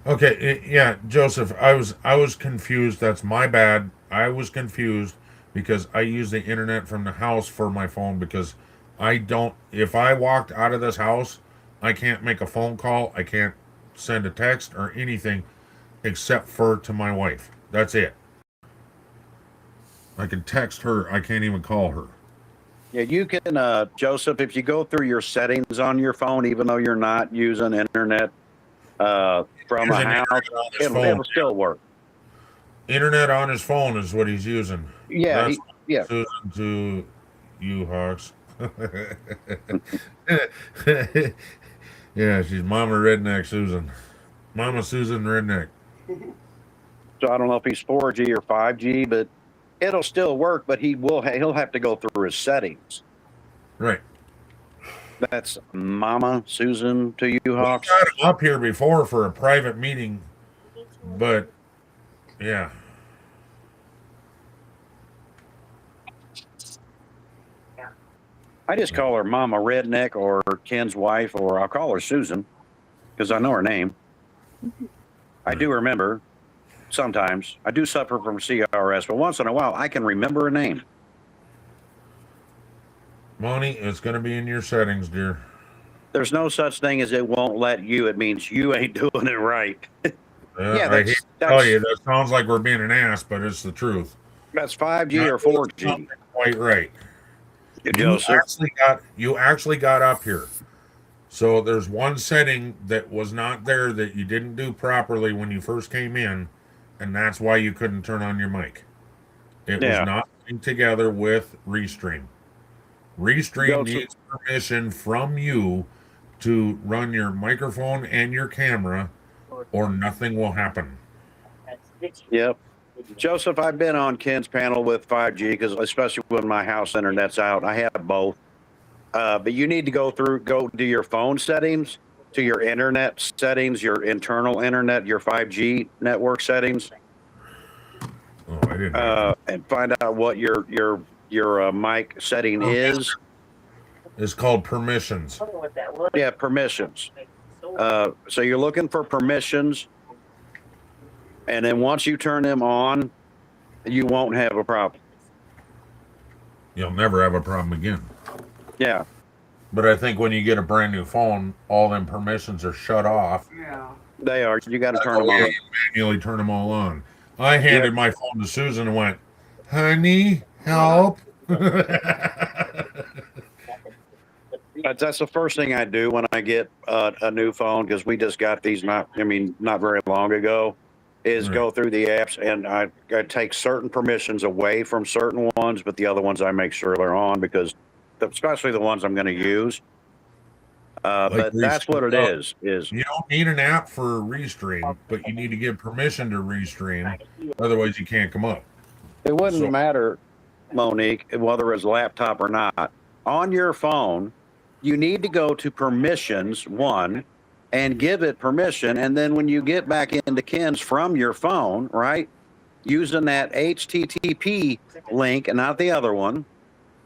Okay, yeah, Joseph, I was confused. That's my bad. I was confused because I use the internet from the house for my phone because if I walked out of this house, I can't make a phone call, I can't send a text or anything except for to my wife. That's it. I can text her, I can't even call her. Yeah, you can, Joseph, if you go through your settings on your phone, even though you're not using internet from a house, it'll still work. Internet on his phone is what he's using. Yeah, yeah. Susan to you, Hawks. Yeah, she's Mama Redneck Susan. Mama Susan Redneck. So I don't know if he's 4G or 5G, but it'll still work. But he'll have to go through his settings. Right. That's Mama Susan to you, Hawks. We got him up here before for a private meeting, but yeah. I just call her Mama Redneck or Ken's wife, or I'll call her Susan because I know her name. I do remember sometimes. I do suffer from CRS, but once in a while I can remember a name. Monty, it's going to be in your settings, dear. There's no such thing as it won't let you. It means you ain't doing it right. Yeah, I hate to tell you, that sounds like we're being an ass, but it's the truth. That's 5G or 4G. Quite right. Joseph. You actually got up here. So there's one setting that was not there that you didn't do properly when you first came in, and that's why you couldn't turn on your mic. It was not linked together with Restream. Restream needs permission from you to run your microphone and your camera, or nothing will happen. Yep. Joseph, I've been on Ken's panel with 5G because especially when my house internet's out, I have both. But you need to go to your phone settings, to your internet settings, your internal internet, your 5G network settings. Oh, I didn't. And find out what your mic setting is. It's called permissions. Yeah, permissions. So you're looking for permissions. And then once you turn them on, you won't have a problem. You'll never have a problem again. Yeah. But I think when you get a brand new phone, all them permissions are shut off. Yeah. They are. You got to turn them on. Manually turn them all on. I handed my phone to Susan and went, "Honey, help." That's the first thing I do when I get a new phone, because we just got these not very long ago, is go through the apps, and I take certain permissions away from certain ones, but the other ones I make sure they're on, because especially the ones I'm going to use. But that's what it is. You don't need an app for Restream, but you need to give permission to Restream. Otherwise, you can't come up. It wouldn't matter, Monique, whether it's laptop or not. On your phone, you need to go to permissions, and give it permission. And then when you get back into Ken's from your phone, right, using that HTTP link and not the other one.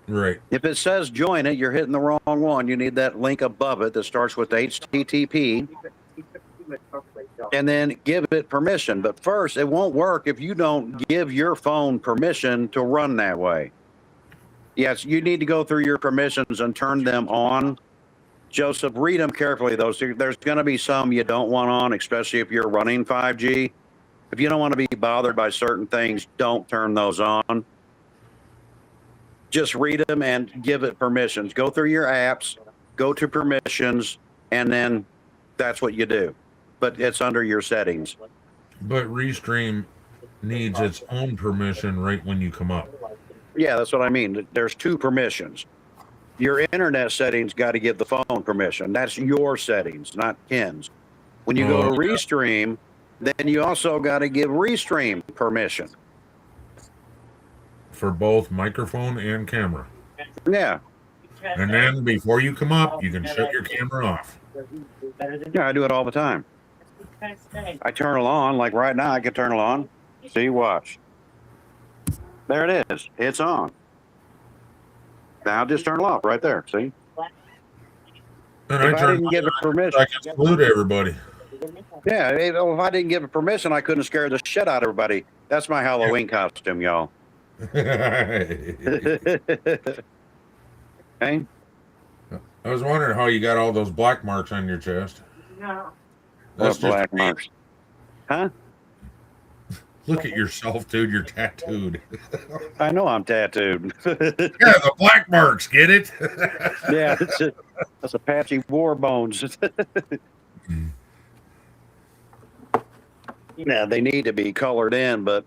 Right. If it says join it, you're hitting the wrong one. You need that link above it that starts with HTTP. And then give it permission. But first, it won't work if you don't give your phone permission to run that way. Yes, you need to go through your permissions and turn them on Joseph, read them carefully. There's going to be some you don't want on, especially if you're running 5G. If you don't want to be bothered by certain things, don't turn those on. Just read them and give it permissions. Go through your apps, go to permissions, and then that's what you do. But it's under your settings. But Restream needs its own permission right when you come up. Yeah, that's what I mean. There's two permissions. Your internet settings got to give the phone permission. That's your settings, not Ken's. When you go to Restream, then you also got to give Restream permission. For both microphone and camera. Yeah. And then before you come up, you can shut your camera off. Yeah, I do it all the time. I turn it on, like right now, I can turn it on. See, watch. There it is. It's on. Now just turn it off right there. See? And If I didn't give it permission. I can salute everybody. Yeah, if I didn't give it permission, I couldn't scare the shit out of everybody. That's my Halloween costume, y'all. Hey? I was wondering how you got all those black marks on your chest. No. That's What black marks? Huh? Look at yourself, dude. You're tattooed. I know I'm tattooed. Yeah, the black marks. Get it? Yeah, that's Apache war bones. Yeah, they need to be colored in, but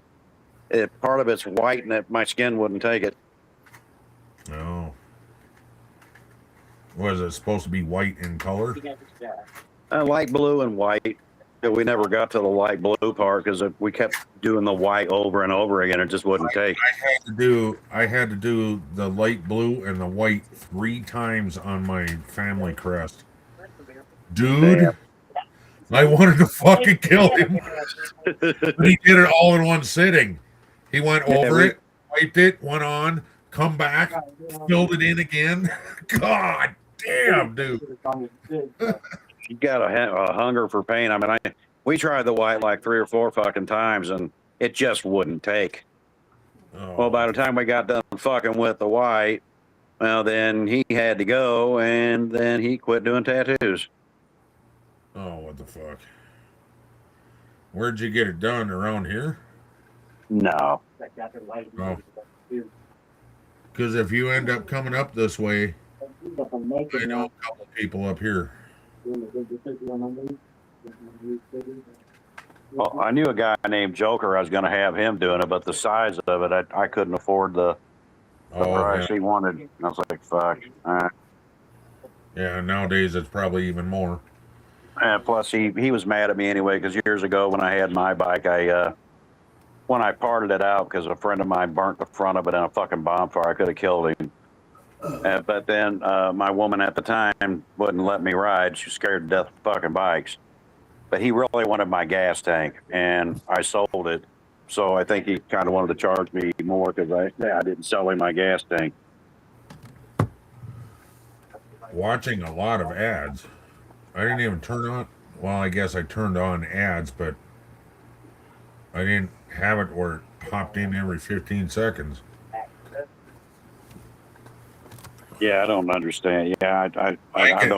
part of it's white, and my skin wouldn't take it. No. Was it supposed to be white in color? Light blue and white. But we never got to the light blue part because we kept doing the white over and over again. It just wouldn't take. I had to do the light blue and the white 3 times on my family crest. Dude, damn. I wanted to fucking kill him. But he did it all in one sitting. He went over it, wiped it, went on, come back, filled it in again. God damn, dude. You got a hunger for pain. I mean, we tried the white like 3 or 4 fucking times, and it just wouldn't take. Oh. Well, by the time we got done fucking with the white, well, then he had to go, and then he quit doing tattoos. Oh, what the fuck? Where'd you get it done? Around here? No. Oh. Because if you end up coming up this way, I know a couple people up here. Well, I knew a guy named Joker. I was going to have him doing it, but the size of it, I couldn't afford the price he wanted. I was like, fuck. Yeah, nowadays it's probably even more. And plus, he was mad at me anyway, because years ago when I had my bike, when I parted it out because a friend of mine burnt the front of it in a fucking bonfire, I could have killed him. But then my woman at the time wouldn't let me ride. She was scared to death of fucking bikes. But he really wanted my gas tank, and I sold it. So I think he kind of wanted to charge me more because I didn't sell him my gas tank. Watching a lot of ads. I didn't even turn on. Well, I guess I turned on ads, but I didn't have it where it popped in every 15 seconds. Yeah, I don't understand. Yeah, I don't. I can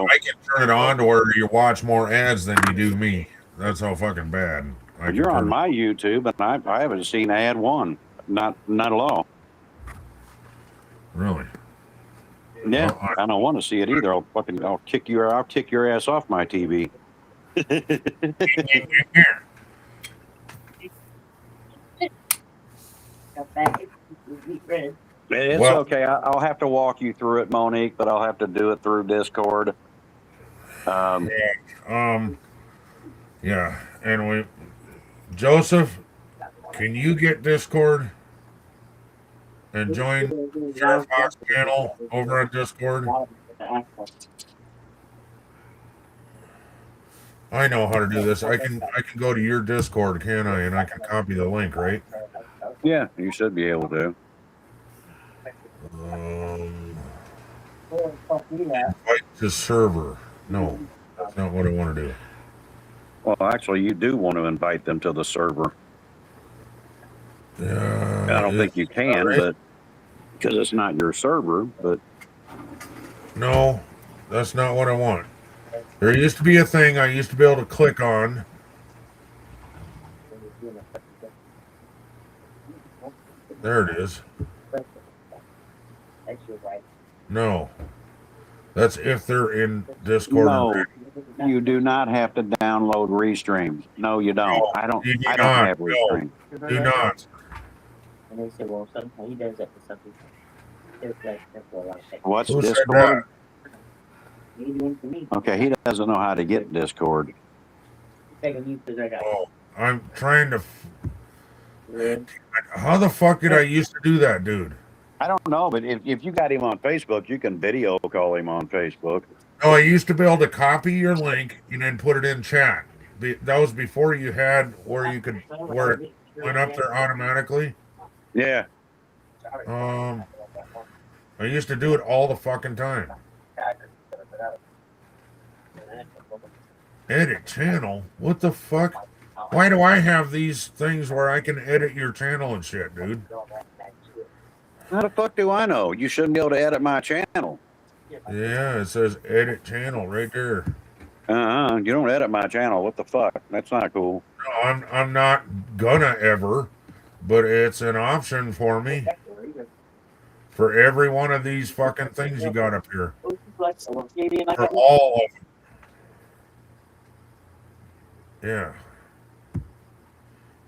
turn it on to where you watch more ads than you do me. That's how fucking bad. You're on my YouTube, and I haven't seen ad one. Not at all. Really? Yeah, well, I don't want to see it either. I'll kick your ass off my TV. It's okay. I'll have to walk you through it, Monique, but I'll have to do it through Discord. Yeah, and Joseph, can you get Discord and join Sheriff Fox channel over on Discord? I know how to do this. I can go to your Discord, can I? And I can copy the link, right? Yeah, you should be able to. Invite to server. No, that's not what I want to do. Well, actually, you do want to invite them to the server. I don't think you can, but because it's not your server. But no, That's not what I want. There used to be a thing I used to be able to click on. There it is. No. That's if they're in Discord. No, you do not have to download Restream. No, you don't. No, I don't. you do I don't not. have No. Restream. Do not. And they say, well, sometimes he does that to some people. It's like, that's a lot of What's Who said Discord? He doing for me. Okay, he doesn't know how to get Discord. Taking you because I got Oh, I'm trying to. red. How the fuck did I used to do that, dude? I don't know, but if you got him on Facebook, you can video call him on Facebook. No, I used to be able to copy your link and then put it in chat. That was before you had where you could where it went up there automatically. Yeah. I used to do it all the fucking time. Edit channel? What the fuck? Why do I have these things where I can edit your channel and shit, dude? How the fuck do I know? You shouldn't be able to edit my channel. Yeah, it says edit channel right there. You don't edit my channel. What the fuck? That's not cool. No, I'm not gonna ever, but it's an option for me. For every one of these fucking things you got up here. For all of them. Yeah.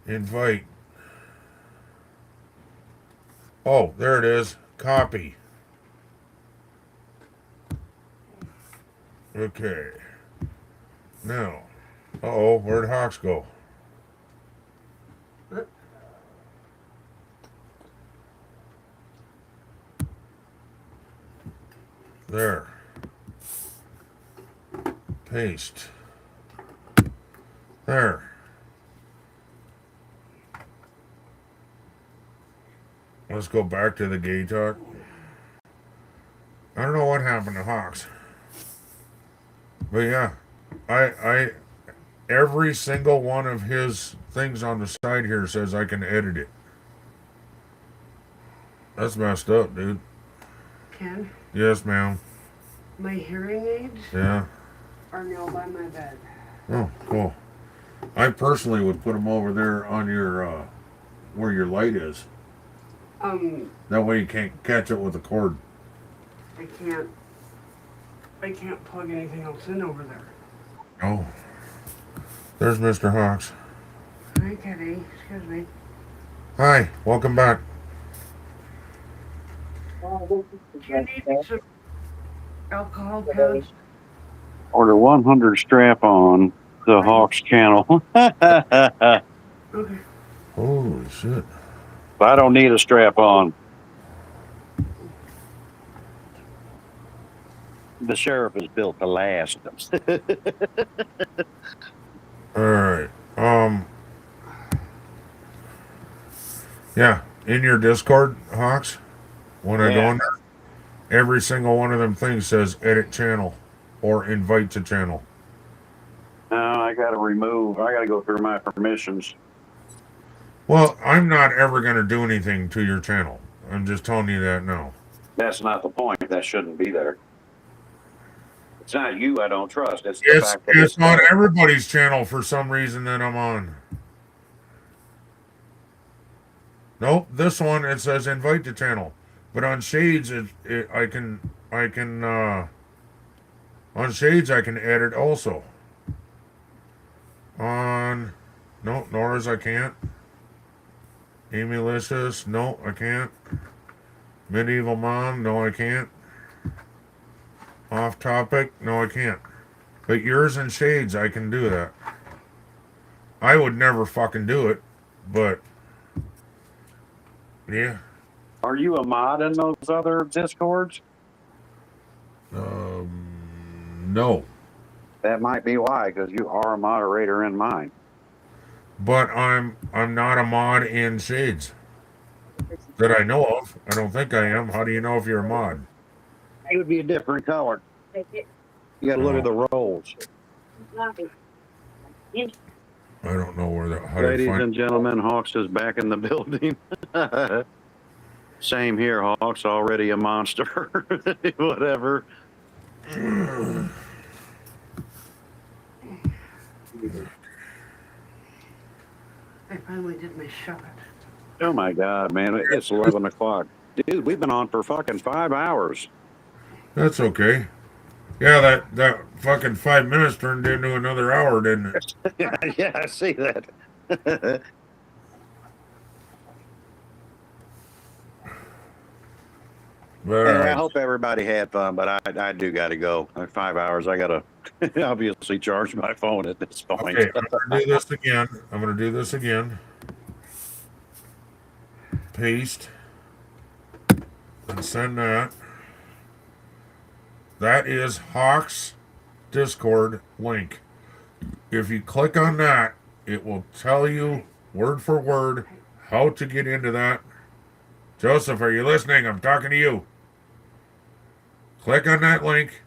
Invite. Oh, there it is. Copy. Okay. Now. Uh-oh, where'd Hawks go? There. Paste. There. Let's go back to the gay talk. I don't know what happened to Hawks. But yeah, I every single one of his things on the side here says I can edit it. That's messed up, dude. Ken, Yes, ma'am. my hearing aids Yeah. are now by my bed. Oh, cool. I personally would put them over there on your where your light is. That way you can't catch it with a cord. I can't plug anything else in over there. Oh. There's Mr. Hawks. Hi, Kitty. Excuse me. Hi, welcome back. Do you need some alcohol pads? Order 100 strap on the Hawks channel. But Okay. Holy shit. I don't need a strap on. The sheriff is built to last. Alright. Yeah, in your Discord, Hawks, when I go in there, every single one of them things says edit channel or invite to channel. No, I gotta go through my permissions. Well, I'm not ever going to do anything to your channel. I'm just telling you that now. That's not the point. That shouldn't be there. It's not you I don't trust. It's the fact that It's on everybody's channel for some reason that I'm on. Nope, this one it says invite to channel, but on Shades I can on Shades I can edit also. On Nora's I can't. Amylicious, no, I can't. Medieval Mom, no, I can't. Off topic, no, I can't. But yours and Shades, I can do that. I would never fucking do it, but yeah. Are you a mod in those other Discords? No. That might be why, because you are a moderator in mine. But I'm not a mod in Shades. That I know of. I don't think I am. How do you know if you're a mod? It would be a different color. You gotta look at the roles. I don't know where that. How to Ladies find. and gentlemen, Hawks is back in the building. Same here, Hawks. Already a monster. Whatever. I finally did my shot. Oh my God, man. It's 11 o'clock. Dude, we've been on for fucking 5 hours. That's okay. Yeah, that fucking 5 minutes turned into another hour, didn't it? Yeah, I see that. But, Anyway, I hope everybody had fun, but I do got to go. 5 hours. I got to obviously charge my phone at this point. okay, I'm gonna do this again. Paste and send that. That is Hawk's Discord link. If you click on that, it will tell you word for word how to get into that. Joseph, are you listening? I'm talking to you. Click on that link,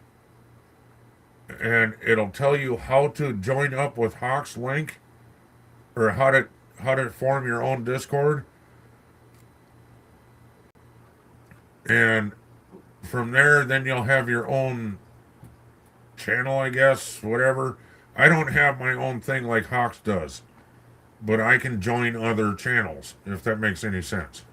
and it'll tell you how to join up with Hawk's link, or how to form your own Discord. And from there, then you'll have your own channel, I guess, whatever. I don't have my own thing like Hawks does, but I can join other channels, if that makes any sense.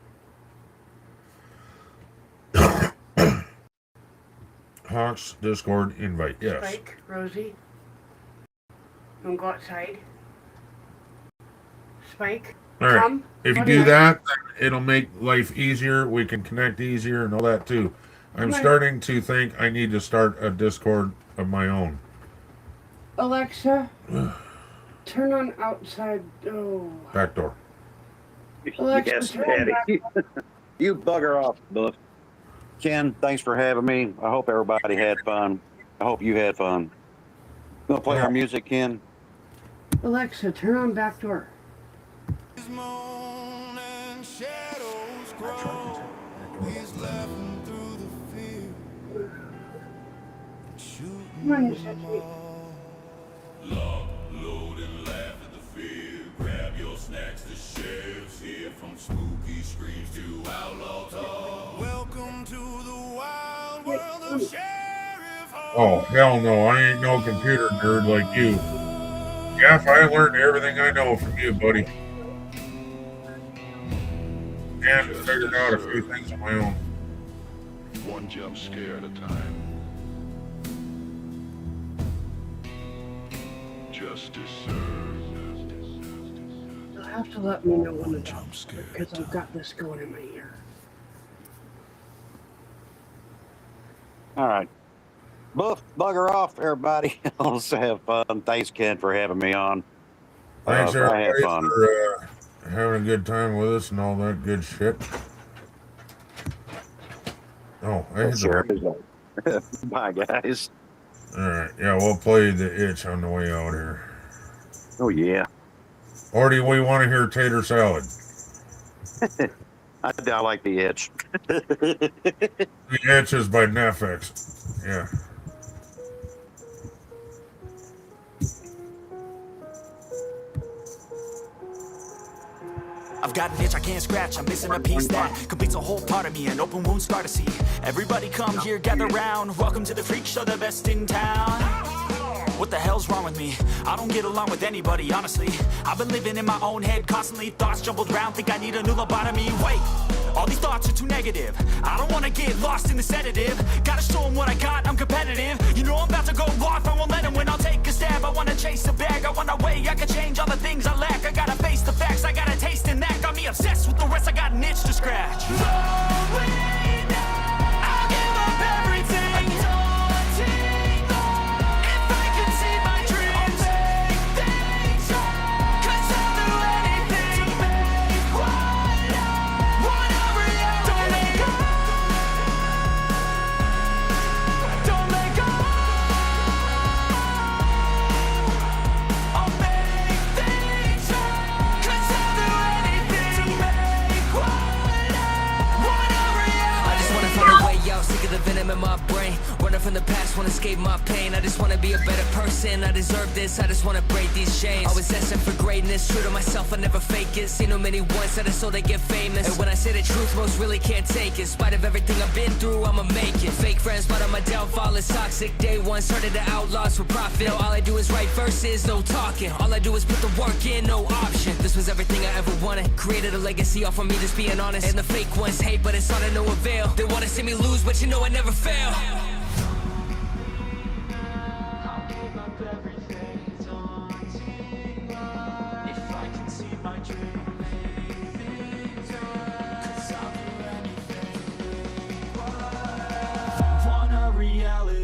Hawks Discord invite, yes. Spike, Rosie. Don't go outside. Spike, All right. come. If you Come do here. that, then it'll make life easier. We can connect easier and all that too. I'm Come on. starting to think I need to start a Discord of my own. Alexa, turn on outside. Oh. Back door. Alexa, Yes, turn on Daddy. You bugger off, Buff. Ken, thanks for having me. I hope everybody had fun. I hope you had fun. Gonna play our music, Ken? Alexa, turn on back door. His moon and shadows grow. He's laughing through the field, shooting Come on, you them said all. Lock, load, and laugh at the fear. Grab your snacks, the sheriff's here. From spooky screams to outlaw talk. Welcome to the wild world of Sheriff Hall. Oh, hell no. I ain't no computer nerd like you. Jeff, I learned everything I know from you, buddy. And figured out a few things on my own. One jump scare at a time. Justice served. You'll have to let me know when to talk because I've got this going in my ear. All right. Buff, bugger off, everybody. Let's have fun. Thanks, Ken, for having me on. Thanks, I had everybody, fun. for having a good time with us and all that good shit. Oh, I hit Sure. the... Bye, guys. All right. Yeah, we'll play the itch on the way out here. Oh, yeah. Or do we want to hear Tater Salad? I like the itch. The Itch is by Netflix. Yeah. I've got an itch I can't scratch, I'm missing a piece that completes a whole part of me, an open wound scar to see. Everybody come here, gather round, welcome to the freak show, the best in town. What the hell's wrong with me? I don't get along with anybody, honestly. I've been living in my own head, constantly thoughts jumbled round, think I need a new lobotomy. Wait, all these thoughts are too negative. I don't wanna get lost in the sedative. Gotta show them what I got, I'm competitive. You know I'm about to go off, I won't let them win, I'll take a stab. I wanna chase a bag, I wanna weigh, I can change all the things I lack. I gotta face the facts, I got a taste in that. Got me obsessed with the rest, I got an itch to scratch. I'll give up everything. If I could see my dreams, I'll make things right. 'Cause I'll do anything to make what a reality. Don't let go. I'll make things right. 'Cause I'll do anything to make what a reality. of the venom in my brain. Running from the past, wanna escape my pain. I just wanna be a better person, I deserve this, I just wanna break these chains. Always destined for greatness, true to myself, I never fake it. Seen too many ones that are so they get famous. And when I say the truth, most really can't take it. In spite of everything I've been through, I'ma make it. Fake friends, but on my downfall is toxic. Day one, started the outlaws for profit. Now all I do is write verses, no talking. All I do is put the work in, no option. This was everything I ever wanted. Created a legacy off of me, just being honest. And the fake ones hate, but it's all to no avail. They wanna see me lose, but you know I never fail. Want a reality